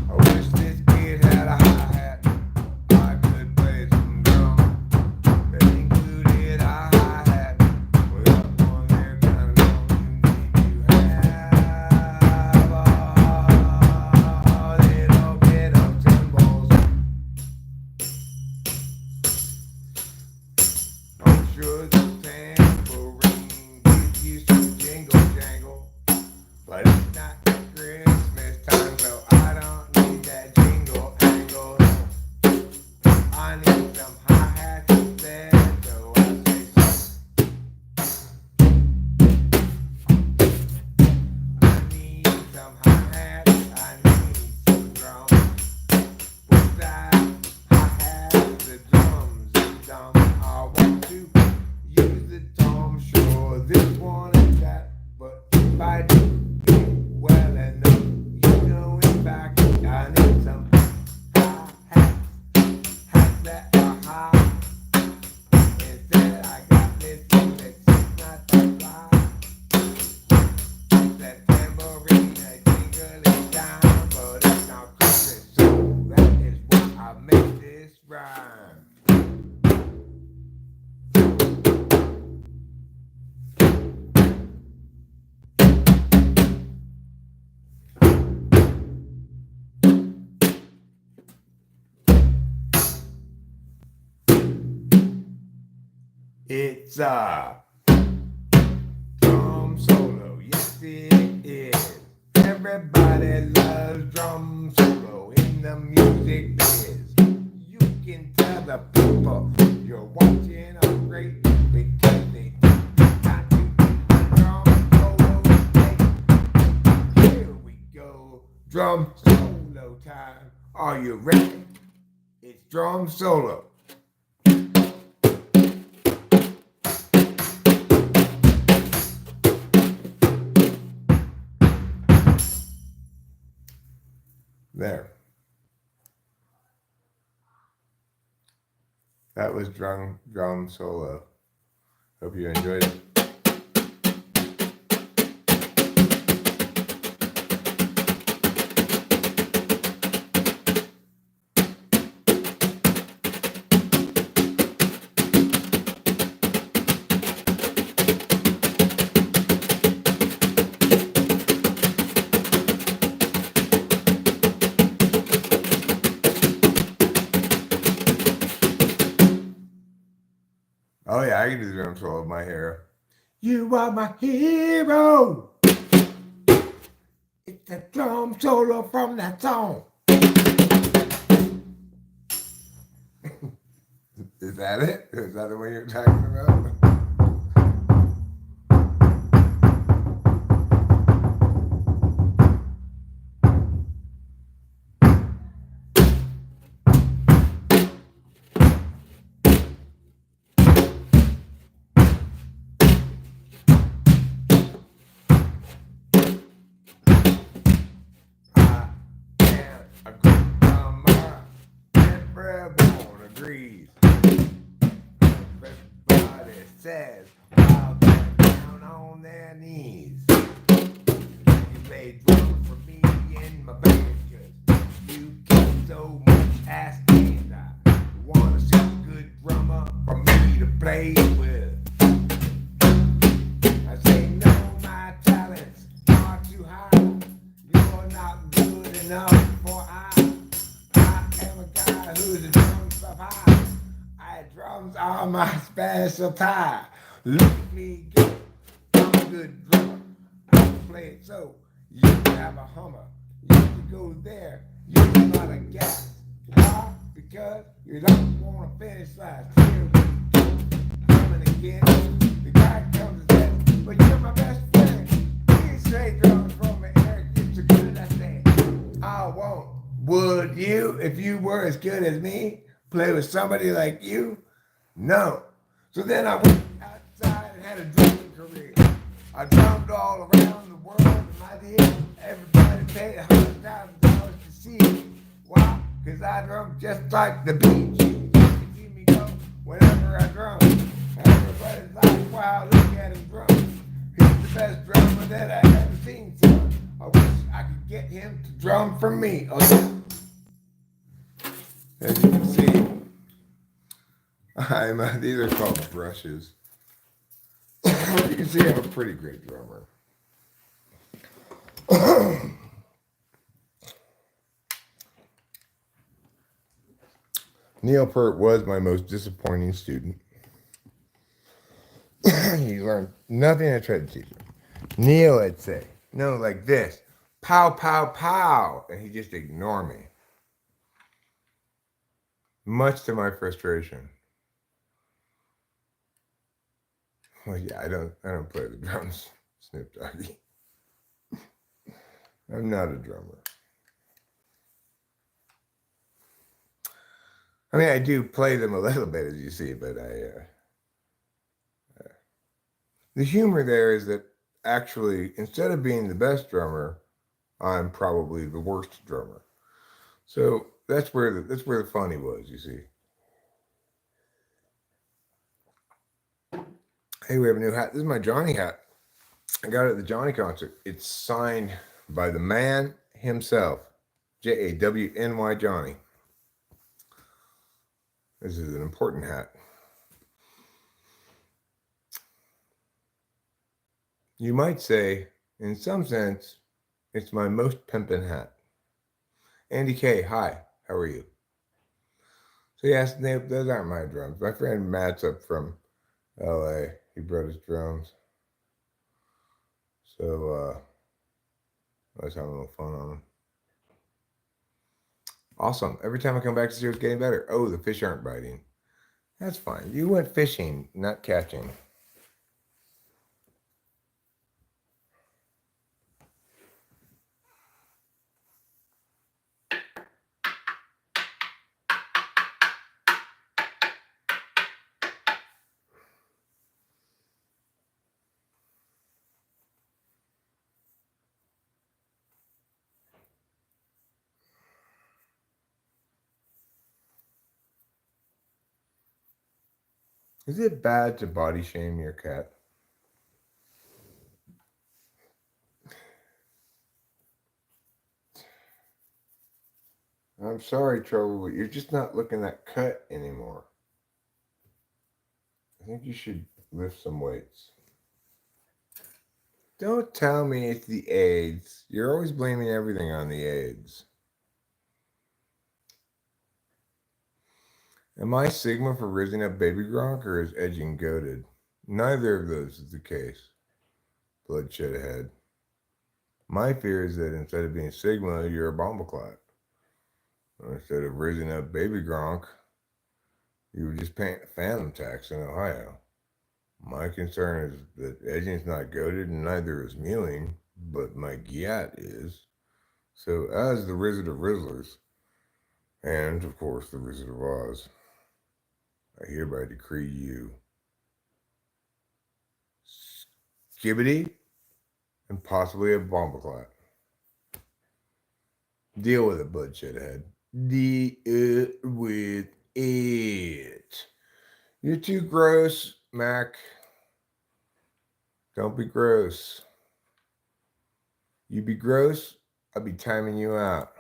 I wish this kid had a hi-hat. I could play some drums that included a hi-hat. Without one there kind of drums, you need to have a little bit of cymbals. I'm sure the tambourine gives you some jingle jangle, but it's not Christmas time, so I don't need that jingle angle. I need some hi-hats instead, so I say so. I need some hi-hats, I need some drums. Without hi-hats, the drums are dumb. I want to use the tom, sure this one and that, but if I do it well enough, you know in fact I need some hi-hats, hats that are high. Instead I got this thing that's not that fly. That tambourine, that jingling time, but it's not Christmas, so that is why I make this rhyme. It's a drum solo, yes it is. Everybody loves drum solo in the music biz. You can tell the people you're watching are great because they got to do drum solo today. Here we go, drum solo time. Are you ready? It's drum solo. There. That was drum solo. Hope you enjoyed it. Oh yeah, I can do the drum solo of my hero. You are my hero. It's a drum solo from that song. Is that it? Is that the one you're talking about? A good drummer, everyone agrees. Everybody says while they're down on their knees. You play drums for me in my band, 'cause you get so much ass and I wanna see a good drummer for me to play with. I say no, my talents are too high. You're not good enough for I am a guy who's a drum stuff high. Drums are my specialty. Look at me go. I'm a good drummer. I can play it so you can have a hummer. You can go there. You can not a gas. Why? Because you don't want to finish last. Here we go. Coming again. The guy comes and says, but you're my best friend. He's straight drums from me, Eric. You're so good at that. I won't. Would you, if you were as good as me, play with somebody like you? No. So then I went outside had a drumming career. I drummed all around the world in my day. Everybody paid $100,000 to see it. Why? Because I drum just like the beach. You can see me go whenever I drum. Everybody's like, wow, look at him drum. He's the best drummer that I ever seen, son. I wish I could get him to drum for me. Oh, as you can see, these are called brushes. You can see I'm a pretty great drummer. Neil Peart was my most disappointing student. He learned nothing I tried to teach him. Neil, I'd say, no, like this, pow, pow, pow, and he just ignored me, much to my frustration. Well, yeah, I don't play the drums, Snoop Doggy. I'm not a drummer. I mean, I do play them a little bit, as you see, but the humor there is that actually, instead of being the best drummer, I'm probably the worst drummer. So that's where the funny was, you see. Hey, we have a new hat. This is my Johnny hat. I got it at the Johnny concert. It's signed by the man himself, Jawny Johnny. This is an important hat. You might say, in some sense, it's my most pimpin' hat. Andy K, hi, how are you? So yes, those aren't my drums. My friend Matt's up from LA. He brought his drums. So I was having a little fun on them. Awesome. Every time I come back to see it's getting better. Oh, the fish aren't biting. That's fine. You went fishing, not catching. Is it bad to body shame your cat? I'm sorry, Trouble, but you're just not looking that cut anymore. I think you should lift some weights. Don't tell me it's the AIDS. You're always blaming everything on the AIDS. Am I Sigma for raising up baby Gronk or is edging goaded? Neither of those is the case. Bloodshed ahead. My fear is that instead of being Sigma, you're a bombaclat. Instead of raising up baby Gronk, you were just paying a phantom tax in Ohio. My concern is that edging's not goaded and neither is mewing, but my gyat is. So as the Wizard of Rizzlers, and of course the Wizard of Oz, I hereby decree you skibbity and possibly a bombaclat. Deal with it, bloodshed ahead. Deal with it. You're too gross, Mac. Don't be gross. You be gross, I'll be timing you out.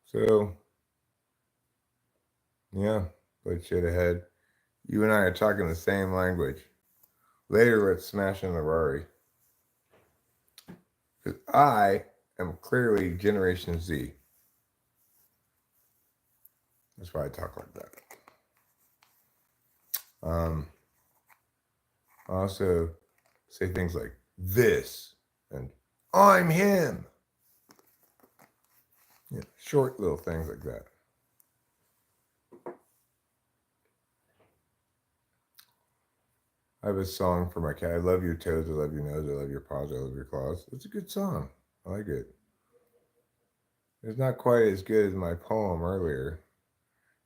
So, yeah, bloodshed ahead. You and I are talking the same language. Later, let's smash in the Rari. Because I am clearly Generation Z. That's why I talk like that. I also say things like this and I'm him. Short little things like that. I have a song for my cat. I love your toes, I love your nose, I love your paws, I love your claws. It's a good song. I like it. It's not quite as good as my poem earlier.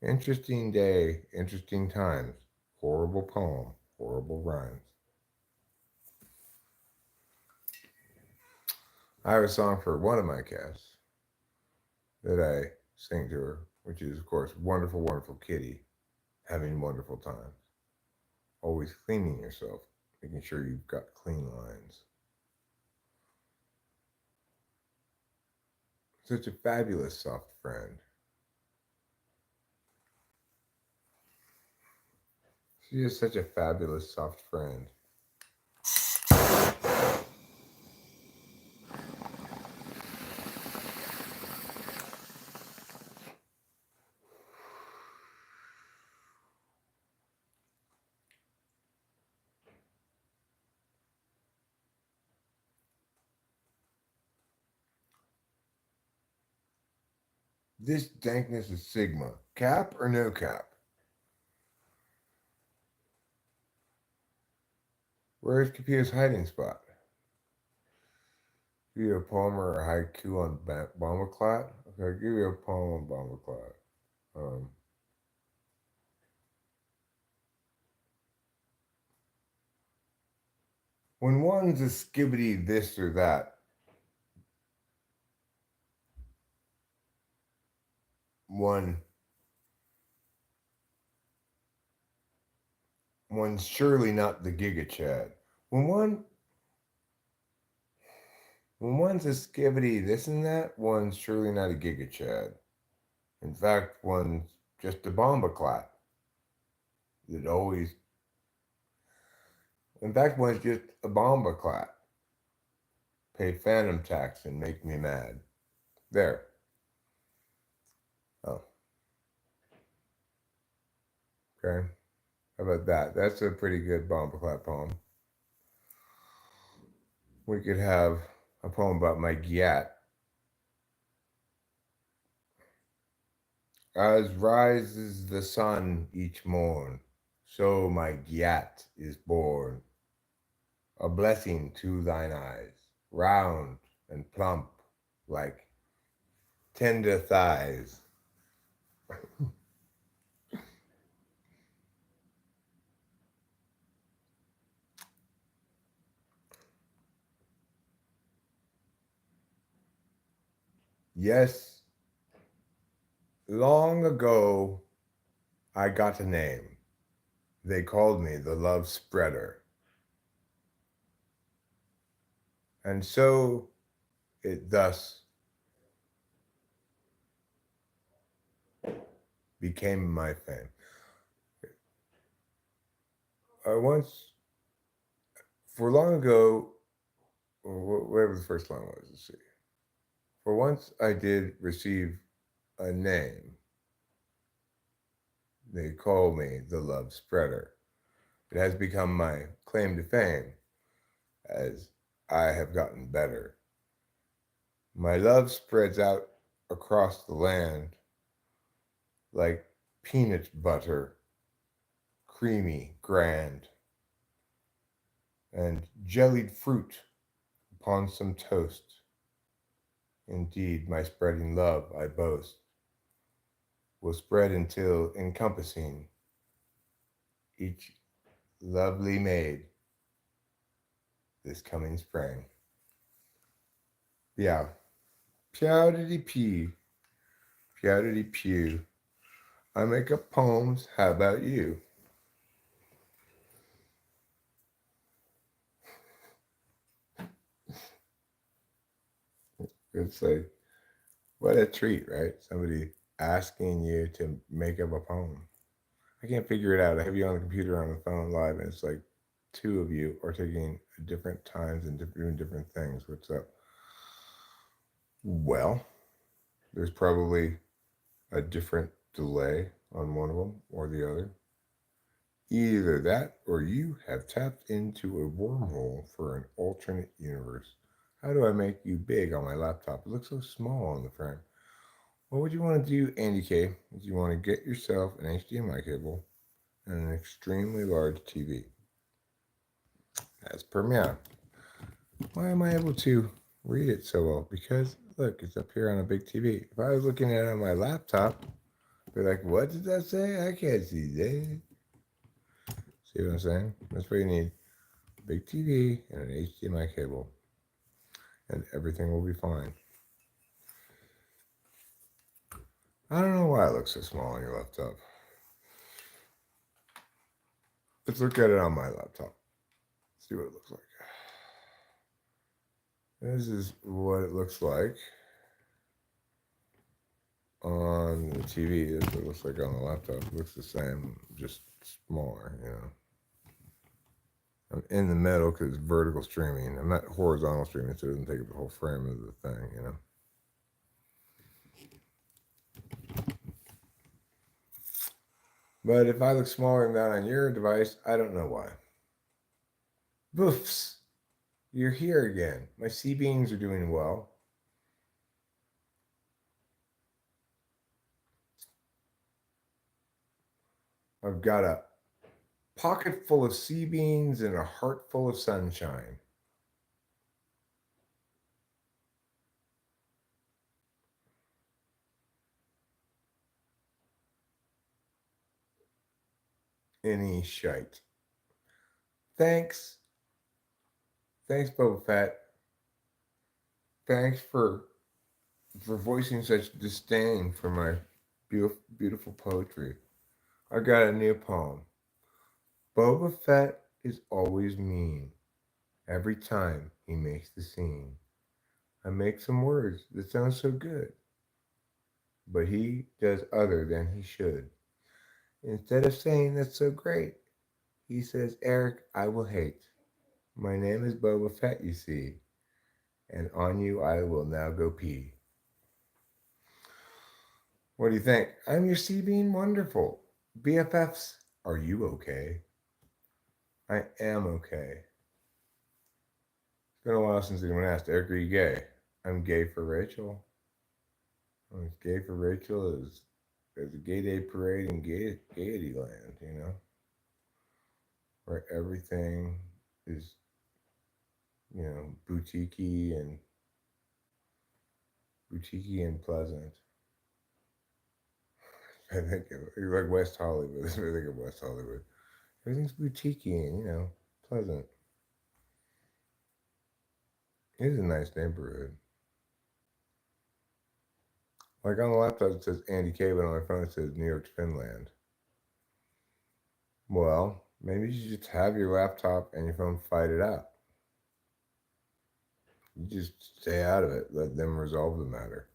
Interesting day, interesting times. Horrible poem, horrible rhymes. I have a song for one of my cats that I sing to her, which is, of course, Wonderful, Wonderful Kitty, having wonderful times. Always cleaning yourself, making sure you've got clean lines. Such a fabulous soft friend. She is such a fabulous soft friend. This dankness is Sigma. Cap or no cap? Where's Capito's hiding spot? Give you a poem or a haiku on Bombaclat? Okay, I'll give you a poem on Bombaclat. Um, when one's a skibbity this or that, one one's surely not the Giga Chad. When one when one's a skibbity this and that, one's surely not a Giga Chad. In fact, one's just a Bombaclat that always. In fact, one's just a Bombaclat. Pay phantom tax and make me mad. There. Oh, okay. How about that? That's a pretty good Bombaclat poem. We could have a poem about my gyat. As rises the sun each morn, so my gyat is born. A blessing to thine eyes, round and plump like tender thighs. Yes, long ago I got a name. They called me the love spreader. And so it thus became my fame. I once, for long ago, or whatever the first line was, let's see. For once I did receive a name. They call me the love spreader. It has become my claim to fame as I have gotten better. My love spreads out across the land like peanut butter, creamy, grand, and jellied fruit upon some toast. Indeed, my spreading love, I boast, will spread until encompassing each lovely maid this coming spring. Yeah, pewdity pew, pewdity pew. I make up poems. How about you? It's like, what a treat, right? Somebody asking you to make up a poem. I can't figure it out. I have you on the computer, on the phone, live, and it's like two of you are taking different times and doing different things. What's up? Well, there's probably a different delay on one of them or the other. Either that or you have tapped into a wormhole for an alternate universe. How do I make you big on my laptop? It looks so small on the frame. Well, what you want to do, Andy K, is you want to get yourself an HDMI cable and an extremely large TV. As per meow. Why am I able to read it so well? Because, look, it's up here on a big TV. If I was looking at it on my laptop, Be like, what did that say? I can't see that. See what I'm saying? That's what you need. Big TV and an HDMI cable, and everything will be fine. I don't know why it looks so small on your laptop. Let's look at it on my laptop. See what it looks like. This is what it looks like on the TV. This is what it looks like on the laptop. It looks the same, just smaller, you know. I'm in the middle because it's vertical streaming. I'm not horizontal streaming, so it doesn't take up the whole frame of the thing, you know. But if I look smaller than that on your device, I don't know why. Boofs! You're here again. My C beams are doing well. I've got a pocket full of sea beans and a heart full of sunshine. Any shite. Thanks. Thanks, Boba Fett. Thanks for voicing such disdain for my beautiful poetry. I got a new poem. Boba Fett is always mean. Every time he makes the scene. I make some words that sound so good, but he does other than he should. Instead of saying that's so great, he says, Eric, I will hate. My name is Boba Fett, you see, and on you I will now go pee. What do you think? I'm your sea being wonderful. BFFs, are you okay? I am okay. It's been a while since anyone asked, Eric, are you gay? I'm gay for Rachel. I'm gay for Rachel is there's a gay day parade in Gaiety Land, you know, where everything is, you know, boutiquey and pleasant. I think like West Hollywood. I think of West Hollywood. Everything's boutiquey and, you know, pleasant. It is a nice neighborhood. Like on the laptop it says Andy K, but on my phone it says New York's Finland. Well, maybe you should just have your laptop and your phone fight it out. You just stay out of it. Let them resolve the matter.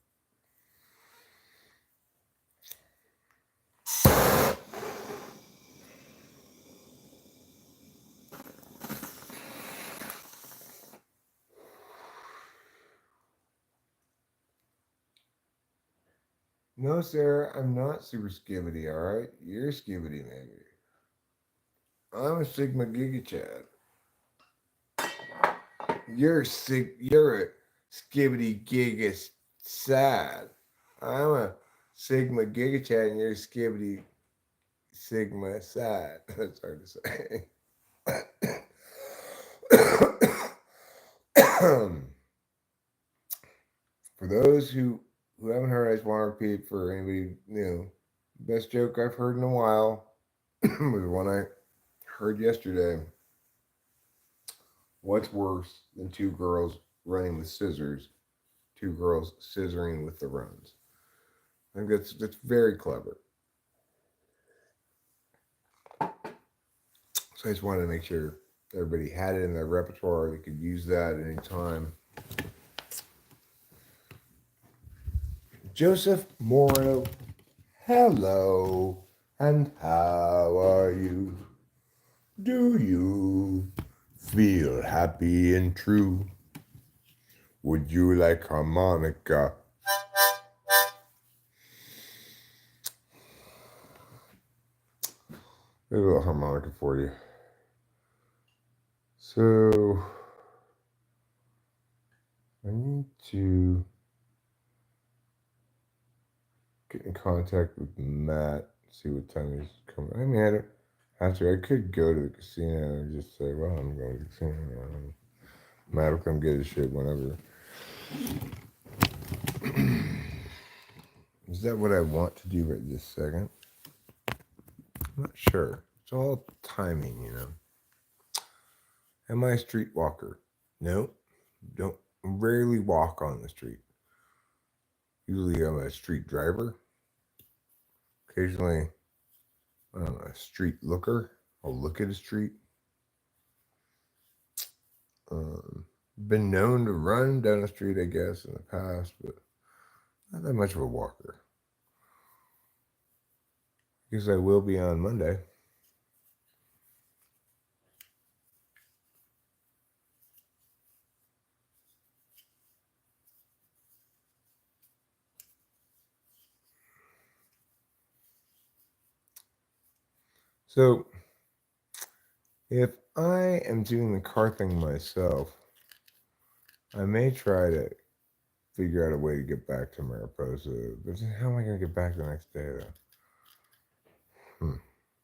No, Sarah, I'm not super skibbity, alright? You're skibbity, maybe. I'm a Sigma Giga Chad. You're a skibbity giga sad. I'm a Sigma Giga Chad and you're skibbity Sigma sad. That's hard to say. For those who haven't heard, I just want to repeat for anybody new. Best joke I've heard in a while was one I heard yesterday. What's worse than two girls running with scissors? Two girls scissoring with the runs. I think that's very clever. So I just wanted to make sure everybody had it in their repertoire. They could use that at any time. Joseph Morrow, hello, and how are you? Do you feel happy and true? Would you like harmonica? There's a little harmonica for you. So, I need to get in contact with Matt, see what time he's coming. I mean, I don't have to. I could go to the casino and just say, well, I'm going to the casino. Matt will come get his shit whenever. Is that what I want to do right this second? I'm not sure. It's all timing. Am I a streetwalker? No. Don't rarely walk on the street. Usually I'm a street driver. Occasionally I'm a street looker. I'll look at a street. Um, been known to run down the street, I guess, in the past, but not that much of a walker. I guess I will be on Monday. So, if I am doing the car thing myself, I may try to figure out a way to get back to Mariposa. But how am I going to get back the next day, though?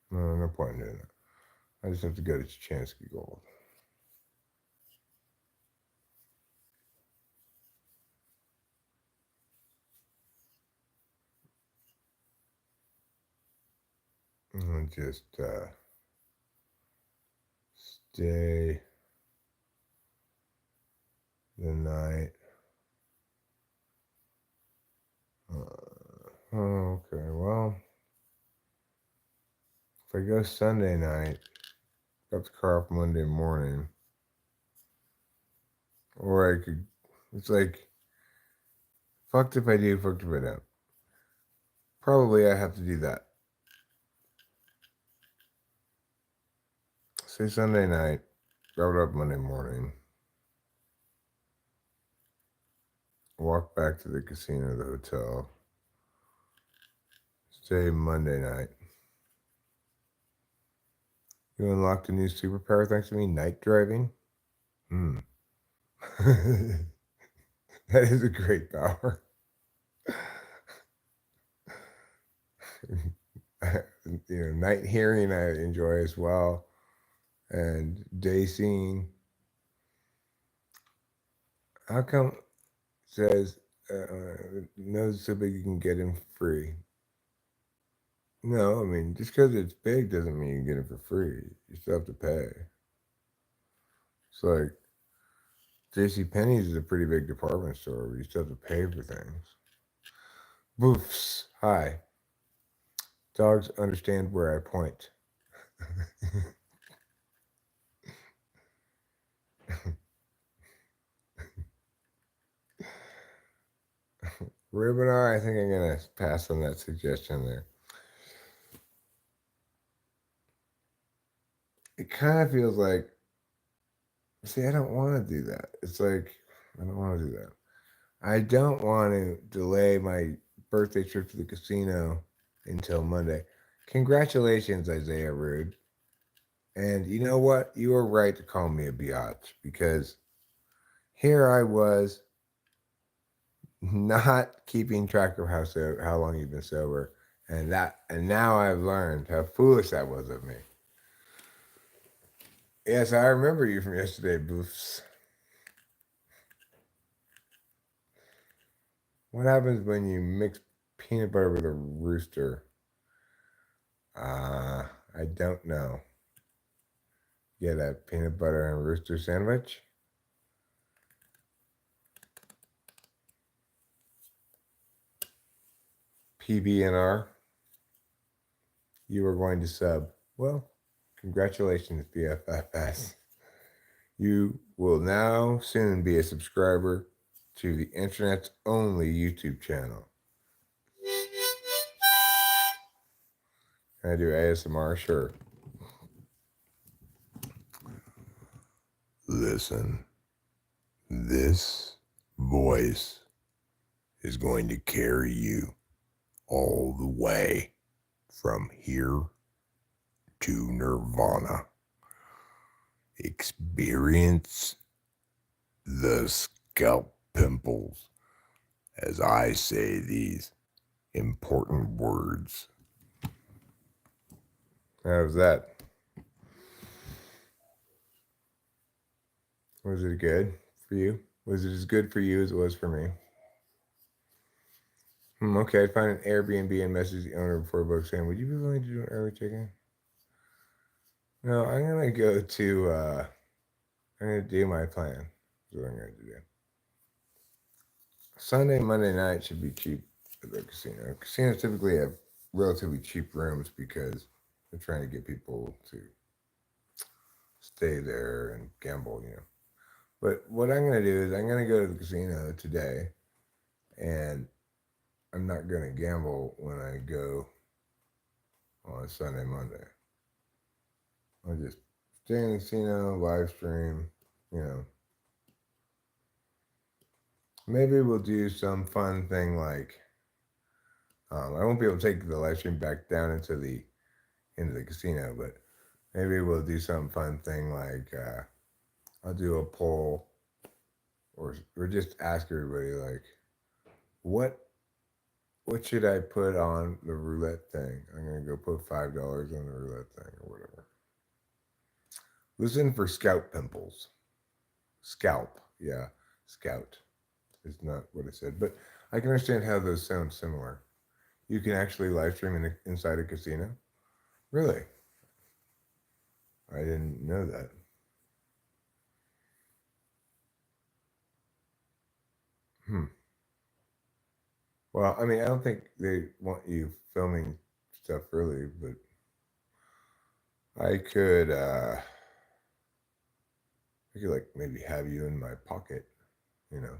No point in doing that. I just have to go to Chansky Gold. And just stay the night. Okay, well, if I go Sunday night, got the car off Monday morning, or I could, it's like, fucked if I do, fucked if I don't. Probably I have to do that. Say Sunday night, drop it up Monday morning, walk back to the casino, the hotel, stay Monday night. You unlocked a new superpower thanks to me, night driving? That is a great power. Night hearing I enjoy as well, and day seeing. How come it says nose so big you can get him free? No, I mean just because it's big doesn't mean you get it for free. You still have to pay. It's like J.C. Penney's is a pretty big department store, but you still have to pay for things. Boofs. Hi. Dogs understand where I point. Rubinar, I think I'm gonna pass on that suggestion there. It kind of feels like, see, I don't want to do that. It's like, I don't want to do that. I don't want to delay my birthday trip to the casino until Monday. Congratulations, Isaiah Rude. And you know what? You were right to call me a biatch because here I was not keeping track of how long you've been sober, and now I've learned how foolish that was of me. Yes, I remember you from yesterday, Boofs. What happens when you mix peanut butter with a rooster? I don't know. Get a peanut butter and rooster sandwich? PBNR? You are going to sub. Well, congratulations, BFFS. You will now soon be a subscriber to the internet's only YouTube channel. Can I do ASMR? Sure. Listen, this voice is going to carry you all the way from here to Nirvana. Experience the scalp pimples as I say these important words. How's that? Was it good for you? Was it as good for you as it was for me? Okay, I'd find an Airbnb and message the owner before book saying, "Would you be willing to do an early check-in?" No, I'm gonna go to. I'm gonna do my plan. That's what I'm gonna do. Sunday, Monday night should be cheap at the casino. Casinos typically have relatively cheap rooms because they're trying to get people to stay there and gamble. But what I'm gonna do is I'm gonna go to the casino today, and I'm not gonna gamble when I go on Sunday, Monday. I'll just stay in the casino, live stream. You know, maybe we'll do some fun thing like I won't be able to take the live stream back down into the casino, but maybe we'll do some fun thing like I'll do a poll or just ask everybody like what what should I put on the roulette thing? I'm gonna go put $5 on the roulette thing or whatever. Listen for scalp pimples. Scalp, yeah, scout is not what I said, but I can understand how those sound similar. You can actually live stream inside a casino. Really, I didn't know that. Hmm. Well, I mean, I don't think they want you filming stuff really, but I could, uh, I could like maybe have you in my pocket, you know.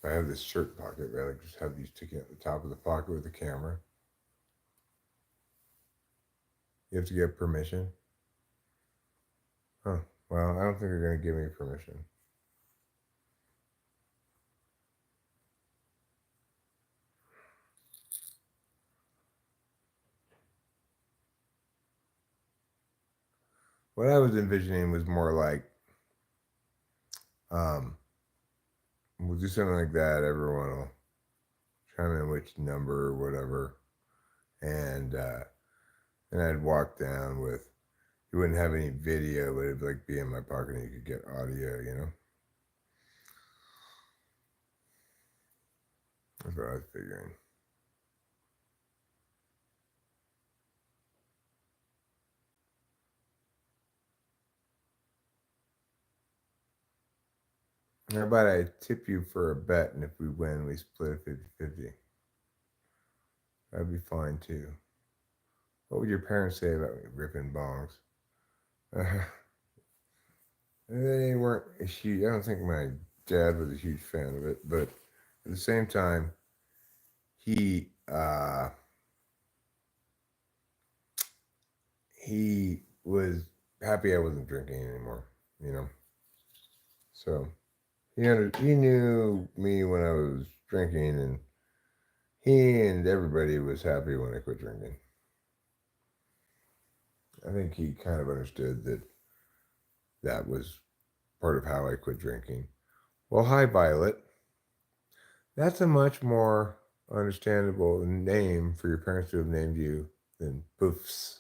If I have this shirt pocket, right? Like just have you sticking at the top of the pocket with the camera. You have to get permission. Huh. Well, I don't think they're gonna give me permission. What I was envisioning was more like, um, we'll do something like that. Everyone will chime in which number or whatever, and then I'd walk down with. You wouldn't have any video, but it'd like be in my pocket, and you could get audio. That's what I was figuring. How about I tip you for a bet, and if we win, we split it 50-50. That'd be fine too. What would your parents say about me ripping bongs? They weren't a huge. I don't think my dad was a huge fan of it, but at the same time, he uh, he was happy I wasn't drinking anymore. You know, so he knew me when I was drinking, and he and everybody was happy when I quit drinking. I think he kind of understood that that was part of how I quit drinking. Well, hi, Violet. That's a much more understandable name for your parents to have named you than Poofs.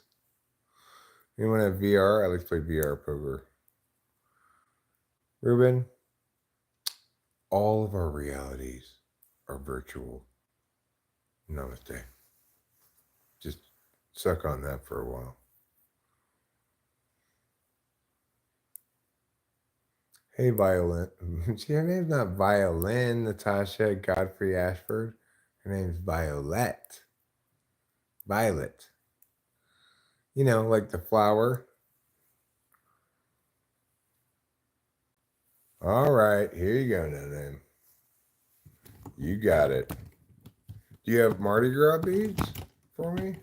Anyone have VR? I like to play VR poker. Ruben, all of our realities are virtual. Namaste. Just suck on that for a while. Hey, Violin. See, her name's not Violin, Natasha Godfrey Ashford. Her name's Violet. Violet. You know, like the flower. All right, here you go, no name. You got it. Do you have Mardi Gras beads for me?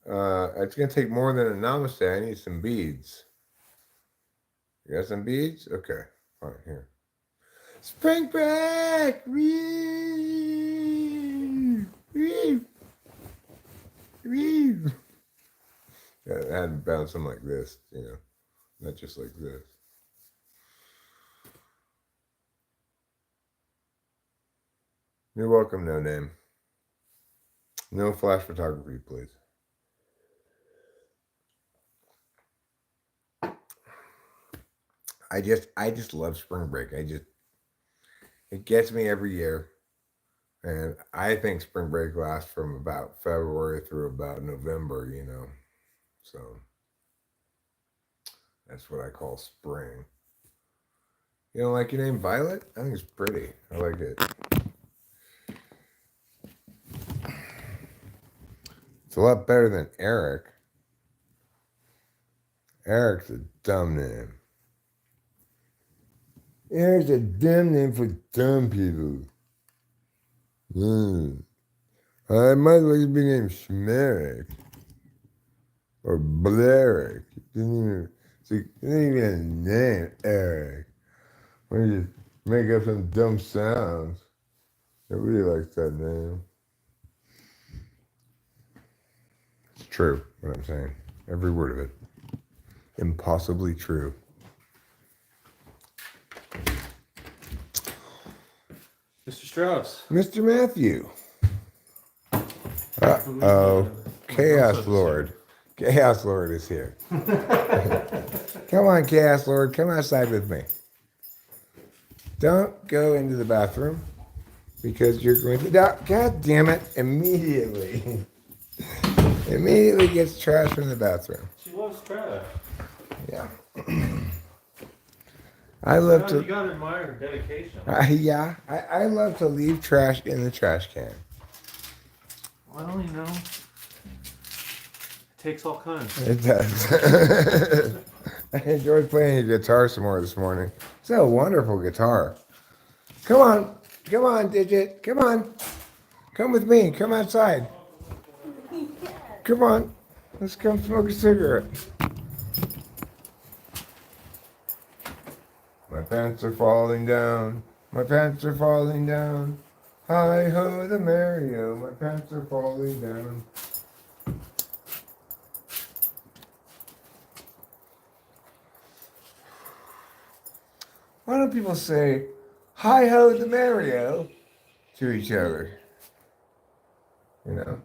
It's gonna take more than a namaste. I need some beads. You got some beads? Okay, fine. Here. Spring break! Wee! Wee! Wee! Yeah, I had to bounce them like this, not just like this. You're welcome, no name. No flash photography, please. I just love spring break. It gets me every year. And I think spring break lasts from about February through about November, you know. So that's what I call spring. You don't like your name Violet? I think it's pretty. I like it. It's a lot better than Eric. Eric's a dumb name. Eric's a dumb name for dumb people. I might as well be named Schmerick or Blerick. It isn't even a name, Eric. When you just make up some dumb sounds. Nobody likes that name. It's true, what I'm saying. Every word of it. Impossibly true. Mr. Strauss. Mr. Matthew. Uh-oh. Chaos Lord. Chaos Lord is here. Come on, Chaos Lord. Come outside with me. Don't go into the bathroom because you're going to... God damn it. Immediately. Immediately gets trash from the bathroom. She loves trash. Yeah. I love to... You gotta admire her dedication. Yeah. I love to leave trash in the trash can. Well, you know, it takes all kinds. It does. I enjoyed playing your guitar some more this morning. It's a wonderful guitar. Come on. Come on, Digit. Come on. Come with me. Come outside. Come on. Let's come smoke a cigarette. My pants are falling down. My pants are falling down. Hi ho the Mario. My pants are falling down. Why don't people say hi ho the Mario to each other? You know?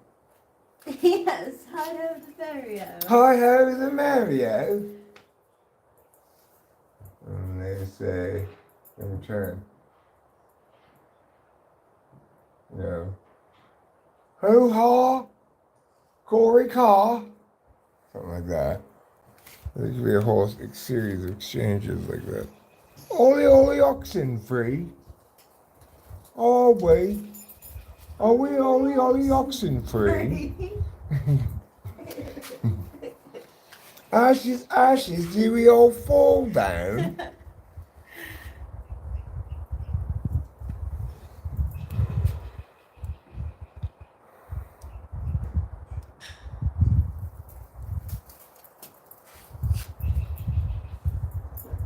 Yes, hi ho the Mario. Hi ho the Mario. And they say in return, you know, ho ha, Corey Caw, something like that. There could be a whole series of exchanges like that. Ollie oxen free. Are we? Are we Ollie oxen free? Ashes, ashes, do we all fall down?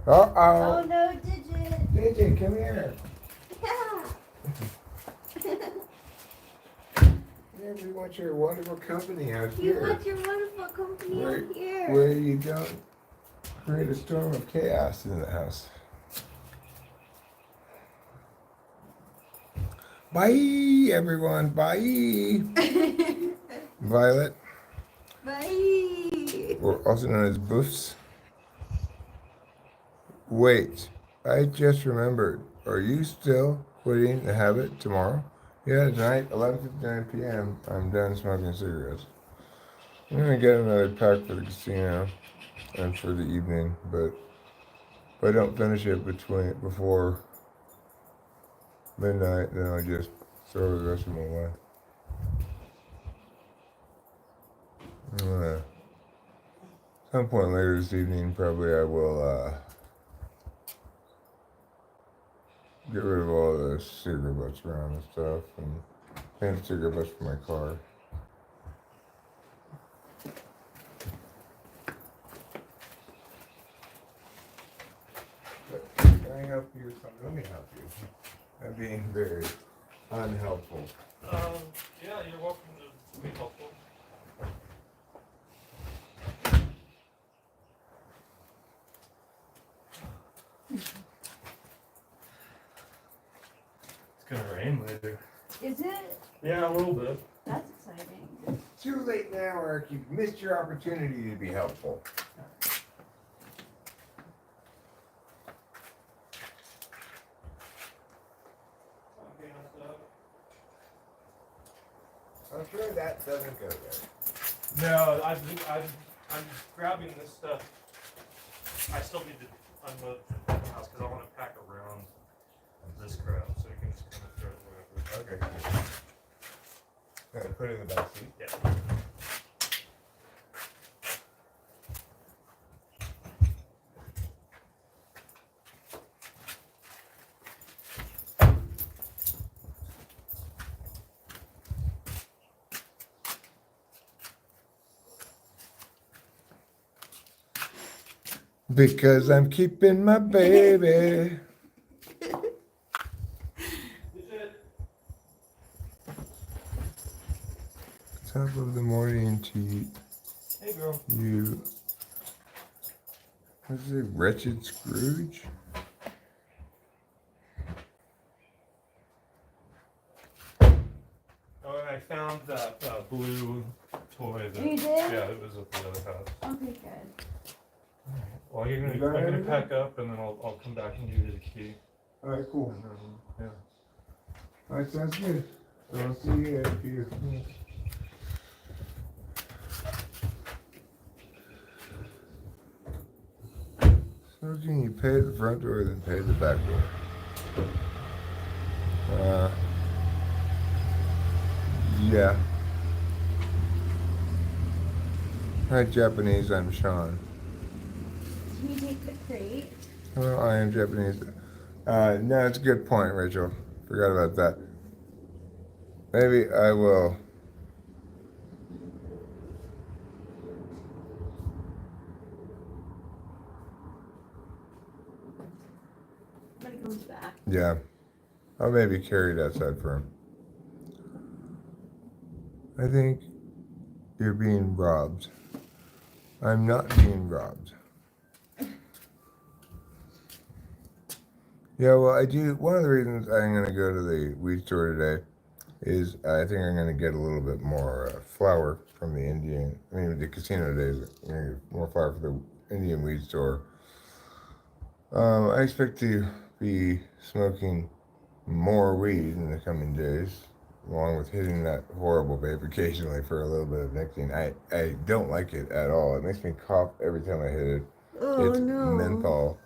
Oh Uh-oh. no, Digit. Digit, come here. Yeah. Yeah, we want your wonderful company out You here. want your wonderful company out here. Where you don't create a storm of chaos in the house. Bye, everyone. Bye. Violet, Bye. or also known as Boofs. Wait, I just remembered. Are you still quitting the habit tomorrow? Yeah, tonight, 11:59 p.m., I'm done smoking cigarettes. I'm going to get another pack for the casino and for the evening, but if I don't finish it before midnight, then I'll just throw the rest of them away. Some point later this evening, probably I will get rid of all the cigarette butts around and stuff, and paint cigarette butts for my car. But can I help you? Let me help you. I'm being very unhelpful. Yeah, you're welcome to be helpful. It's gonna rain later. Is it? Yeah, a little bit. That's exciting. Too late now, Eric. You've missed your opportunity to be helpful. I'm sure that doesn't go there. No, I'm grabbing this stuff. I still need to unload from the house because I want to pack around this crap so you can just kind of throw it wherever. Okay, good. Gotta put it in the back seat. Yeah. Because I'm keeping my baby. Top of the morning to Hey, girl. you. What's it? Wretched Scrooge? Oh, and I found that blue toy. That, You did? Yeah, it was at the other house. Okay, good. Well, You got I'm gonna everything? pack up and then I'll come back and give you the key. Alright, cool. And then, yeah. Alright, sounds good. So I'll see you in a few. So can you pay the front door then pay the back door? Yeah. Hi Japanese, I'm Sean. Can you take the crate? Hello, I am Japanese. No, it's a good point, Rachel. Forgot about that. Maybe I will. When it comes back. Yeah. I'll maybe carry it outside for him. I think you're being robbed. I'm not being robbed. Yeah, well, I do. One of the reasons I'm going to go to the weed store today is I think I'm going to get a little bit more flour from the casino days. I'm going to get more flour for the Indian weed store. I expect to be smoking more weed in the coming days, along with hitting that horrible vape occasionally for a little bit of nicotine. I don't like it at all. It makes me cough every time I hit it. Oh It's no. menthol.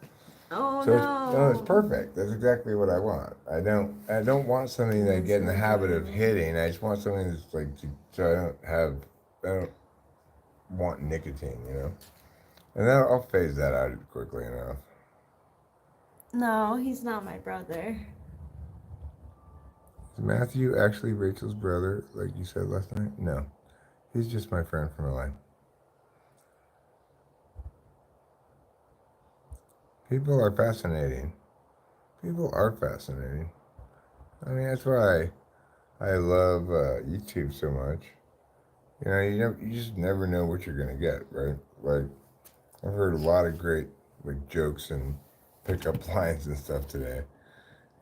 Oh So no. it's perfect. That's exactly what I want. I don't want something that I get in the habit of hitting. I just want something that's like so I don't want nicotine, you know. And then I'll phase that out quickly enough. No, he's not my brother. Is Matthew actually Rachel's brother, like you said last night? No. He's just my friend from LA. People are fascinating. People are fascinating. I mean, that's why I love YouTube so much. You know, you just never know what you're gonna get, right? Like, I've heard a lot of great like jokes and pickup lines and stuff today,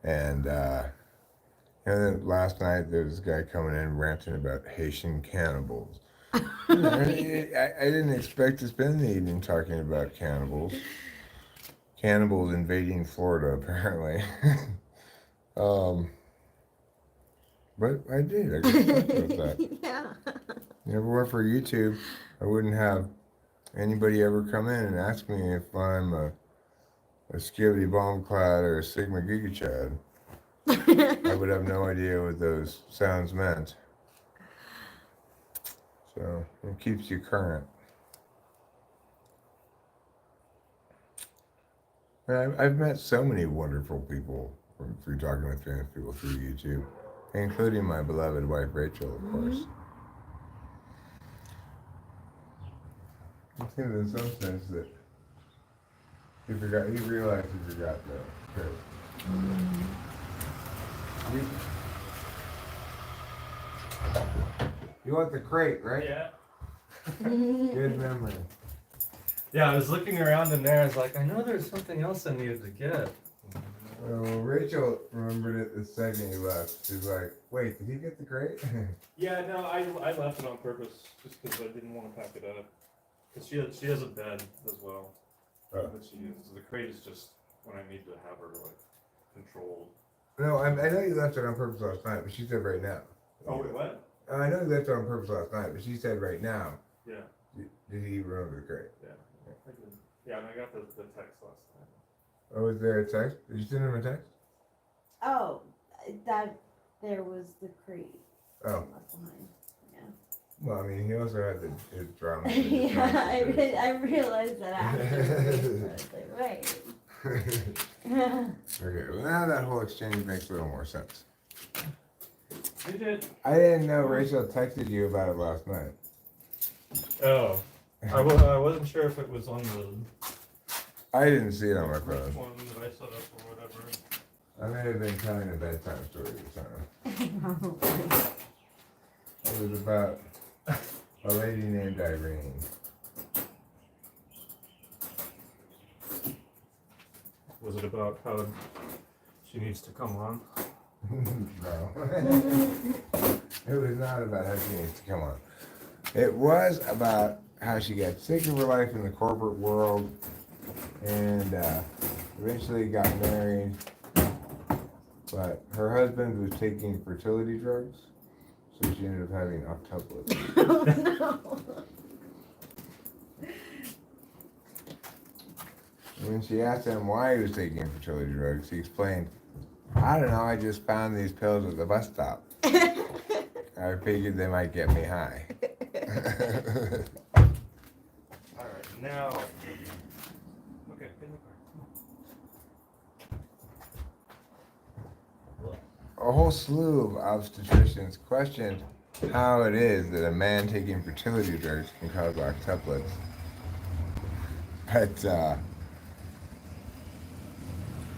and then last night there was this guy coming in ranting about Haitian cannibals. You know, I didn't expect to spend the evening talking about cannibals. Cannibals invading Florida, apparently. But I did. I got to talk about that. Yeah. If it weren't for YouTube, I wouldn't have anybody ever come in and ask me if I'm a Skibidi Bombclad or a Sigma Giga Chad. I would have no idea what those sounds meant. So it keeps you current. I've met so many wonderful people through talking with famous people through YouTube, including my beloved wife Rachel, of course. I think in some sense that you realized you forgot the crate. You want the crate, right? Yeah. Good memory. Yeah, I was looking around in there. I was like, I know there's something else I needed to get. Well, Rachel remembered it the second you left. She's like, wait, did he get the crate? Yeah, no, I left it on purpose just because I didn't want to pack it up. Cause she has a bed as well that she uses. The crate is just when I need to have her like controlled. No, I know you left it on purpose last night, but she said right now. Oh wait, what? I know that's on purpose last night, but she said right now. Yeah. Did he remember the crate? Yeah. I did. Yeah, and I got the text last time. Oh, was there a text? Did you send him a text? Oh, that there was the crate Oh. left behind. Well, I mean, he also had his drama. Yeah, I realized that afterwards. I was like, wait. Okay, well now that whole exchange makes a little more sense. You did. I didn't know Rachel texted you about it last night. Oh. I wasn't sure if it was on the I didn't see it on my which phone. one that I set up or whatever. I may have been telling a bedtime story this time. It was about a lady named Irene. Was it about how she needs to come on? No. It was not about how she needs to come on. It was about how she got sick of her life in the corporate world and eventually got married. But her husband was taking fertility drugs, so she ended up having octuplets. Oh no. And when she asked him why he was taking fertility drugs, he explained, I don't know, I just found these pills at the bus stop. I figured they might get me high. Alright, now. Okay, in the car. A whole slew of obstetricians questioned how it is that a man taking fertility drugs can cause octuplets. But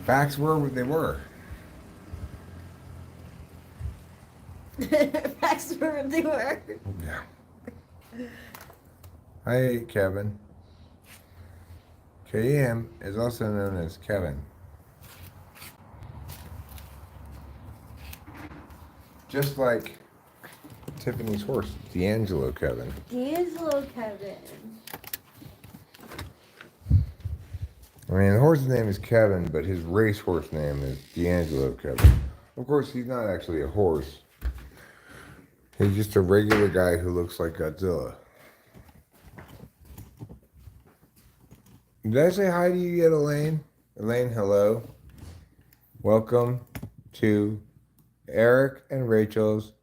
facts were what they were. Facts were what they were. Yeah. Hi, Kevin. KM is also known as Kevin. Just like Tiffany's horse, D'Angelo Kevin. D'Angelo Kevin. I mean, the horse's name is Kevin, but his racehorse name is D'Angelo Kevin. Of course, he's not actually a horse. He's just a regular guy who looks like Godzilla. Did I say hi to you yet, Elaine? Elaine, hello. Welcome to Eric and Rachel's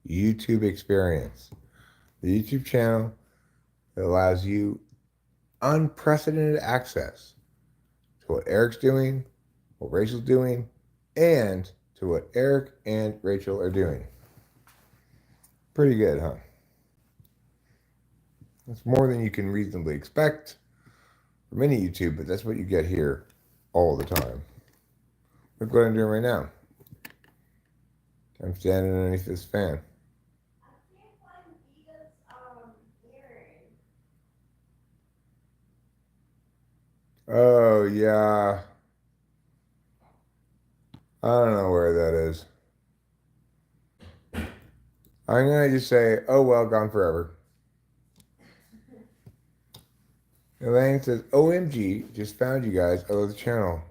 YouTube experience. The YouTube channel that allows you unprecedented access to what Eric's doing, what Rachel's doing, and to what Eric and Rachel are doing. Pretty good, huh? That's more than you can reasonably expect from any YouTube, but that's what you get here all the time. Look what I'm doing right now. I'm standing underneath this fan. Oh, yeah. I don't know where that is. I'm going to just say, oh, well, gone forever. Elaine says, OMG, just found you guys. I love the channel.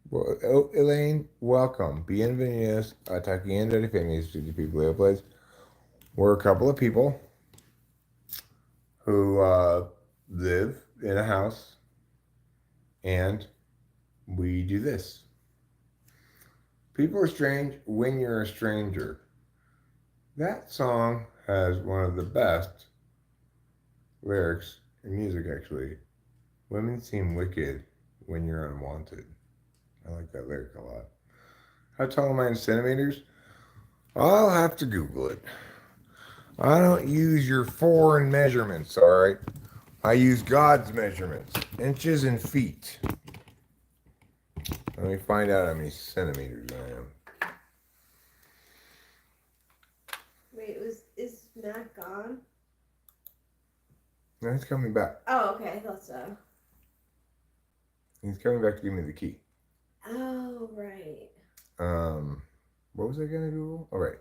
Well, Elaine, welcome. Bienvenidos a Taquiendo de Familias to the people who plays. We're a couple of people who live in a house, and we do this. People are strange when you're a stranger. That song has one of the best lyrics in music, actually. Women seem wicked when you're unwanted. I like that lyric a lot. How tall am I in centimeters? I'll have to Google it. I don't use your foreign measurements, all right? I use God's measurements, inches and feet. Let me find out how many centimeters I am. Wait, is Matt gone? No, he's coming back. Oh, okay, I thought so. He's coming back to give me the key. Oh, right. What was I gonna Google? All right.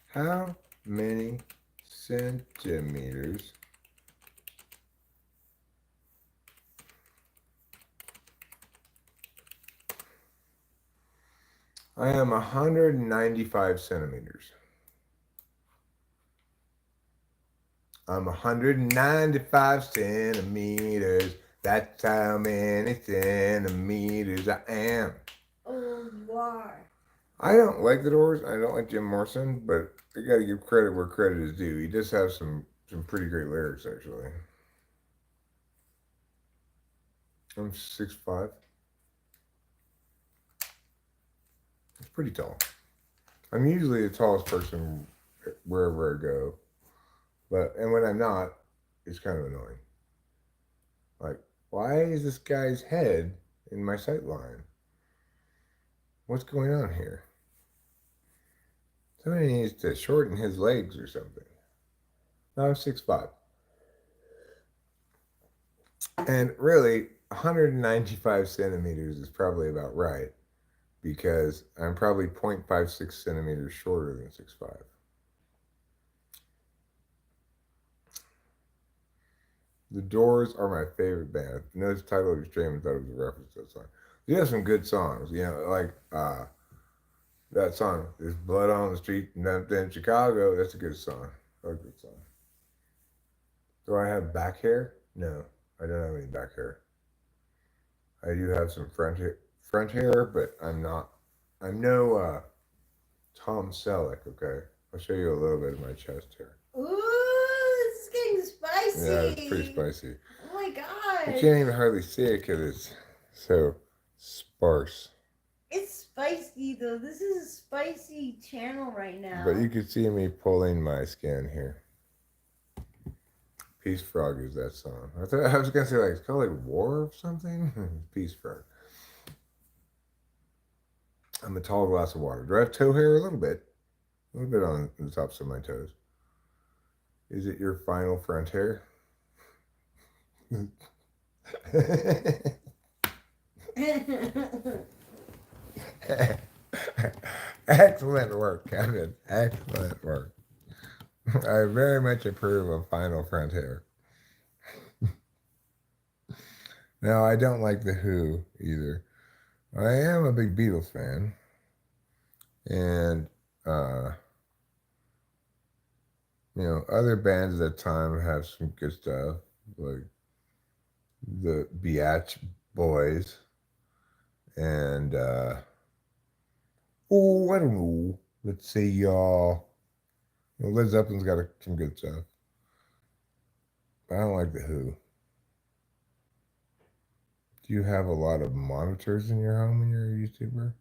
How many centimeters I am 195 centimeters. I'm 195 centimeters. That's how many centimeters I am. Oh, you are. I don't like the Doors. I don't like Jim Morrison, but I got to give credit where credit is due. He does have some pretty great lyrics, actually. I'm 6'5". It's pretty tall. I'm usually the tallest person wherever I go, and when I'm not, it's kind of annoying. Like, why is this guy's head in my sight line? What's going on here? Somebody needs to shorten his legs or something. No, I'm 6'5". And really, 195 centimeters is probably about right because I'm probably 0.56 centimeters shorter than 6'5". The Doors are my favorite band. I noticed the title of your stream and thought it was a reference to that song. You have some good songs, like that song, There's Blood on the Street in Chicago. That's a good song. A good song. Do I have back hair? No, I don't have any back hair. I do have some front hair, but I'm no Tom Selleck, okay? I'll show you a little bit of my chest hair. Ooh, this is getting spicy. Yeah, it's pretty spicy. Oh my god. You can't even hardly see it because it's so sparse. It's spicy though. This is a spicy channel right now. But you can see me pulling my skin here. Peace Frog is that song. I was gonna say like it's called like War or something. Peace Frog. I'm a tall glass of water. Do I have toe hair? A little bit on the tops of my toes. Is it your final front hair? Excellent work, Kevin. Excellent work. I very much approve of final front hair. No, I don't like The Who either. I am a big Beatles fan. And, other bands at the time have some good stuff, like the Biatch Boys. And, I don't know. Let's see, y'all. Led Zeppelin's got some good stuff. I don't like The Who. Do you have a lot of monitors in your home when you're a YouTuber?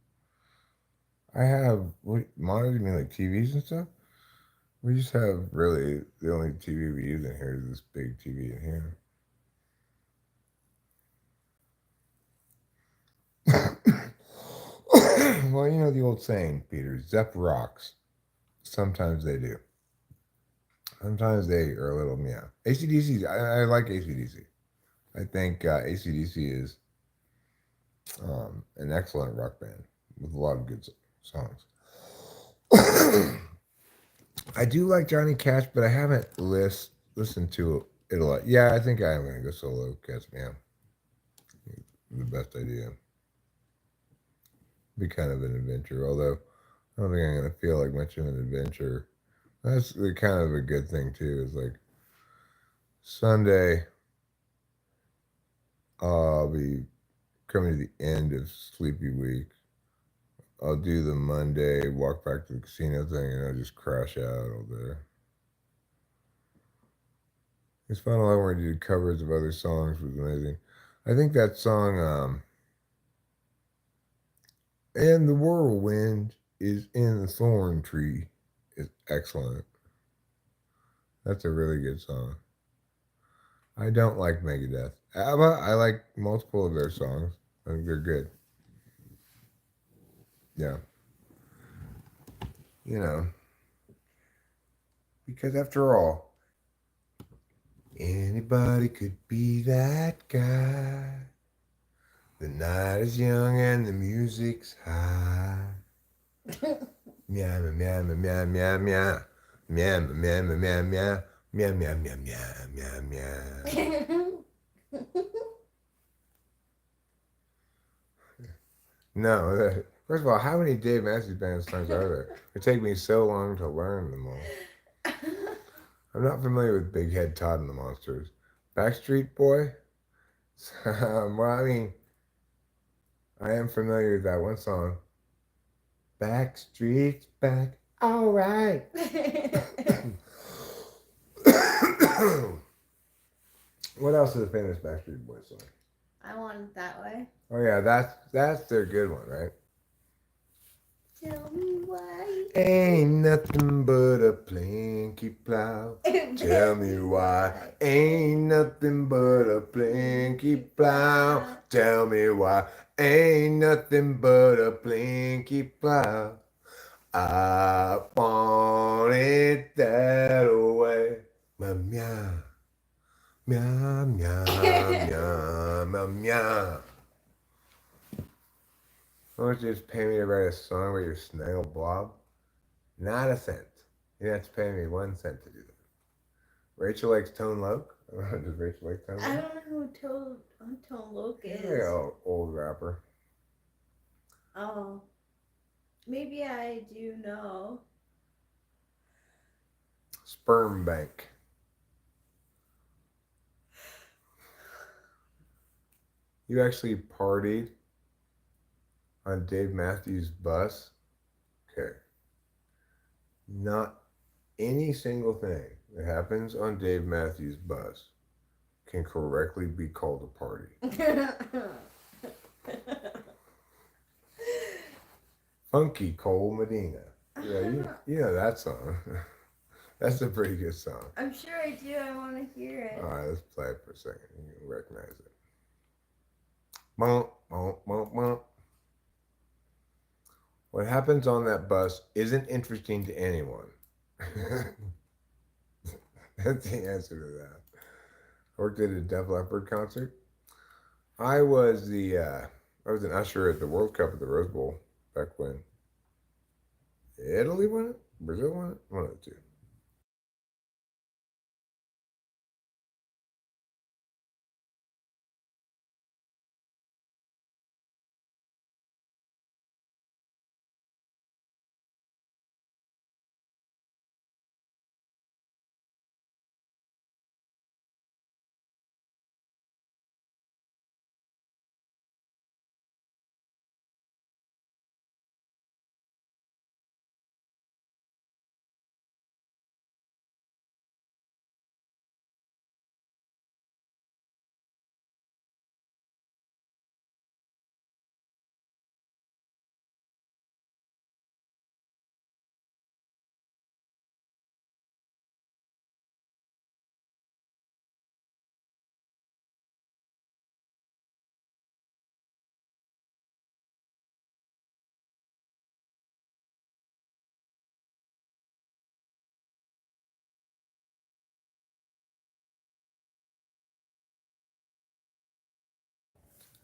I have, what, monitors? You mean like TVs and stuff? We just have really, the only TV we use in here is this big TV in here. Well, you know the old saying, Peter, Zepp rocks. Sometimes they do. Sometimes they are a little meow. AC/DC, I like AC/DC. I think AC/DC is an excellent rock band with a lot of good songs. I do like Johnny Cash, but I haven't listened to it a lot. Yeah, I think I am going to go solo. Catch Meow. The best idea. Be kind of an adventure, although I don't think I'm going to feel like much of an adventure. That's kind of a good thing, too, is like Sunday, I'll be coming to the end of Sleepy Week. I'll do the Monday, walk back to the casino thing, and I'll just crash out all day. It's fun. I like when I do covers of other songs. It was amazing. I think that song, And the Whirlwind is in the Thorn Tree, is excellent. That's a really good song. I don't like Megadeth. ABBA, I like multiple of their songs. I think they're good. Yeah. Because after all, anybody could be that guy. The night is young and the music's high. Meow, meow, meow, meow, meow, meow. Meow, meow, meow, meow, meow. Meow, meow, meow, meow, meow, meow. No, first of all, how many Dave Matthews Band songs are there? It take me so long to learn them all. I'm not familiar with Big Head Todd and the Monsters. Backstreet Boy? Well, I mean, I am familiar with that one song. Backstreet's back. All right. What else is a famous Backstreet Boys song? I Want It That Way. Oh yeah, that's their good one, right? Tell me why. Ain't nothing but a planky plow. Tell me why. Ain't nothing but a planky plow. Tell me why. Ain't nothing but a planky plow. I want it that way. Meow, meow, meow, meow, meow, meow. Why don't you just pay me to write a song where you snaggle blob? Not a cent. You have to pay me 1 cent to do that. Rachel likes Tone Loc. Does Rachel like Tone I Loc? don't know who Tone Loc He's is. like an old rapper. Oh. Maybe I do know. Sperm Bank. You actually partied on Dave Matthews' bus? Okay. Not any single thing that happens on Dave Matthews' bus can correctly be called a party. Funky Cole Medina. Yeah, you know that song. That's a pretty good song. I'm sure I do. I want to hear it. All right, let's play it for a second. You can recognize it. Bump, bump, bump, bump. What happens on that bus isn't interesting to anyone. That's the answer to that. I worked at a Def Leppard concert. I was an usher at the World Cup at the Rose Bowl back when Italy won it, Brazil won it, one of the two.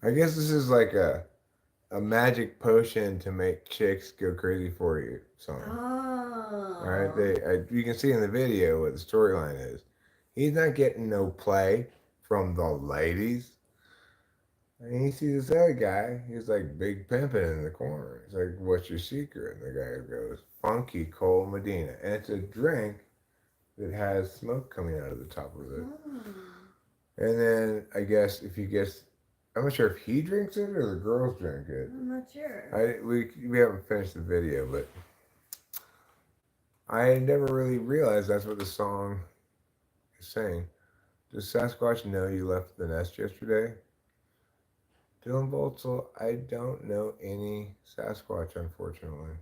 I guess this is like a magic potion to make chicks go crazy for you song. Oh. All right, you can see in the video what the storyline is. He's not getting no play from the ladies. And he sees this other guy. He's like big pimping in the corner. He's like, "What's your secret?" And the guy goes, "Funky Cole Medina," and it's a drink that has smoke coming out of the top of it. Oh. And then I guess if you guess, I'm not sure if he drinks it or the girls drink it. I'm not sure. We haven't finished the video, but I never really realized that's what the song is saying. Does Sasquatch know you left the nest yesterday? Dylan Voltzel, I don't know any Sasquatch, unfortunately.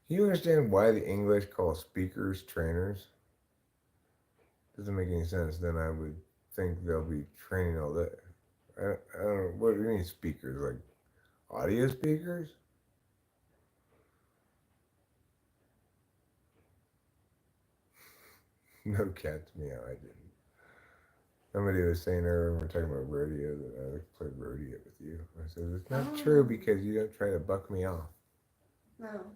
Can you understand why the English call speakers trainers? Doesn't make any sense. Then I would think they'll be training all day. I don't know. What do you mean speakers? Like audio speakers? No cats meow. I didn't. Somebody was saying earlier when we were talking about rodeo that I played rodeo with you. I said it's not true because you don't try to buck me off. No.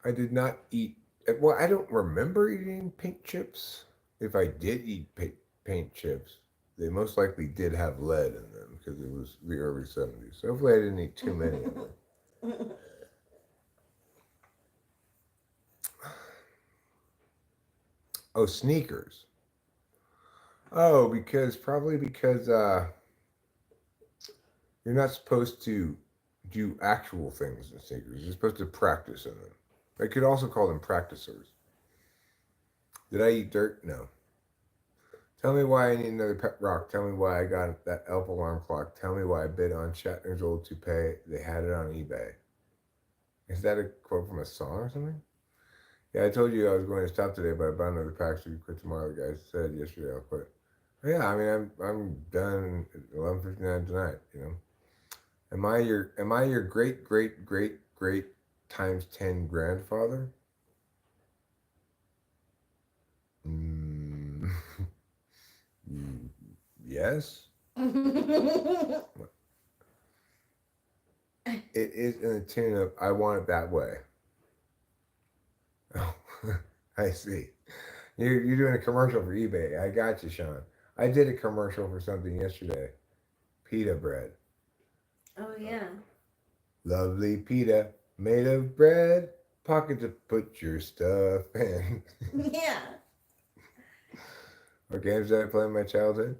I did not eat. Well, I don't remember eating paint chips. If I did eat paint chips, they most likely did have lead in them because it was the early 70s. So hopefully I didn't eat too many of them. Oh, sneakers. Oh, because you're not supposed to do actual things in sneakers. You're supposed to practice in them. I could also call them practicers. Did I eat dirt? No. Tell me why I need another pet rock. Tell me why I got that elf alarm clock. Tell me why I bid on Shatner's old toupee. They had it on eBay. Is that a quote from a song or something? Yeah, I told you I was going to stop today, but I bought another pack so you quit tomorrow. The guy said yesterday I'll quit. But yeah, I mean I'm done at 11:59 tonight. You know, am I your great great great great times 10 grandfather? Mm, yes. It is in the tune of "I Want It That Way." Oh, I see. You're doing a commercial for eBay. I got you, Sean. I did a commercial for something yesterday. Pita bread. Oh yeah. Lovely pita made of bread. Pocket to put your stuff in. Yeah. What games did I play in my childhood?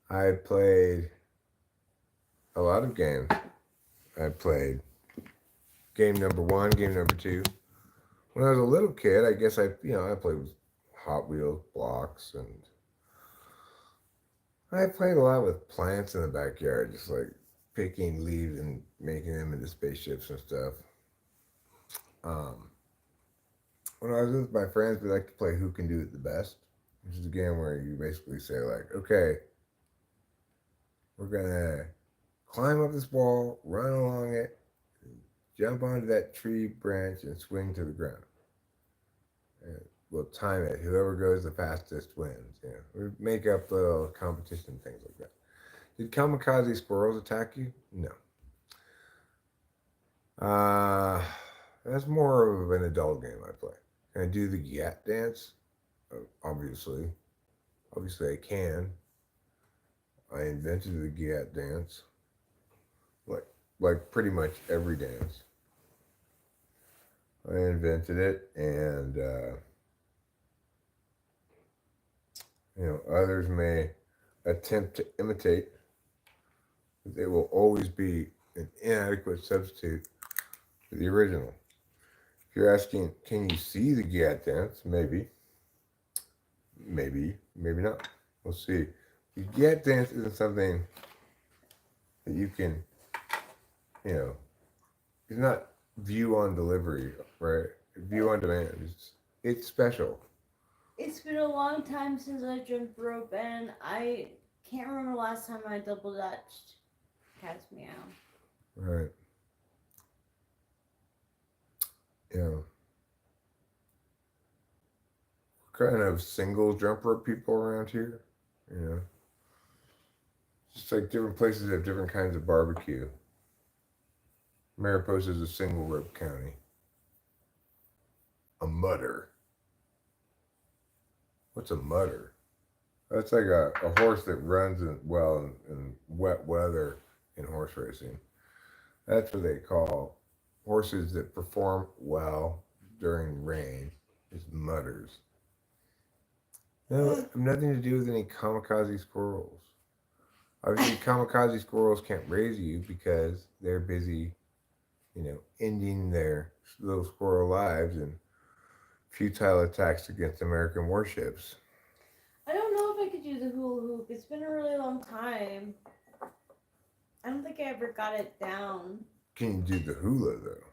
I played a lot of games. I played game number one, game number two. When I was a little kid, I guess I played with Hot Wheels blocks, and I played a lot with plants in the backyard, just like picking leaves and making them into spaceships and stuff. Um, when I was with my friends, we like to play Who Can Do It the Best, which is a game where you basically say like, okay, we're gonna climb up this wall, run along it, jump onto that tree branch, and swing to the ground. And we'll time it. Whoever goes the fastest wins. You know, we make up little competition things like that. Did kamikaze squirrels attack you? No. Uh, that's more of an adult game I play. Can I do the Gat dance? Obviously. Obviously, I can. I invented the Gat dance. Like, like pretty much every dance. I invented it, and others may attempt to imitate, but they will always be an inadequate substitute for the original. If you're asking, can you see the Gat dance? Maybe. Maybe. Maybe not. We'll see. The Gat dance isn't something that you can, it's not view on delivery, right? View on demand. It's special. It's been a long time since I jumped rope, and I can't remember the last time I double dutched. Cat's meow. Right. Yeah. Kind of single jump rope people around here. You know, just like different places have different kinds of barbecue. Mariposa is a single rope county. A mutter. What's a mutter? That's like a horse that runs in wet weather in horse racing. That's what they call horses that perform well during rain. Is mutters. No, have nothing to do with any kamikaze squirrels. Obviously, kamikaze squirrels can't raise you because they're busy, ending their little squirrel lives in futile attacks against American warships. I don't know if I could do the hula hoop. It's been a really long time. I don't think I ever got it down. Can you do the hula though?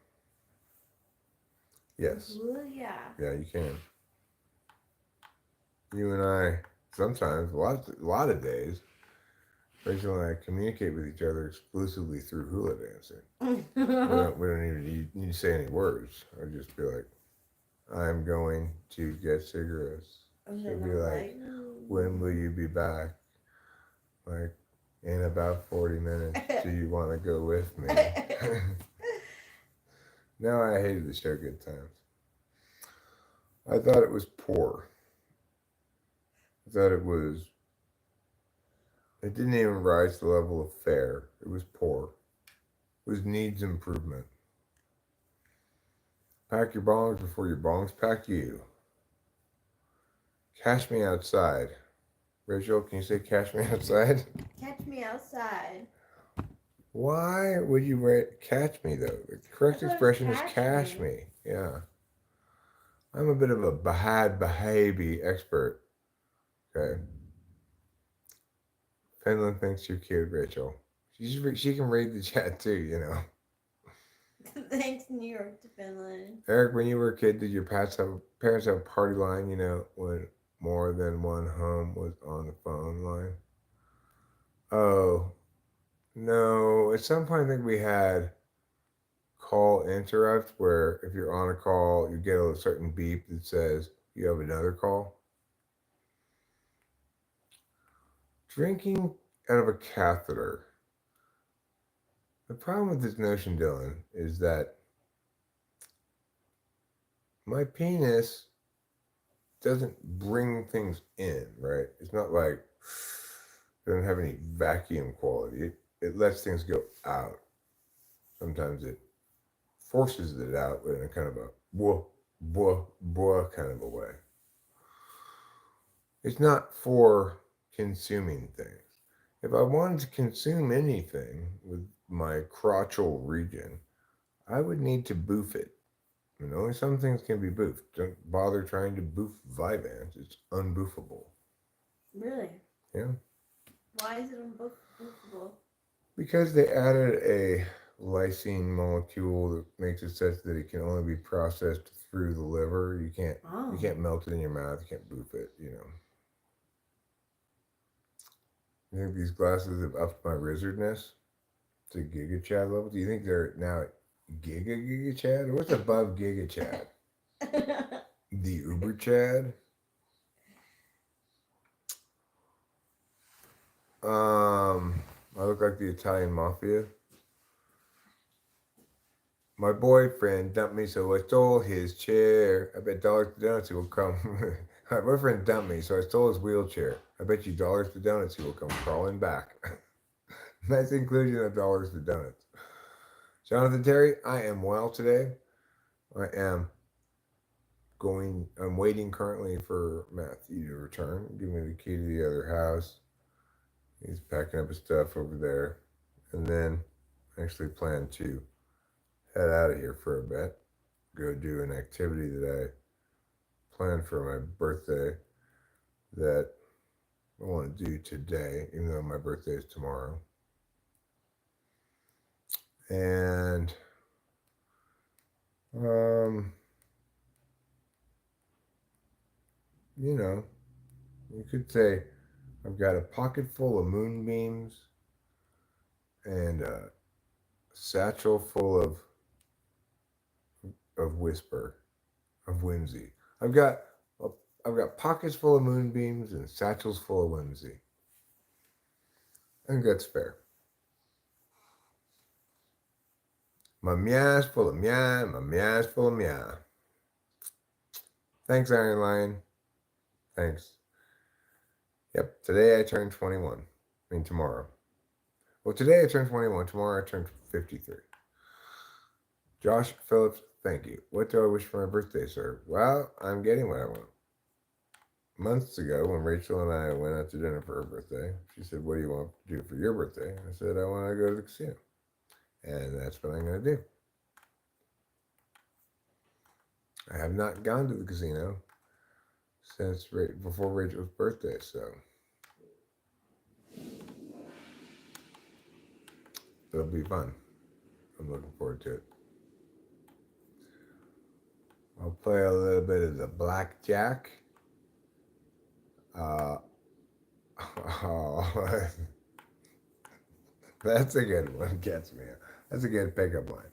Yes. Hula, yeah. Yeah, you can. You and I sometimes, a lot of days, Rachel and I communicate with each other exclusively through hula dancing. We don't even need to say any words. I'll just be like, I'm going to get cigarettes. She'll be like, when will you be back? Like, in about 40 minutes. Do you want to go with me? No, I hated the show Good Times. I thought it was poor. I thought it didn't even rise to the level of fair. It was poor. It was needs improvement. Pack your bongs before your bongs pack you. Cash me outside. Rachel, can you say cash me outside? Catch me outside. Why would you write catch me though? The correct I thought it was expression is catch cash me. me. Yeah. I'm a bit of a bad behavior expert. Okay. Finland thinks you're cute, Rachel. She can read the chat too, you know. Thanks, New York to Finland. Eric, when you were a kid, did your parents have a party line, you know, when more than one home was on the phone line? Oh, no. At some point, I think we had call interrupt where if you're on a call, you get a certain beep that says you have another call. Drinking out of a catheter. The problem with this notion, Dylan, is that my penis doesn't bring things in, right? It's not like it doesn't have any vacuum quality. It lets things go out. Sometimes it forces it out, but in a kind of a blah, blah, blah kind of a way. It's not for consuming things. If I wanted to consume anything with my crotchal region, I would need to boof it. And only some things can be boofed. Don't bother trying to boof Vyvanse. It's unboofable. Really? Yeah. Why is it unboofable? Because they added a lysine molecule that makes it such that it can only be processed through the liver. You can't melt it in your mouth. You can't boof it, you know. You think these glasses have upped my wizardness to Giga Chad level? Do you think they're now at Giga Chad? Or what's above Giga Chad? The Uber Chad? I look like the Italian mafia. My boyfriend dumped me, so I stole his chair. I bet dollars to donuts he will come. My boyfriend dumped me, so I stole his wheelchair. I bet you dollars to donuts he will come crawling back. Nice inclusion of dollars to donuts. Jonathan Terry, I am well today. I'm waiting currently for Matthew to return. Give me the key to the other house. He's packing up his stuff over there. And then I actually plan to head out of here for a bit. Go do an activity that I planned for my birthday that I want to do today, even though my birthday is tomorrow. And you know, you could say I've got a pocket full of moonbeams and a satchel full of whisper, of whimsy. I've got I've got pockets full of moonbeams and satchels full of whimsy. I think that's fair. My meow's full of meow, my meow's full of meow. Thanks, Iron Lion. Thanks. Yep, today I turned 21. I mean, tomorrow. Well, today I turned 21. Tomorrow I turned 53. Josh Phillips, thank you. What do I wish for my birthday, sir? Well, I'm getting what I want. Months ago, when Rachel and I went out to dinner for her birthday, she said, what do you want to do for your birthday? I said, I want to go to the casino. And that's what I'm going to do. I have not gone to the casino since before Rachel's birthday, so it'll be fun. I'm looking forward to it. I'll play a little bit of the blackjack. Oh, that's a good one. Gets me. That's a good pickup line.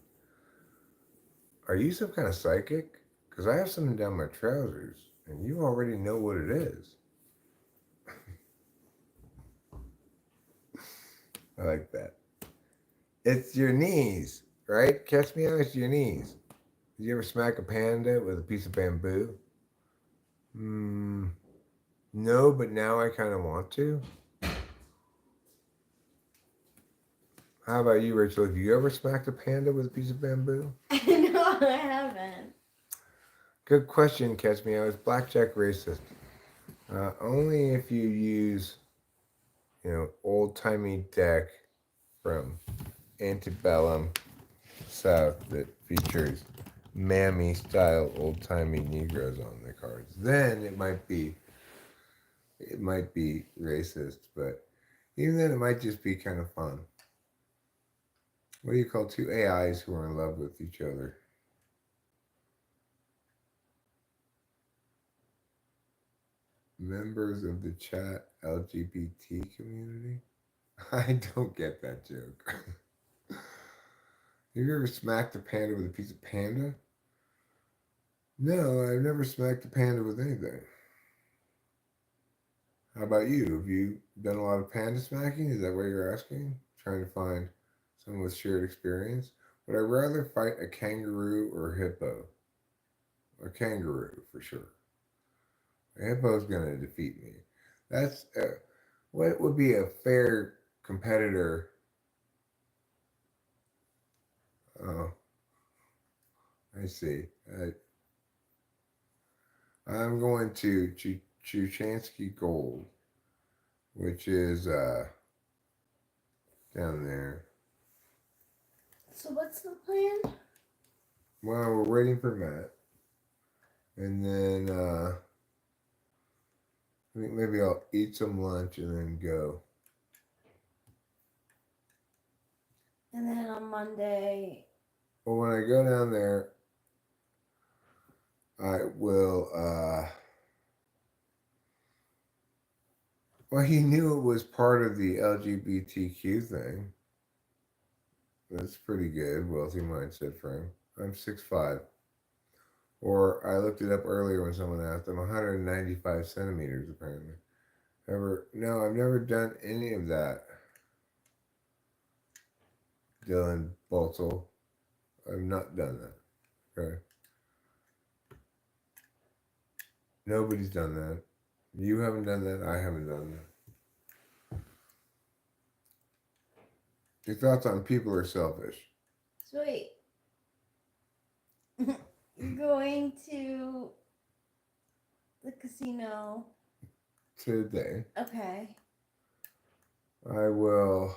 Are you some kind of psychic? Because I have something down my trousers, and you already know what it is. I like that. It's your knees, right? Catch me out, it's your knees. Did you ever smack a panda with a piece of bamboo? No, but now I kind of want to. How about you, Rachel? Have you ever smacked a panda with a piece of bamboo? No, I haven't. Good question, Catch Me Out. Is blackjack racist? Only if you use, old timey deck from antebellum South that features mammy style old timey Negroes on the cards. Then it might be racist, but even then it might just be kind of fun. What do you call two AIs who are in love with each other? Members of the chat LGBT community? I don't get that joke. Have you ever smacked a panda with a piece of panda? No, I've never smacked a panda with anything. How about you? Have you done a lot of panda smacking? Is that what you're asking? Trying to find someone with shared experience? Would I rather fight a kangaroo or a hippo? A kangaroo, for sure. A hippo's going to defeat me. That's what would be a fair competitor. Oh, I see. I'm going to Chuchansky Gold, which is down there. So what's the plan? Well, we're waiting for Matt, and then I think maybe I'll eat some lunch and then go. And then on Monday. Well, when I go down there, I will. Well, he knew it was part of the LGBTQ thing. That's pretty good. Wealthy mindset for him. I'm 6'5". Or I looked it up earlier when someone asked. I'm 195 centimeters apparently. No, I've never done any of that. Dylan Boltel. I've not done that. Okay. Nobody's done that. You haven't done that. I haven't done that. Your thoughts on people are selfish. Sweet. You're going to the casino. Today. Okay. I will.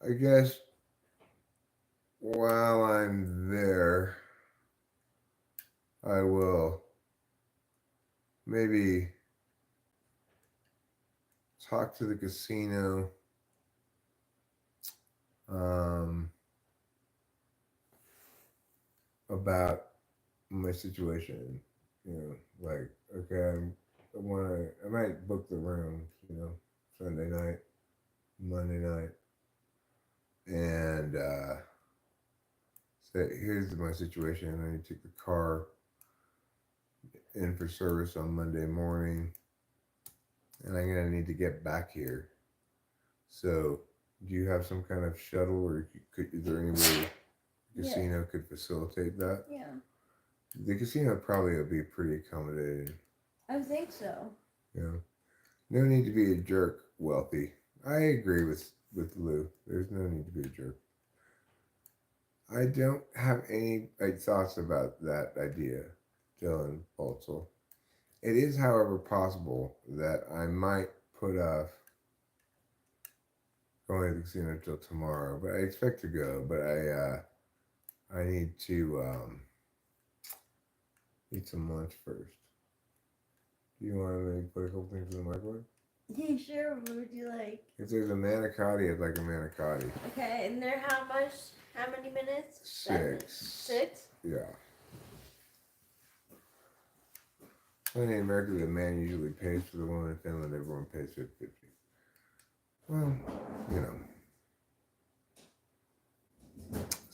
I guess while I'm there, I will maybe talk to the casino about my situation. Like, okay, I might book the rooms, Sunday night, Monday night, and say, here's my situation. I need to take the car in for service on Monday morning, and I'm gonna need to get back here. So, do you have some kind of shuttle, or is there any way the casino could facilitate that? Yeah. The casino probably would be pretty accommodating. I think so. Yeah. No need to be a jerk, Wealthy. I agree with Lou. There's no need to be a jerk. I don't have any thoughts about that idea, Dylan Boltzel. It is, however, possible that I might put off going to the casino until tomorrow, but I expect to go. But I need to eat some lunch first. Do you want to maybe put a couple things in the microwave? Yeah, sure. What would you like? If there's a manicotti, I'd like a manicotti. Okay, and they're how much? How many minutes? 6. 6? Yeah. Only in America, the man usually pays for the woman. In Finland, everyone pays 50-50. Well,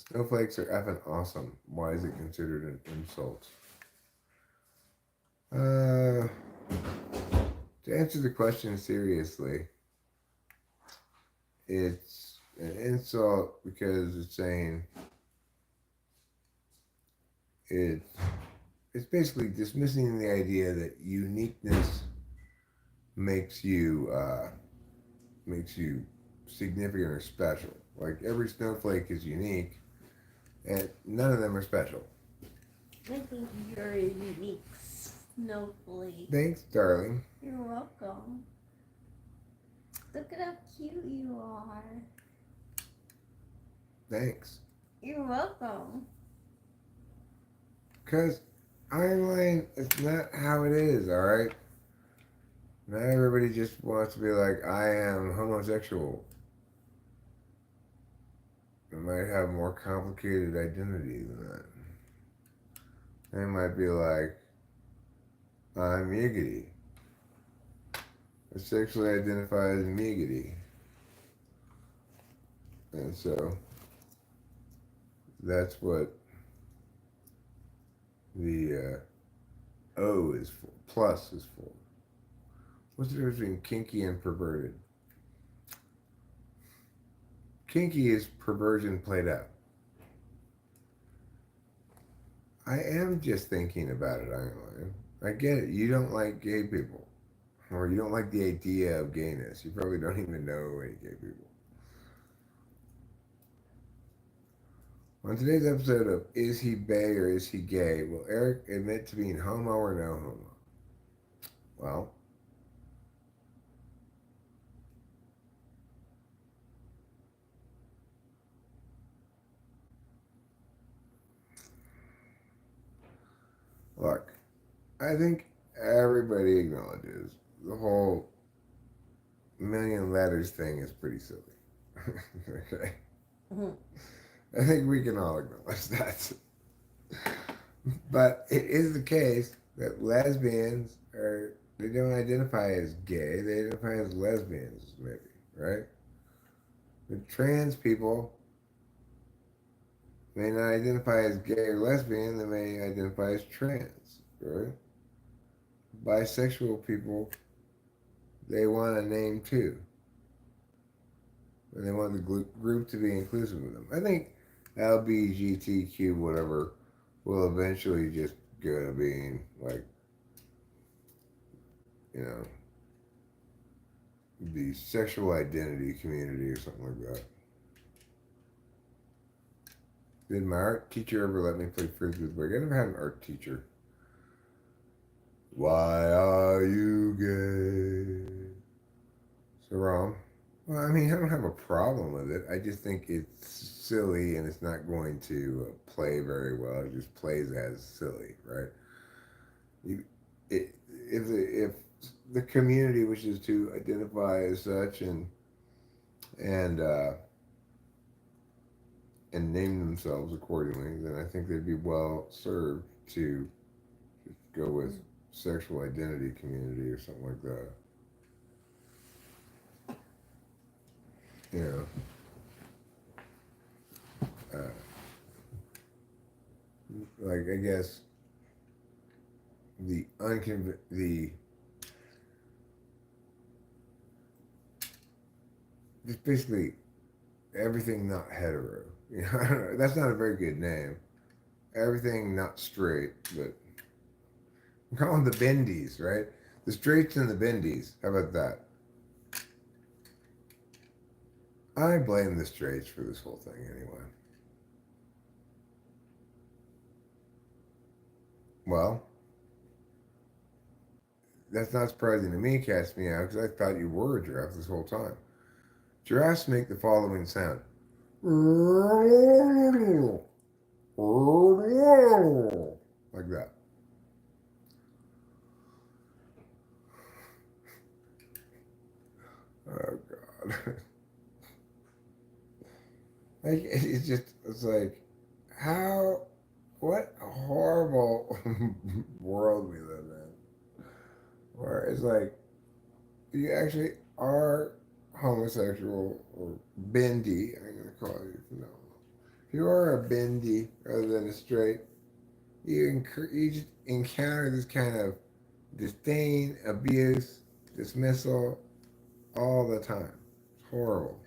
snowflakes are effing awesome. Why is it considered an insult? To answer the question seriously, it's an insult because it's saying it's basically dismissing the idea that uniqueness makes you significant or special. Like every snowflake is unique, and none of them are special. I think you're a unique snowflake. Thanks, darling. You're welcome. Look at how cute you are. Thanks. You're welcome. Because Iron it's not how it is, alright? Not everybody just wants to be like, I am homosexual. They might have more complicated identity than that. They might be like, I'm Yiggity. I sexually identify as Miggity. And so that's what the O is for, plus is for. What's the difference between kinky and perverted? Kinky is perversion played out. I am just thinking about it, Iron Lion. I get it. You don't like gay people. Or you don't like the idea of gayness. You probably don't even know any gay people. On today's episode of Is He Bay or Is He Gay, will Eric admit to being homo or no homo? Well, look, I think everybody acknowledges the whole million letters thing is pretty silly. Okay? I think we can all acknowledge that. But it is the case that lesbians they don't identify as gay, they identify as lesbians, maybe, right? But trans people may not identify as gay or lesbian, they may identify as trans, right? Bisexual people, they want a name too. And they want the group to be inclusive of them. I think LBGTQ, whatever, will eventually just go to being like, you know, the sexual identity community or something like that. Did my art teacher ever let me play frisbee with I never had an art teacher. Why are you gay? So wrong. Well, I mean, I don't have a problem with it. I just think it's silly and it's not going to play very well. It just plays as silly, right? If the community wishes to identify as such and name themselves accordingly, then I think they'd be well served to just go with sexual identity community or something like that. You know, like I guess just basically everything not hetero. You know, I don't know. That's not a very good name. Everything not straight, but we call them the bendies, right? The straights and the bendies. How about that? I blame the straights for this whole thing anyway. Well, that's not surprising to me, Cast Me Out, because I thought you were a giraffe this whole time. Giraffes make the following sound. Like that. Oh, God. Like, it's like, what a horrible world we live in. Where it's like, you actually are homosexual or bendy, I'm going to call you from now on. If you are a bendy rather than a straight, you just encounter this kind of disdain, abuse, dismissal all the time. It's horrible.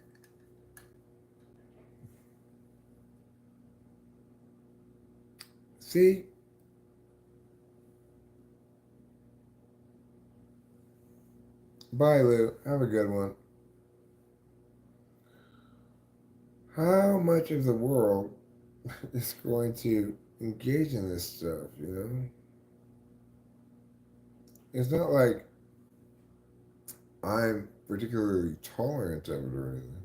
See? Bye, Lou. Have a good one. how much of the world is going to engage in this stuff, you know? It's not like I'm particularly tolerant of it or anything.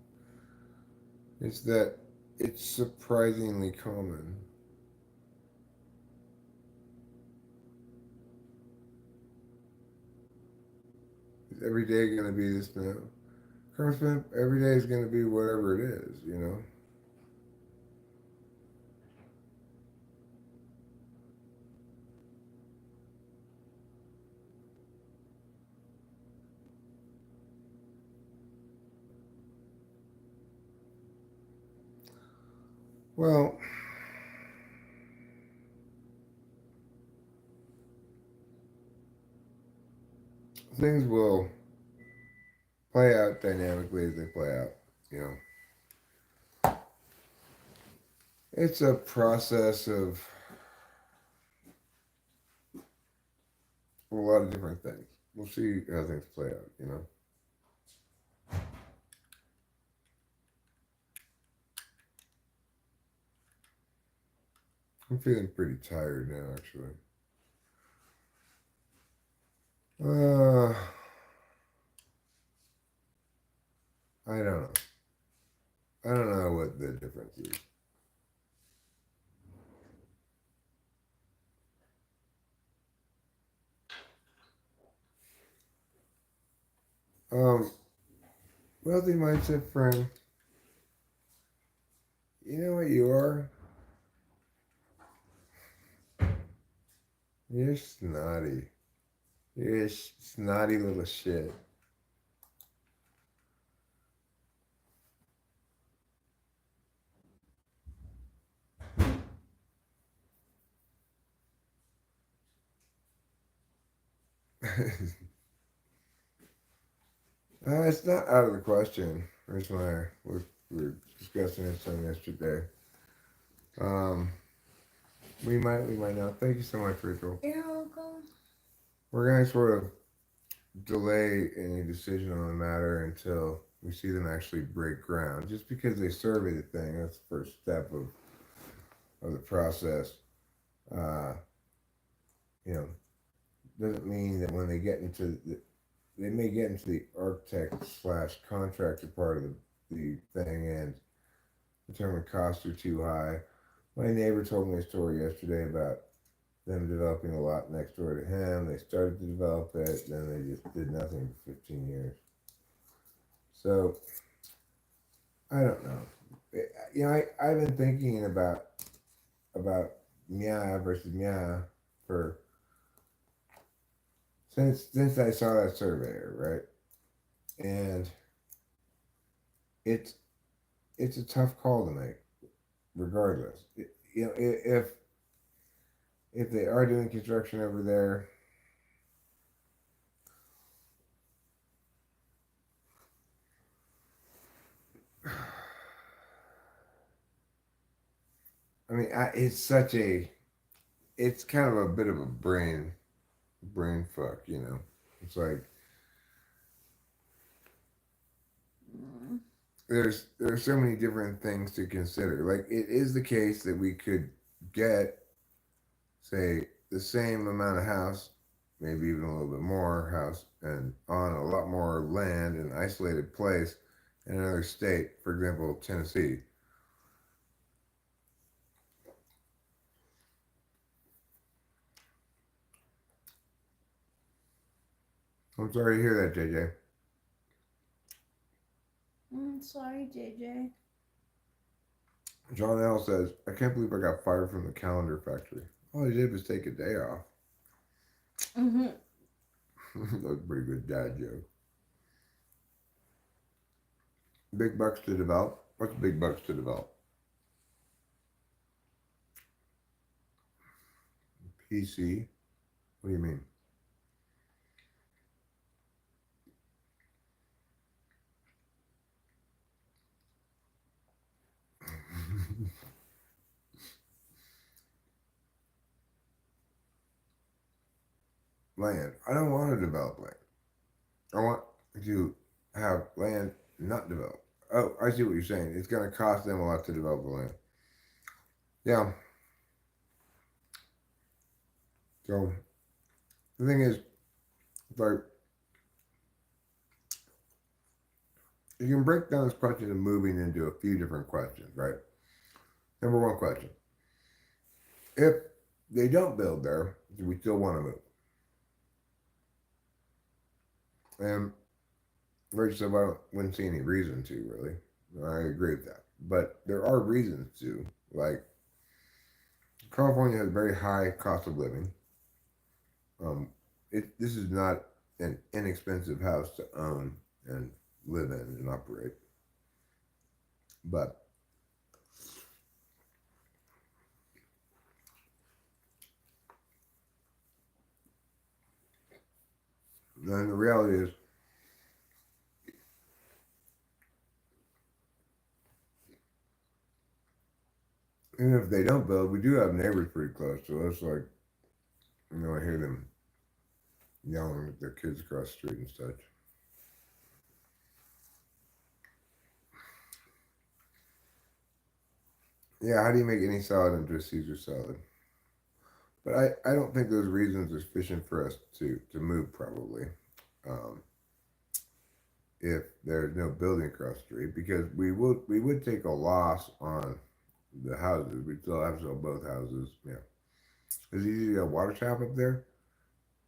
It's that it's surprisingly common. Is every day going to be this now? Congressman, every day is going to be whatever it is, you know? Well, things will play out dynamically as they play out, you know? It's a process of a lot of different things. We'll see how things play out, you know? I'm feeling pretty tired now, actually. Uh, I don't know. I don't know what the difference is. Um, Wealthy mindset friend, you know what you are? You're snotty. You're a snotty little shit. It's not out of the question. There's my we were discussing this on yesterday. Um, we might not. Thank you so much, Rachel. You're welcome. We're gonna sort of delay any decision on the matter until we see them actually break ground. Just because they survey the thing, that's the first step of the process. Uh, you know, doesn't mean that when they get into they may get into the architect slash contractor part of the thing and determine costs are too high. My neighbor told me a story yesterday about them developing a lot next door to him. They started to develop it, then they just did nothing for 15 years. So I don't know. You know, I've been thinking about Mia versus Mia for since I saw that surveyor, right? And it's it's a tough call to make, regardless. You know, if they are doing construction over there, I mean, it's such a it's kind of a bit of a brain fuck, you know. It's like Mm. there's so many different things to consider. Like it is the case that we could get, say, the same amount of house, maybe even a little bit more house, and on a lot more land in an isolated place in another state, for example, Tennessee. I'm sorry to hear that, JJ. Sorry, JJ. John L says, I can't believe I got fired from the calendar factory. All I did was take a day off. Mm-hmm. That was a pretty good dad joke. Big bucks to develop? What's big bucks to develop? PC? What do you mean? Land. I don't want to develop land. I want to have land not developed. Oh, I see what you're saying. It's going to cost them a lot to develop the land. Yeah. So the thing is, like, you can break down this question of moving into a few different questions, right? Number one question: if they don't build there, do we still want to move? And Rich said, "Well, I wouldn't see any reason to really." I agree with that, but there are reasons to. Like, California has very high cost of living. This is not an inexpensive house to own and live in and operate. But then the reality is, even if they don't build, we do have neighbors pretty close to us. Like, I hear them yelling at their kids across the street and such. Yeah, how do you make any salad into a Caesar salad? But I don't think those reasons are sufficient for us to move, probably. Um, if there's no building across the street, because we would take a loss on the houses. We'd still have to sell both houses. Yeah. Is it easy to get a water tap up there?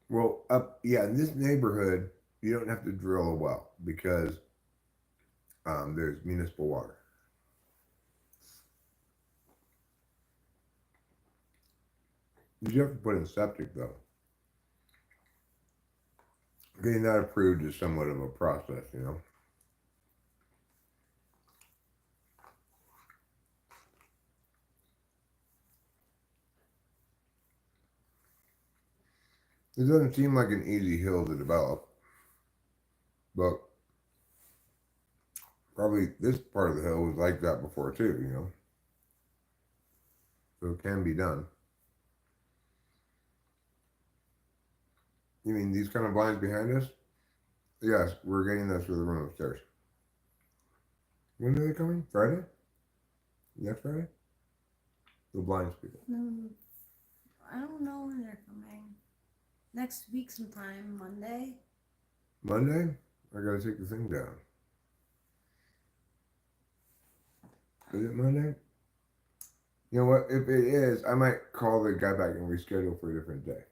Well, in this neighborhood, you don't have to drill a well because there's municipal water. You do have to put in septic though. Getting that approved is somewhat of a process. It doesn't seem like an easy hill to develop, but probably this part of the hill was like that before too. So it can be done. You mean these kind of blinds behind us? Yes, we're getting those for the room upstairs. When are they coming? Friday? Next Friday? The blinds people. I don't know when they're coming. Next week sometime, Monday. Monday? I gotta take the thing down. Is it Monday? You know what? If it is, I might call the guy back and reschedule for a different day.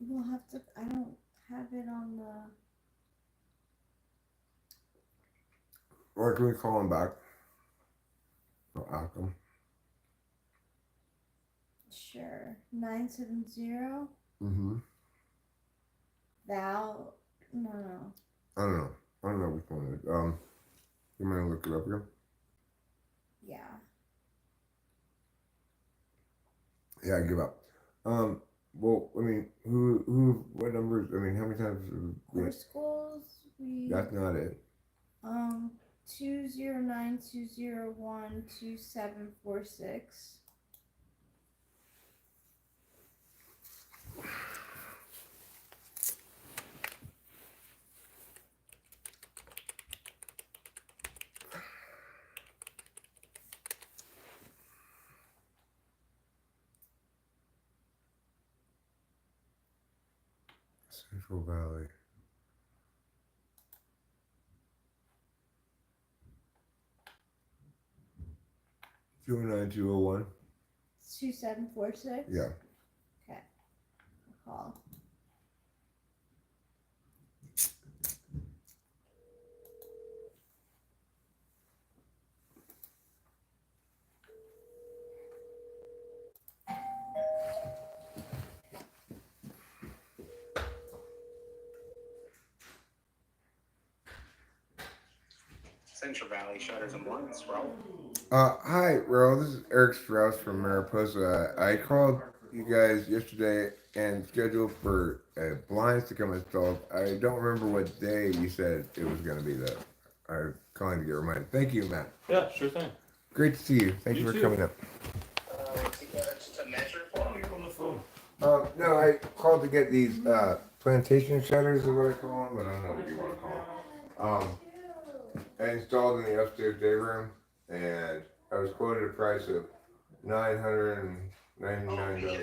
We'll have to. I don't have it on the. Or can we call him back? I'll ask him. Sure. 970. Mm-hmm. Val. No. I don't know. I don't know which one it is. You want me to look it up here? Yeah. Yeah, I give up. Well, I mean, what numbers? I mean, how many times? Core schools. That's not it. 209-201-2746. Central Valley. Two 201. 2746. Yeah. Okay. I'll call. Central Valley Shutters and Blinds, Raul. Hi, Ro. This is Eric Strauss from Mariposa. I called you guys yesterday and scheduled for blinds to come installed. I don't remember what day you said it was going to be, though. I'm calling to get reminded. Thank you, Matt. Yeah, sure thing. Great to see you. Thank you You for too. coming up. To measure for Oh, you're on the phone. No, I called to get these plantation shutters, is what I call them, but I don't know what you want to call them. I installed in the upstairs day room, and I was quoted a price of $999.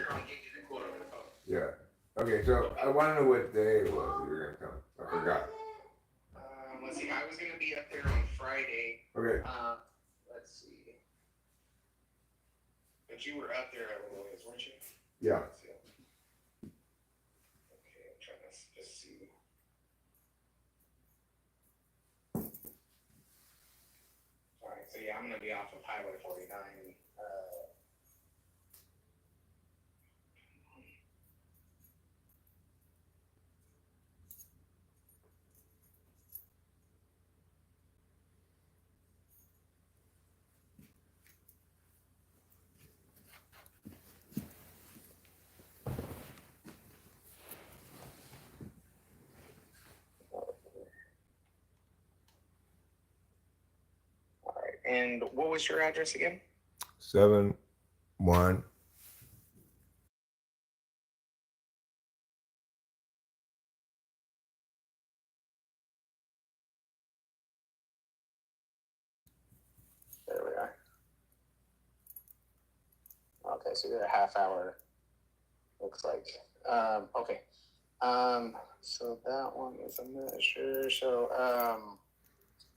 Yeah. Okay, so I want to know what day it was that you were gonna come. I forgot. Let's see. I was gonna be up there on Friday. Okay. Let's see. But you were up there a little ways, weren't you? Yeah. Okay, I'm trying to just see. All right, so yeah, I'm gonna be off of Highway 49. All right, and what was your address again? 7-1. There we are. Okay, so you're a half hour. Looks like. Okay. So that one is a measure. So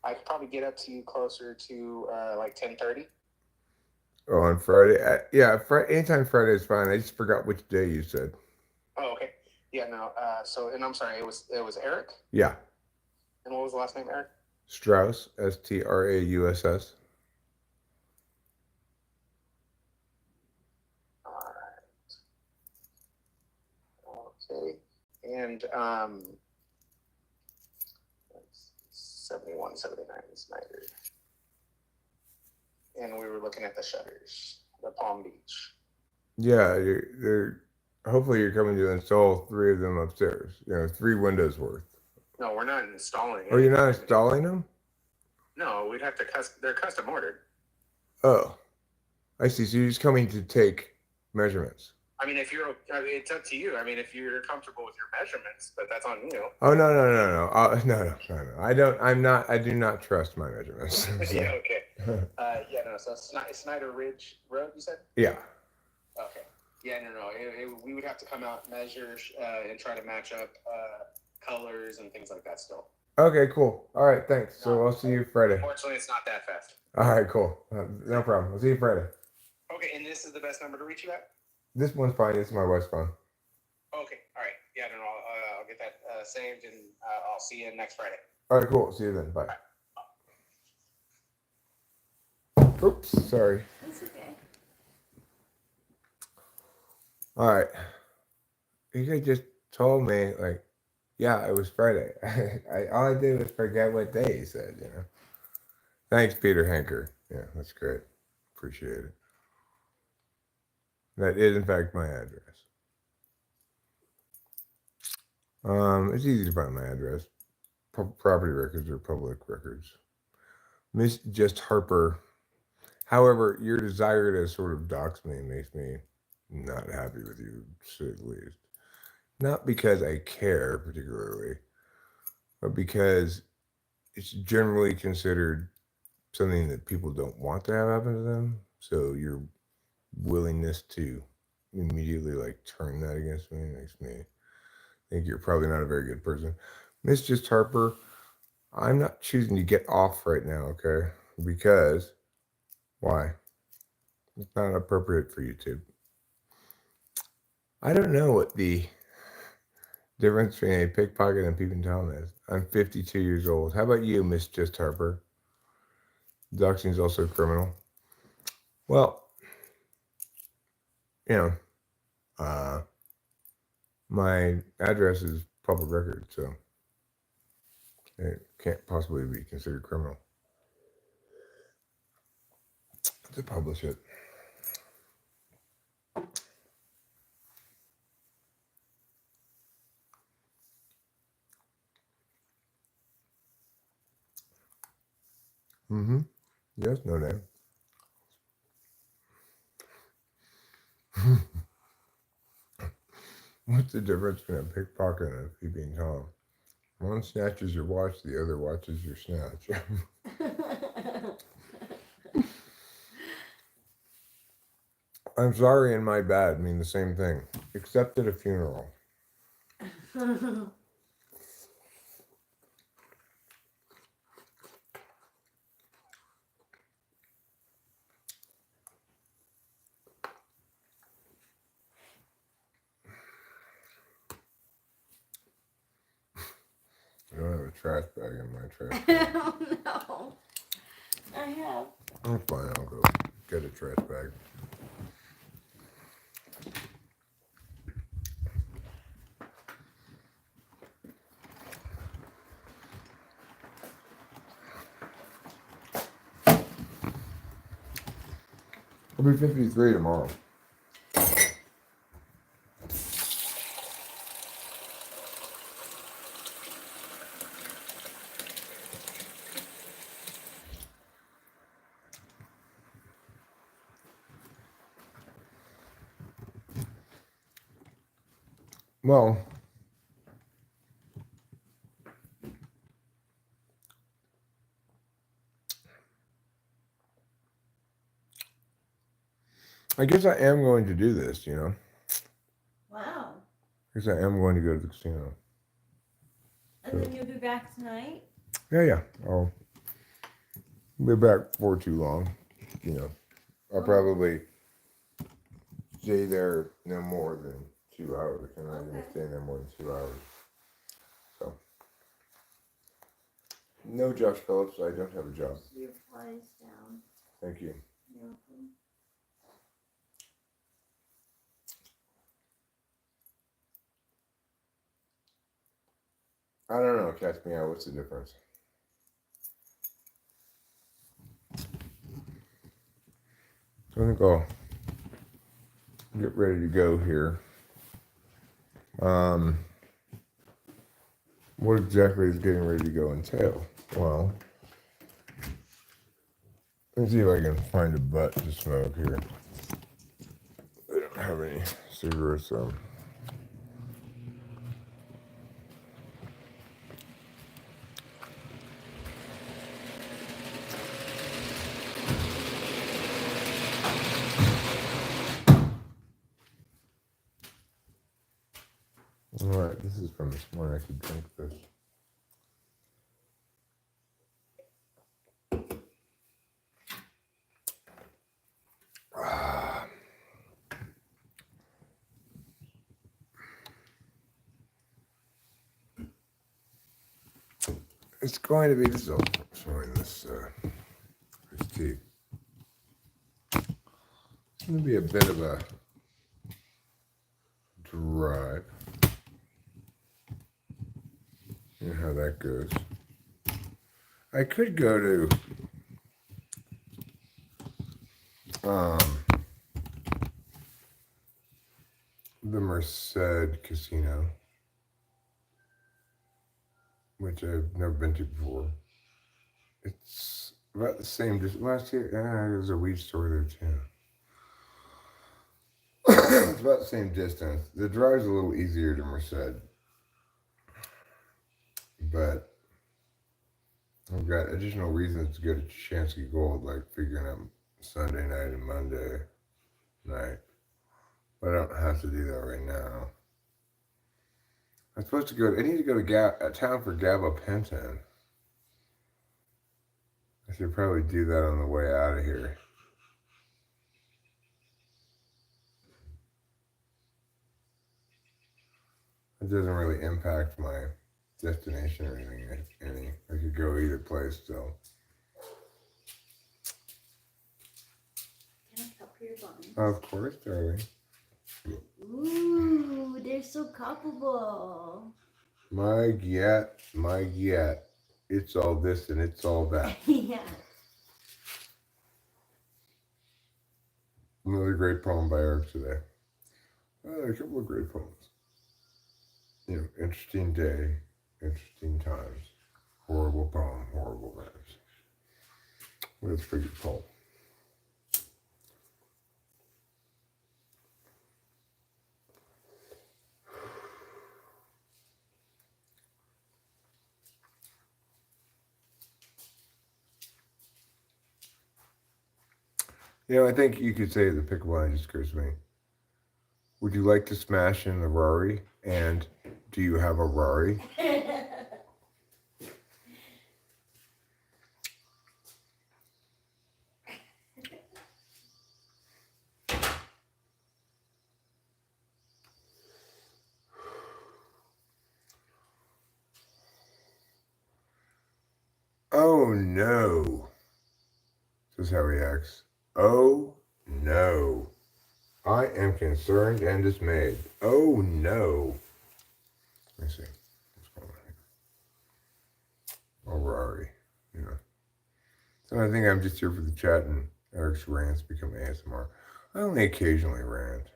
I could probably get up to you closer to like 10:30. Oh, on Friday? Yeah, anytime Friday is fine. I just forgot which day you said. Oh, okay. Yeah, no. So, and I'm sorry, it was Eric. Yeah. And what was the last name, Eric? Strauss, Strauss. All right. Okay. And 71, 79 Snyder. And we were looking at the shutters, the Palm Beach. Yeah, they're hopefully you're coming to install 3 of them upstairs. 3 windows worth. No, we're not installing. Oh, you're not installing them? No, we'd have to they're custom ordered. Oh, I see. So you're just coming to take measurements. I mean, it's up to you. I mean, if you're comfortable with your measurements, but that's on you. Oh no. No. I do not trust my measurements. So. Yeah. Okay. Yeah. No. So Snyder Ridge Road, you said? Yeah. Okay. Yeah. No. We would have to come out, measure, and try to match up colors and things like that. Still. Okay. Cool. All right. Thanks. So I'll see you Friday. Unfortunately, it's not that fast. All right. Cool. No problem. I'll see you Friday. Okay. And this is the best number to reach you at? This one's fine. This is my wife's phone. Okay. All right. Yeah. No. I'll get that saved, and I'll see you next Friday. All right. Cool. See you then. Bye. Oops. Sorry. It's okay. All right. You guys just told me, like, yeah, it was Friday. All I did was forget what day he said, Thanks, Peter Hanker. Yeah, that's great. Appreciate it. That is, in fact, my address. It's easy to find my address. Property records or public records. Miss Just Harper. However, your desire to sort of dox me makes me not happy with you, to say the least. Not because I care particularly, but because it's generally considered something that people don't want to have happen to them. So your willingness to immediately turn that against me makes me think you're probably not a very good person. Miss Just Harper, I'm not choosing to get off right now, okay? Because why? It's not appropriate for YouTube. I don't know what the difference between a pickpocket and peeping Tom is. I'm 52 years old. How about you, Miss Just Harper? Doxing is also criminal. Well, my address is public record, so it can't possibly be considered criminal to publish it. Mm-hmm. Yes, no name. What's the difference between a pickpocket and a peeping Tom? One snatches your watch, the other watches your snatch. I'm sorry and my bad mean the same thing, except at a funeral. I don't have a trash bag in my trash bag. Oh no. I have. I'm fine, I'll go get a trash bag. I'll be 53 tomorrow. Well, I guess I am going to do this, you know? Wow. I guess I am going to go to the casino. And then you'll be back tonight? Yeah. I'll be back for too long. You know, I'll probably stay there no more than 2 hours. I'm not going to stay there more than 2 hours. So, no, Josh Phillips, I don't have a job. Your flies down. Thank you. You're welcome. I don't know. Catch me out. What's the difference? I think I'll get ready to go here. What exactly is getting ready to go entail? Well, let's see if I can find a butt to smoke here. I don't have any cigarettes. All right, this is from this morning. I could drink this. It's going to be this. Oh, sorry, this tea. It's going to be a bit of a drive. You know how that goes. I could go to the Merced Casino, which I've never been to before. It's about the same distance. Last year, there's a weed store there too. It's about the same distance. The drive's a little easier to Merced, but I've got additional reasons to go to Chansky Gold, like figuring out Sunday night and Monday night. But I don't have to do that right now. I'm supposed to go. I need to go to town for gabapentin. I should probably do that on the way out of here. It doesn't really impact my destination or anything. I could go either place still. Can I cup your buns? Of course, darling. Ooh, they're so cuppable. My yet. It's all this and it's all that. Yeah. Another great poem by Eric today. A couple of great poems. You know, interesting day, interesting times. Horrible poem, horrible rhymes. Let's figure Paul. I think you could say the pick one just occurs to me. Would you like to smash in the Rari? And do you have a Rari? Oh no, says Harry X. Oh no. I am concerned and dismayed. Oh no. Let me see. What's going on here? Oh, Rari. So I think I'm just here for the chat and Eric's rants become ASMR. I only occasionally rant.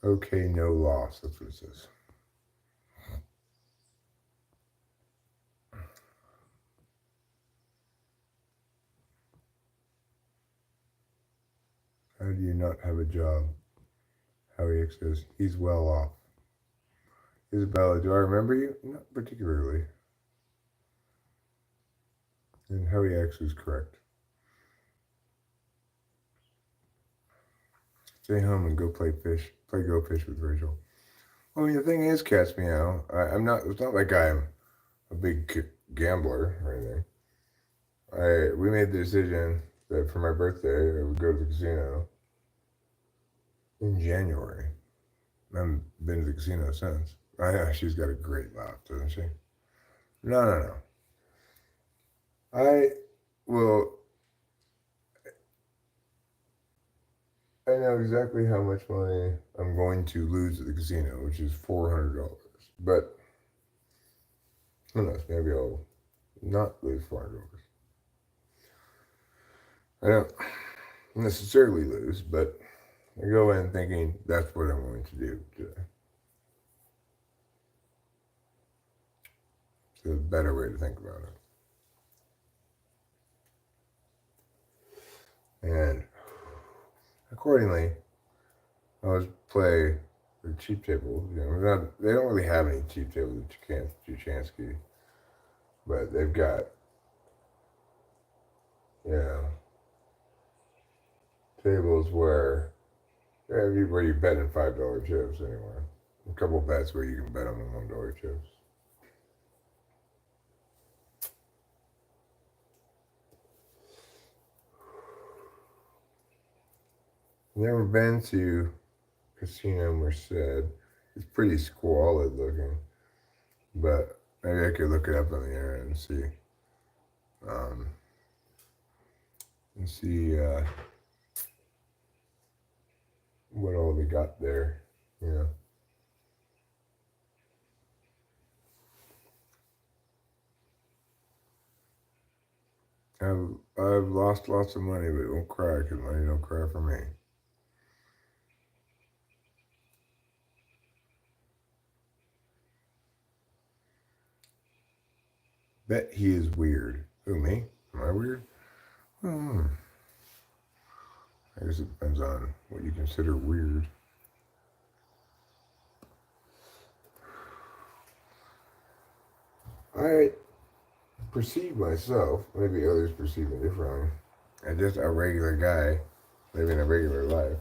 Okay, no loss. That's what it says. How do you not have a job? Howie X says, he's well off. Isabella, do I remember you? Not particularly. And Howie X is correct. Stay home and go play go fish with Rachel. Well, I mean, the thing is, cats meow. It's not like I'm a big gambler or anything. We made the decision that for my birthday, I would go to the casino in January. I haven't been to the casino since. I know, she's got a great laugh, doesn't she? No. I know exactly how much money I'm going to lose at the casino, which is $400. But who knows? Maybe I'll not lose $400. I don't necessarily lose, but I go in thinking that's what I'm going to do today. It's a better way to think about it. And accordingly, I was play the cheap tables. They don't really have any cheap tables at Juchansky, but they've got, tables where you bet in $5 chips anyway. A couple bets where you can bet on the $1 chips. Never been to Casino Merced. It's pretty squalid looking, but maybe I could look it up on the internet and see what all they got there. I've lost lots of money, but don't cry, because money don't cry for me. Bet he is weird. Who, me? Am I weird? I guess it depends on what you consider weird. I perceive myself, maybe others perceive me differently, as just a regular guy living a regular life.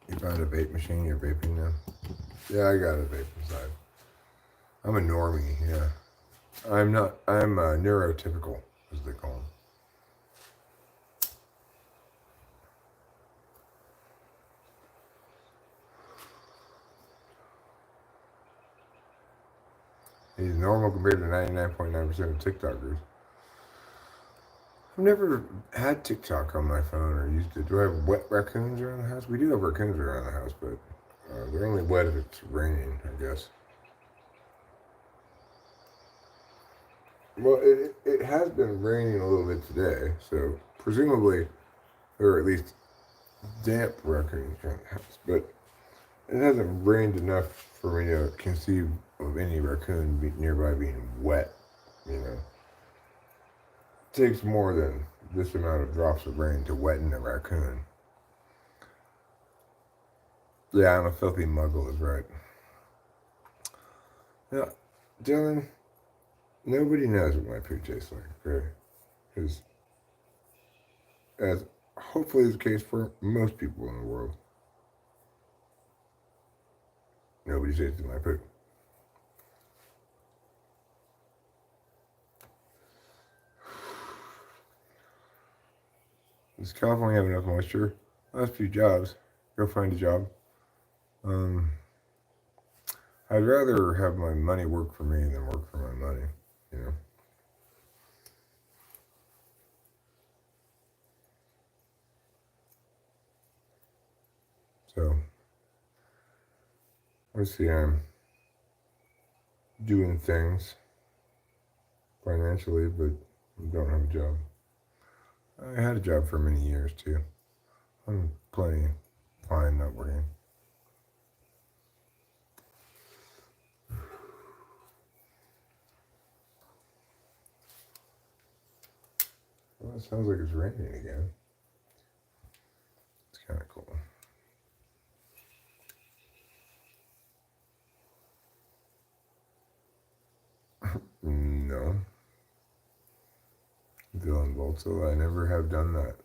You found a vape machine, you're vaping now? Yeah, I got a vape inside. I'm a normie, yeah. I'm neurotypical, as they call them. He's normal compared to 99.9% of TikTokers. I've never had TikTok on my phone or used it. Do I have wet raccoons around the house? We do have raccoons around the house, but they're only wet if it's raining, I guess. Well, it has been raining a little bit today, so presumably, or at least damp raccoons around the house, but it hasn't rained enough for me to conceive of any raccoon nearby being wet. You know, it takes more than this amount of drops of rain to wetten a raccoon. Yeah, I'm a filthy muggle, is right. Now, Dylan, nobody knows what my poo tastes like, okay? Because, as hopefully is the case for most people in the world, nobody tastes my poo. Does California have enough moisture? Last few jobs. Go find a job. Um, I'd rather have my money work for me than work for my money, you know? So, let's see, I'm doing things financially, but I don't have a job. I had a job for many years, too. I'm plenty fine not working. Well, it sounds like it's raining again. It's kind of cool. No. Dylan Volzel, I never have done that.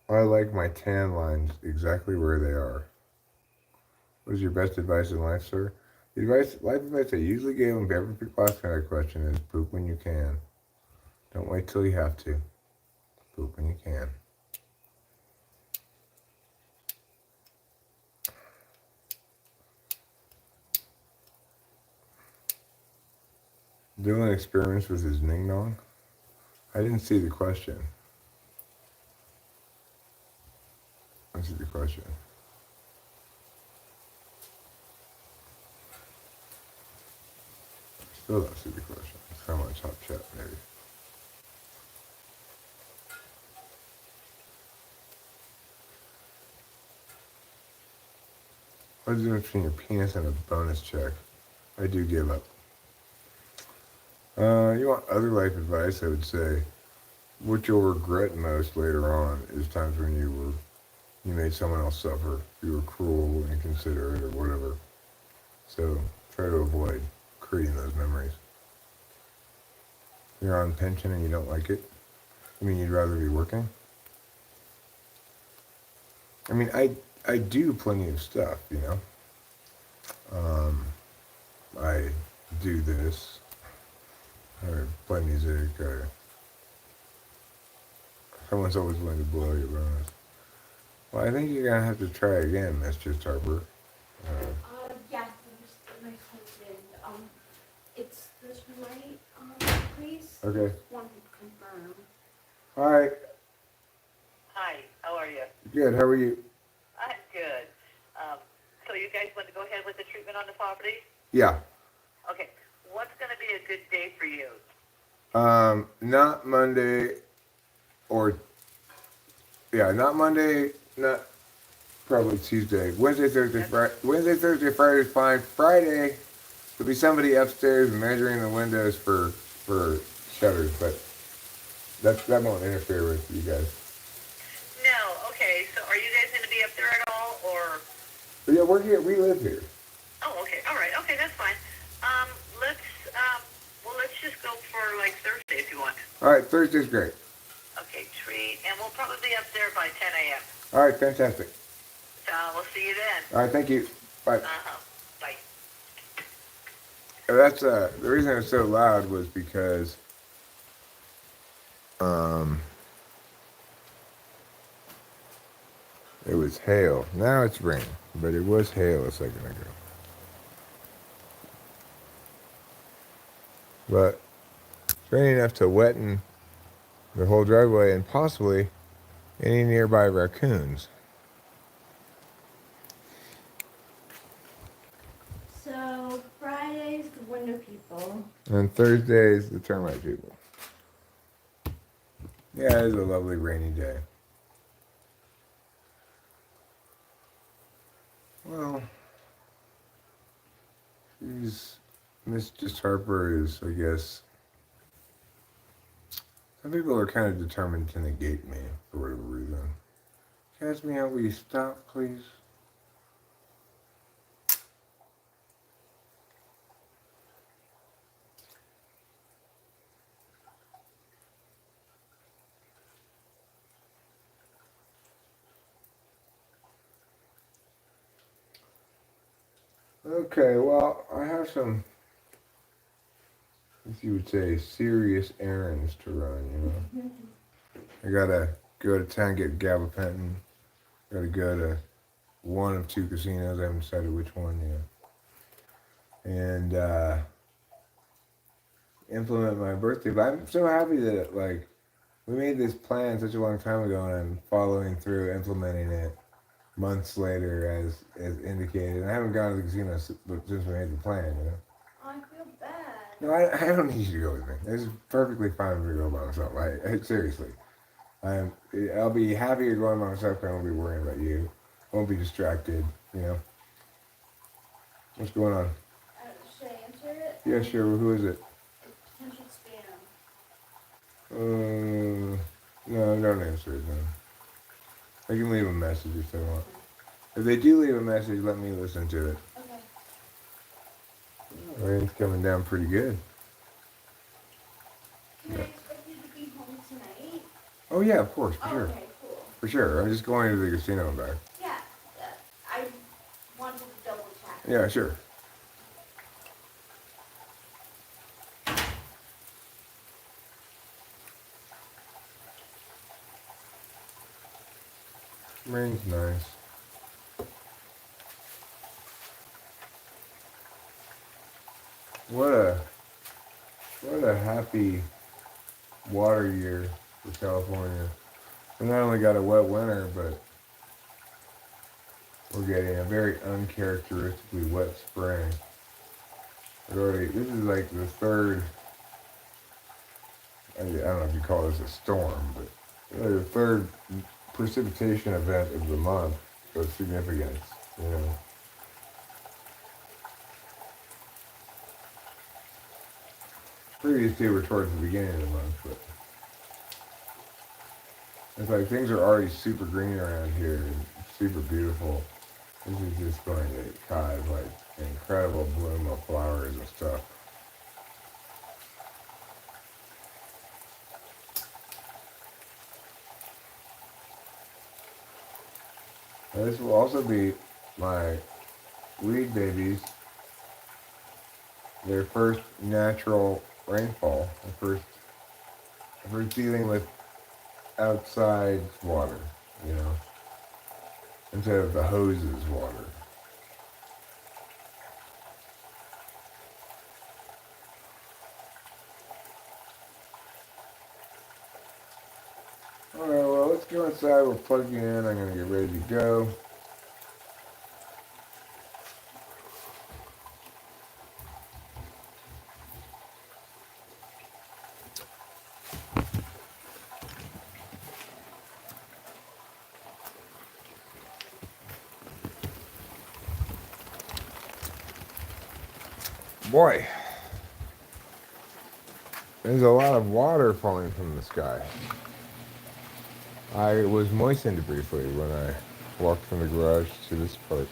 I like my tan lines exactly where they are. What is your best advice in life, sir? The life advice I usually give when people ask me that question is poop when you can. Don't wait till you have to. Poop when you can. Doing experiments with his ning nong? I didn't see the question. I see the question. Still don't see the question. It's kind of my top chat, maybe. What's the difference between your penis and a bonus check? I do give up. You want other life advice? I would say what you'll regret most later on is times when you made someone else suffer. You were cruel, inconsiderate, or whatever. So try to avoid creating those memories. You're on pension and you don't like it? I mean, you'd rather be working? I mean, I do plenty of stuff, you know. I do this. I play music. Someone's always willing to blow your bonus. Well, I think you're gonna have to try again, Mistress Harper. Yes, my husband. It's this right, please? Okay. Just wanted to confirm. Hi. Hi, how are you? Good. How are you? I'm good. So you guys want to go ahead with the treatment on the property? Yeah. Okay. What's going to be a good day for you? Not Monday, or not Monday. Not probably Tuesday. Wednesday, Thursday, Friday. Wednesday, Thursday, Friday is fine. Friday, there'll be somebody upstairs measuring the windows for shutters, but that won't interfere with you guys. No. Okay. So are you guys going to be up there at all, or? But yeah, we're here. We live here. Oh, okay. All right. Okay, that's fine. Let's just go for like Thursday if you want. All right, Thursday's great. Okay, treat, and we'll probably be up there by 10 a.m. All right, fantastic. We'll see you then. All right, thank you. Bye. Bye. That's the reason it was so loud was because it was hail. Now it's rain, but it was hail a second ago. But it's raining enough to wetten the whole driveway and possibly any nearby raccoons. So Friday's the window people. And Thursday's the termite people. Yeah, it is a lovely rainy day. Well, Mistress Harper is, I guess, some people are kind of determined to negate me for whatever reason. Catch me out, will you stop, please? Okay, well, I have some, as you would say, serious errands to run, you know. I gotta go to town, get gabapentin. Gotta go to one of two casinos. I haven't decided which one yet. And implement my birthday. But I'm so happy that, like, we made this plan such a long time ago, and I'm following through, implementing it months later as indicated. And I haven't gone to the casino since we made the plan, you know. I feel bad. No, I don't need you to go with me. It's perfectly fine for me to go by myself. Seriously. I'll be happier going by myself. I won't be worrying about you. Won't be distracted. You know. What's going on? Should I answer it? Yeah, sure. Who is it? Potential spam. No, don't answer it. No. I can leave a message if they want. If they do leave a message, let me listen to it. Okay. Rain's coming down pretty good. Can I expect you to be home tonight? Oh yeah, of course, for sure. Okay, cool. For sure. I'm just going to the casino and back. Yeah, I wanted to double check. Yeah, sure. Rain's nice. What a happy water year for California. We not only got a wet winter, but we're getting a very uncharacteristically wet spring. This is like the third, I don't know if you call this a storm, but the third precipitation event of the month of significance, you know. Previous two were towards the beginning of the month, but it's like things are already super green around here and super beautiful. This is just going to cause like an incredible bloom of flowers and stuff. This will also be my weed babies, their first natural rainfall, the first dealing with outside water, you know, instead of the hoses water. Alright, well, let's go inside, we'll plug you in, I'm going to get ready to go. Boy, there's a lot of water falling from the sky. I was moistened briefly when I walked from the garage to this part.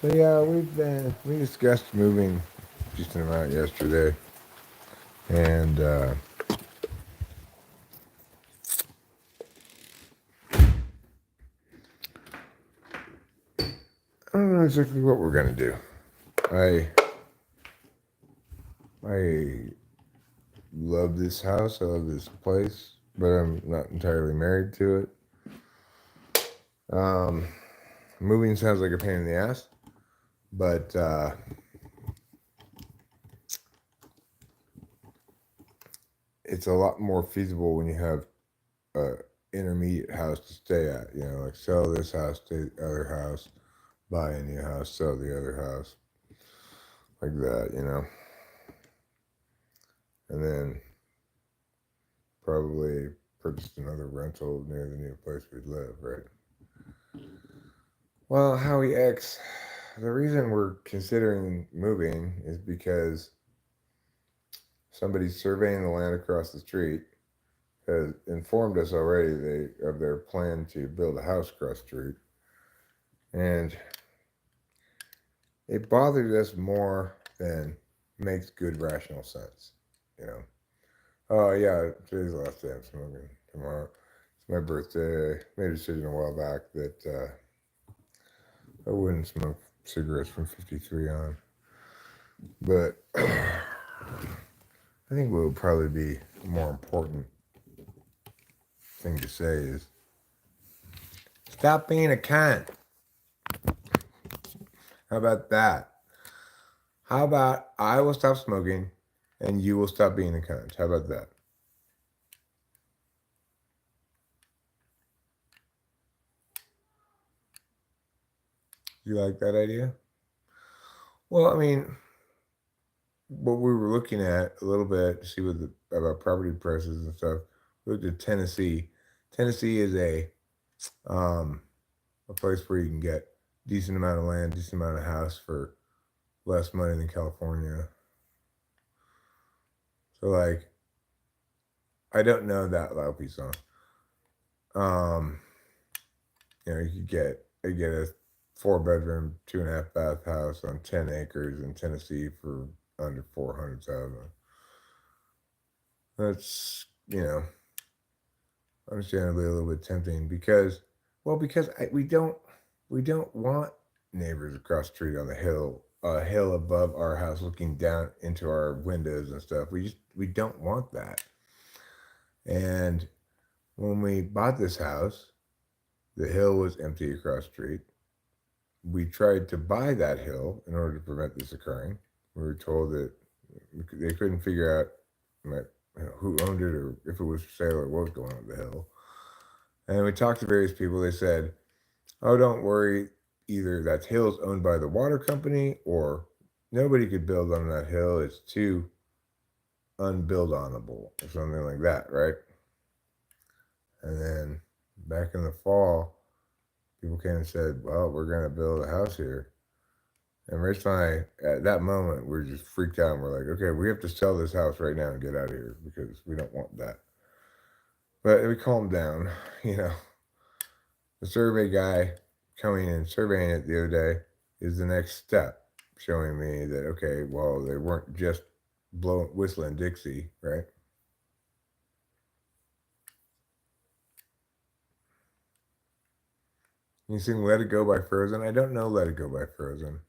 So yeah, we discussed moving a decent amount yesterday, and I don't know exactly what we're gonna do. I love this house. I love this place, but I'm not entirely married to it. Moving sounds like a pain in the ass, but it's a lot more feasible when you have a intermediate house to stay at. You know, like sell this house, stay at the other house, buy a new house, sell the other house. like that, you know. And then probably purchased another rental near the new place we'd live, right? Well, Howie X, the reason we're considering moving is because somebody surveying the land across the street has informed us already of their plan to build a house across the street. And it bothered us more than makes good rational sense, you know. Oh yeah, today's the last day I'm smoking. Tomorrow, it's my birthday. I made a decision a while back that I wouldn't smoke cigarettes from 53 on. But I think what would probably be a more important thing to say is stop being a cunt. How about that? How about I will stop smoking and you will stop being a cunt? How about that? You like that idea? Well, I mean, what we were looking at a little bit to see what about property prices and stuff. We looked at Tennessee. Tennessee is a place where you can get decent amount of land, decent amount of house for less money than California. So like, I don't know that loudly song. You know, you could get a 4-bedroom, 2.5 bath house on 10 acres in Tennessee for under 400,000. That's, you know, understandably a little bit tempting because, well, because we don't want neighbors across the street on the hill, a hill above our house, looking down into our windows and stuff. We don't want that. And when we bought this house, the hill was empty across the street. We tried to buy that hill in order to prevent this occurring. We were told that they couldn't figure out who owned it or if it was for sale or what was going on with the hill. And we talked to various people. They said, "Oh, don't worry. Either that hill's owned by the water company or nobody could build on that hill. It's too unbuildable or something like that, right?" And then back in the fall, people came and said, "Well, we're going to build a house here." And Rachel and I, at that moment, we were just freaked out. And we're like, okay, we have to sell this house right now and get out of here because we don't want that. But we calmed down, you know. The survey guy coming and surveying it the other day is the next step, showing me that, okay, well, they weren't just whistling Dixie, right? You sing Let It Go by Frozen? I don't know Let It Go by Frozen.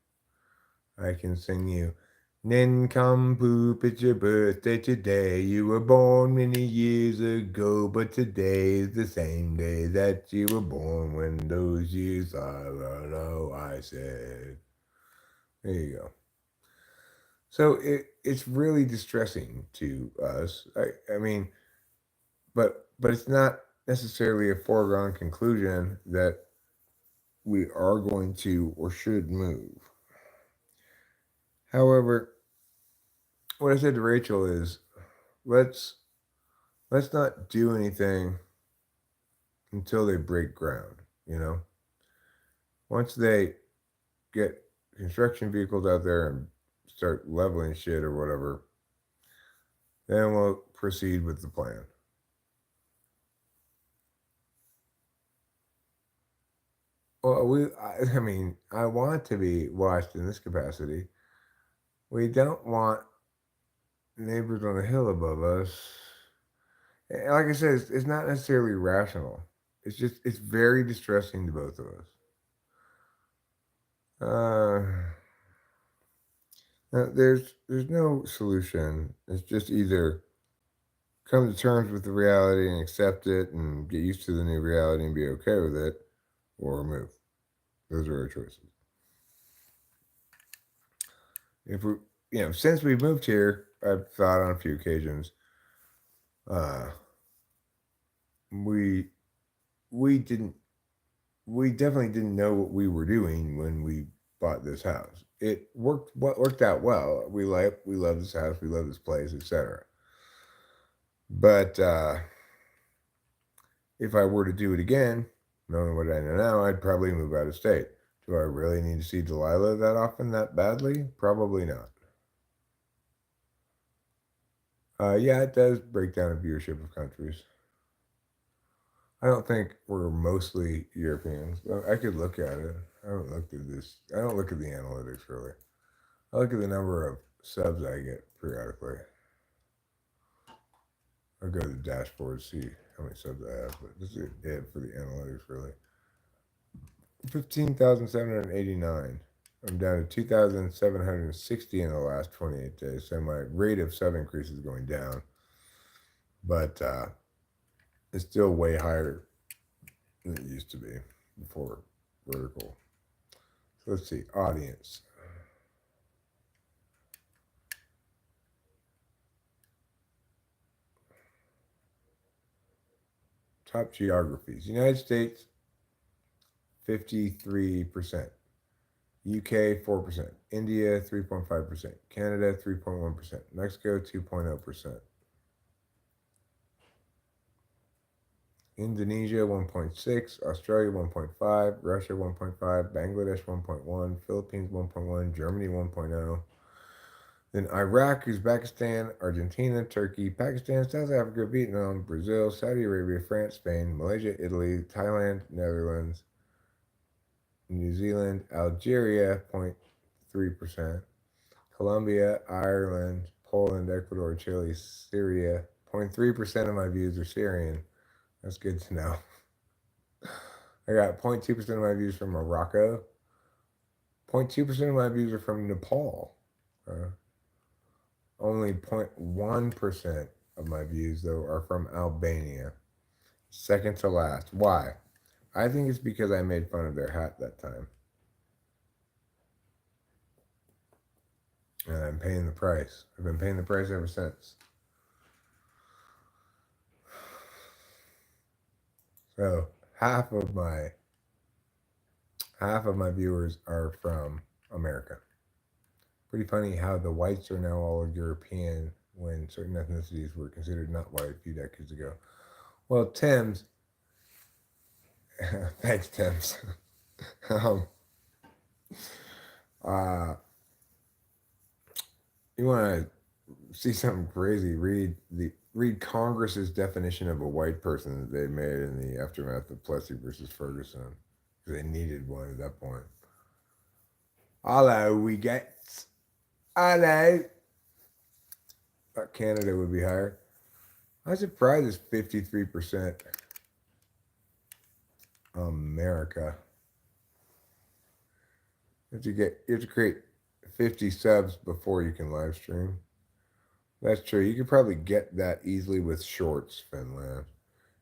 I can sing you. Nincompoop, it's your birthday today. You were born many years ago, but today is the same day that you were born when those years are I said. There you go. So it's really distressing to us. I mean, but it's not necessarily a foregone conclusion that we are going to or should move. However, what I said to Rachel is, let's not do anything until they break ground, you know? Once they get construction vehicles out there and start leveling shit or whatever, then we'll proceed with the plan. Well, I mean, I want to be watched in this capacity. We don't want neighbors on the hill above us. And like I said, it's not necessarily rational. It's very distressing to both of us. There's no solution. It's just either come to terms with the reality and accept it and get used to the new reality and be okay with it, or move. Those are our choices. If we, since we moved here, I've thought on a few occasions, we definitely didn't know what we were doing when we bought this house. It worked out well. We love this house, we love this place, etc. But if I were to do it again, knowing what I know now, I'd probably move out of state. Do I really need to see Delilah that often, that badly? Probably not. Yeah, it does break down a viewership of countries. I don't think we're mostly Europeans. I could look at it. I haven't looked at this. I don't look at the analytics really. I look at the number of subs I get periodically. I'll go to the dashboard to see how many subs I have, but this is it for the analytics really. 15,789. I'm down to 2,760 in the last 28 days, so my rate of sub increase is going down. But it's still way higher than it used to be before vertical. So let's see, audience. Top geographies. United States, 53%. UK, 4%. India, 3.5%. Canada, 3.1%. Mexico, 2.0%. Indonesia 1.6, Australia 1.5, Russia 1.5, Bangladesh 1.1, Philippines 1.1, Germany 1.0. Then Iraq, Uzbekistan, Argentina, Turkey, Pakistan, South Africa, Vietnam, Brazil, Saudi Arabia, France, Spain, Malaysia, Italy, Thailand, Netherlands, New Zealand, Algeria 0.3%, Colombia, Ireland, Poland, Ecuador, Chile, Syria. 0.3% of my views are Syrian. That's good to know. I got 0.2% of my views from Morocco. 0.2% of my views are from Nepal. Only 0.1% of my views, though, are from Albania. Second to last. Why? I think it's because I made fun of their hat that time. And I'm paying the price. I've been paying the price ever since. So half of my viewers are from America. Pretty funny how the whites are now all European when certain ethnicities were considered not white a few decades ago. Well, Tim's, thanks, Tim's. You want to see something crazy? Read Congress's definition of a white person that they made in the aftermath of Plessy versus Ferguson. They needed one at that point. Hello, we get. Hello. Thought Canada would be higher. I'm surprised it's 53% America. You have to create 50 subs before you can live stream. That's true. You could probably get that easily with shorts, Finland.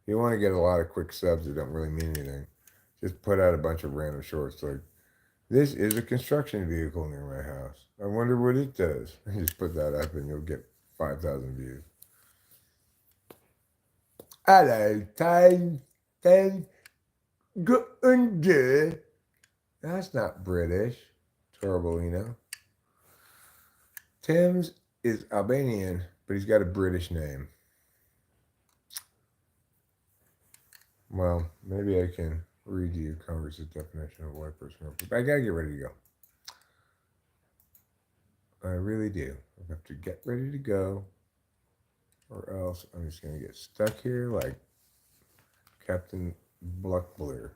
You want to get a lot of quick subs that don't really mean anything. Just put out a bunch of random shorts like, this is a construction vehicle near my house. I wonder what it does. And just put that up and you'll get 5,000 views. Hello, time, good. That's not British. Terrible, you know. Tim's is Albanian, but he's got a British name. Well, maybe I can read you Congress's definition of a white person. But I gotta get ready to go. I really do. I have to get ready to go, or else I'm just gonna get stuck here like Captain Bluckbler.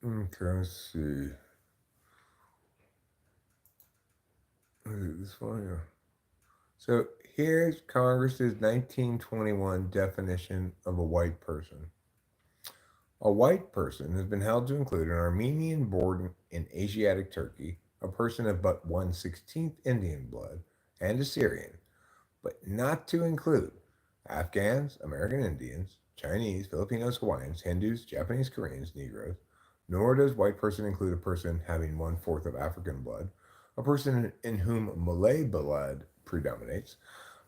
Okay, let's see. This one, yeah. So here's Congress's 1921 definition of a white person. A white person has been held to include an Armenian born in Asiatic Turkey, a person of but 1/16 Indian blood, and a Syrian, but not to include Afghans, American Indians, Chinese, Filipinos, Hawaiians, Hindus, Japanese, Koreans, Negroes, nor does white person include a person having 1/4 of African blood, a person in whom Malay blood predominates,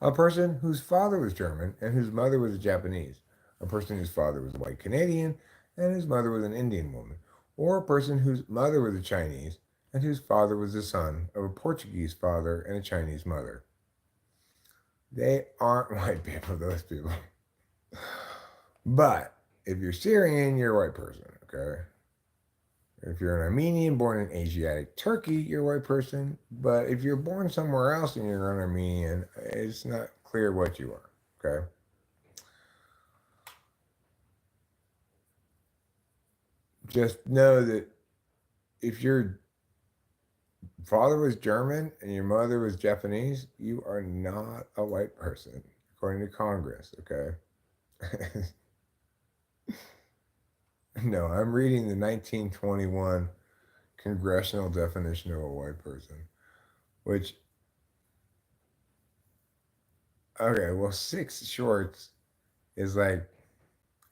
a person whose father was German and whose mother was a Japanese, a person whose father was a white Canadian and whose mother was an Indian woman, or a person whose mother was a Chinese and whose father was the son of a Portuguese father and a Chinese mother. They aren't white people, those people. But if you're Syrian, you're a white person, okay? If you're an Armenian born in Asiatic Turkey, you're a white person. But if you're born somewhere else and you're an Armenian, it's not clear what you are, okay? Just know that if your father was German and your mother was Japanese, you are not a white person, according to Congress, okay? No, I'm reading the 1921 congressional definition of a white person, which, okay, well, 6 shorts is like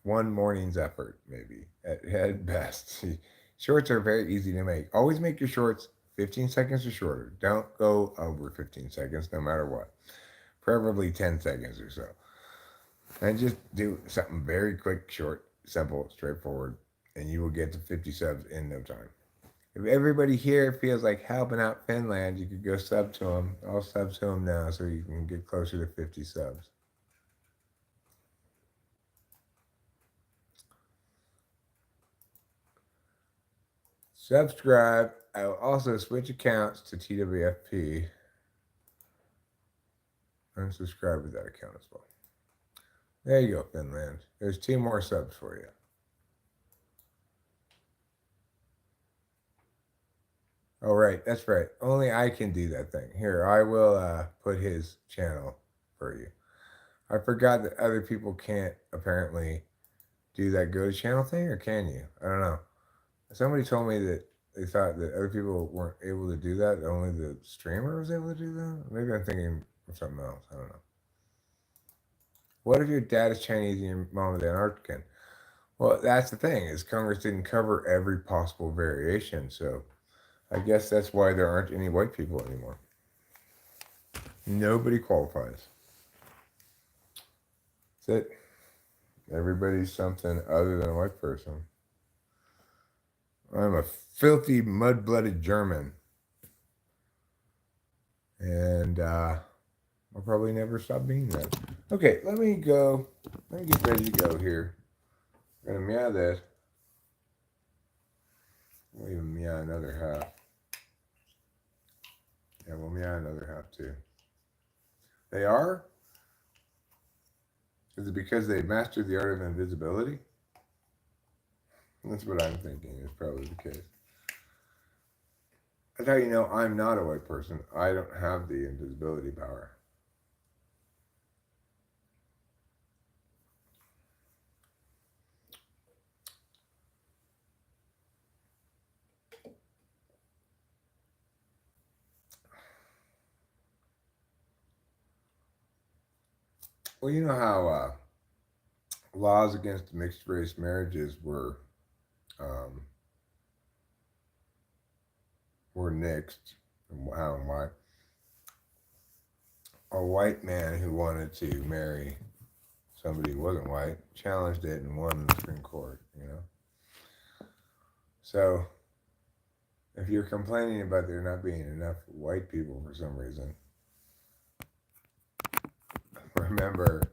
one morning's effort, maybe, at best. Shorts are very easy to make. Always make your shorts 15 seconds or shorter. Don't go over 15 seconds, no matter what. Preferably 10 seconds or so. And just do something very quick, short, simple, straightforward, and you will get to 50 subs in no time. If everybody here feels like helping out Finland, you could go sub to them. I'll sub to them now so you can get closer to 50 subs. Subscribe. I will also switch accounts to TWFP. Unsubscribe with that account as well. There you go, Finland. There's 2 more subs for you. Oh, right. That's right. Only I can do that thing. Here, I will put his channel for you. I forgot that other people can't apparently do that go to channel thing, or can you? I don't know. Somebody told me that they thought that other people weren't able to do that. Only the streamer was able to do that. Maybe I'm thinking of something else. I don't know. What if your dad is Chinese and your mom is Antarctican? Well, that's the thing, is Congress didn't cover every possible variation, so I guess that's why there aren't any white people anymore. Nobody qualifies. That's it. Everybody's something other than a white person. I'm a filthy, mud-blooded German. And I'll probably never stop being that. Okay, let me go. Let me get ready to go here. I'm going to meow this. We'll even meow another half. Yeah, we'll meow another half too. They are? Is it because they mastered the art of invisibility? That's what I'm thinking is probably the case. That's how you know I'm not a white person. I don't have the invisibility power. Well, you know how laws against mixed race marriages were nixed, and how and why. A white man who wanted to marry somebody who wasn't white challenged it and won in the Supreme Court, you know? So, if you're complaining about there not being enough white people for some reason, remember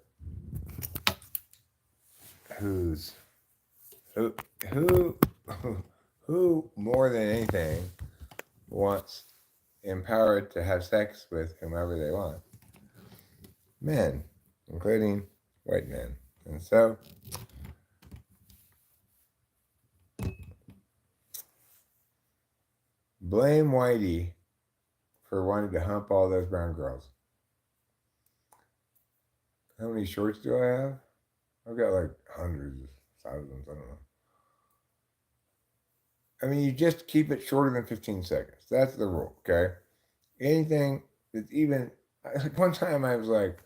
who more than anything wants empowered to have sex with whomever they want? Men, including white men. And so blame Whitey for wanting to hump all those brown girls. How many shorts do I have? I've got like hundreds of thousands, I don't know. I mean, you just keep it shorter than 15 seconds. That's the rule, okay? Anything that's even Like one time I was like,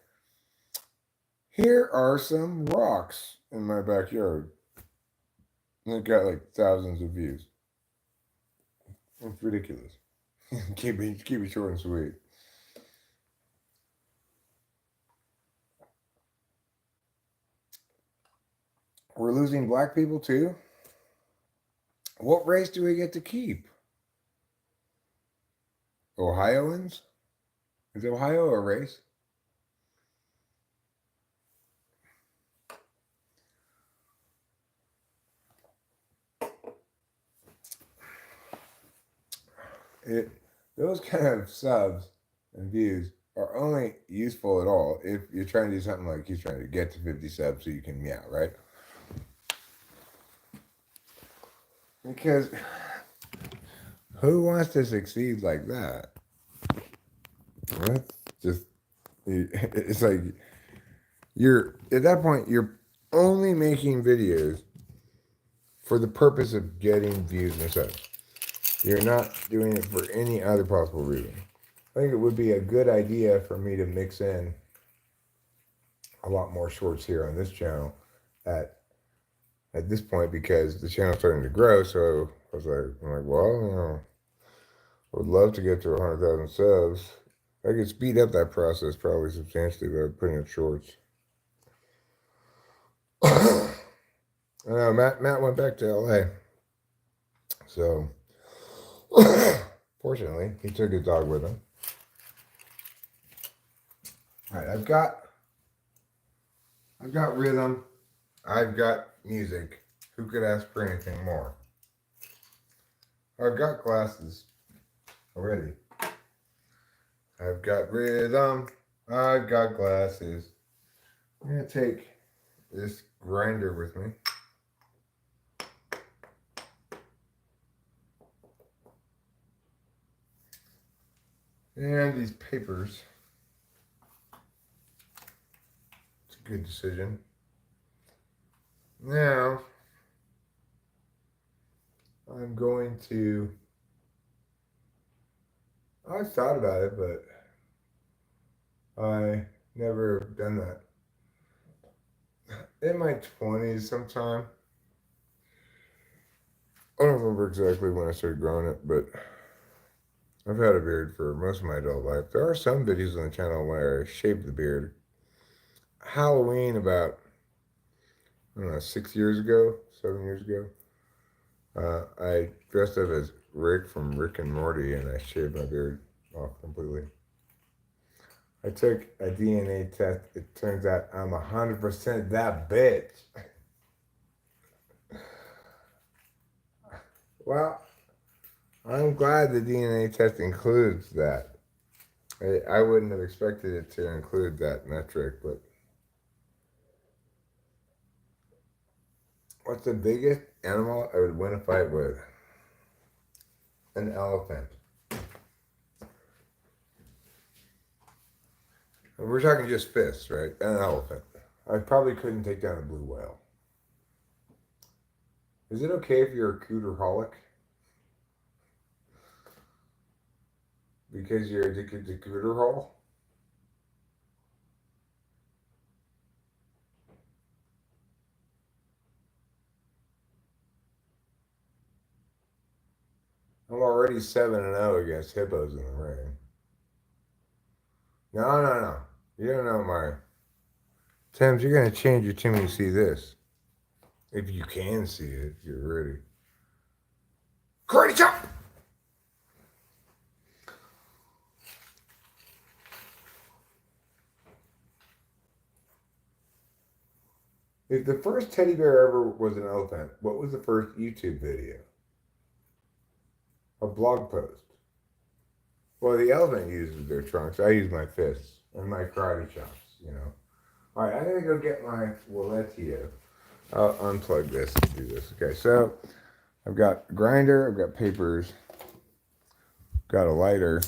here are some rocks in my backyard. And it got like thousands of views. It's ridiculous. keep it short and sweet. We're losing black people too? What race do we get to keep? Ohioans? Is Ohio a race? Those kind of subs and views are only useful at all if you're trying to do something like he's trying to get to 50 subs so you can meow, right? Because who wants to succeed like that? That's just, it's like you're at that point, you're only making videos for the purpose of getting views and subs. You're not doing it for any other possible reason. I think it would be a good idea for me to mix in a lot more shorts here on this channel at this point because the channel's starting to grow. So I was like, well, you know, I would love to get to 100,000 subs. I could speed up that process probably substantially by putting up shorts. I know Matt went back to LA, so fortunately he took his dog with him. All right, I've got rhythm, I've got music. Who could ask for anything more? I've got glasses already. I've got rhythm, I've got glasses. I'm gonna take this grinder with me. And these papers. It's a good decision. Now, I'm going to, I've thought about it, but I never done that. In my 20s sometime. I don't remember exactly when I started growing it, but I've had a beard for most of my adult life. There are some videos on the channel where I shaved the beard. Halloween about, I don't know, 7 years ago. I dressed up as Rick from Rick and Morty and I shaved my beard off completely. I took a DNA test. It turns out I'm 100% that bitch. Well, I'm glad the DNA test includes that. I wouldn't have expected it to include that metric, but what's the biggest animal I would win a fight with? An elephant. We're talking just fists, right? An elephant. I probably couldn't take down a blue whale. Is it okay if you're a cooterholic? Because you're addicted to cooter hole? I'm already 7-0 against hippos in the ring. No. You don't know my... Thames, you're going to change your tune when you see this. If you can see it, if you're ready. Karate chop! If the first teddy bear ever was an elephant, what was the first YouTube video? A blog post. Well, the elephant uses their trunks. I use my fists and my karate chops, you know. All right, I'm going to go get my Walletio. I'll unplug this and do this. Okay, so I've got a grinder. I've got papers. Got a lighter.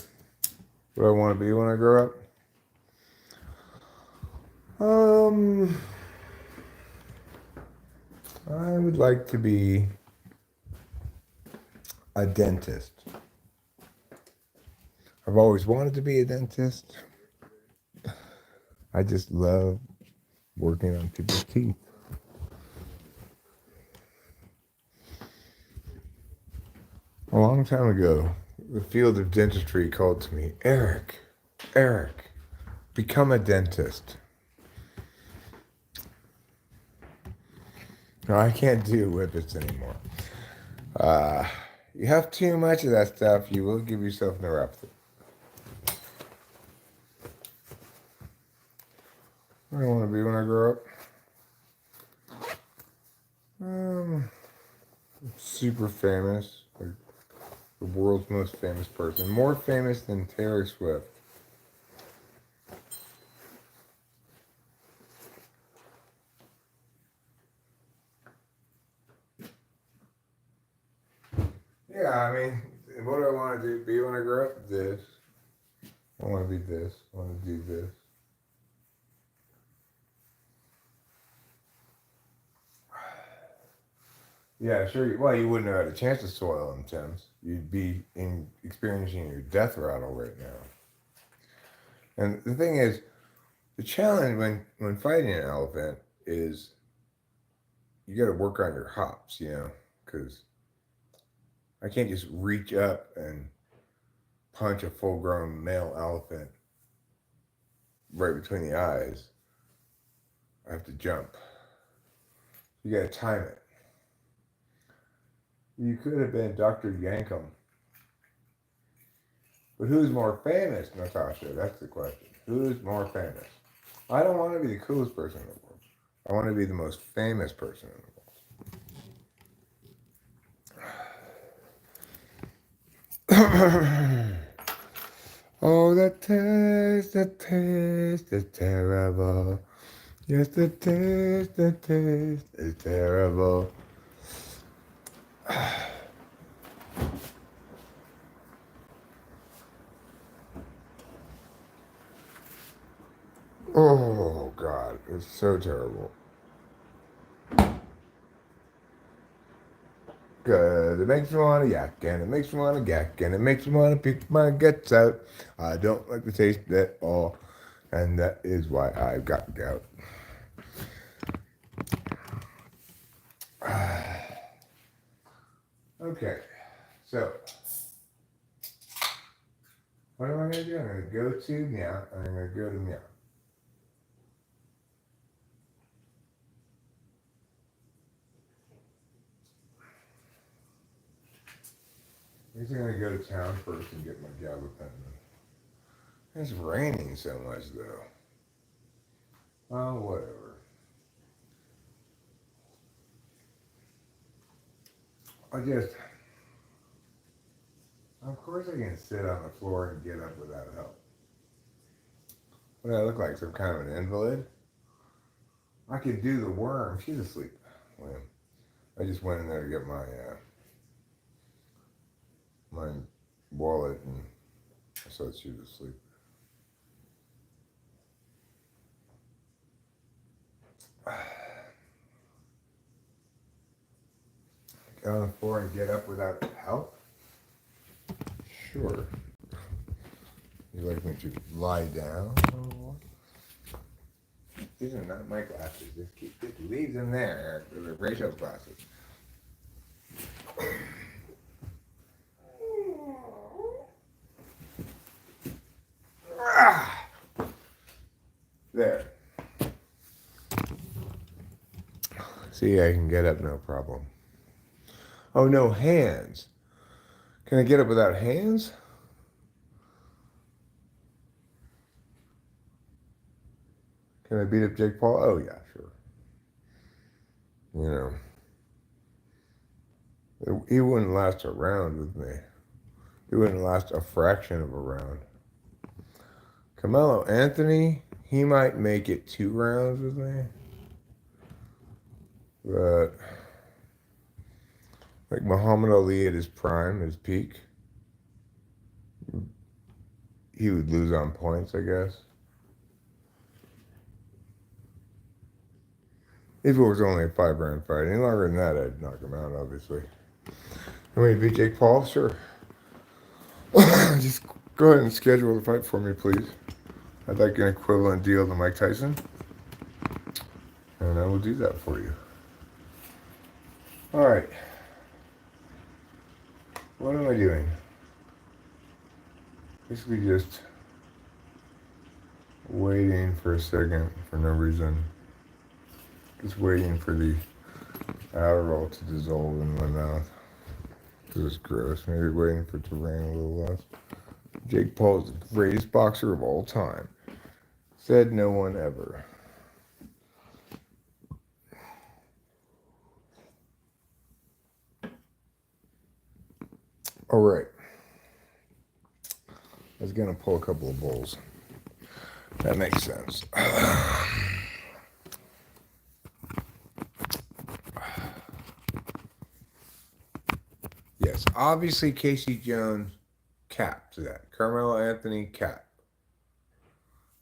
What do I want to be when I grow up? I would like to be a dentist. I've always wanted to be a dentist. I just love working on people's teeth. A long time ago, the field of dentistry called to me, Eric, become a dentist. No, I can't do whippets anymore. You have too much of that stuff, you will give yourself neuropathy. What do I want to be when I grow up? Super famous, like the world's most famous person, more famous than Taylor Swift. Yeah, I mean, what do I want to be when I grow up? This. I want to be this. I want to do this. Yeah, sure. Well, you wouldn't have had a chance to soil them, Thames. You'd be experiencing your death rattle right now. And the thing is, the challenge when fighting an elephant is you got to work on your hops, because I can't just reach up and punch a full-grown male elephant right between the eyes. I have to jump. You got to time it. You could have been Dr. Yankum. But who's more famous, Natasha? That's the question. Who's more famous? I don't want to be the coolest person in the world. I want to be the most famous person in the world. Oh, the taste is terrible. Yes, the taste is terrible. Oh, God, it's so terrible. Cause it makes me want to yak, and it makes me want to gack, and it makes me want to pick my guts out. I don't like the taste at all, and that is why I've got gout. Okay, so what am I going to do? I'm going to go to meow, and I'm going to go to meow. I guess I'm going to go to town first and get my gabapentin. It's raining so much, though. Oh, whatever. Of course I can sit on the floor and get up without help. What do I look like, some kind of an invalid? I could do the worm. She's asleep. Well, I just went in there to get my wallet, and I saw she was asleep. Get on the floor and get up without help? Sure. You like me to lie down? These are not my glasses. Just leave them there. They're Rachel's glasses. There. See, I can get up no problem. Oh, no hands. Can I get up without hands? Can I beat up Jake Paul? Oh, yeah, sure. He wouldn't last a round with me. He wouldn't last a fraction of a round. Carmelo Anthony, he might make it 2 rounds with me. But, like Muhammad Ali at his prime, his peak, he would lose on points, I guess. If it was only a 5-round fight. Any longer than that, I'd knock him out, obviously. You want me to beat Jake Paul? Sure. Just go ahead and schedule the fight for me, please. I'd like an equivalent deal to Mike Tyson, and I will do that for you. All right. What am I doing? Basically just waiting for a second for no reason. Just waiting for the Adderall to dissolve in my mouth. This is gross. Maybe waiting for it to rain a little less. Jake Paul is the greatest boxer of all time. Said no one ever. All right. I was going to pull a couple of bowls. That makes sense. Yes, obviously Casey Jones capped that. Carmelo Anthony cap.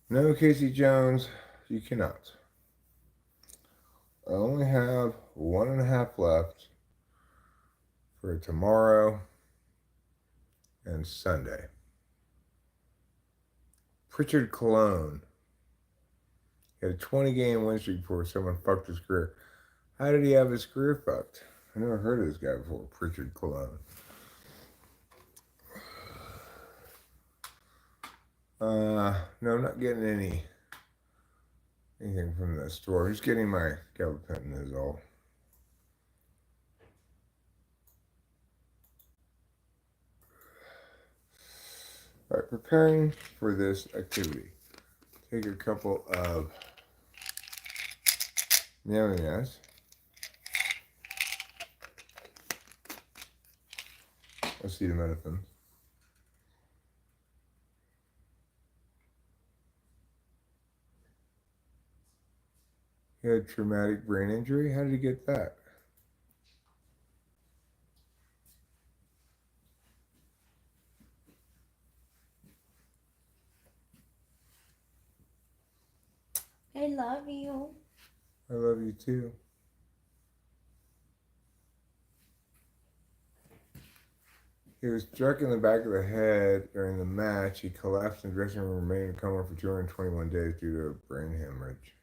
No, Casey Jones, you cannot. I only have 1.5 left for tomorrow and Sunday. Pritchard Cologne had a 20-game win streak before someone fucked his career. How did he have his career fucked? I never heard of this guy before, Pritchard Cologne. No, I'm not getting anything from the store. I'm just getting my gabapentin is all. All right, preparing for this activity. Take a couple of mayonnaise. Acetaminophen. He had traumatic brain injury. How did he get that? I love you. I love you too. He was struck in the back of the head during the match. He collapsed in the dressing room and remained in a coma for 221 days due to a brain hemorrhage.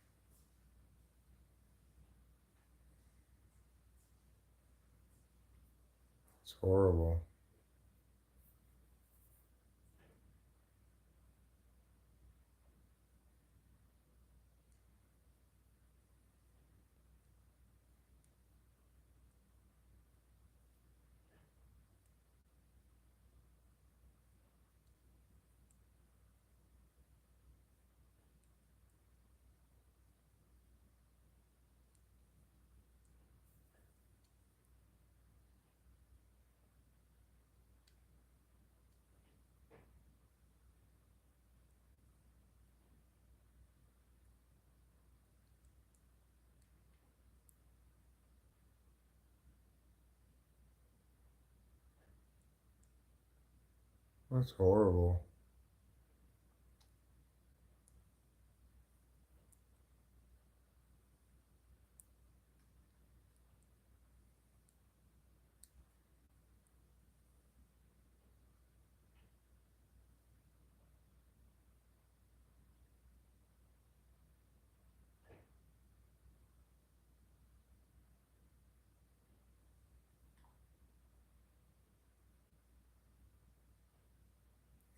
It's horrible. That's horrible.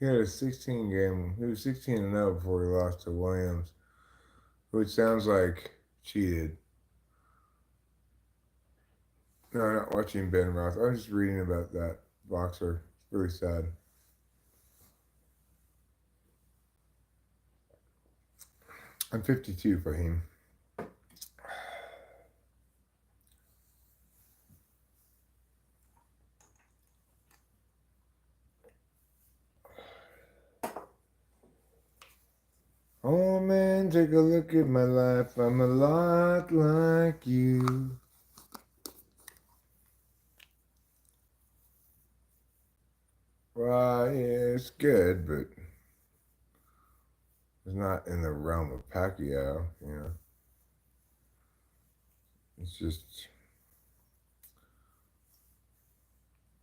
He had a 16 game. He was 16-0 before he lost to Williams, which sounds like cheated. No, I'm not watching Ben Roth. I was just reading about that boxer. It's really sad. I'm 52, Fahim. Oh man, take a look at my life. I'm a lot like you. Well, yeah, it's good, but it's not in the realm of Pacquiao, you know. It's just,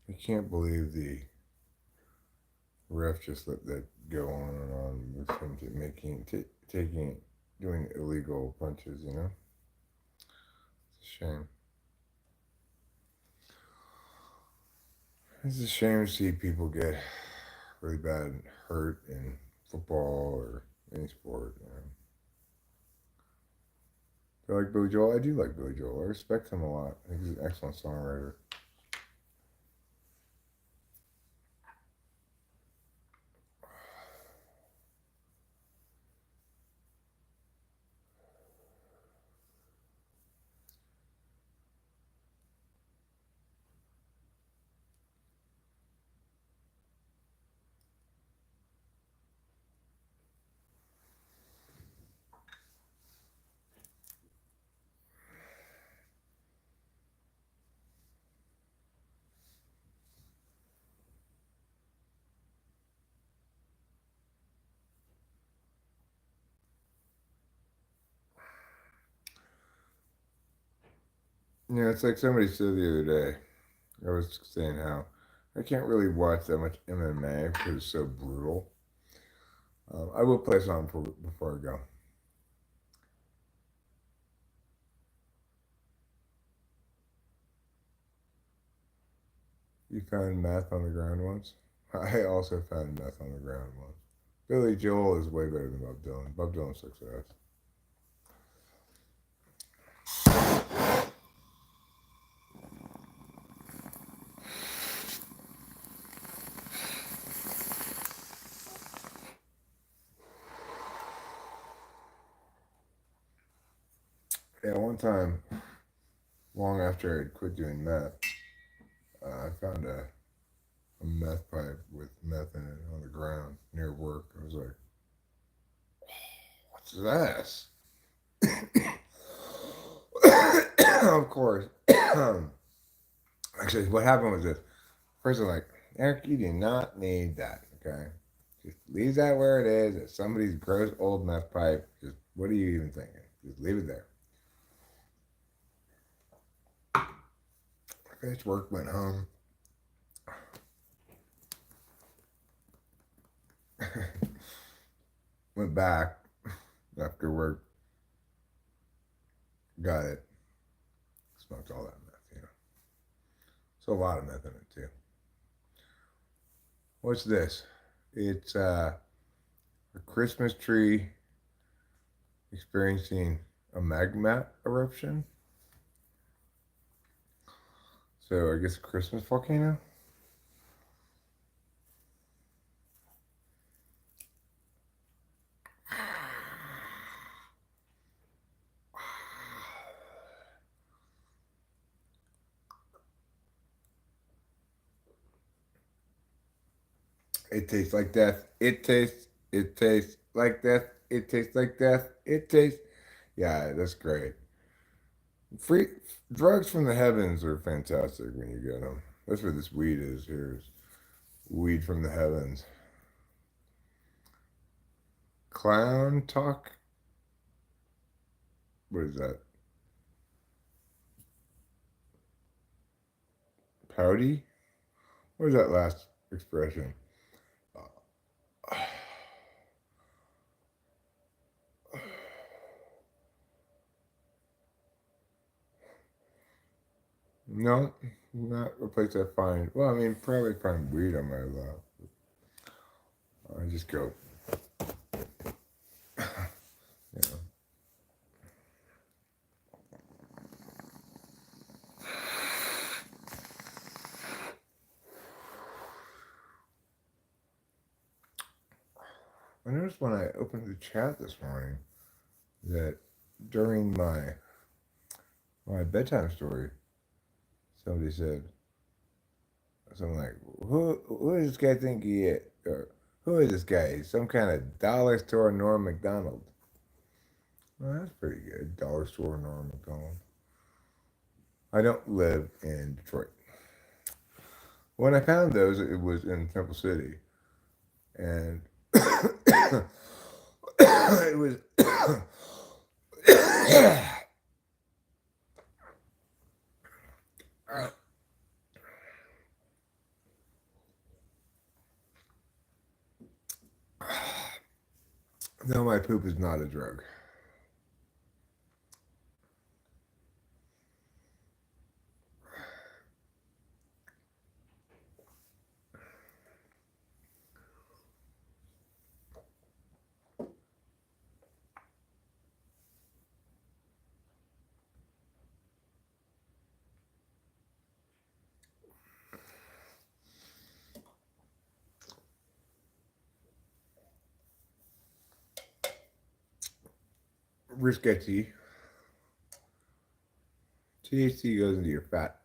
I can't believe the ref just let that go on and on. with him doing illegal punches, you know? It's a shame. It's a shame to see people get really bad hurt in football or any sport, you know? I like Billy Joel. I do like Billy Joel. I respect him a lot. I think he's an excellent songwriter. Yeah, it's like somebody said the other day. I was saying how I can't really watch that much MMA because it's so brutal. I will play a song before I go. You found meth on the ground once? I also found meth on the ground once. Billy Joel is way better than Bob Dylan. Bob Dylan sucks ass. Yeah, one time, long after I had quit doing meth, I found a meth pipe with meth in it on the ground near work. I was like, what's this? Of course. Actually, what happened was this. First, I'm like, Eric, you do not need that, okay? Just leave that where it is. It's somebody's gross old meth pipe. Just, what are you even thinking? Just leave it there. I finished work, went home. Went back after work. Got it. Smoked all that meth, you know. So a lot of meth in it, too. What's this? It's a Christmas tree experiencing a magma eruption. So I guess a Christmas volcano. It tastes like death. It tastes like death. It tastes like death. It tastes. Yeah, that's great. Free drugs from the heavens are fantastic when you get them. That's what this weed is. Here's weed from the heavens. Clown talk. What is that? Pouty? What is that last expression? No, not a place I find. Well, I mean, probably find weed on my lap. I just go, you know. I noticed when I opened the chat this morning that during my bedtime story, somebody said something like, "Who does this guy think he is? Or who is this guy? He's some kind of dollar store Norm Macdonald." Well, that's pretty good. Dollar store Norm Macdonald. I don't live in Detroit. When I found those, it was in Temple City, and it was. No, my poop is not a drug. Risqué. THC goes into your fat.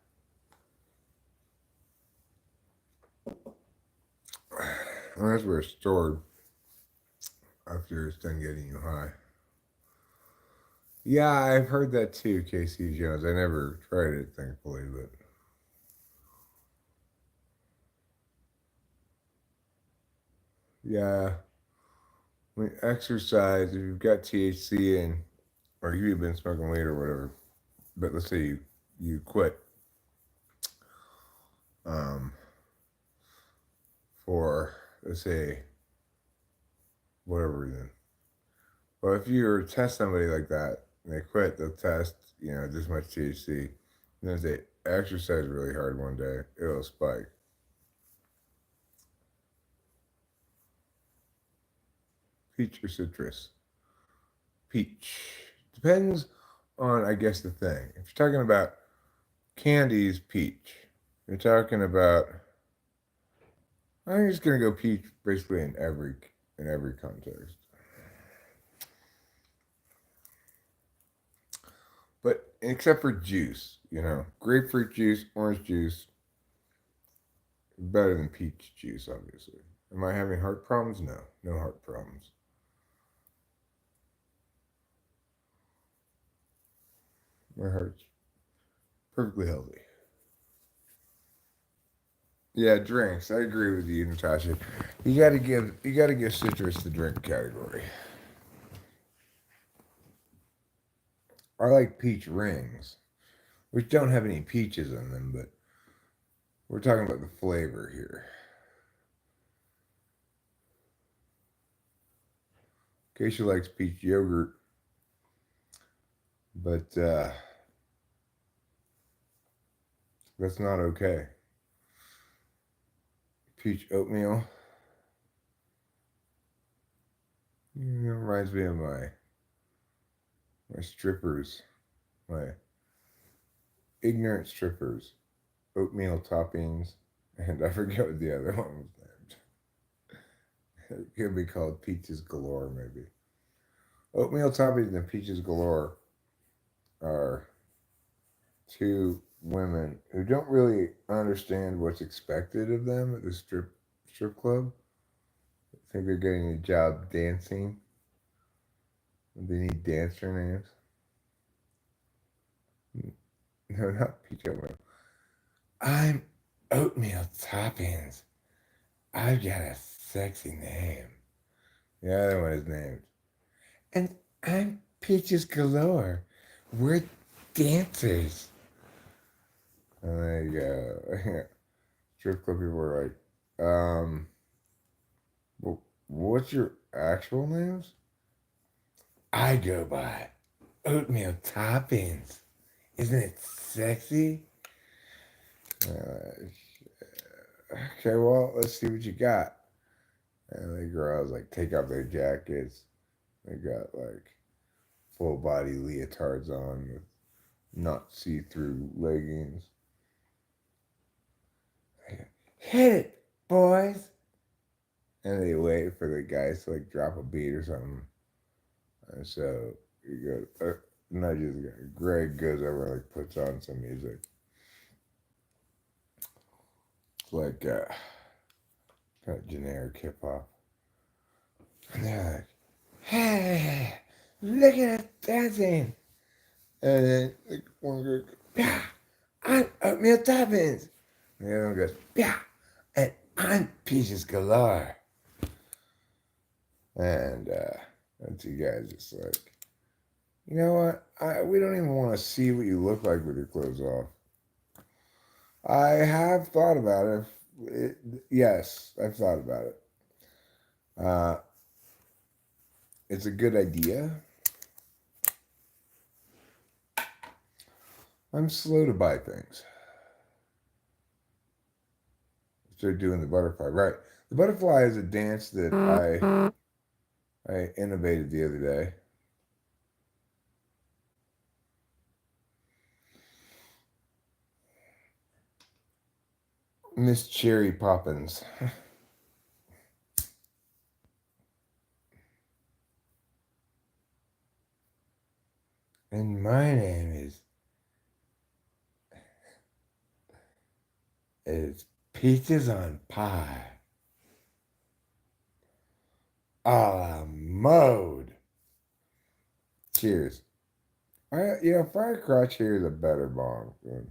And that's where it's stored after it's done getting you high. Yeah, I've heard that too, Casey Jones. I never tried it, thankfully, but yeah. When you exercise, if you've got THC in, or you've been smoking weed or whatever, but let's say you quit um, for, let's say, whatever reason. Well, if you were to test somebody like that and they quit, they'll test, this much THC. And then they exercise really hard one day, it'll spike. Peach or citrus? Peach. Depends on, I guess, the thing. If you're talking about candies, peach. If you're talking about, I'm just gonna go peach basically in every context. But except for juice, grapefruit juice, orange juice, better than peach juice, obviously. Am I having heart problems? No, no heart problems. My heart's perfectly healthy. Yeah, drinks. I agree with you, Natasha. You gotta give citrus the drink category. I like peach rings, which don't have any peaches in them, but we're talking about the flavor here. Keisha likes peach yogurt, but that's not okay. Peach oatmeal. It reminds me of my strippers, my ignorant strippers, oatmeal toppings, and I forget what the other one was named. It could be called Peaches Galore, maybe. Oatmeal toppings and Peaches Galore are two women who don't really understand what's expected of them at the strip club. I think they're getting a job dancing. They need dancer names. No, not peach oatmeal. I'm oatmeal toppings. I've got a sexy name. The other one is named. And I'm Peaches Galore. We're dancers. And there you go. Strip club people were like, well, what's your actual names? I go by oatmeal toppings. Isn't it sexy? Okay, well, let's see what you got. And the girls like take off their jackets. They got like full body leotards on with not see-through leggings. Hit it, boys! And they wait for the guys to like drop a beat or something. And so you go, nudges. Greg goes over and like puts on some music. It's like kind of generic hip hop. And they're like, hey, look at us dancing. And then like, one girl goes, yeah, I'm oatmeal toppings. And the other one goes, yeah, and I'm Peaches Galore. And two guys just like, you know what? We don't even want to see what you look like with your clothes off. I have thought about it. Yes, I've thought about it. it's a good idea. I'm slow to buy things. Started doing the butterfly. Right. The butterfly is a dance that I innovated the other day. Miss Cherry Poppins. And my name is Peaches on Pie. A la mode. Cheers. Fire Crotch here is a better bong than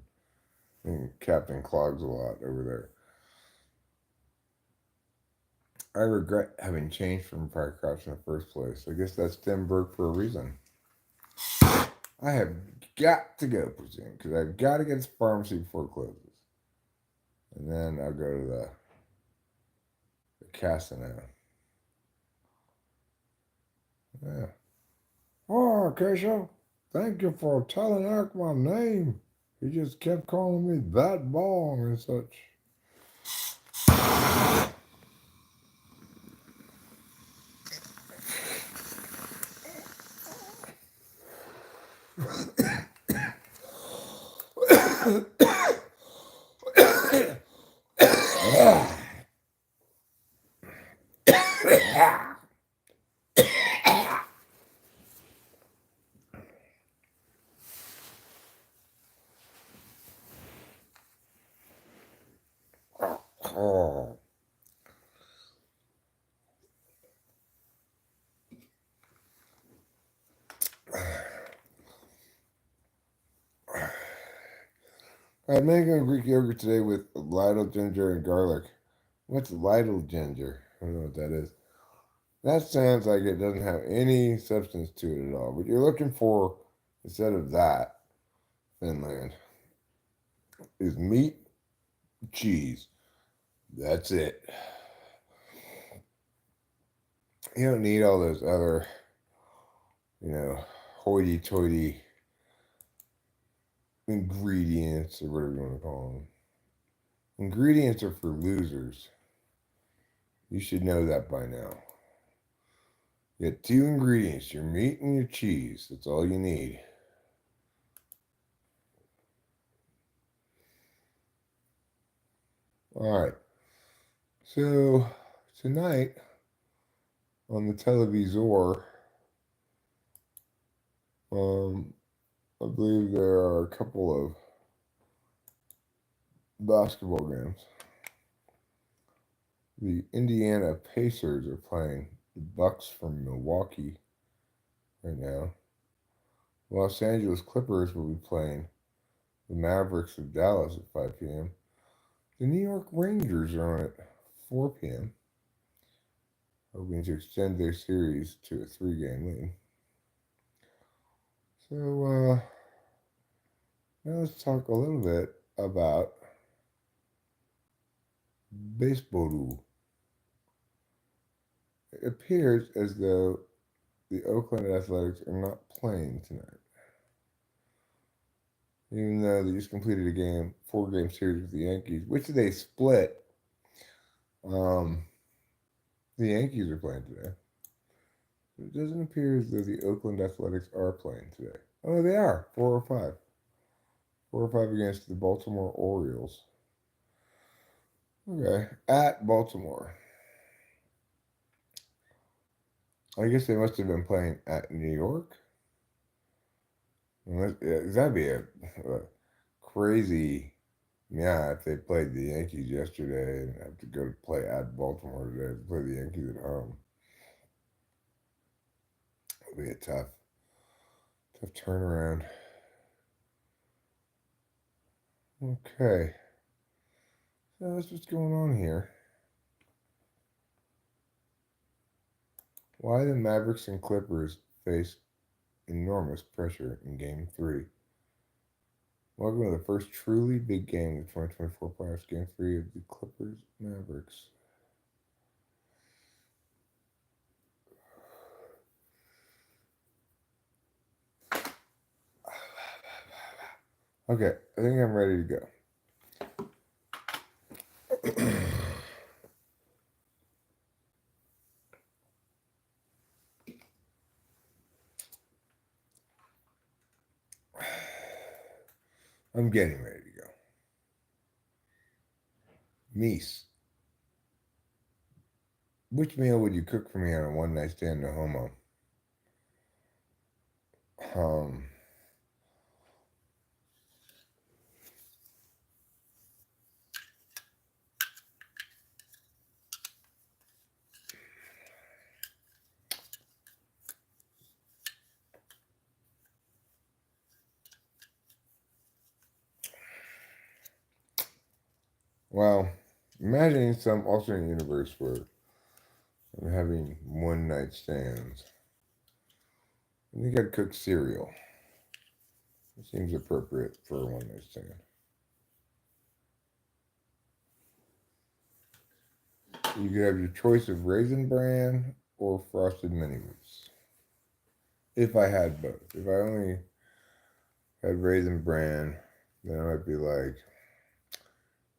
Captain Clogs a lot over there. I regret having changed from Fire Crotch in the first place. I guess that's Tim Burke for a reason. I have got to go, presume, because I've got to get this pharmacy before it closes. And then I'll go to the Casino. Yeah. Oh, Keisha, thank you for telling Eric my name. He just kept calling me that bong and such. Oh. I'm making a Greek yogurt today with Lidl ginger and garlic. What's Lidl ginger? I don't know what that is. That sounds like it doesn't have any substance to it at all. What you're looking for, instead of that, Finland, is meat, cheese. That's it. You don't need all those other, hoity-toity ingredients or whatever you want to call them. Ingredients are for losers. You should know that by now. You get 2 ingredients, your meat and your cheese. That's all you need. All right. So tonight on the televisor, I believe there are a couple of basketball games. The Indiana Pacers are playing the Bucks from Milwaukee right now. Los Angeles Clippers will be playing the Mavericks of Dallas at 5 p.m. The New York Rangers are on at 4 p.m., hoping to extend their series to a 3-game lead. So, now let's talk a little bit about baseball. It appears as though the Oakland Athletics are not playing tonight. Even though they just completed a 4-game series with the Yankees, which they split. The Yankees are playing today. It doesn't appear as though the Oakland Athletics are playing today. Oh, they are. 4-5. 4-5 against the Baltimore Orioles. Okay, at Baltimore. I guess they must have been playing at New York. That'd be a crazy. Yeah, if they played the Yankees yesterday and have to go to play at Baltimore today to play the Yankees at home. It'll be a tough turnaround. Okay. So that's what's going on here. Why the Mavericks and Clippers face enormous pressure in Game 3. Welcome to the first truly big game of the 2024 playoffs, Game 3 of the Clippers Mavericks. Okay, I think I'm ready to go. I'm getting ready to go. Meese, which meal would you cook for me on a one night stand, no homo? Um, well, imagining some alternate universe where I'm having one night stands. I think I'd cook cereal. It seems appropriate for a one night stand. You could have your choice of Raisin Bran or Frosted Mini Wheats. If I had both. If I only had Raisin Bran, then I might be like,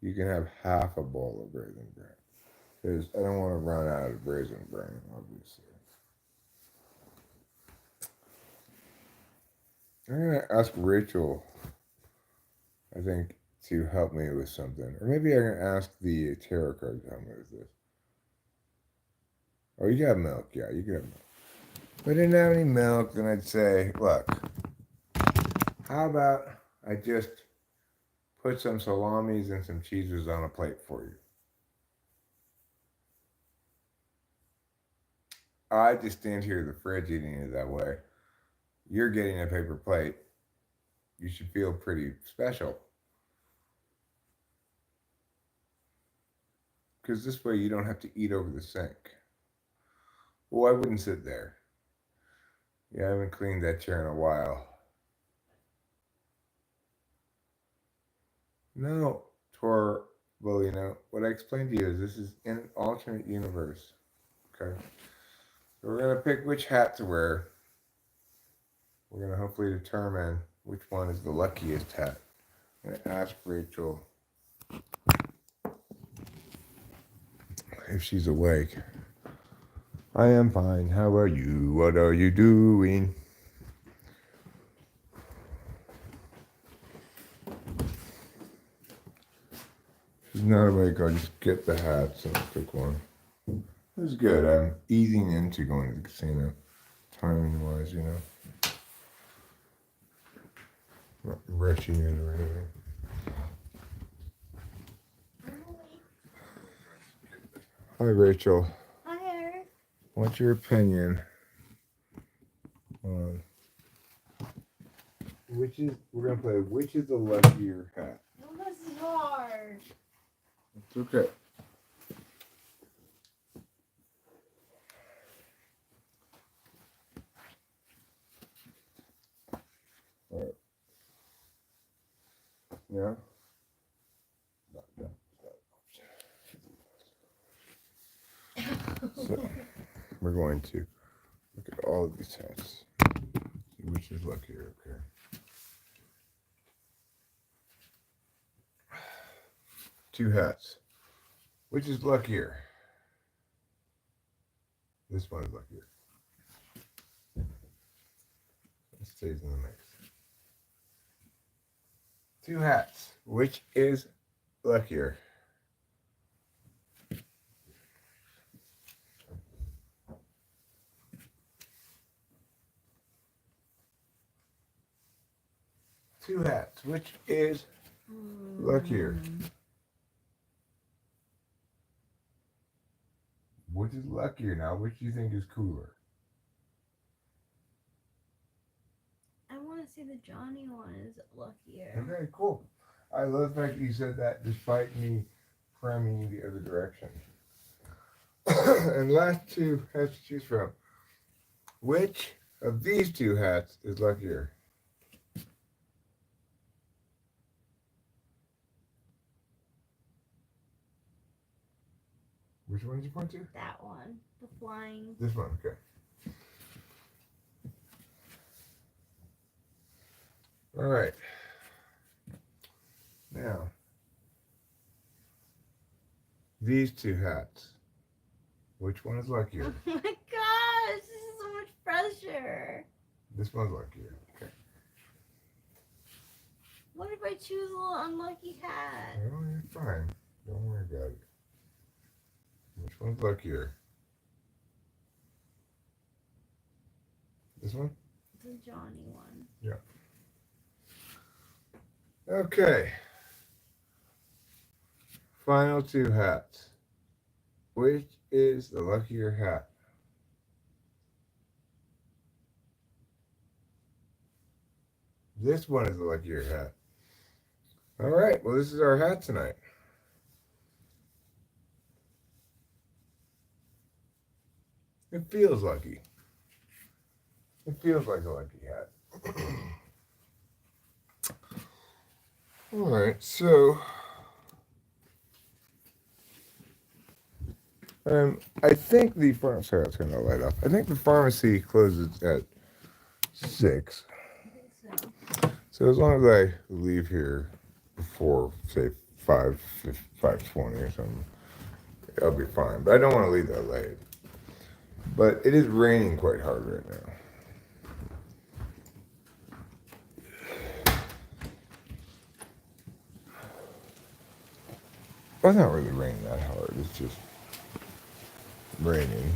you can have half a bowl of Raisin Bran. Because I don't want to run out of Raisin Bran, obviously. I'm going to ask Rachel, I think, to help me with something. Or maybe I can ask the tarot card to help me with this. Oh, you got milk. Yeah, you can have milk. If I didn't have any milk, then I'd say, look, how about I just put some salamis and some cheeses on a plate for you? I just stand here at the fridge eating it that way. You're getting a paper plate. You should feel pretty special. Because this way you don't have to eat over the sink. Well, I wouldn't sit there. Yeah, I haven't cleaned that chair in a while. No, well, what I explained to you is this is in an alternate universe. Okay? So we're going to pick which hat to wear. We're going to hopefully determine which one is the luckiest hat. I'm going to ask Rachel if she's awake. I am fine. How are you? What are you doing? She's not awake. I'll just get the hats and pick one. This is good. I'm easing into going to the casino, timing wise, Not rushing in or anything. Hi, Rachel. Hi, Eric. What's your opinion on we're gonna play which is the luckier hat? Oh, this is hard. It's okay. All right. Yeah. So we're going to look at all of these hats. See which is luckier, okay? Two hats. Which is luckier? This one is luckier. It stays in the mix. Two hats. Which is luckier? Two hats. Which is luckier? Which is luckier now? Which do you think is cooler? I want to say the Johnny one is luckier. Okay, cool. I love the fact that you said that despite me priming you the other direction. And last two hats to choose from. Which of these two hats is luckier? Which one did you point to? That one. The flying. This one, okay. All right. Now, these two hats. Which one is luckier? Oh my gosh, this is so much pressure. This one's luckier. Okay. What if I choose a little unlucky hat? Oh, you're fine. Don't worry about it. Which one's luckier? This one? The Johnny one. Yeah. Okay. Final two hats. Which is the luckier hat? This one is the luckier hat. All right. Well, this is our hat tonight. It feels lucky. It feels like a lucky hat. All right. So, I think the pharmacy. Sorry, it's going to light up. I think the pharmacy closes at 6. I think so. So as long as I leave here before, say, 5:20 or something, I'll be fine. But I don't want to leave that late. But it is raining quite hard right now. Well, it's not really raining that hard. It's just raining.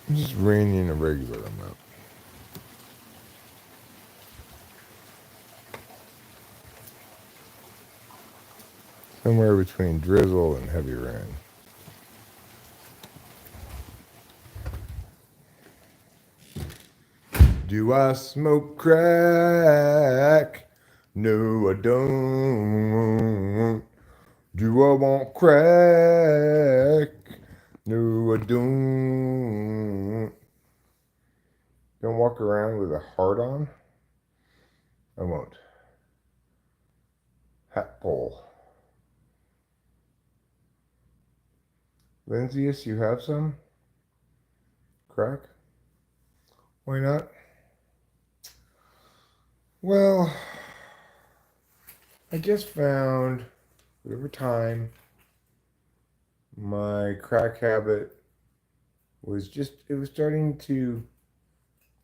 It's just raining a regular amount. Somewhere between drizzle and heavy rain. Do I smoke crack? No, I don't. Do I want crack? No, I don't. Don't walk around with a heart on? I won't. Hat pole. Lindsayus, you have some? Crack? Why not? Well, I just found that over time my crack habit was starting to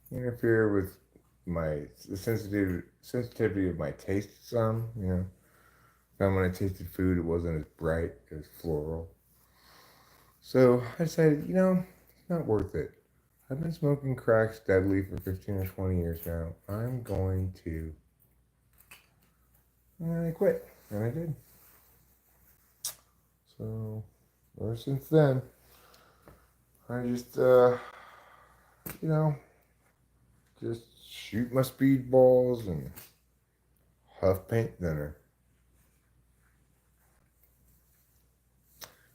interfere with the sensitivity of my taste some, you know. Found when I tasted food it wasn't as bright, it was floral. So I decided, it's not worth it. I've been smoking crack steadily for 15 or 20 years now. I'm going to and I quit. And I did. So ever since then, I just just shoot my speedballs and huff paint thinner.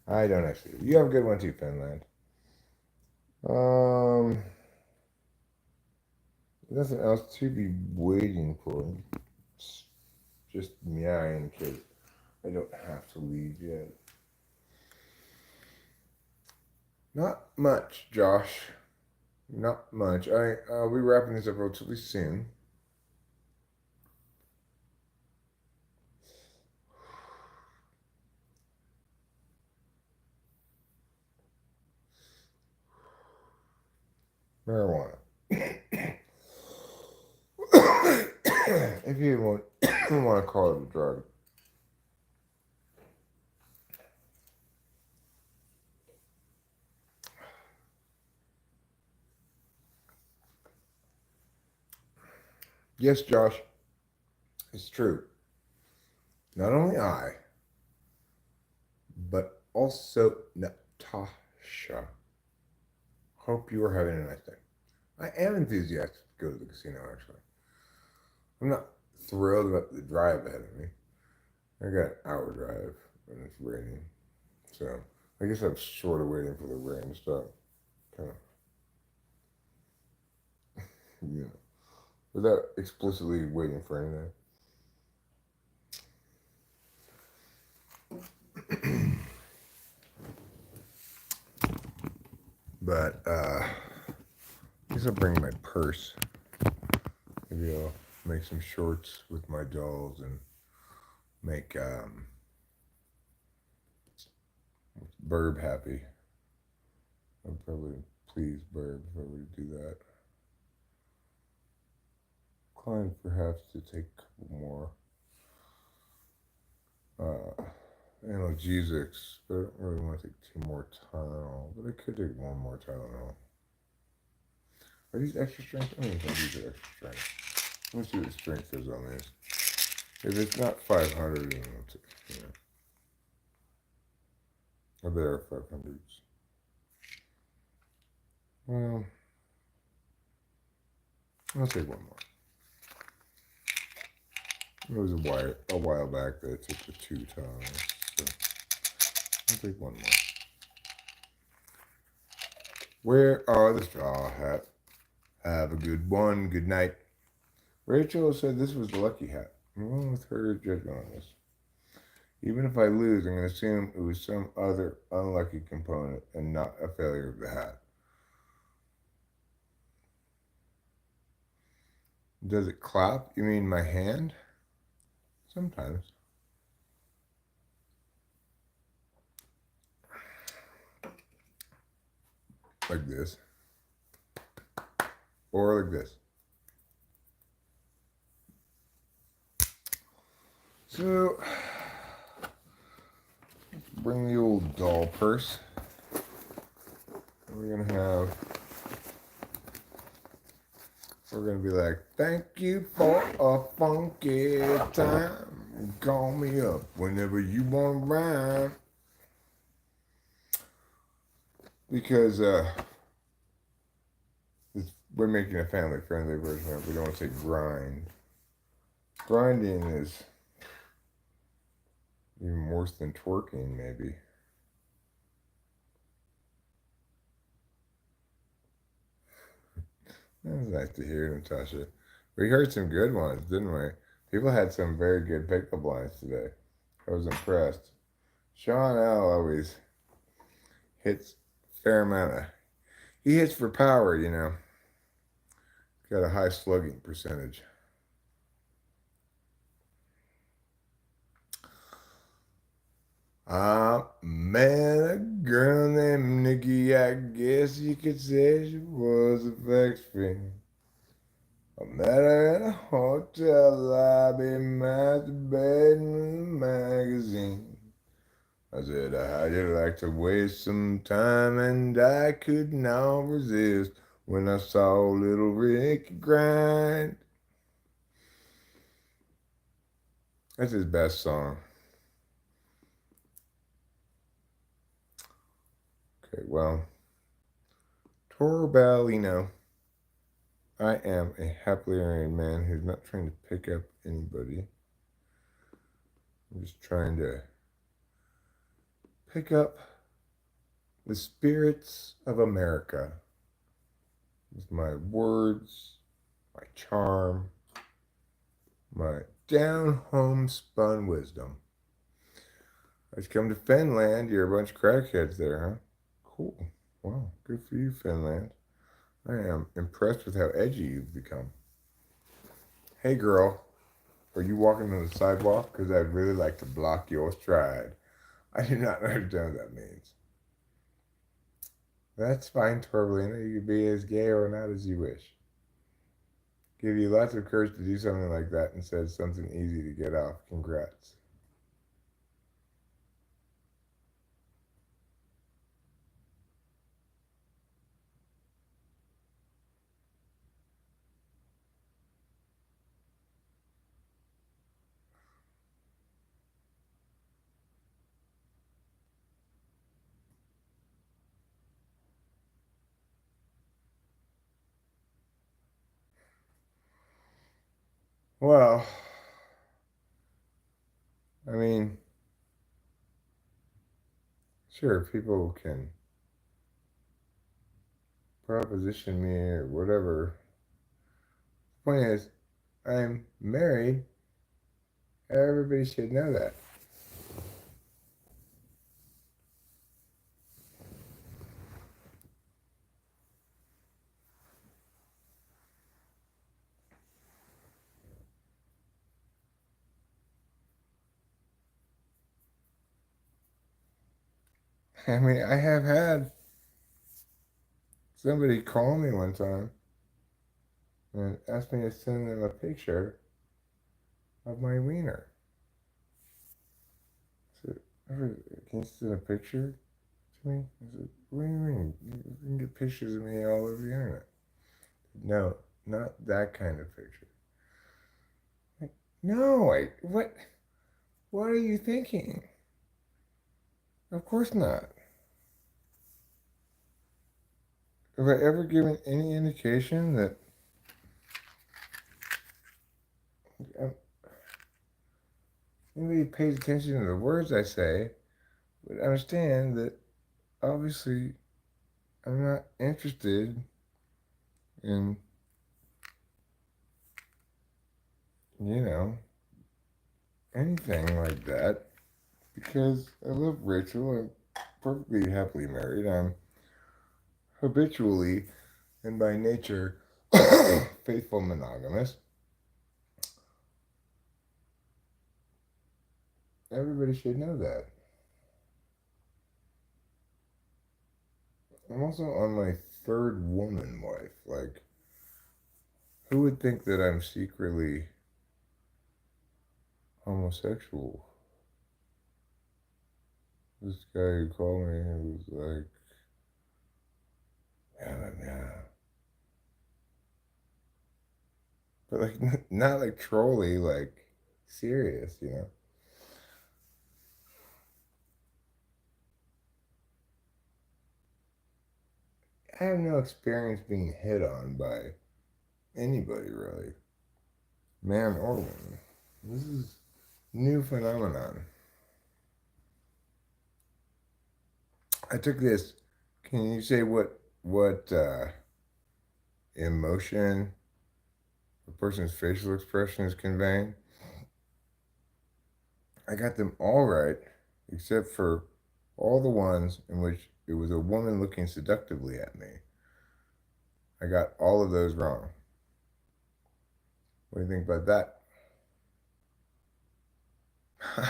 I don't actually. You have a good one too, Finland. Nothing else to be waiting for. It's just meowing because I don't have to leave yet. Not much, Josh. Not much. I'll be wrapping this up relatively soon. Marijuana. If you want to call it a drug. Yes, Josh, it's true. Not only I, but also Natasha. Hope you are having a nice day. I am enthusiastic to go to the casino, actually. I'm not thrilled about the drive ahead of me. I got an hour drive and it's raining. So I guess I'm sort of waiting for the rain to stop. Kind of, without explicitly waiting for anything. But I guess I'll bring my purse. Maybe I'll make some shorts with my dolls and make Burb happy. I'd probably please Burb if I were to do that. Inclined perhaps to take a couple more analgesics, but I don't really want to take 2 more Tylenol. But I could take 1 more Tylenol. Are these extra strength? I don't even think these are extra strength. Let's see what the strength is on these. If it's not 500, then I'll take, you know. I bet are 500s. Well, I'll take 1 more. It was a while back that I took the 2 times, so I'll take 1 more. Where are the straw hat? Have a good one. Good night. Rachel said this was the lucky hat. I'm going with her judgment on this. Even if I lose, I'm going to assume it was some other unlucky component and not a failure of the hat. Does it clap? You mean my hand? Sometimes. Like this. Or like this. So, bring the old doll purse. We're gonna be like, thank you for a funky time. Call me up whenever you want to rhyme. Because we're making a family-friendly version of it. We don't want to say grind. Grinding is even worse than twerking, maybe. That was nice to hear, Natasha. We heard some good ones, didn't we? People had some very good pickup lines today. I was impressed. Sean L. always hits a fair amount of... He hits for power, you know. Got a high slugging percentage. I met a girl named Nikki, I guess you could say she was a vex fiend. I met her in a hotel lobby, masturbating in a magazine. I said, how'd you like to waste some time? And I could not resist when I saw little Ricky grind. That's his best song. Okay, well, Torbellino. I am a happily married man who's not trying to pick up anybody. I'm just trying to pick up the spirits of America with my words, my charm, my down-home spun wisdom. I just come to Finland. You're a bunch of crackheads there, huh? Cool. Wow, good for you, Finland. I am impressed with how edgy you've become. Hey, girl, are you walking on the sidewalk? Because I'd really like to block your stride. I do not understand what that means. That's fine, Torbellino. You can be as gay or not as you wish. Give you lots of courage to do something like that instead of something easy to get off. Congrats. Well, I mean, sure, people can proposition me or whatever. The point is, I'm married. Everybody should know that. I mean, I have had somebody call me one time and ask me to send them a picture of my wiener. I said, can you send a picture to me? I said, what do you mean? You can get pictures of me all over the internet. No, not that kind of picture. Like, no, what are you thinking? Of course not. Have I ever given any indication that anybody pays attention to the words I say would understand that obviously I'm not interested in, you know, anything like that because I love Rachel. I'm perfectly happily married. I'm habitually and by nature faithful monogamous. Everybody should know that. I'm also on my third woman wife. Like, who would think that I'm secretly homosexual? This guy who called me was like, yeah. But like, not like trolly, like serious, you know? I have no experience being hit on by anybody really, man or woman. This is new phenomenon. I took this. Can you say what emotion a person's facial expression is conveying? I got them all right, except for all the ones in which it was a woman looking seductively at me. I got all of those wrong. What do you think about that?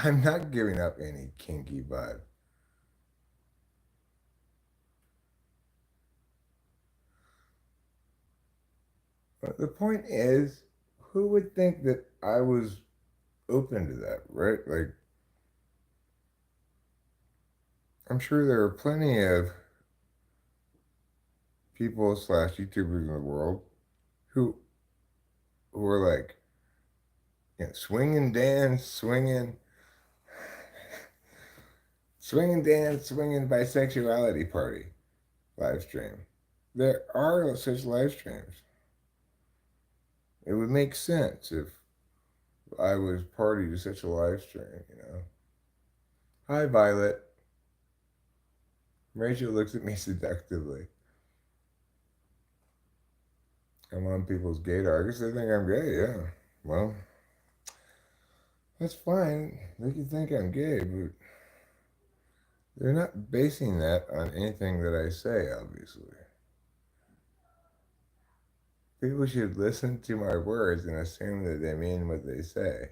I'm not giving up any kinky vibe. But the point is, who would think that I was open to that, right? Like, I'm sure there are plenty of people slash YouTubers in the world who are like, you know, swinging dance, swinging dance, swinging bisexuality party live stream. There are such live streams. It would make sense if I was party to such a live stream, you know. Hi, Violet. Rachel looks at me seductively. I'm on people's gaydar. I guess they think I'm gay, yeah. Well, that's fine. They can think I'm gay, but they're not basing that on anything that I say, obviously. People should listen to my words and assume that they mean what they say.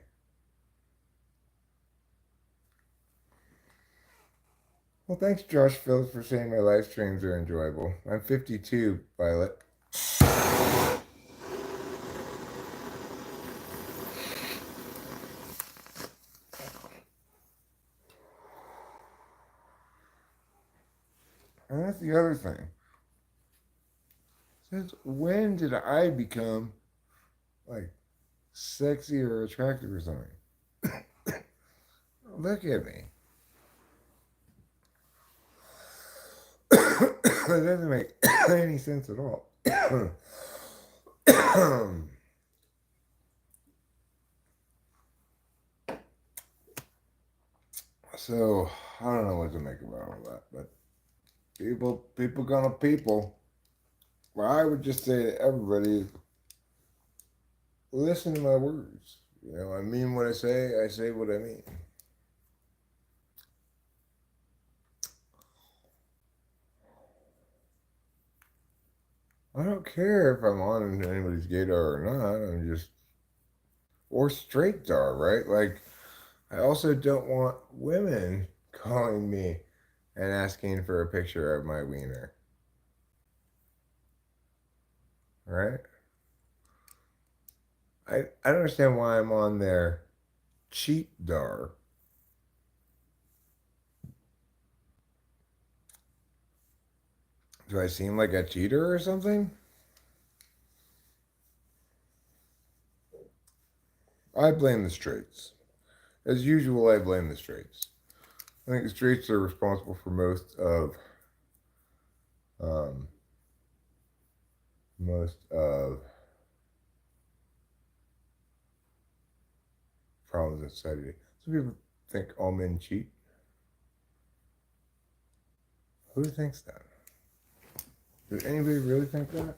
Well, thanks, Josh Phillips, for saying my live streams are enjoyable. I'm 52, Violet. And that's the other thing. Since when did I become like sexy or attractive or something? Look at me. It doesn't make any sense at all. So I don't know what to make about all that, but people gonna people. Well, I would just say to everybody, listen to my words. You know, I mean what I say what I mean. I don't care if I'm on anybody's gaydar or not. I'm just, or straight dar, right? Like, I also don't want women calling me and asking for a picture of my wiener. Right? I don't understand why I'm on their cheat dar. Do I seem like a cheater or something? I blame the straights. As usual, I blame the straights. I think the straights are responsible for um, most of problems in society. Some people think all men cheat. Who thinks that? Does anybody really think that?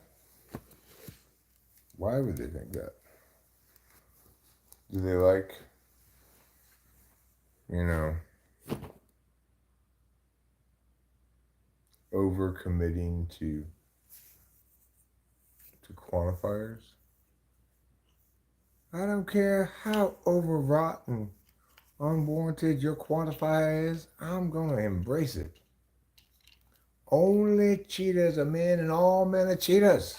Why would they think that? Do they like, you know, overcommitting to quantifiers? I don't care how overwrought and unwarranted your quantifier is, I'm gonna embrace it. Only cheaters are men and all men are cheaters.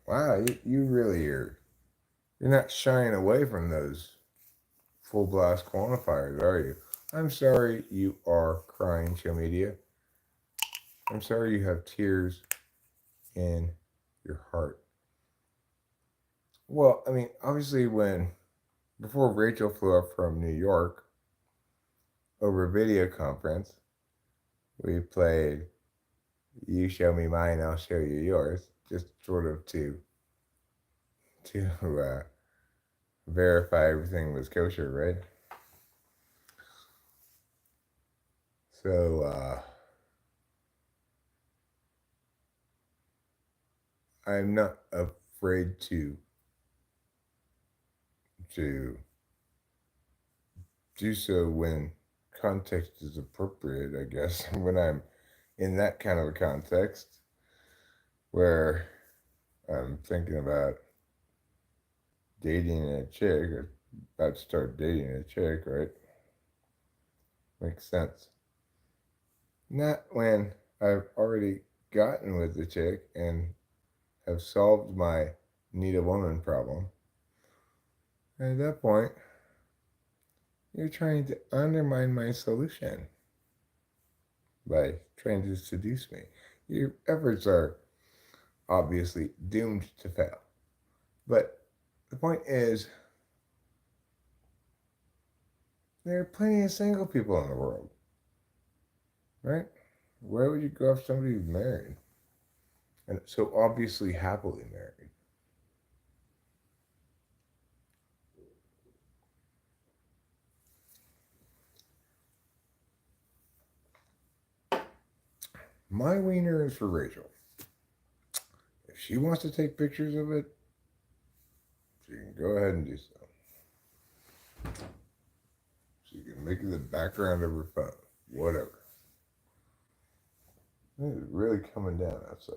Wow, you really are. You're not shying away from those full blast quantifiers, are you? I'm sorry you are crying, show media. I'm sorry you have tears in your heart. Well, I mean, obviously, before Rachel flew up from New York over a video conference, we played You Show Me Mine, I'll Show You Yours, just sort of to verify everything was kosher, right? So, I'm not afraid to do so when context is appropriate, I guess. When I'm in that kind of a context where I'm thinking about dating a chick or about to start dating a chick, right? Makes sense. Not when I've already gotten with the chick and have solved my need a woman problem. At that point, you're trying to undermine my solution by trying to seduce me. Your efforts are obviously doomed to fail. But the point is, there are plenty of single people in the world, right? Why would you go after somebody who's married? And so obviously happily married. My wiener is for Rachel. If she wants to take pictures of it, she can go ahead and do so. She can make it the background of her phone. Whatever. It is really coming down outside.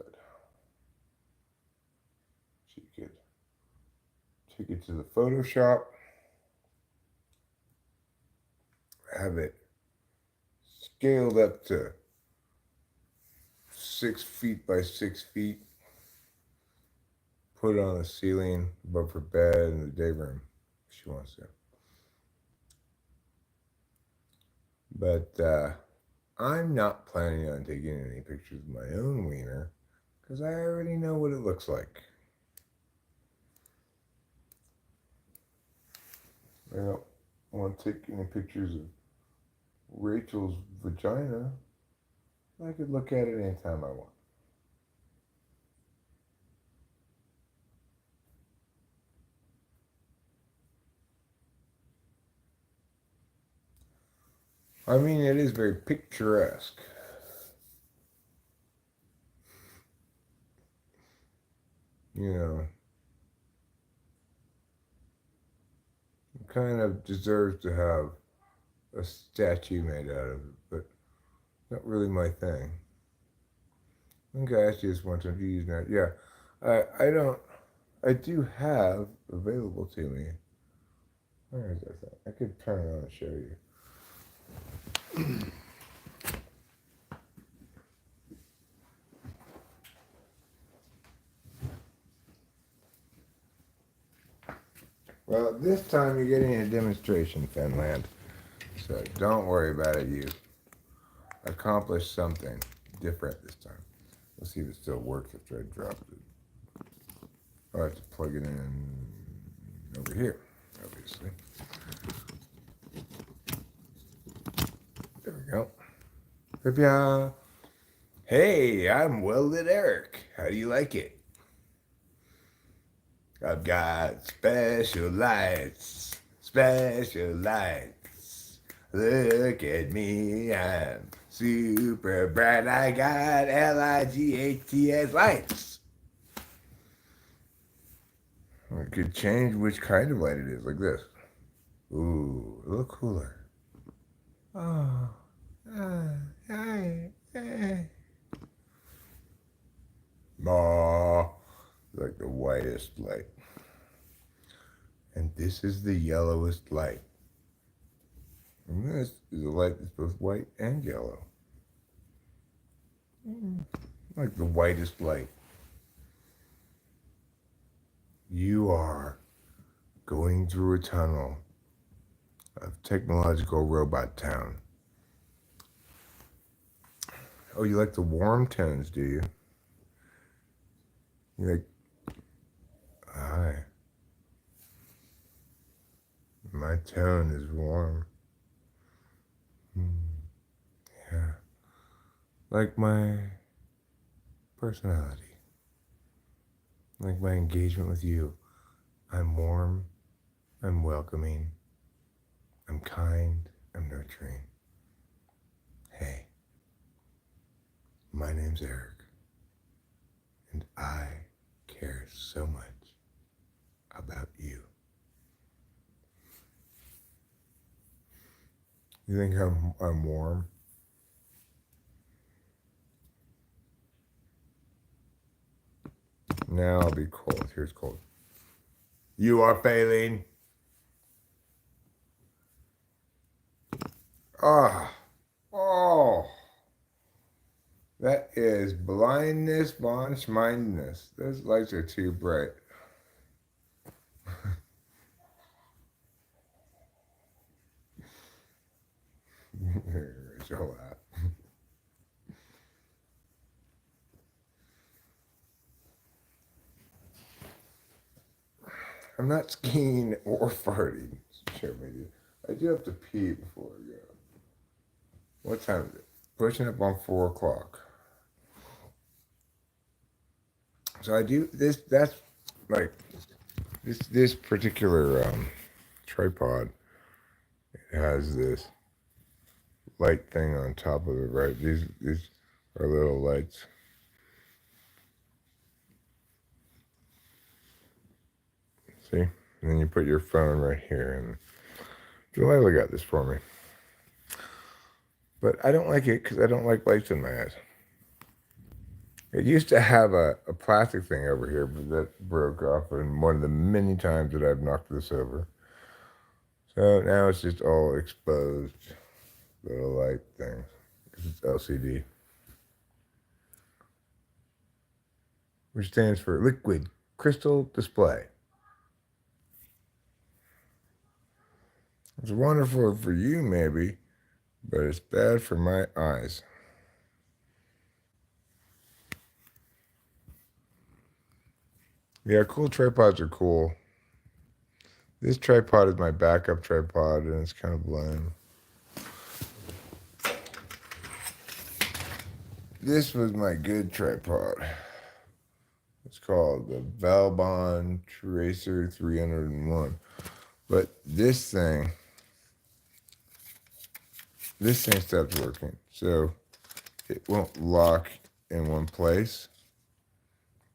She could take it to the Photoshop, have it scaled up to 6 feet by 6 feet, put it on the ceiling above her bed in the day room if she wants to. But I'm not planning on taking any pictures of my own wiener because I already know what it looks like. I don't want to take any pictures of Rachel's vagina. I could look at it anytime I want. I mean, it is very picturesque. You know, it kind of deserves to have a statue made out of it, but not really my thing. I think I actually just want to use that. Yeah, I don't. I do have available to me. Where is that thing? I could turn it on and show you. Well, this time you're getting a demonstration, Finland. So don't worry about it. You accomplished something different this time. Let's see if it still works after I drop it. Oh, I have to plug it in over here, obviously. There we go. Pipia. Hey, I'm Welded Eric. How do you like it? I've got special lights, special lights. Look at me, I'm super bright. I got LIGHTS lights. I could change which kind of light it is, like this. Ooh, a little cooler. Oh, hi. Ma, like the whitest light. And this is the yellowest light. And this is a light that's both white and yellow. Like the whitest light. You are going through a tunnel of technological robot town. Oh, you like the warm tones, do you? You like, hi. My tone is warm. Yeah. Like my personality. Like my engagement with you. I'm warm. I'm welcoming. I'm kind. I'm nurturing. Hey. My name's Eric. And I care so much about you. You think I'm warm? Now I'll be cold. Here's cold. You are failing. Ah. Oh. That is blindness von schmindness. Those lights are too bright. Show that. I'm not skiing or farting. Show me. I do have to pee before I go. What time is it? Pushing up on 4 o'clock. So I do this. That's like this particular tripod. It has this light thing on top of it, right? These are little lights. See? And then you put your phone right here, and Delilah got this for me. But I don't like it because I don't like lights in my eyes. It used to have a plastic thing over here, but that broke off in one of the many times that I've knocked this over. So now it's just all exposed little light thing. It's LCD. Which stands for Liquid Crystal Display. It's wonderful for you, maybe, but it's bad for my eyes. Yeah, cool tripods are cool. This tripod is my backup tripod, and it's kind of lame. This was my good tripod. It's called the Valbon Tracer 301. But this thing stopped working. So it won't lock in one place.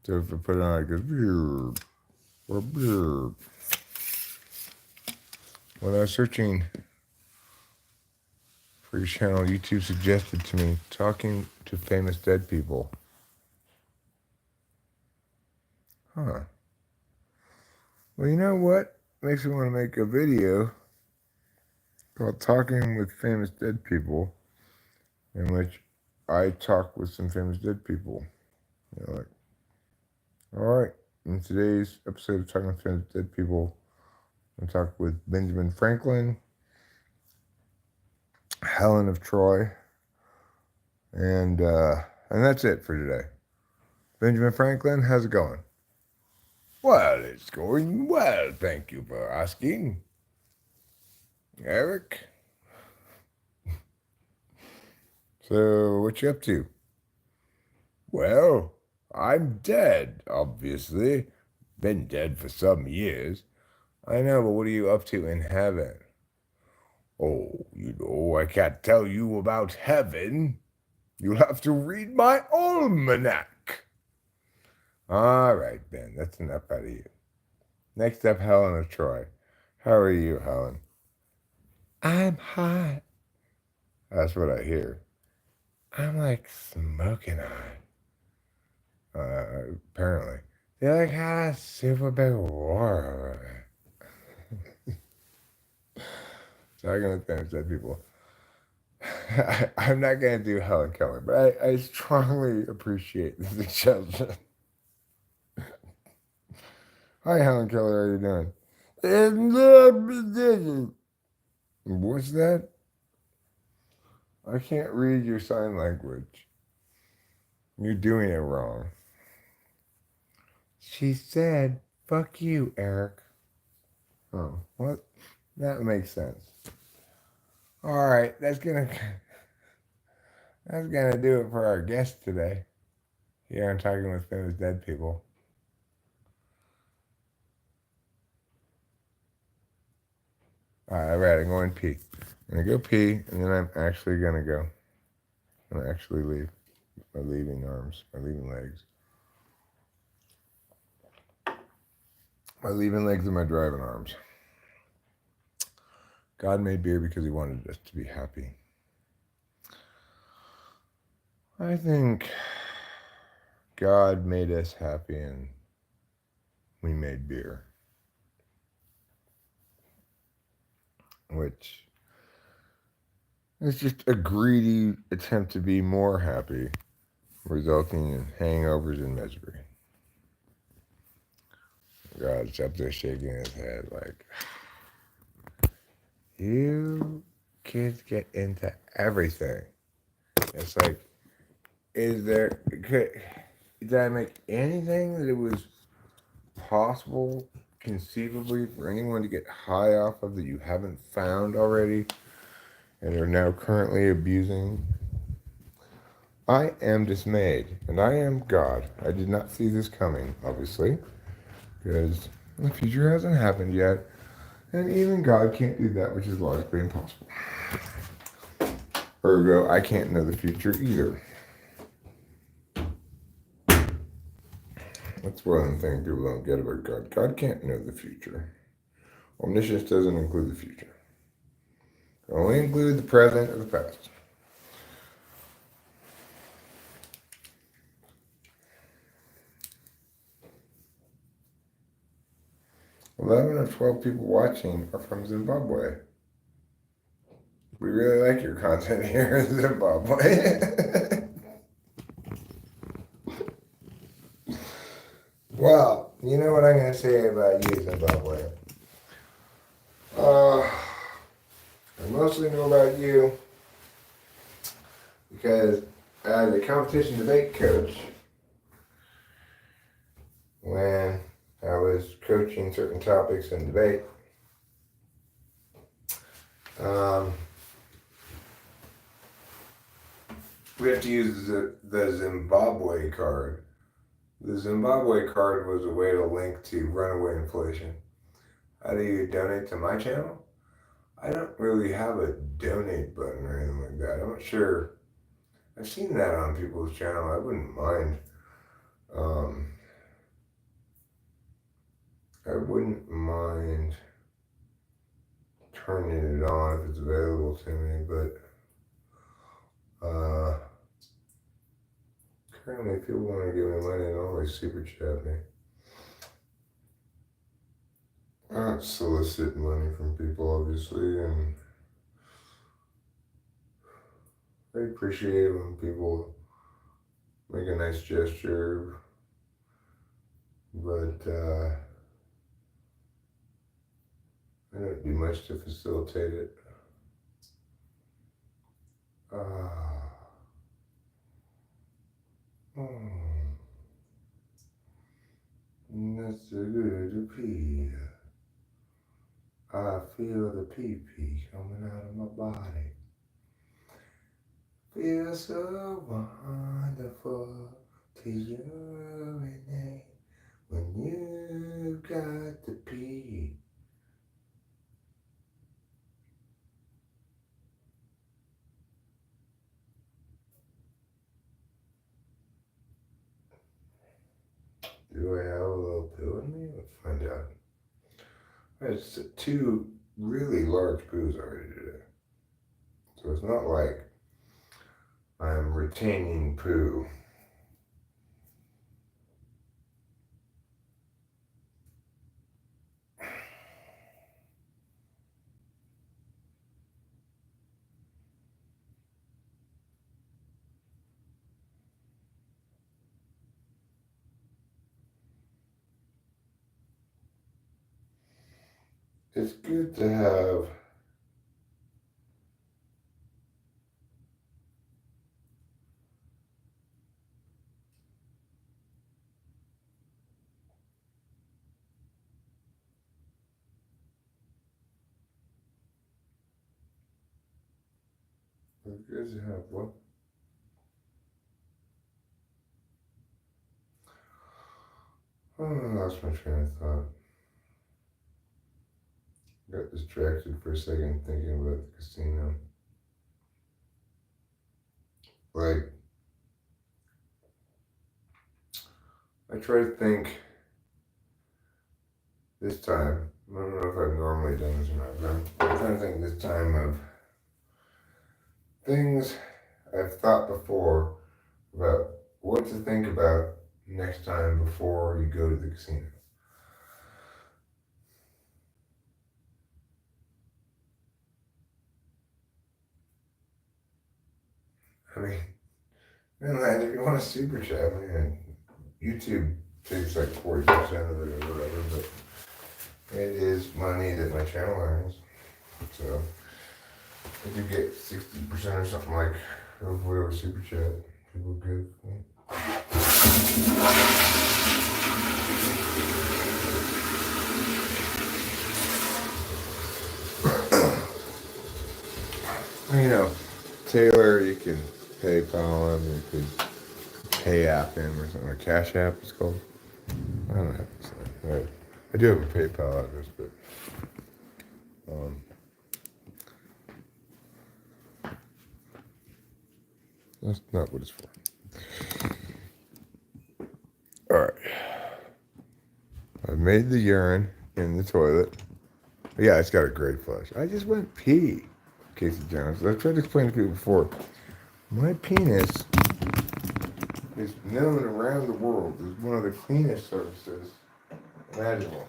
So if I put it on, it goes beep or beep. When I was searching for your channel, YouTube suggested to me talking to famous dead people. Huh. Well, you know what makes me want to make a video called Talking with Famous Dead People, in which I talk with some famous dead people. Like, all right, in today's episode of Talking with Famous Dead People, I talk with Benjamin Franklin, Helen of Troy, and that's it for today. Benjamin Franklin, how's it going? Well, it's going well, thank you for asking. Eric? So, what you up to? Well, I'm dead, obviously. Been dead for some years. I know, but what are you up to in heaven? Oh, I can't tell you about heaven. You'll have to read my almanac. All right, Ben, that's enough out of you. Next up, Helen of Troy. How are you, Helen? I'm hot. That's what I hear. I'm like smoking hot. Apparently. They like had a super big war over it. So I'm going to finish that, people. I'm not going to do Helen Keller, but I strongly appreciate the suggestion. Hi, Helen Keller. How you doing? What's that? I can't read your sign language. You're doing it wrong. She said, fuck you, Eric. Oh, what? That makes sense. All right, that's gonna do it for our guest today. Here I'm talking with famous dead people. All right, I'm going to pee. I'm gonna go pee, and then I'm actually gonna go. I'm gonna actually leave. My leaving arms, my leaving legs. My leaving legs and my driving arms. God made beer because he wanted us to be happy. I think God made us happy and we made beer. Which is just a greedy attempt to be more happy, resulting in hangovers and misery. God's up there shaking his head like, you kids get into everything. It's like, did I make anything that it was possible, conceivably, for anyone to get high off of that you haven't found already and are now currently abusing? I am dismayed, and I am God. I did not see this coming, obviously, because the future hasn't happened yet, and even God can't do that, which is logically impossible. Ergo, I can't know the future either. That's one thing people don't get about God. God can't know the future. Omniscience doesn't include the future. It only include the present or the past. Eleven of 12 people watching are from Zimbabwe. We really like your content here in Zimbabwe. Well, you know what I'm going to say about you, Zimbabwe. I mostly know about you because as a competition debate coach, when I was coaching certain topics in debate, we have to use the Zimbabwe card. The Zimbabwe card was a way to link to runaway inflation. How do you donate to my channel? I don't really have a donate button or anything like that. I'm not sure. I've seen that on people's channel. I wouldn't mind. I wouldn't mind turning it on if it's available to me, but currently if people want to give me money, they always super chat me. I don't solicit money from people, obviously, and I appreciate when people make a nice gesture, but I don't do much to facilitate it. Ah. That's a good to pee. I feel the pee pee coming out of my body. Feels so wonderful to urinate when you got to pee. Do I have a little poo in me? Let's find out. It's 2 really large poos already today. So it's not like I'm retaining poo. It's good to have what? Oh, I lost my train of thought. Got distracted for a second thinking about the casino. Like, I try to think this time. I don't know if I've normally done this or not, but I'm trying to think this time of things I've thought before about what to think about next time before you go to the casino. I mean, man, if you want a super chat, man, YouTube takes like 40% of it or whatever, but it is money that my channel earns. So I do get 60% or something like of whatever super chat people give me. You know, Taylor, you can PayPal him, you could pay app him or something, or Cash App it's called. I don't have to say. I do have a PayPal address, but that's not what it's for. All right, I made the urine in the toilet. Yeah, it's got a great flush. I just went pee, Casey Jones. I've tried to explain to people before. My penis is known around the world as one of the cleanest surfaces imaginable.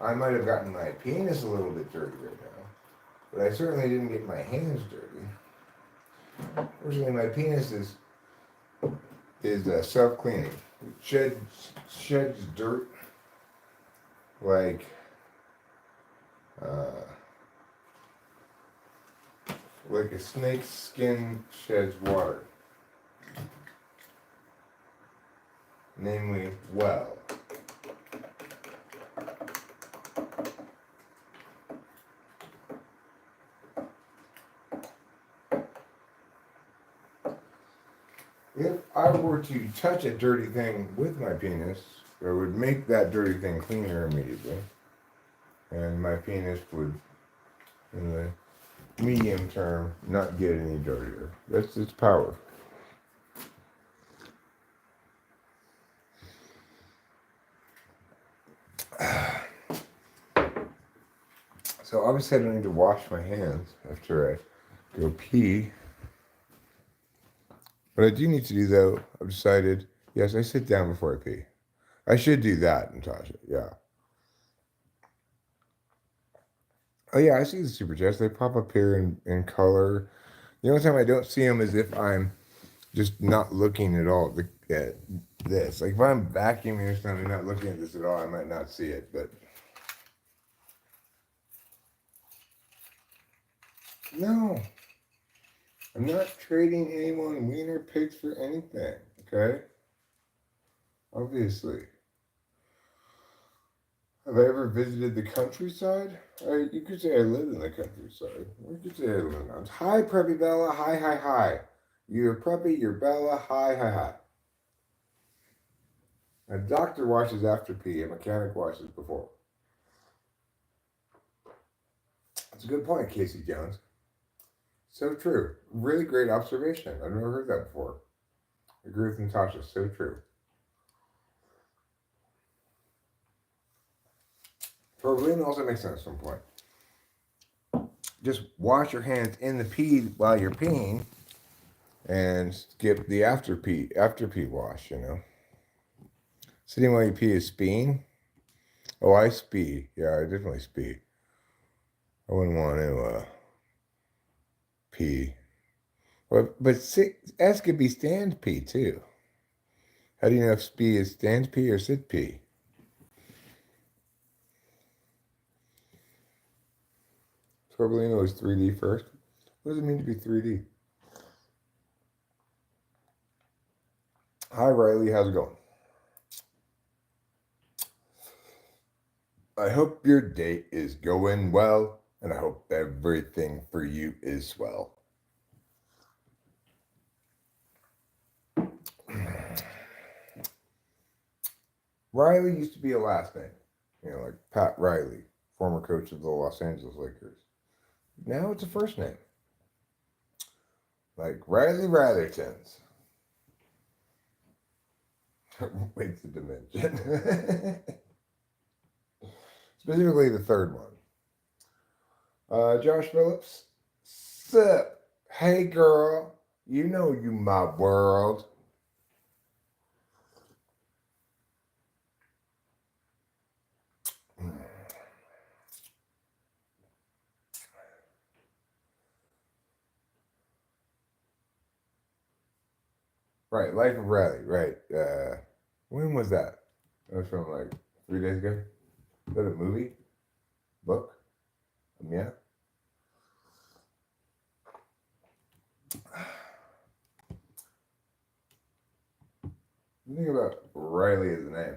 I might have gotten my penis a little bit dirty right now, but I certainly didn't get my hands dirty. Fortunately, my penis is self-cleaning. It sheds dirt like a snake's skin sheds water. Namely, well. If I were to touch a dirty thing with my penis, it would make that dirty thing cleaner immediately. And my penis would, in the medium term, not get any dirtier. That's its power. So obviously I don't need to wash my hands after I go pee. What I do need to do though, I've decided, yes, I sit down before I pee. I should do that, Natasha, yeah. Oh yeah, I see the super chats. They pop up here in color. The only time I don't see them is if I'm just not looking at all at this. Like if I'm vacuuming or something, not looking at this at all, I might not see it. But no, I'm not trading anyone wiener pigs for anything. Okay, obviously. Have I ever visited the countryside? You could say I live in the countryside. You could say I live in the mountains. Hi, Preppy Bella. Hi, hi, hi. You're Preppy, you're Bella. Hi, hi, hi. A doctor washes after pee. A mechanic washes before. That's a good point, Casey Jones. So true. Really great observation. I've never heard that before. I agree with Natasha. So true. Probably also makes sense at some point. Just wash your hands in the pee while you're peeing and skip the after pee wash, you know. Sitting while you pee is speeing. Oh, I spee. Yeah, I definitely spee. I wouldn't want to pee. But S could be stand pee too. How do you know if spee is stand pee or sit pee? Torbellino is 3D first. What does it mean to be 3D? Hi, Riley. How's it going? I hope your date is going well, and I hope everything for you is well. Riley used to be a last name, you know, like Pat Riley, former coach of the Los Angeles Lakers. Now it's a first name, like Riley Rylertons. Wait the dimension. Specifically the third one. Josh Phillips. Sup? Hey girl. You know you my world. Right, Life of Riley, right. When was that? That was from like 3 days ago. Is that a movie? Book? Yeah. The thing about Riley as a name,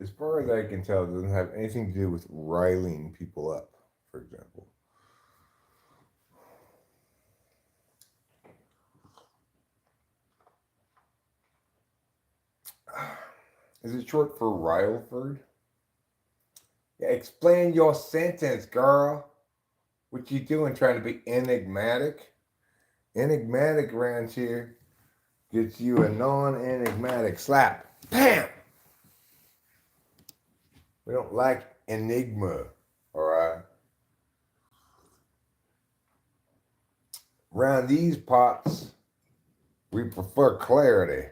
as far as I can tell, it doesn't have anything to do with riling people up, for example. Is it short for Ryleford? Yeah, explain your sentence, girl. What you doing trying to be enigmatic? Enigmatic around here gets you a non-enigmatic slap. Bam! We don't like enigma, alright? Around these parts, we prefer clarity.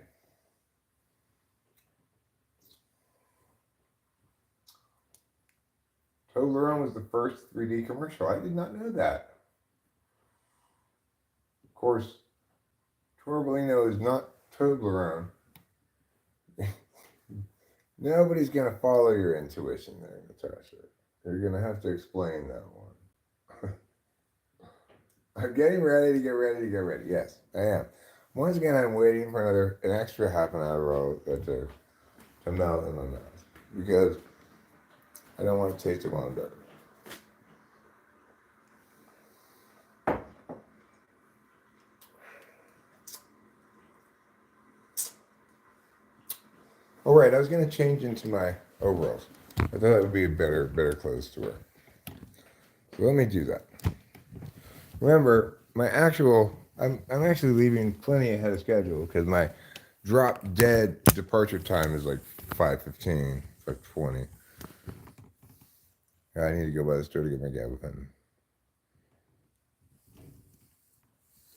Toblerone was the first 3D commercial. I did not know that. Of course, Torbellino is not Toblerone. Nobody's going to follow your intuition there, Natasha. You're going to have to explain that one. I'm getting ready to get ready. Yes, I am. Once again, I'm waiting for an extra half an hour to melt in my mouth because I don't want to taste it while I'm done. All right, I was going to change into my overalls. I thought that would be a better clothes to wear. So let me do that. Remember, I'm actually leaving plenty ahead of schedule because my drop dead departure time is like 5:15, 5:20. I need to go by the store to get my gavel pen.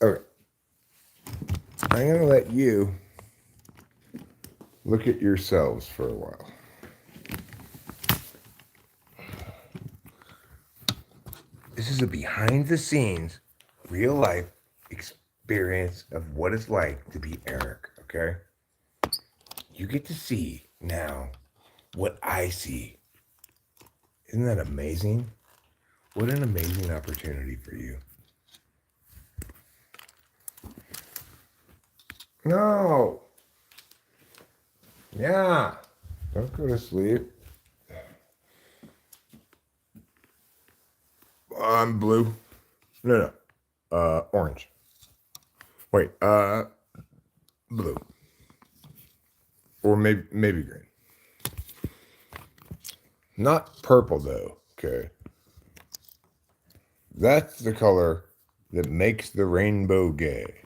Okay. I'm going to let you look at yourselves for a while. This is a behind the scenes, real life experience of what it's like to be Eric, okay? You get to see now what I see. Isn't that amazing? What an amazing opportunity for you. No. Yeah. Don't go to sleep. I'm blue. No. Orange. Wait, blue. Or maybe green. Not purple though, okay? That's the color that makes the rainbow gay.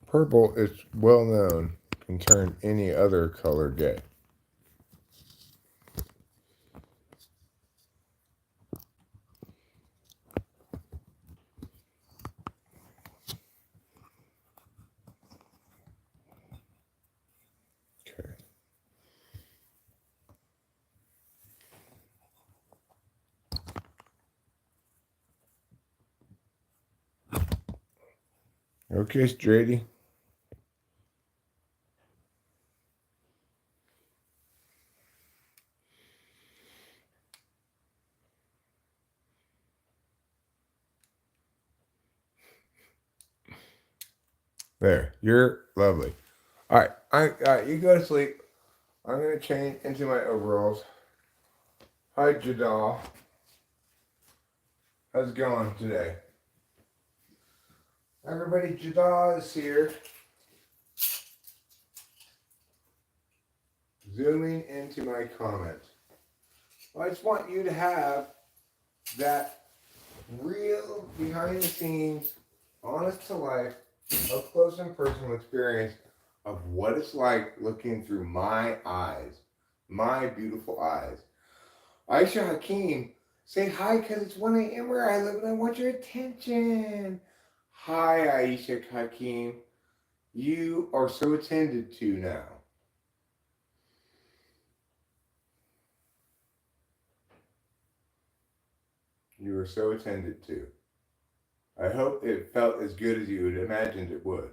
Purple is well known, can turn any other color gay. Okay. Okay, Straighty. There, you're lovely. All right, you go to sleep. I'm gonna change into my overalls. Hi, Jadal. How's it going today? Everybody, Jadal is here. Zooming into my comments. I just want you to have that real behind the scenes, honest to life, up close and personal experience of what it's like looking through my eyes, my beautiful eyes. Aisha Hakeem, say hi because it's 1 a.m. where I live and I want your attention. Hi, Aisha Hakeem. You are so attended to now. You were so attended to. I hope it felt as good as you had imagined it would.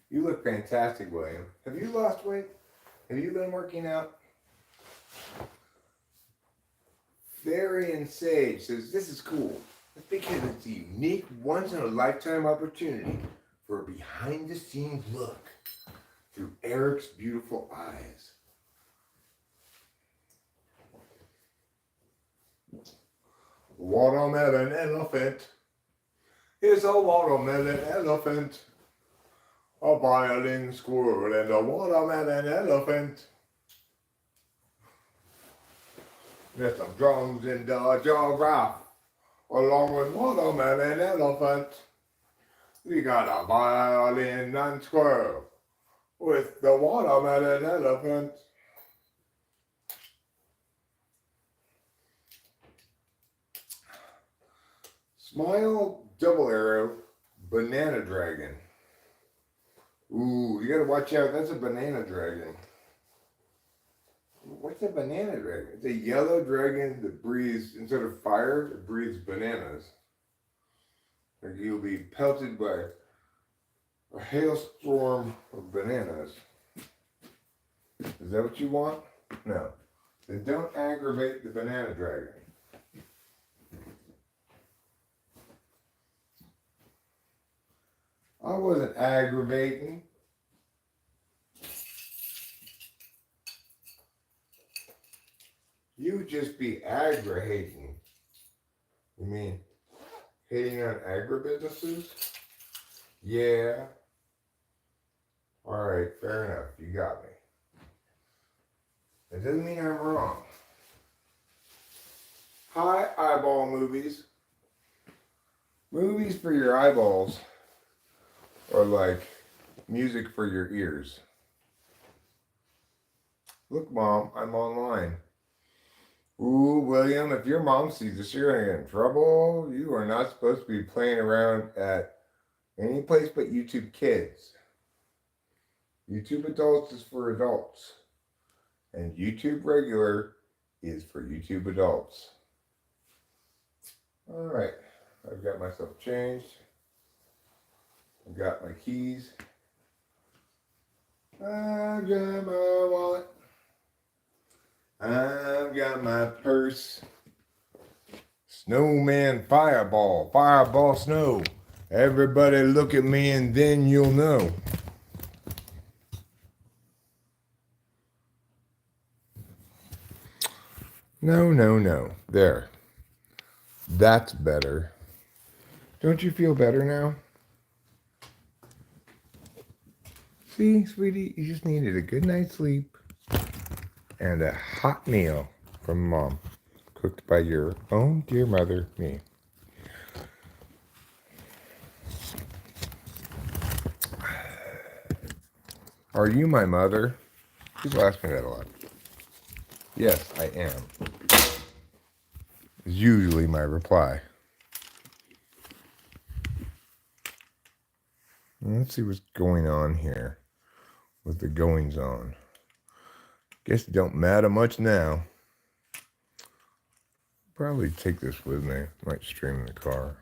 You look fantastic, William. Have you lost weight? Have you been working out? Varian Sage says this is cool. That's because it's a unique, once-in-a-lifetime opportunity for a behind-the-scenes look through Eric's beautiful eyes. Watermelon elephant. Here's a watermelon elephant. A violin squirrel and a watermelon elephant. There's some drums in the giraffe, along with watermelon elephant. We got a violin and squirrel with the watermelon elephant. Smile double arrow banana dragon. Ooh, you gotta watch out. That's a banana dragon. What's a banana dragon? It's a yellow dragon that breathes, instead of fire, it breathes bananas. Like you'll be pelted by a hailstorm of bananas. Is that what you want? No. Then don't aggravate the banana dragon. I wasn't aggravating. You would just be aggravating. You mean hating on agribusinesses? Yeah. Alright, fair enough. You got me. That doesn't mean I'm wrong. Hi, eyeball movies. Movies for your eyeballs are like music for your ears. Look, Mom, I'm online. Ooh, William, if your mom sees this, you're gonna get in trouble. You are not supposed to be playing around at any place but YouTube Kids. YouTube Adults is for adults. And YouTube Regular is for YouTube adults. All right, I've got myself changed. I've got my keys. I've got my wallet. I've got my purse. Snowman fireball, fireball snow. Everybody look at me and then you'll know. No, no, no. There. That's better. Don't you feel better now? See, sweetie, you just needed a good night's sleep and a hot meal from Mom, cooked by your own dear mother, me. Are you my mother? People ask me that a lot. Yes, I am. Is usually my reply. Let's see what's going on here with the goings on. Guess it don't matter much now. Probably take this with me. Might stream in the car.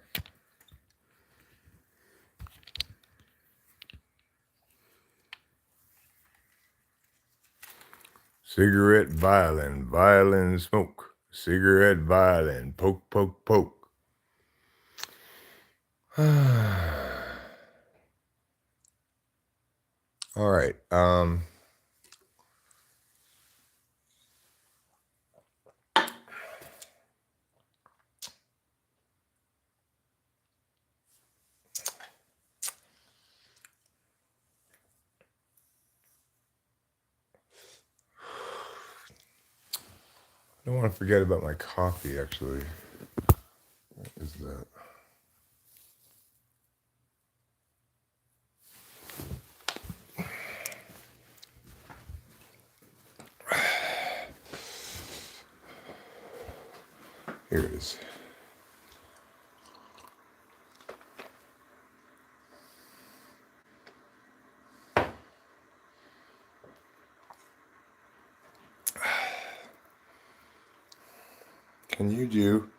Cigarette violin, violin smoke. Cigarette violin, poke, poke, poke. All right. I don't want to forget about my coffee, actually. What is that? Here it is. Can you do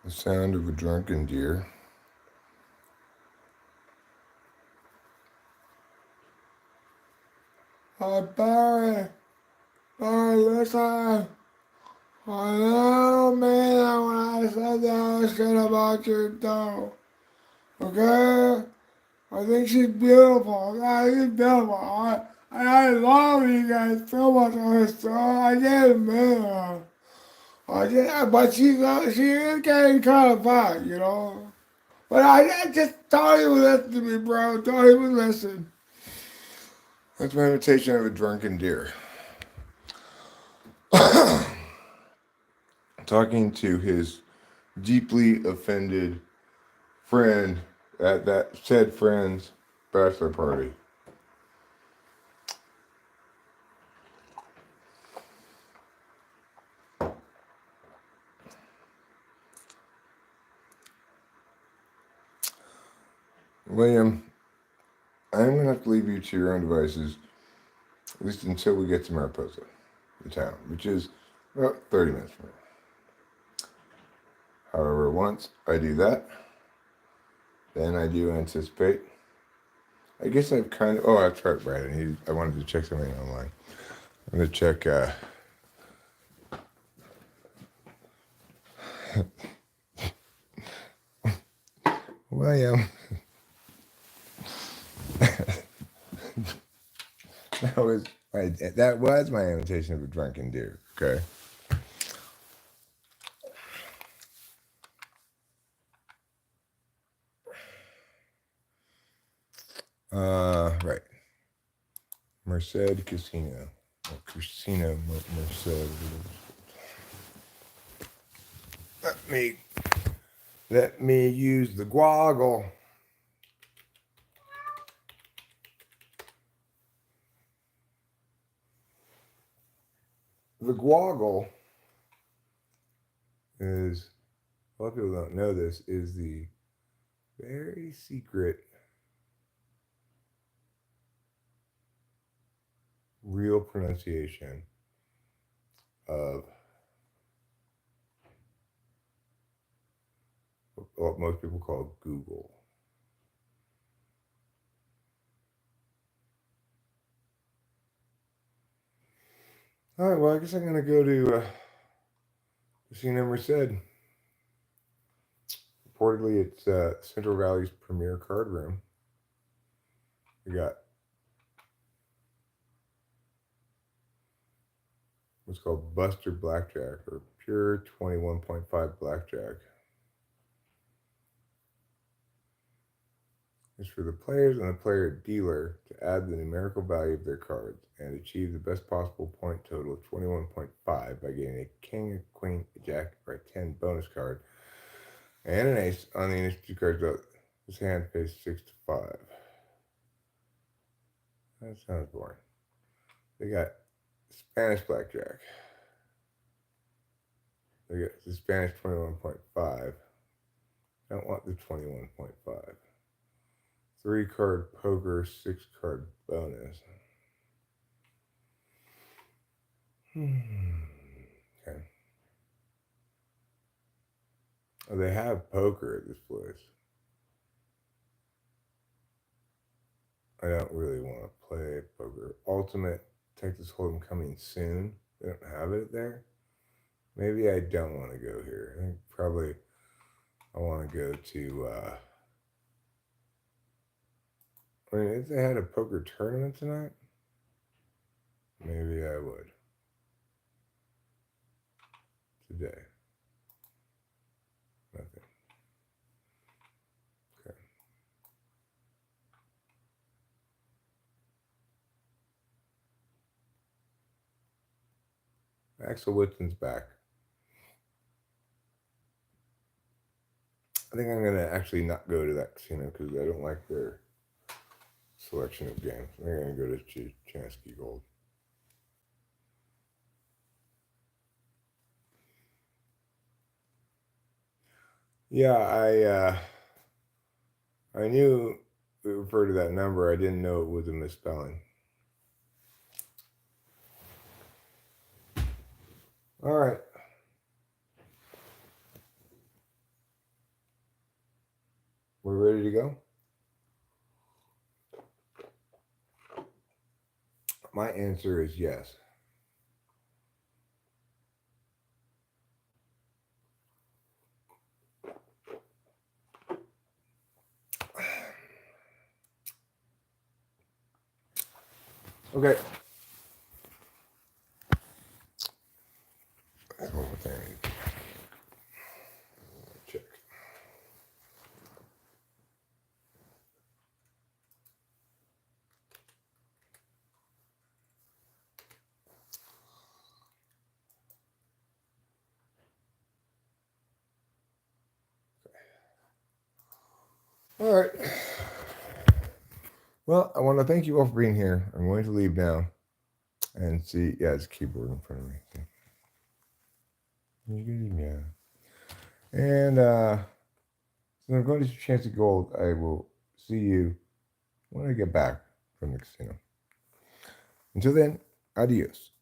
the sound of a drunken deer? Barry, listen. I don't mean that when I said that shit about you, though. Okay? I think she's beautiful. I think she's beautiful. I love you guys so much on this show. I didn't mean that. But she is getting kind of fat, you know? But I just don't even listen to me, bro. Don't even listen. That's my imitation of a drunken deer. Talking to his deeply offended friend at that said friend's bachelor party. William, I'm going to have to leave you to your own devices, at least until we get to Mariposa, the town, which is about 30 minutes from here. However, once I do that, then I do anticipate. I guess I've kind of. Oh, that's right, Brandon. I wanted to check something online. I'm going to check. William. That was my imitation of a drunken deer. Okay. Right. Merced Casino. Casino Merced. Let me use the goggle. The goggle is, a lot of people don't know this, is the very secret real pronunciation of what most people call Google. All right, well, I guess I'm going to go to Casino Merced. Reportedly, it's Central Valley's premier card room. We got what's called Buster Blackjack, or pure 21.5 Blackjack. It's for the players and the player dealer to add the numerical value of their cards and achieve the best possible point total of 21.5 by getting a king, a queen, a jack, or a 10 bonus card and an ace on the initial two cards out. This hand pays 6 to 5. That sounds boring. They got Spanish Blackjack. They got the Spanish 21.5. Don't want the 21.5. 3-card poker, 6-card bonus. Okay. Oh, they have poker at this place. I don't really want to play poker. Ultimate Texas Hold'em coming soon. They don't have it there. Maybe I don't want to go here. I think probably I want to go to. I mean, if they had a poker tournament tonight, maybe I would. Today. Nothing. Okay. Axel Whitson's back. I think I'm going to actually not go to that casino because I don't like their selection of games. I'm going to go to Chansky Gold. Yeah, I knew it referred to that number. I didn't know it was a misspelling. All right. We're ready to go? My answer is yes. Okay. One more thing. Check. All right. Well, I want to thank you all for being here. I'm going to leave now and see. Yeah, it's a keyboard in front of me. Yeah. And so I'm going to Chance of Gold. I will see you when I get back from the casino. Until then, adios.